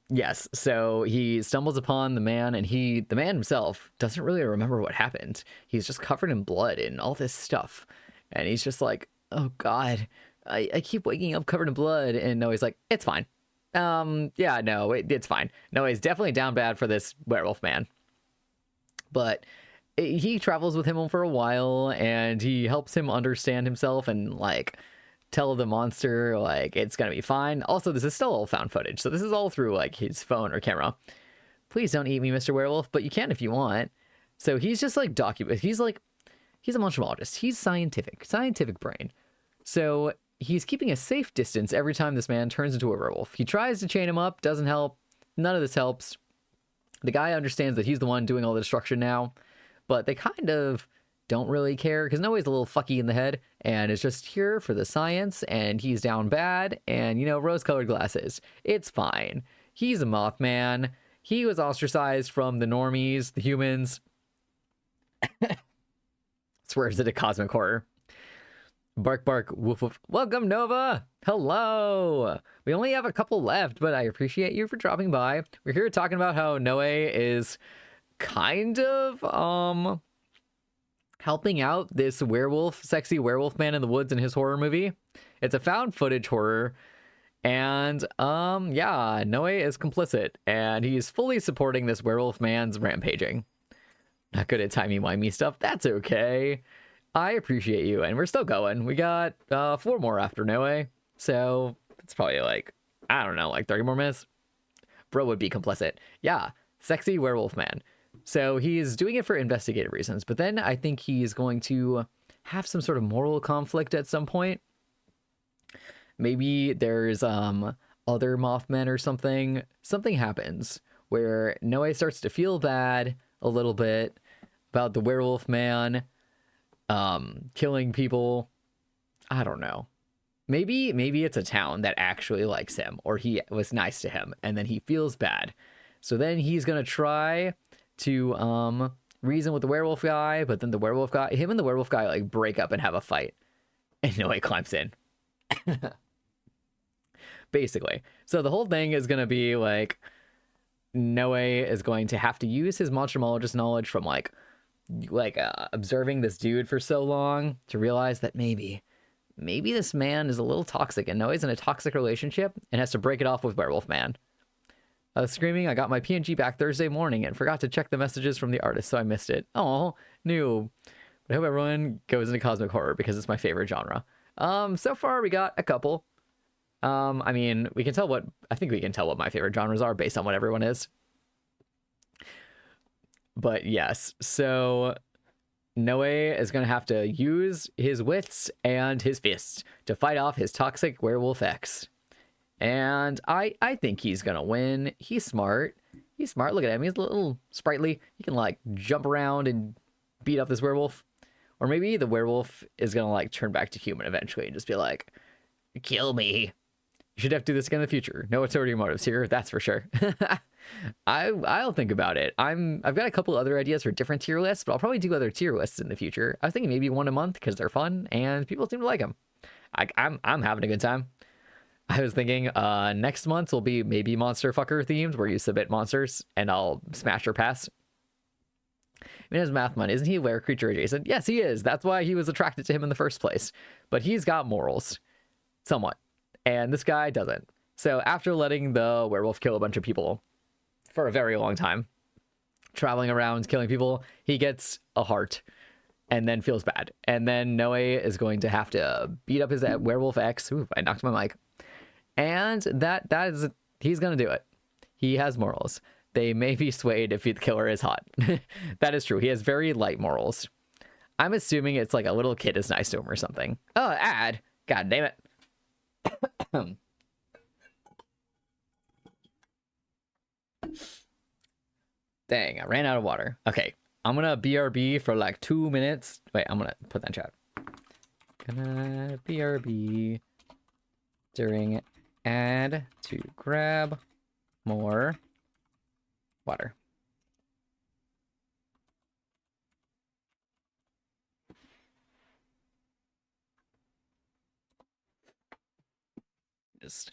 Speaker 1: yes, so he stumbles upon the man, and the man himself doesn't really remember what happened. He's just covered in blood and all this stuff. And he's just like, oh god, I keep waking up covered in blood. And Noe's like, it's fine. Yeah, no, it's fine. Noe's definitely down bad for this werewolf man. But he travels with him for a while, and he helps him understand himself and, like, tell the monster, like, it's gonna be fine. Also, this is still all found footage, so this is all through, like, his phone or camera. Please don't eat me, Mr. Werewolf, but you can if you want. So he's just, like, he's a monstrologist. He's scientific brain. So he's keeping a safe distance every time this man turns into a werewolf. He tries to chain him up, doesn't help. None of this helps. The guy understands that he's the one doing all the destruction now, but they kind of don't really care because Noe's a little fucky in the head and is just here for the science, and he's down bad, and, you know, rose-colored glasses. It's fine. He's a Mothman. He was ostracized from the normies, the humans. Swears at a cosmic horror. Bark, bark, woof, woof. Welcome, Nova. Hello. We only have a couple left, but I appreciate you for dropping by. We're here talking about how Noe is kind of, helping out this sexy werewolf man in the woods in his horror movie. It's a found footage horror. And, yeah, Noe is complicit, and he's fully supporting this werewolf man's rampaging. Not good at timey-wimey stuff. That's okay. I appreciate you, and we're still going. We got 4 more after Noe, so it's probably like, I don't know, like 30 more minutes. Bro would be complicit. Yeah, sexy werewolf man. So he's doing it for investigative reasons, but then I think he's going to have some sort of moral conflict at some point. Maybe there's other Mothmen or something. Something happens where Noe starts to feel bad a little bit about the werewolf man killing people. I don't know. Maybe it's a town that actually likes him, or he was nice to him, and then he feels bad. So then he's gonna try to reason with the werewolf guy, but then him and the werewolf guy like break up and have a fight, and Noe climbs in. Basically. So the whole thing is gonna be like Noe is going to have to use his monstrologist knowledge from like observing this dude for so long to realize that maybe this man is a little toxic, and Noe's in a toxic relationship and has to break it off with werewolf man. I was screaming, I got my PNG back Thursday morning and forgot to check the messages from the artist, so I missed it. Oh, noob. But I hope everyone goes into cosmic horror because it's my favorite genre. So far we got a couple. I mean, I think we can tell what my favorite genres are based on what everyone is. But yes, so Noe is going to have to use his wits and his fists to fight off his toxic werewolf ex. And I think he's going to win. He's smart. Look at him. He's a little sprightly. He can like jump around and beat up this werewolf. Or maybe the werewolf is going to like turn back to human eventually and just be like, kill me. You should have to do this again in the future. No ulterior motives here, that's for sure. I'll think about it. I've got a couple other ideas for different tier lists, but I'll probably do other tier lists in the future. I was thinking maybe one a month because they're fun and people seem to like them. I'm having a good time. I was thinking next month will be maybe monster fucker themed, where you submit monsters and I'll smash or pass. I mean, as Mathman, isn't he a were creature adjacent? Yes, he is. That's why he was attracted to him in the first place. But he's got morals, somewhat. And this guy doesn't. So after letting the werewolf kill a bunch of people for a very long time, traveling around killing people, he gets a heart and then feels bad. And then Noe is going to have to beat up his werewolf ex. Ooh, I knocked my mic. And he's going to do it. He has morals. They may be swayed if the killer is hot. That is true. He has very light morals. I'm assuming it's like a little kid is nice to him or something. Oh, ad. God damn it. Dang, I ran out of water. Okay, I'm gonna BRB for like 2 minutes. Wait, I'm gonna put that in chat. Gonna BRB during ad to grab more water. Just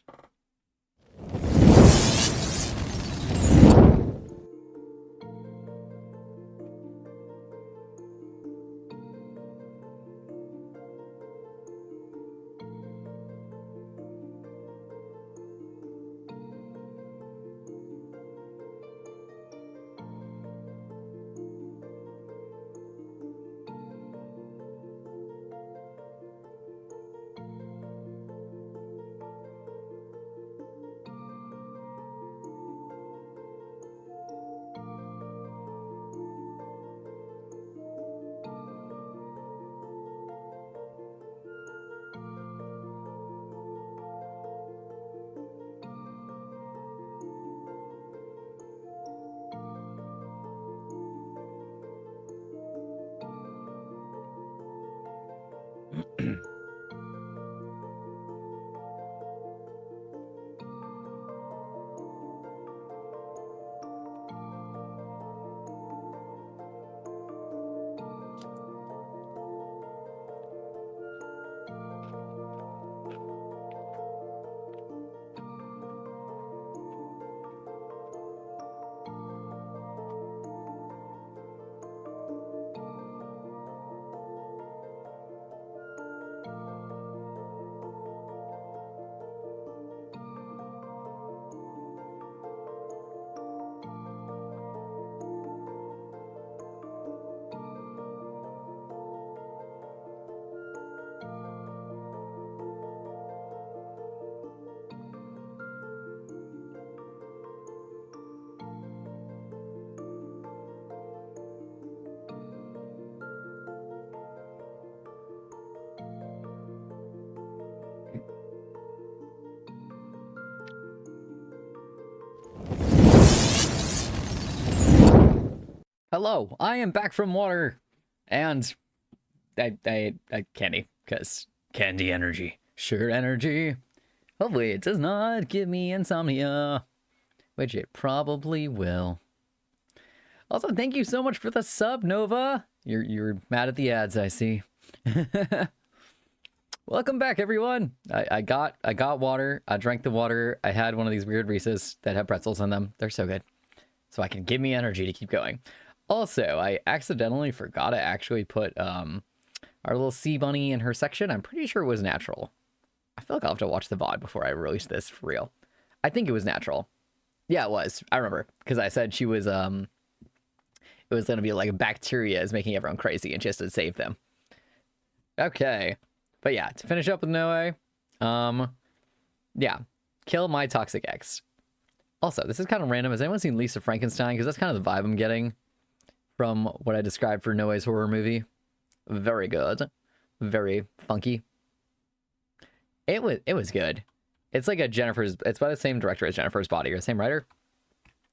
Speaker 1: hello, I am back from water, and I candy, because candy energy, sure energy. Hopefully it does not give me insomnia, which it probably will. Also, thank you so much for the sub, Nova. You're mad at the ads, I see. Welcome back, everyone. I got water. I drank the water. I had one of these weird Reese's that have pretzels in them. They're so good. So I can give me energy to keep going. Also, I accidentally forgot to actually put our little sea bunny in her section. I'm pretty sure it was natural. I feel like I'll have to watch the VOD before I release this for real. I think it was natural. Yeah, it was. I remember. Because I said she was, it was going to be like a bacteria is making everyone crazy and she has to save them. Okay. But yeah, to finish up with Noe, yeah, kill my toxic ex. Also, this is kind of random. Has anyone seen Lisa Frankenstein? Because that's kind of the vibe I'm getting from what I described for Noe's horror movie. Very good. Very funky. It was good. It's like a Jennifer's, it's by the same director as Jennifer's Body, or the same writer.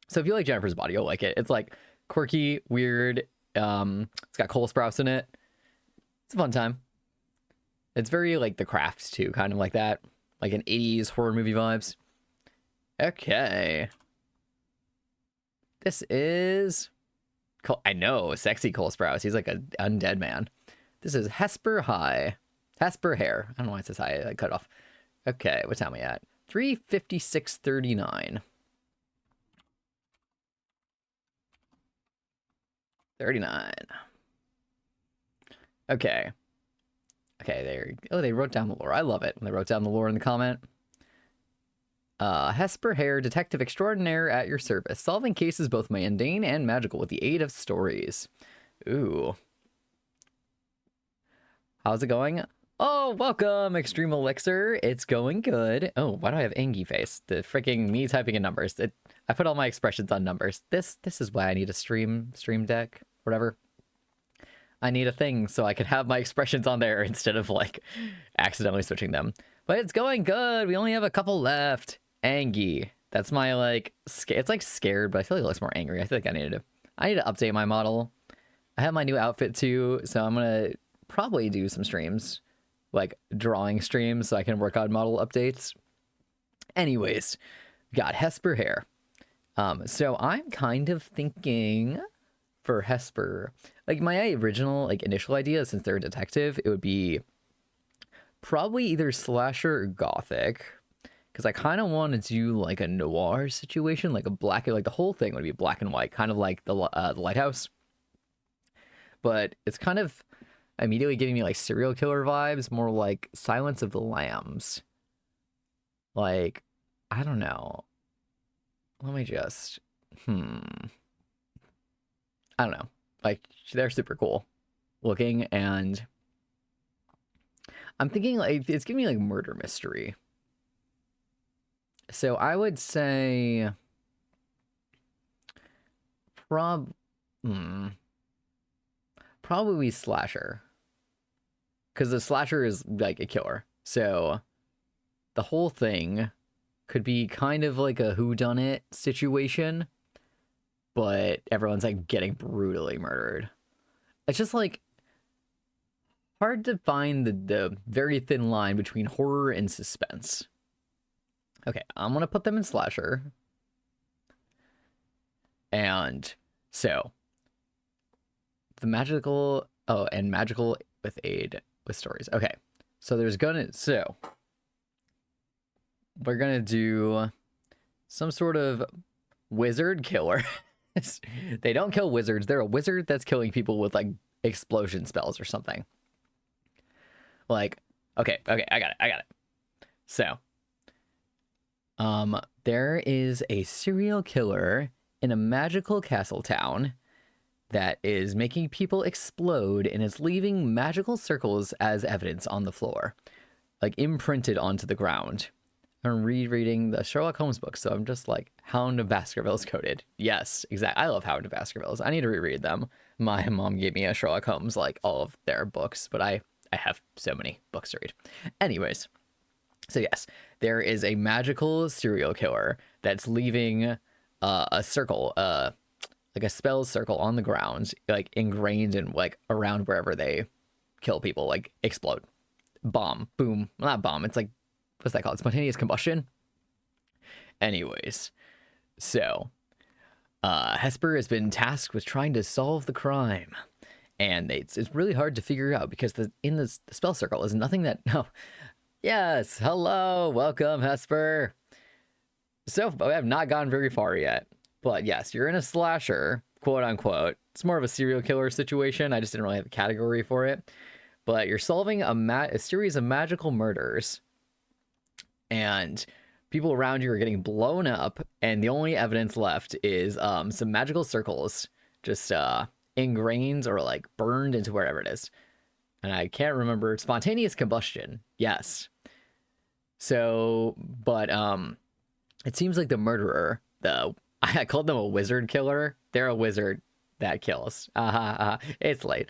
Speaker 1: So if you like Jennifer's Body, you'll like it. It's like quirky, weird. It's got Cole Sprouse in it. It's a fun time. It's very like The Craft too, kind of like that. Like an 80s horror movie vibes. Okay. This is... I know, sexy Cole Sprouse. He's like an undead man. This is Hesper High. Hesper Hair. I don't know why it says high. I cut it off. Okay, what time are we at? 3:56:39. 39. Okay. Okay, there. Oh, they wrote down the lore. I love it when they wrote down the lore in the comment. Hesper Hare, detective extraordinaire at your service, solving cases both mundane and magical with the aid of stories. Ooh. How's it going? Oh, welcome, Extreme Elixir. It's going good. Oh, why do I have Angie face? The freaking me typing in numbers. I put all my expressions on numbers. This is why I need a stream deck, whatever. I need a thing so I can have my expressions on there instead of like accidentally switching them. But it's going good. We only have a couple left. Angie. That's my like, it's like scared, but I feel like it looks more angry. I feel like I needed to I need to update my model. I have my new outfit too, so I'm gonna probably do some streams, like drawing streams, so I can work on model updates. Anyways, got Hesper hair. So I'm kind of thinking for Hesper, like my original, like initial idea, since they're a detective, it would be probably either slasher or gothic, because I kind of want to do like a noir situation, like a black, like the whole thing would be black and white, kind of like the Lighthouse. But it's kind of immediately giving me like serial killer vibes, more like Silence of the Lambs. Like, I don't know. Let me just, I don't know. Like, they're super cool looking, and I'm thinking like it's giving me like murder mystery. So I would say probably slasher, because the slasher is like a killer. So the whole thing could be kind of like a whodunit situation, but everyone's like getting brutally murdered. It's just like hard to find the very thin line between horror and suspense. Okay, I'm gonna put them in slasher. And so the magical, oh, and magical with aid with stories. Okay, so we're gonna do some sort of wizard killer. They don't kill wizards. They're a wizard that's killing people with like explosion spells or something. Like, okay, I got it. So, there is a serial killer in a magical castle town that is making people explode and is leaving magical circles as evidence on the floor, like imprinted onto the ground. I'm rereading the Sherlock Holmes book, so I'm just like, Hound of Baskervilles coded. Yes, exactly. I love Hound of Baskervilles. I need to reread them. My mom gave me a Sherlock Holmes, like all of their books, but I have so many books to read. Anyways, so yes, there is a magical serial killer that's leaving a circle, like a spell circle on the ground, like ingrained in like around wherever they kill people, like explode, bomb, boom. Well, not bomb. It's like, what's that called? Spontaneous combustion. Anyways, so Hesper has been tasked with trying to solve the crime, and it's really hard to figure out because in the spell circle is nothing that. Oh, yes, hello, welcome, Hesper. So I have not gone very far yet, but yes, you're in a slasher, quote unquote. It's more of a serial killer situation. I just didn't really have a category for it, but you're solving a series of magical murders, and people around you are getting blown up, and the only evidence left is some magical circles just ingrained or like burned into wherever it is. And I can't remember. Spontaneous combustion. Yes. So, but it seems like the murderer, I called them a wizard killer. They're a wizard that kills. It's late.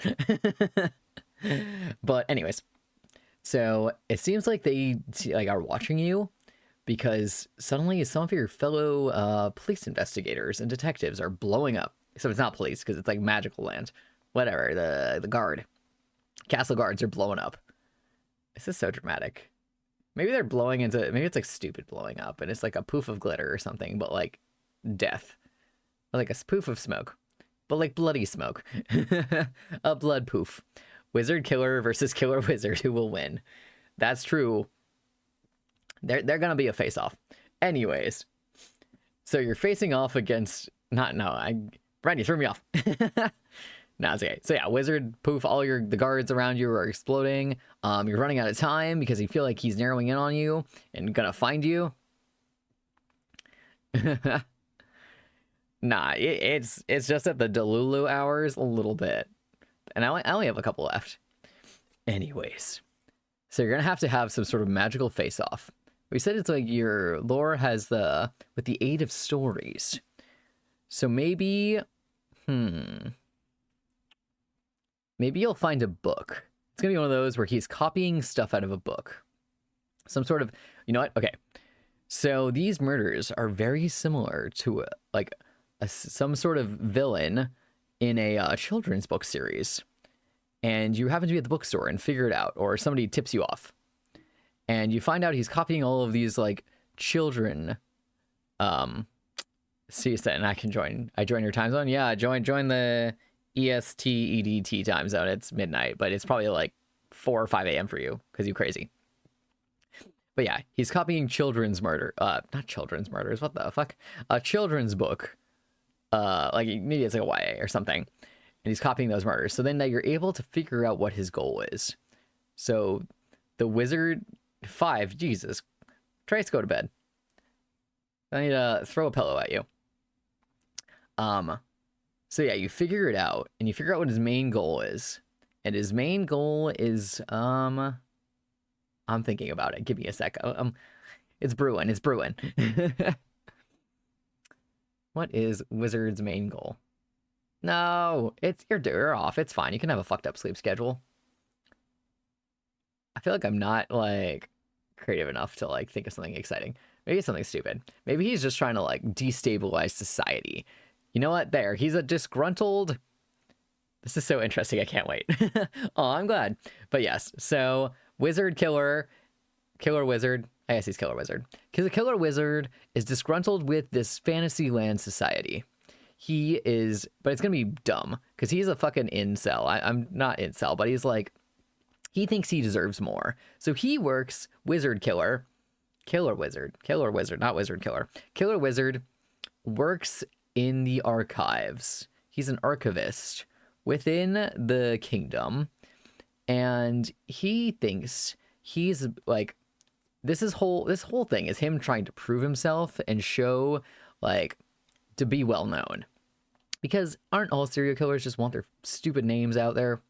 Speaker 1: But anyways, so it seems like they like are watching you, because suddenly some of your fellow police investigators and detectives are blowing up. So it's not police because it's like magical land. Whatever, the guard. Castle guards are blowing up. This is so dramatic. Maybe they're blowing into, maybe it's like stupid blowing up and it's like a poof of glitter or something, but like death. Or like a poof of smoke, but like bloody smoke. A blood poof. Wizard killer versus killer wizard, who will win? That's true. They're gonna be a face-off. Anyways, so you're facing off against, Brian, you threw me off. No, it's okay. So yeah, wizard poof, all the guards around you are exploding. You're running out of time because you feel like he's narrowing in on you and gonna find you. Nah, it's just at the Delulu hours a little bit. And I only have a couple left. Anyways, so you're gonna have to have some sort of magical face-off. We said it's like your lore has with the aid of stories. So maybe, maybe you'll find a book. It's gonna be one of those where he's copying stuff out of a book. Some sort of, you know what? Okay. So these murders are very similar to like some sort of villain in a children's book series, and you happen to be at the bookstore and figure it out, or somebody tips you off, and you find out he's copying all of these like children. See, and I join your time zone. Yeah, join the EST time zone. It's midnight, but it's probably like 4 or 5 a.m. for you because you crazy. But yeah, he's copying children's murder. Not children's murders. What the fuck? A children's book. Like maybe it's like a YA or something. And he's copying those murders. So then now you're able to figure out what his goal is. So the wizard 5, Jesus. Trace, go to bed. I need to throw a pillow at you. So yeah, you figure it out, and you figure out what his main goal is. And his main goal is, I'm thinking about it. Give me a sec. It's brewing. It's brewing. What is Wizard's main goal? No, you're off. It's fine. You can have a fucked up sleep schedule. I feel like I'm not like creative enough to like think of something exciting. Maybe it's something stupid. Maybe he's just trying to like destabilize society. You know what? There. He's a disgruntled... This is so interesting. I can't wait. Oh, I'm glad. But yes. So, wizard killer wizard. I guess he's killer wizard. Because the killer wizard is disgruntled with this fantasy land society. He is... But it's going to be dumb. Because he's a fucking incel. I'm not incel, but he's like... He thinks he deserves more. So he works wizard killer. Killer wizard, not wizard killer. Killer wizard works in the archives. He's an archivist within the kingdom, and he thinks he's like this whole thing is him trying to prove himself and show like to be well known. Because aren't all serial killers just want their stupid names out there?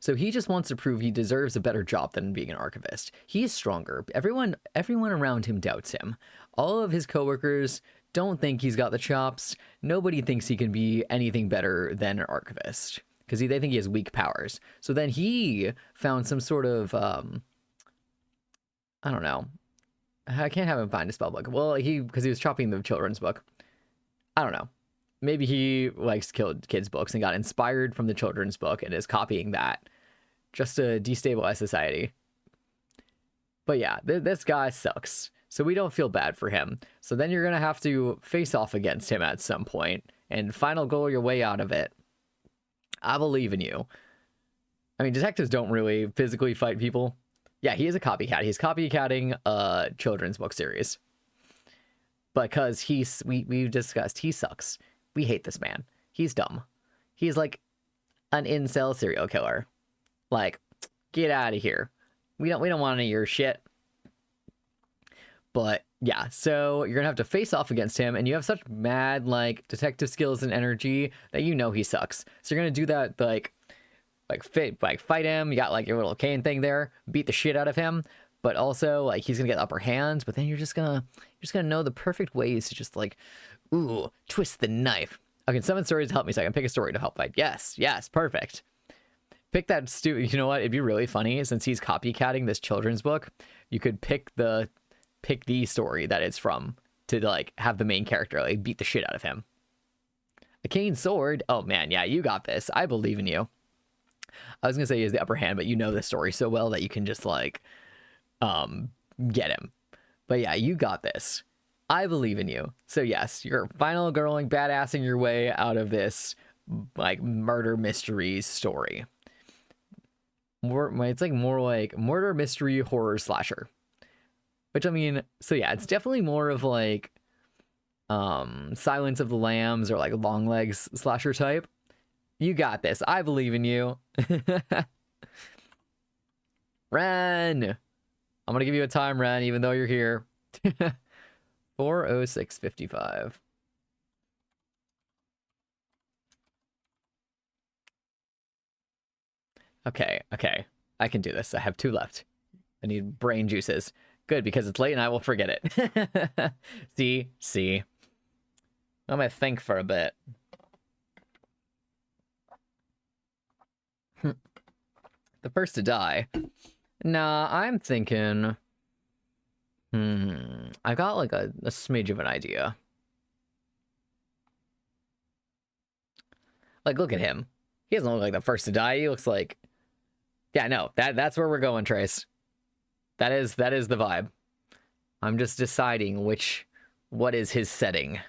Speaker 1: So he just wants to prove he deserves a better job than being an archivist. He's stronger. Everyone around him doubts him. All of his coworkers don't think he's got the chops. Nobody thinks he can be anything better than an archivist because they think he has weak powers. So then he found some sort of, I don't know. I can't have him find a spell book. Well, because he was chopping the children's book. I don't know. Maybe he likes kids' books and got inspired from the children's book and is copying that just to destabilize society. But yeah, this guy sucks. So we don't feel bad for him. So then you're going to have to face off against him at some point and final goal your way out of it. I believe in you. I mean, detectives don't really physically fight people. Yeah, he is a copycat. He's copycatting a children's book series. Because we've discussed, he sucks. We hate this man. He's dumb. He's like an incel serial killer. Like, get out of here. We don't want any of your shit. But yeah, so you're gonna have to face off against him, and you have such mad like detective skills and energy that you know he sucks. So you're gonna do that like fight him. You got like your little cane thing there, beat the shit out of him. But also like he's gonna get the upper hand. But then you're just gonna know the perfect ways to just like, ooh, twist the knife. Okay, summon stories to help me so I can pick a story to help fight. Yes, perfect. Pick that you know what? It'd be really funny since he's copycatting this children's book. You could pick the story that it's from to like have the main character like beat the shit out of him. A cane sword. Oh man, yeah, you got this. I believe in you. I was gonna say he has the upper hand, but you know the story so well that you can just like get him. But yeah, you got this. I believe in you. So yes, you're final girling badassing your way out of this like murder mystery story. It's like more like murder mystery horror slasher. Which I mean, so yeah, it's definitely more of like Silence of the Lambs or like Long Legs slasher type. You got this. I believe in you. Ren! I'm gonna give you a time, Ren, even though you're here. 4:06:55. Okay. I can do this. I have 2 left. I need brain juices. Good, because it's late and I will forget it. See. I'm gonna think for a bit. The first to die. Nah, I'm thinking... I got like a smidge of an idea. Like, look at him. He doesn't look like the first to die. He looks like, yeah, no, that's where we're going, Trace. That is the vibe. I'm just deciding what is his setting.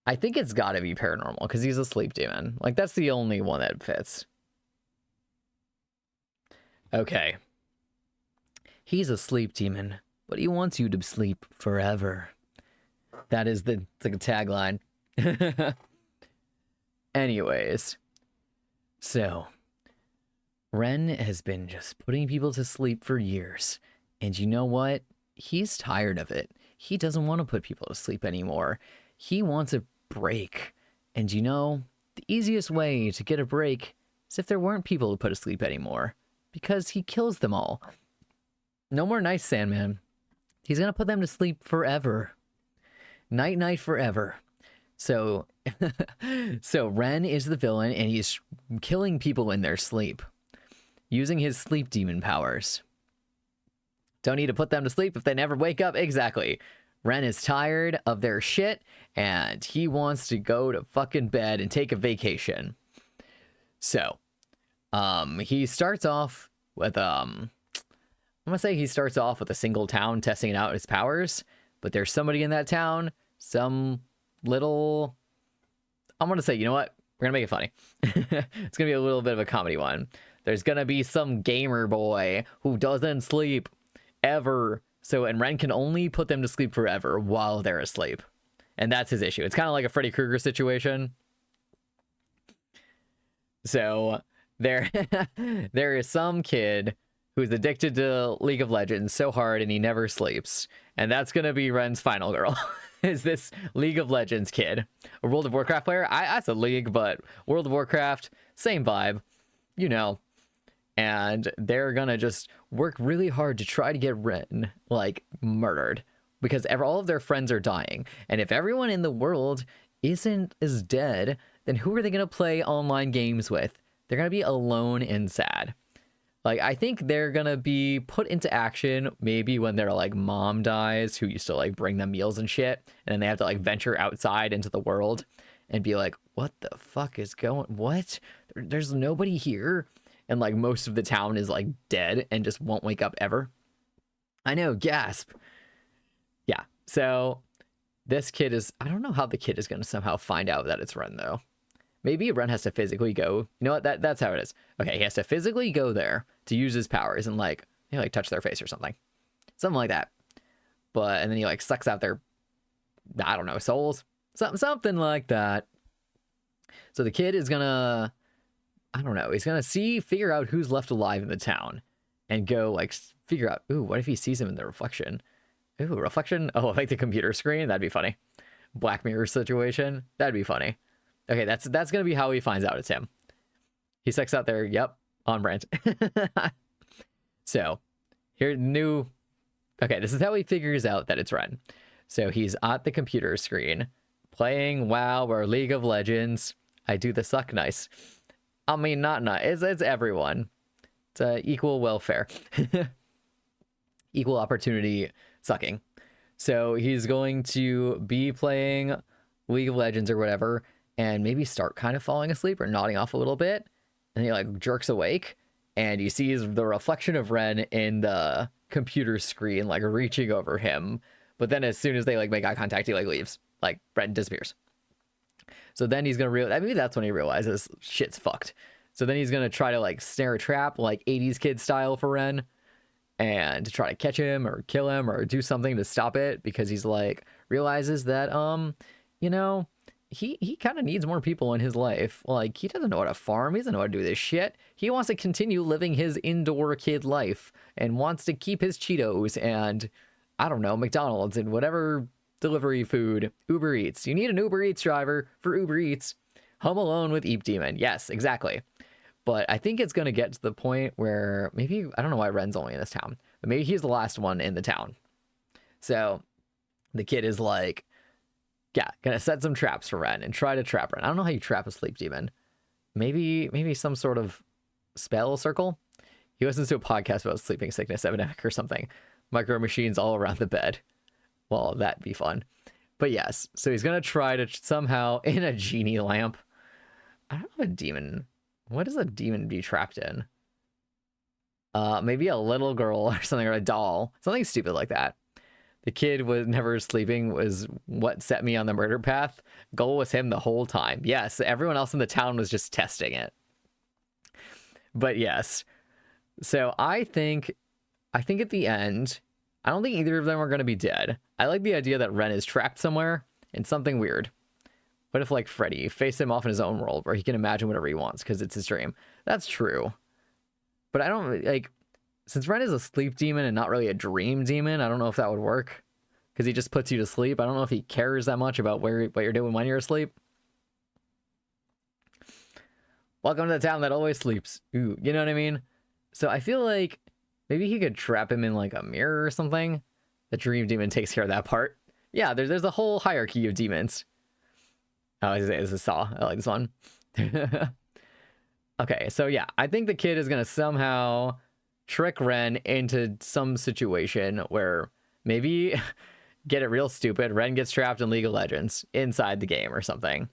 Speaker 1: I think it's got to be paranormal because he's a sleep demon. Like, that's the only one that fits. Okay. He's a sleep demon, but he wants you to sleep forever. That is it's like a tagline. Anyways, so Ren has been just putting people to sleep for years. And you know what? He's tired of it. He doesn't want to put people to sleep anymore. He wants a break. And you know, the easiest way to get a break is if there weren't people to put to sleep anymore. Because he kills them all. No more nice Sandman. He's going to put them to sleep forever. Night, night, forever. So, so Ren is the villain, and he's killing people in their sleep. Using his sleep demon powers. Don't need to put them to sleep if they never wake up. Exactly. Ren is tired of their shit, and he wants to go to fucking bed and take a vacation. So, he starts off with, I'm gonna say he starts off with a single town testing out his powers, but there's somebody in that town, some little, I'm gonna say, you know what? We're gonna make it funny. It's gonna be a little bit of a comedy one. There's gonna be some gamer boy who doesn't sleep ever. So, and Ren can only put them to sleep forever while they're asleep. And that's his issue. It's kind of like a Freddy Krueger situation. So, there is some kid who's addicted to League of Legends so hard and he never sleeps. And that's going to be Ren's final girl. Is this League of Legends kid. A World of Warcraft player? That's a League, but World of Warcraft, same vibe. You know. And they're gonna just work really hard to try to get Ren, like, murdered. Because all of their friends are dying. And if everyone in the world is dead, then who are they gonna play online games with? They're gonna be alone and sad. Like, I think they're gonna be put into action maybe when their, like, mom dies, who used to, like, bring them meals and shit. And then they have to, like, venture outside into the world and be like, what the fuck is going... What? There's nobody here? And, like, most of the town is, like, dead and just won't wake up ever. I know, gasp. Yeah, so this kid is... I don't know how the kid is going to somehow find out that it's Ren, though. Maybe Ren has to physically go... You know what? That's how it is. Okay, he has to physically go there to use his powers and, like, you know, like, touch their face or something. Something like that. But, and then he, like, sucks out their... I don't know, souls? Something like that. So the kid is gonna... I don't know. He's going to figure out who's left alive in the town and go, like, figure out, ooh, what if he sees him in the reflection? Ooh, reflection? Oh, like the computer screen? That'd be funny. Black Mirror situation? That'd be funny. Okay, that's going to be how he finds out it's him. He sucks out there, yep, on brand. So, here, okay, this is how he figures out that it's Ren. So, he's at the computer screen, playing WoW or League of Legends. I do the suck nice. I mean, not nice. It's everyone. It's equal welfare. Equal opportunity sucking. So he's going to be playing League of Legends or whatever, and maybe start kind of falling asleep or nodding off a little bit. And he, like, jerks awake, and he sees the reflection of Ren in the computer screen, like, reaching over him. But then as soon as they, like, make eye contact, he, like, leaves. Like, Ren disappears. So then he's going to realize, maybe that's when he realizes shit's fucked. So then he's going to try to, like, snare a trap, like 80s kid style for Ren, and to try to catch him or kill him or do something to stop it, because he's, like, realizes that, you know, he kind of needs more people in his life. Like, he doesn't know how to farm. He doesn't know how to do this shit. He wants to continue living his indoor kid life and wants to keep his Cheetos and, I don't know, McDonald's and whatever delivery food, Uber Eats. You need an Uber Eats driver for Uber Eats. Home Alone with Eep Demon. Yes, exactly. But I think it's going to get to the point where maybe, I don't know why Ren's only in this town, but maybe he's the last one in the town. So the kid is like, yeah, going to set some traps for Ren and try to trap Ren. I don't know how you trap a sleep demon. Maybe some sort of spell circle. He listens to a podcast about sleeping sickness epidemic or something. Micro machines all around the bed. Well, that'd be fun. But yes, so he's going to try to somehow, in a genie lamp, I don't know if a demon. What does a demon be trapped in? Maybe a little girl or something, or a doll. Something stupid like that. The kid was never sleeping was what set me on the murder path. Goal was him the whole time. Yes, everyone else in the town was just testing it. But yes. So I think at the end, I don't think either of them are going to be dead. I like the idea that Ren is trapped somewhere in something weird. What if, like, Freddy faced him off in his own world where he can imagine whatever he wants because it's his dream? That's true. But I don't, like, since Ren is a sleep demon and not really a dream demon, I don't know if that would work because he just puts you to sleep. I don't know if he cares that much about what you're doing when you're asleep. Welcome to the town that always sleeps. Ooh, you know what I mean? So I feel like maybe he could trap him in, like, a mirror or something. The dream demon takes care of that part. Yeah, there's a whole hierarchy of demons. Oh, it's a saw. I like this one. Okay, so yeah, I think the kid is going to somehow trick Ren into some situation where maybe get it real stupid. Ren gets trapped in League of Legends inside the game or something.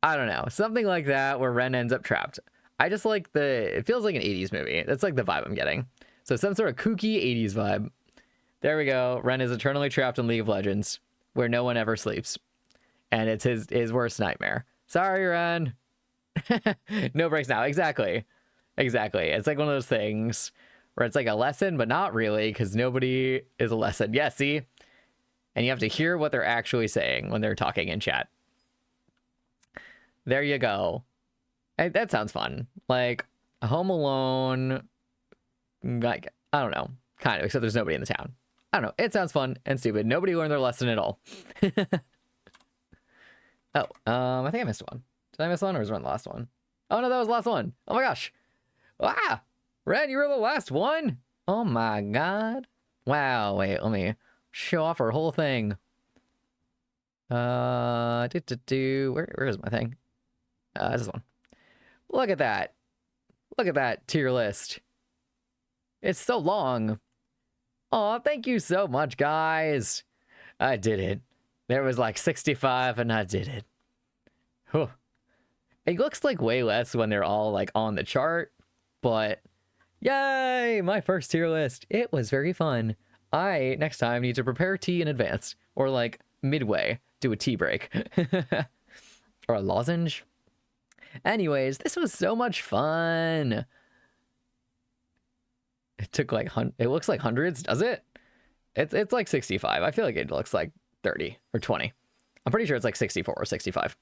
Speaker 1: I don't know. Something like that where Ren ends up trapped. I just like it feels like an 80s movie. That's like the vibe I'm getting. So some sort of kooky 80s vibe. There we go. Ren is eternally trapped in League of Legends where no one ever sleeps. And it's his worst nightmare. Sorry, Ren. No breaks now. Exactly. It's like one of those things where it's like a lesson, but not really, because nobody is a lesson. Yeah, see? And you have to hear what they're actually saying when they're talking in chat. There you go. That sounds fun. Like, a Home Alone, like, I don't know. Kind of, except there's nobody in the town. I don't know. It sounds fun and stupid. Nobody learned their lesson at all. Oh, I think I missed one. Did I miss one, or was Ren the last one? Oh, no, that was the last one. Oh, my gosh. Ah! Ren, you were the last one? Oh, my God. Wow, wait, let me show off our whole thing. Where is my thing? This one. Look at that. Look at that tier list. It's so long. Oh, thank you so much, guys. I did it. There was like 65 and I did it. Huh. It looks like way less when they're all like on the chart, but yay, my first tier list. It was very fun. I, next time, need to prepare tea in advance, or like midway, do a tea break. Or a lozenge. Anyways, this was so much fun. It took like, it looks like hundreds, does it? It's like 65. I feel like it looks like 30 or 20. I'm pretty sure it's like 64 or 65.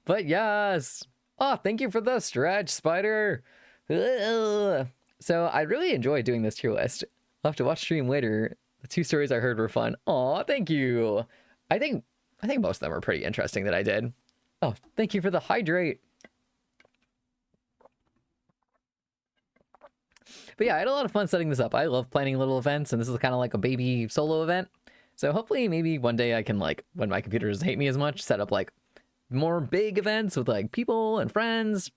Speaker 1: But yes. Oh, thank you for the stretch, Spider. Ugh. So I really enjoyed doing this tier list. I'll have to watch stream later. The 2 stories I heard were fun. Aw, thank you. I think most of them were pretty interesting that I did. Oh, thank you for the hydrate. But yeah, I had a lot of fun setting this up. I love planning little events, and this is kind of like a baby solo event. So hopefully maybe one day I can, like, when my computer doesn't hate me as much, set up like more big events with like people and friends.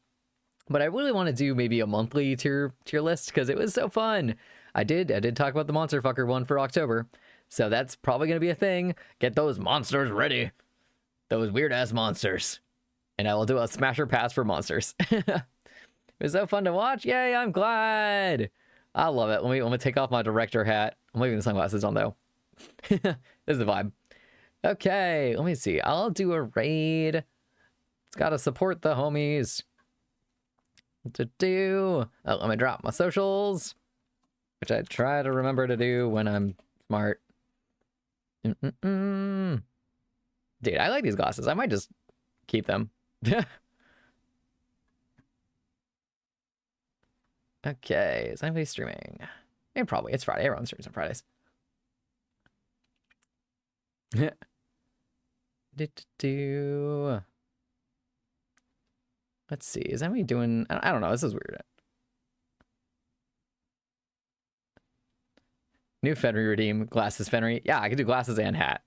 Speaker 1: But I really want to do maybe a monthly tier list because it was so fun. I did talk about the Monster Fucker one for October. So that's probably going to be a thing. Get those monsters ready. Those weird ass monsters. And I will do a smasher pass for monsters. It was so fun to watch. Yay, I'm glad. I love it. Let me take off my director hat. I'm leaving the sunglasses on though. This is the vibe. Okay, let me see. I'll do a raid. It's got to support the homies. Oh, let me drop my socials, which I try to remember to do when I'm smart. Dude, I like these glasses. I might just keep them. Okay, is anybody streaming? Yeah, probably. It's Friday. Everyone streams on Fridays. Let's see. Is anybody doing... I don't know. This is weird. New Fenry redeem. Glasses Fenry. Yeah, I could do glasses and hat.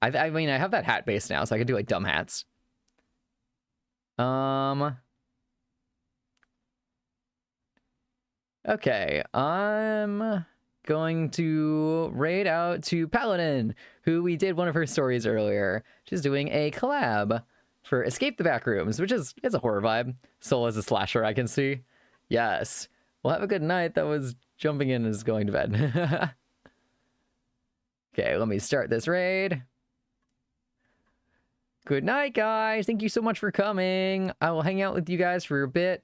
Speaker 1: I mean, I have that hat base now, so I could do like dumb hats. Okay, I'm going to raid out to Paladin, who we did one of her stories earlier. She's doing a collab for Escape the Backrooms, which is a horror vibe. Soul is a slasher, I can see. Yes. Well, have a good night. That was jumping in is going to bed. Okay, let me start this raid. Good night, guys. Thank you so much for coming. I will hang out with you guys for a bit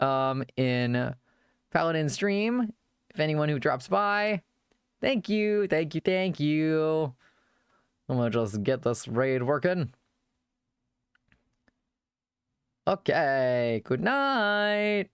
Speaker 1: in Paladin stream. If anyone who drops by, thank you, thank you, thank you. I'm gonna just get this raid working. Okay, good night.